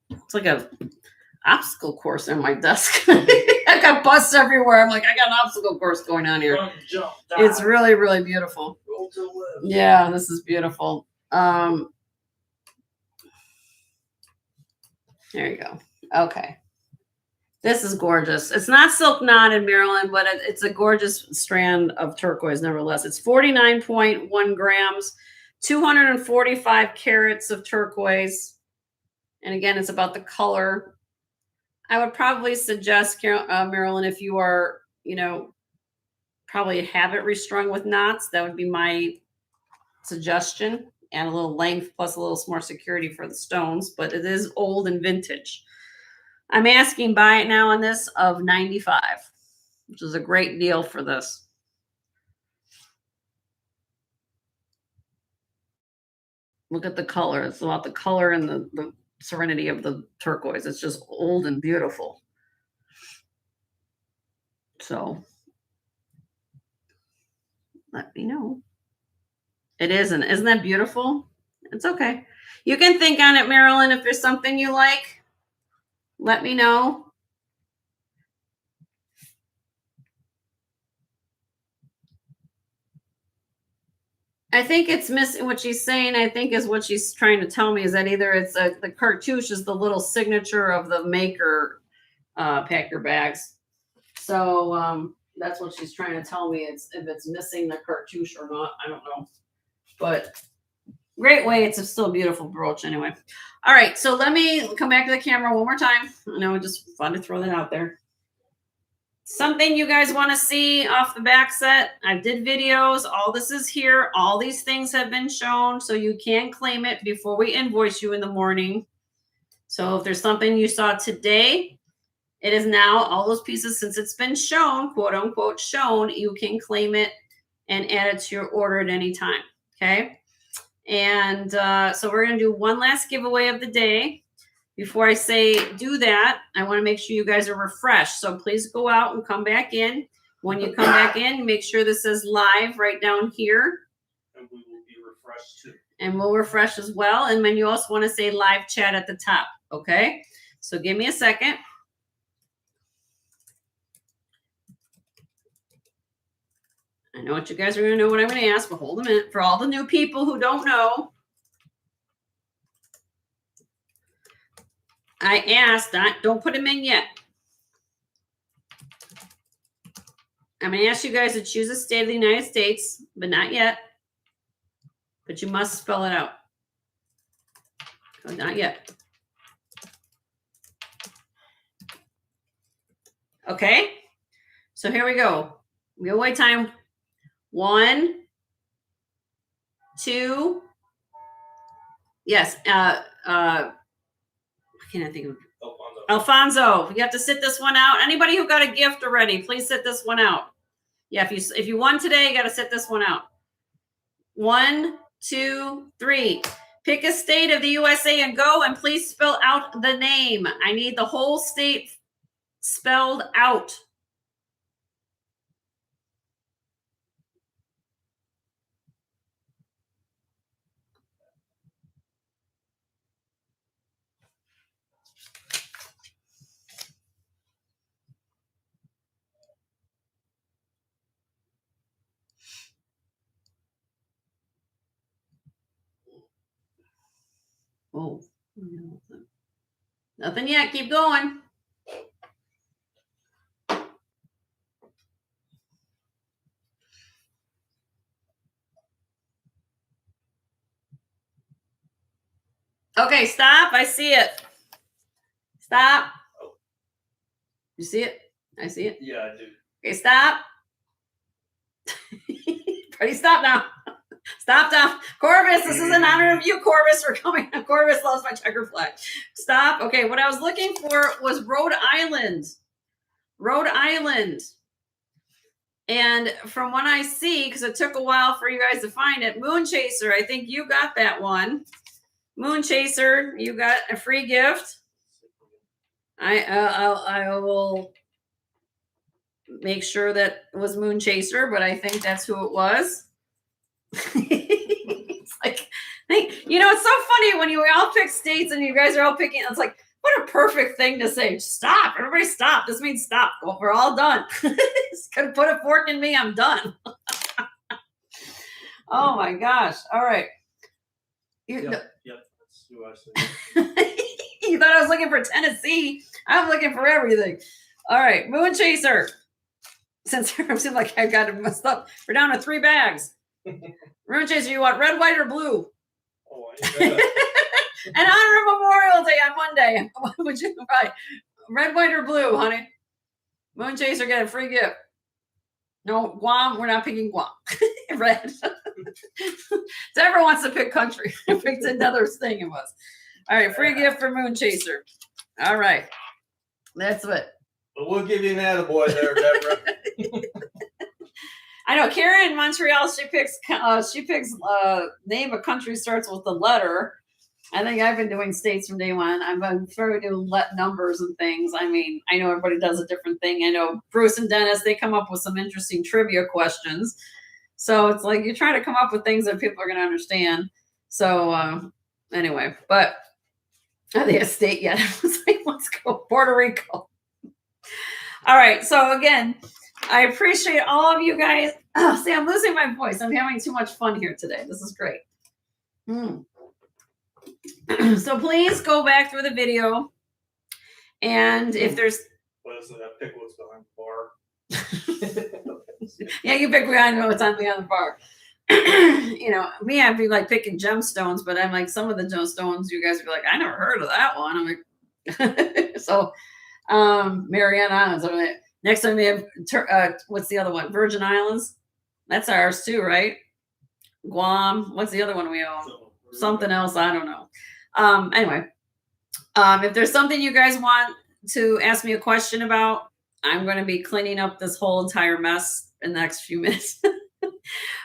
It's like a obstacle course on my desk. I got busts everywhere. I'm like, I got an obstacle course going on here. Run, jump, dive. It's really, really beautiful. Roll to the left. Yeah, this is beautiful. There you go. Okay. This is gorgeous. It's not silk knotted, Marilyn, but it's a gorgeous strand of turquoise nevertheless. It's 49.1 grams, 245 carats of turquoise. And again, it's about the color. I would probably suggest, Marilyn, if you are, probably have it restrung with knots, that would be my suggestion. And a little length plus a little more security for the stones, but it is old and vintage. I'm asking buy it now on this of $95, which is a great deal for this. Look at the color. It's about the color and the serenity of the turquoise. It's just old and beautiful. So let me know. It isn't. Isn't that beautiful? It's okay. You can think on it, Marilyn. If there's something you like, let me know. I think it's missing what she's saying. I think is what she's trying to tell me is that either it's the cartouche is the little signature of the maker pack your bags. So that's what she's trying to tell me. It's if it's missing the cartouche or not. I don't know. But great way. It's still a beautiful brooch anyway. All right. So let me come back to the camera one more time. I know it's just fun to throw that out there. Something you guys want to see off the back set. I did videos. All this is here. All these things have been shown. So you can claim it before we invoice you in the morning. So if there's something you saw today, it is now all those pieces, since it's been shown, quote unquote shown, you can claim it and add it to your order at any time. Okay. And so we're going to do one last giveaway of the day. Before I say do that, I want to make sure you guys are refreshed. So please go out and come back in. When you come back in, make sure this says live right down here. And we will be refreshed too. And we'll refresh as well. And then you also want to say live chat at the top. Okay. So give me a second. I know what you guys are going to know what I'm going to ask, but hold a minute. For all the new people who don't know, I asked, don't put them in yet. I'm going to ask you guys to choose a state of the United States, but not yet. But you must spell it out. Oh, not yet. Okay. So here we go. Giveaway time. 1, 2. Yes. I can't think of Alfonso. You have to sit this one out. Anybody who got a gift already, please sit this one out. Yeah, if you won today, you got to sit this one out. 1, 2, 3. Pick a state of the USA and go, and please spell out the name. I need the whole state spelled out. Oh, nothing yet. Keep going. Okay, stop. I see it. Stop. You see it? I see it. Yeah, I do. Okay, stop. Ready? Stop now. Stop now. Corvus, this is in honor of you, Corvus, for coming. Corvus loves my checker flag. Stop. Okay, what I was looking for was Rhode Island. Rhode Island. And from what I see, because it took a while for you guys to find it, Moon Chaser, I think you got that one. Moon Chaser, you got a free gift. I will make sure that it was Moon Chaser, but I think that's who it was. It's like, it's so funny when you all pick states and you guys are all picking. It's like, what a perfect thing to say. Stop. Everybody stop. This means stop. Well, we're all done. Just gonna put a fork in me. I'm done. Oh my gosh. All right. Yep. That's who I said. You thought I was looking for Tennessee. I'm looking for everything. All right. Moon Chaser. Since it seems like I got it messed up, we're down to 3 bags. Moon Chaser, you want red, white, or blue? Oh, yeah. In honor of Memorial Day on Monday, what would you buy? Red, white, or blue, honey? Moon Chaser, get a free gift. No, Guam. We're not picking Guam. Red. So everyone wants to pick country. I picked another thing it was. All right, free gift for Moon Chaser. All right. That's it. But we'll give you an attaboy there, Deborah. I know Karen in Montreal, she picks name a country starts with the letter. I think I've been doing states from day one. I've been trying to let numbers and things. I mean, I know everybody does a different thing. I know Bruce and Dennis, they come up with some interesting trivia questions. So it's like you try to come up with things that people are going to understand. So anyway, but are they a state yet? Let's go Puerto Rico. All right. So again, I appreciate all of you guys. Oh, see, I'm losing my voice. I'm having too much fun here today. This is great. So please go back through the video. And if there's... What is it? That pick what's behind the bar. Yeah, you pick behind what's on the bar. Me, I'd be like picking gemstones, but I'm like, some of the gemstones, you guys would be like, I never heard of that one. I'm like, so Mariana Islands. I mean, next time we have, what's the other one? Virgin Islands. That's ours too, right? Guam. What's the other one we own? Something else. I don't know. Anyway, if there's something you guys want to ask me a question about, I'm going to be cleaning up this whole entire mess in the next few minutes.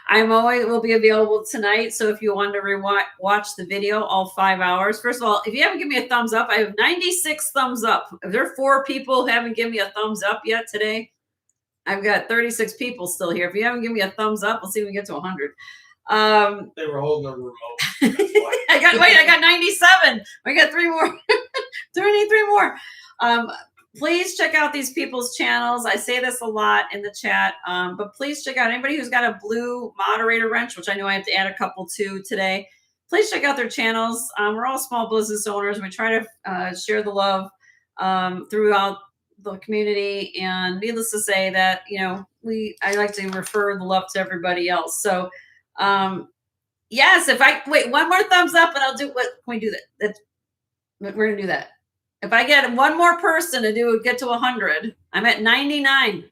I'm always will be available tonight. So if you want to watch the video all 5 hours, first of all, if you haven't given me a thumbs up, I have 96 thumbs up. If there are 4 people who haven't given me a thumbs up yet today, I've got 36 people still here. If you haven't given me a thumbs up, we'll see if we get to 100. They were holding a remote. I got 97. We got 3 more. 3 more. Please check out these people's channels. I say this a lot in the chat, but please check out anybody who's got a blue moderator wrench, which I know I have to add a couple to today. Please check out their channels. We're all small business owners. We try to share the love throughout the community, and needless to say that, you know, I like to refer the love to everybody else. So yes, if I wait one more thumbs up and I'll do what can we do that? We're gonna do that. If I get one more person to get to 100, I'm at 99.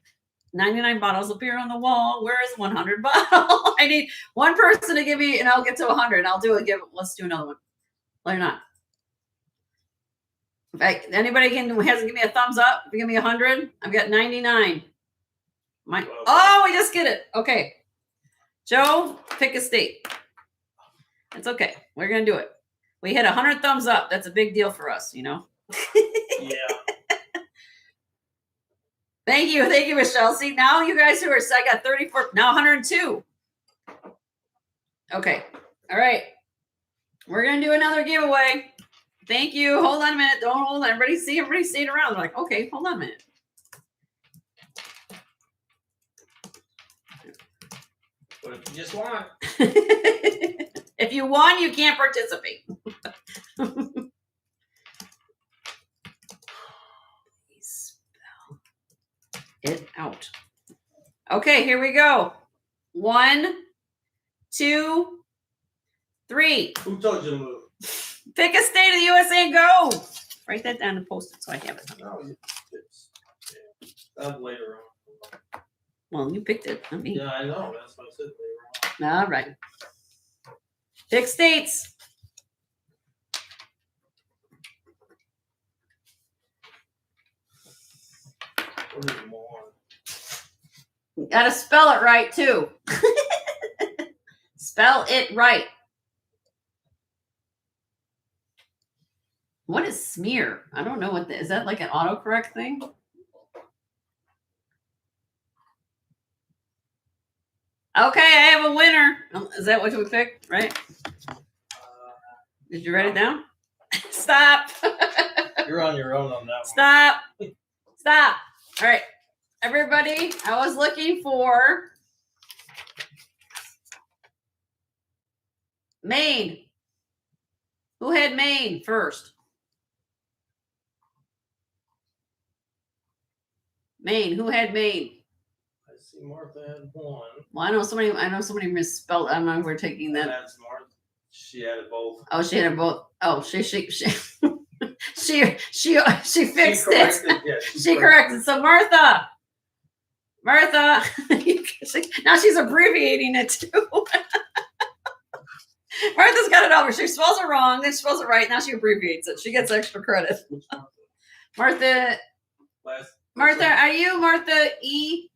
99 bottles appear on the wall. Where is 100 bottle? I need one person to give me, and I'll get to 100. And I'll do it. Let's do another one. Why not? Anybody hasn't given me a thumbs up? If you give me 100, I've got 99. Oh, we just get it. Okay. Joe, pick a state. It's okay. We're going to do it. We hit 100 thumbs up. That's a big deal for us, you know? Yeah. Thank you, Michelle. See, now you guys who are, I got 34, now 102. Okay, all right. We're gonna do another giveaway. Thank you. Hold on a minute. Don't hold on. Everybody see it around. They're like, okay, hold on a minute. What if you just want? If you won, you can't participate. It out. Okay, here we go. 1, 2, 3. Who told you to move? Pick a state of the USA and go. Write that down and post it so I have it. No, that's later on. Well, you picked it, not me. Yeah, I know. That's what I said later on. All right. Pick states. What is more? You gotta spell it right too. Spell it right. What is smear? I don't know what is that, like an autocorrect thing? Okay, I have a winner. Is that what we picked? Right? Did you write it down? Stop. You're on your own on that one. Stop. Stop. All right. Everybody, I was looking for Maine. Who had Maine first? Maine. Who had Maine? I see Martha had one. Well, I know somebody misspelled. I don't know if we're taking that. That's Martha. She had it both. Oh, she had it both. Oh, she fixed it. Yeah, she corrected. So Martha, now she's abbreviating it too. Martha's got it over. She spells it wrong, then she spells it right. Now she abbreviates it. She gets extra credit. Martha. Martha, are you Martha E?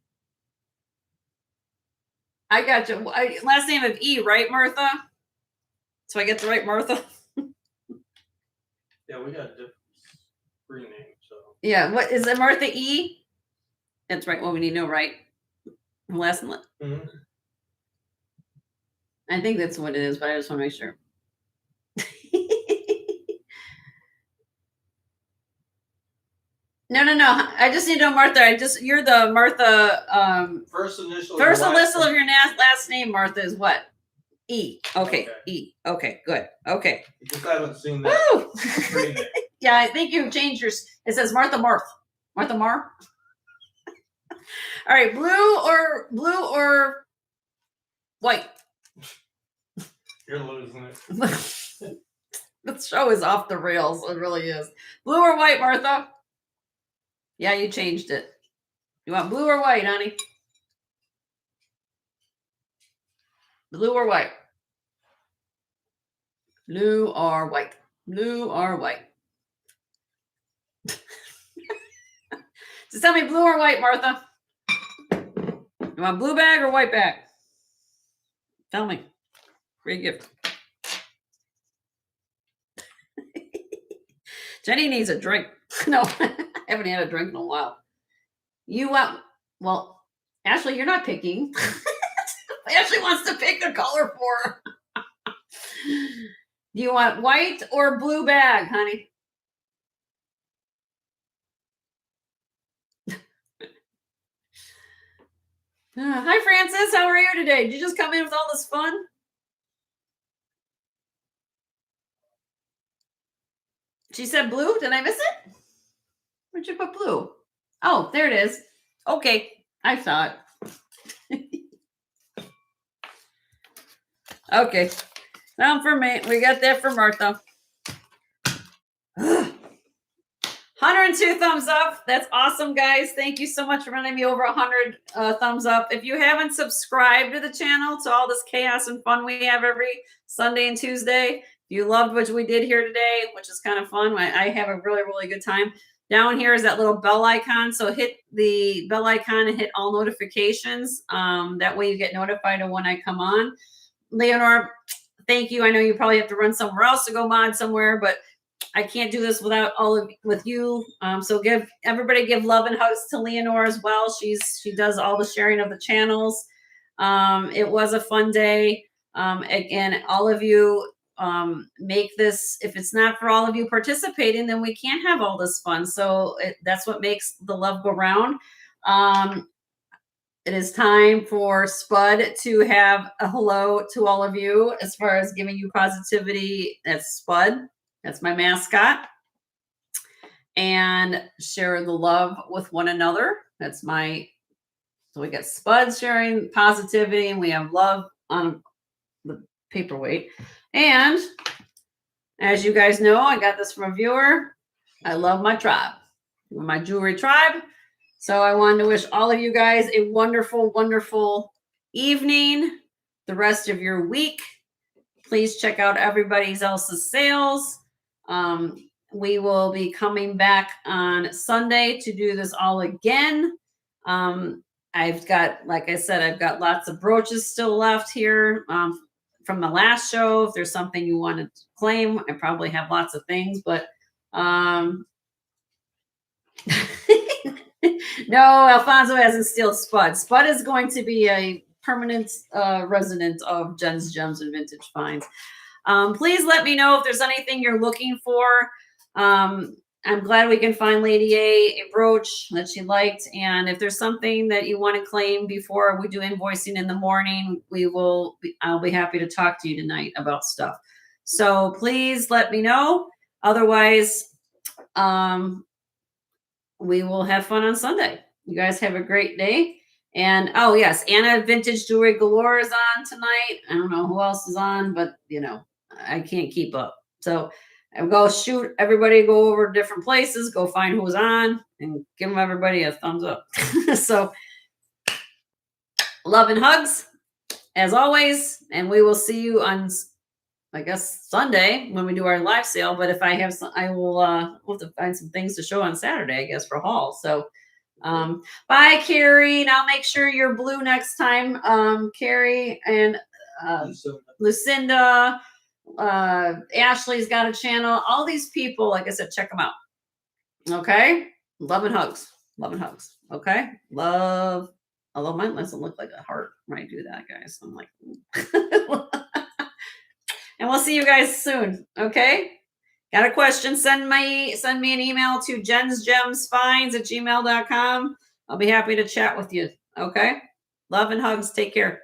I got you. Last name of E, right, Martha? So I get the right Martha? Yeah, we got different screen names. So. Yeah, what is it, Martha E? That's right. Well, we need to know, right? Last name. Mm-hmm. I think that's what it is, but I just want to make sure. No. I just need to know, Martha. You're the Martha. First initial of your last name, Martha, is what? E. Okay. E. Okay. Good. Okay. You just haven't seen that. Yeah, I think you changed yours. It says Martha Marth. Martha Mar. All right. Blue or white. You're losing it. The show is off the rails. It really is. Blue or white, Martha? Yeah, you changed it. You want blue or white, honey? Blue or white? Blue or white? Blue or white? Just tell me blue or white, Martha. You want blue bag or white bag? Tell me. Great gift. Jenny needs a drink. No, I haven't had a drink in a while. You want, well, Ashley, you're not picking. Ashley wants to pick a color for her. Do you want white or blue bag, honey? Hi, Francis. How are you today? Did you just come in with all this fun? She said blue. Did I miss it? Where'd you put blue? Oh, there it is. Okay. I saw it. Okay. Down for me. We got that for Martha. 102 thumbs up. That's awesome, guys. Thank you so much for running me over 100 thumbs up. If you haven't subscribed to the channel, to all this chaos and fun we have every Sunday and Tuesday, if you loved what we did here today, which is kind of fun, I have a really, really good time. Down here is that little bell icon. So hit the bell icon and hit all notifications. That way you get notified of when I come on. Leonore, thank you. I know you probably have to run somewhere else to go mod somewhere, but I can't do this without with you. So give love and hugs to Leonore as well. She does all the sharing of the channels. It was a fun day. Again, all of you make this. If it's not for all of you participating, then we can't have all this fun. So that's what makes the love go round. It is time for Spud to have a hello to all of you as far as giving you positivity. That's Spud. That's my mascot. And share the love with one another. That's so we got Spud sharing positivity, and we have love on the paperweight. And as you guys know, I got this from a viewer. I love my tribe, my jewelry tribe. So I wanted to wish all of you guys a wonderful, wonderful evening, the rest of your week. Please check out everybody else's sales. We will be coming back on Sunday to do this all again. I've got, like I said, I've got lots of brooches still left here from the last show. If there's something you want to claim, I probably have lots of things, but no, Alfonso hasn't stealed Spud. Spud is going to be a permanent resident of Jen's Gems and Vintage Finds. Please let me know if there's anything you're looking for. I'm glad we can find Lady A brooch that she liked. And if there's something that you want to claim before we do invoicing in the morning, I'll be happy to talk to you tonight about stuff. So please let me know. Otherwise, we will have fun on Sunday. You guys have a great day. And oh yes, Anna Vintage Jewelry Galore is on tonight. I don't know who else is on, but I can't keep up. So I go shoot everybody, go over different places, go find who's on, and give everybody a thumbs up. So love and hugs as always, and we will see you on, I guess, Sunday when we do our live sale. But if I have some, I will we'll have to find some things to show on Saturday, I guess, for haul. So bye, Carrie, and I'll make sure you're blue next time. Carrie and Lucinda, Ashley's got a channel. All these people, like I said, check them out. Okay, love and hugs. Love and hugs. Okay, love. Although mine doesn't look like a heart when I do that, guys. I'm like, and we'll see you guys soon. Okay. Got a question? Send me an email to jensgemsfinds@gmail.com. I'll be happy to chat with you. Okay. Love and hugs. Take care.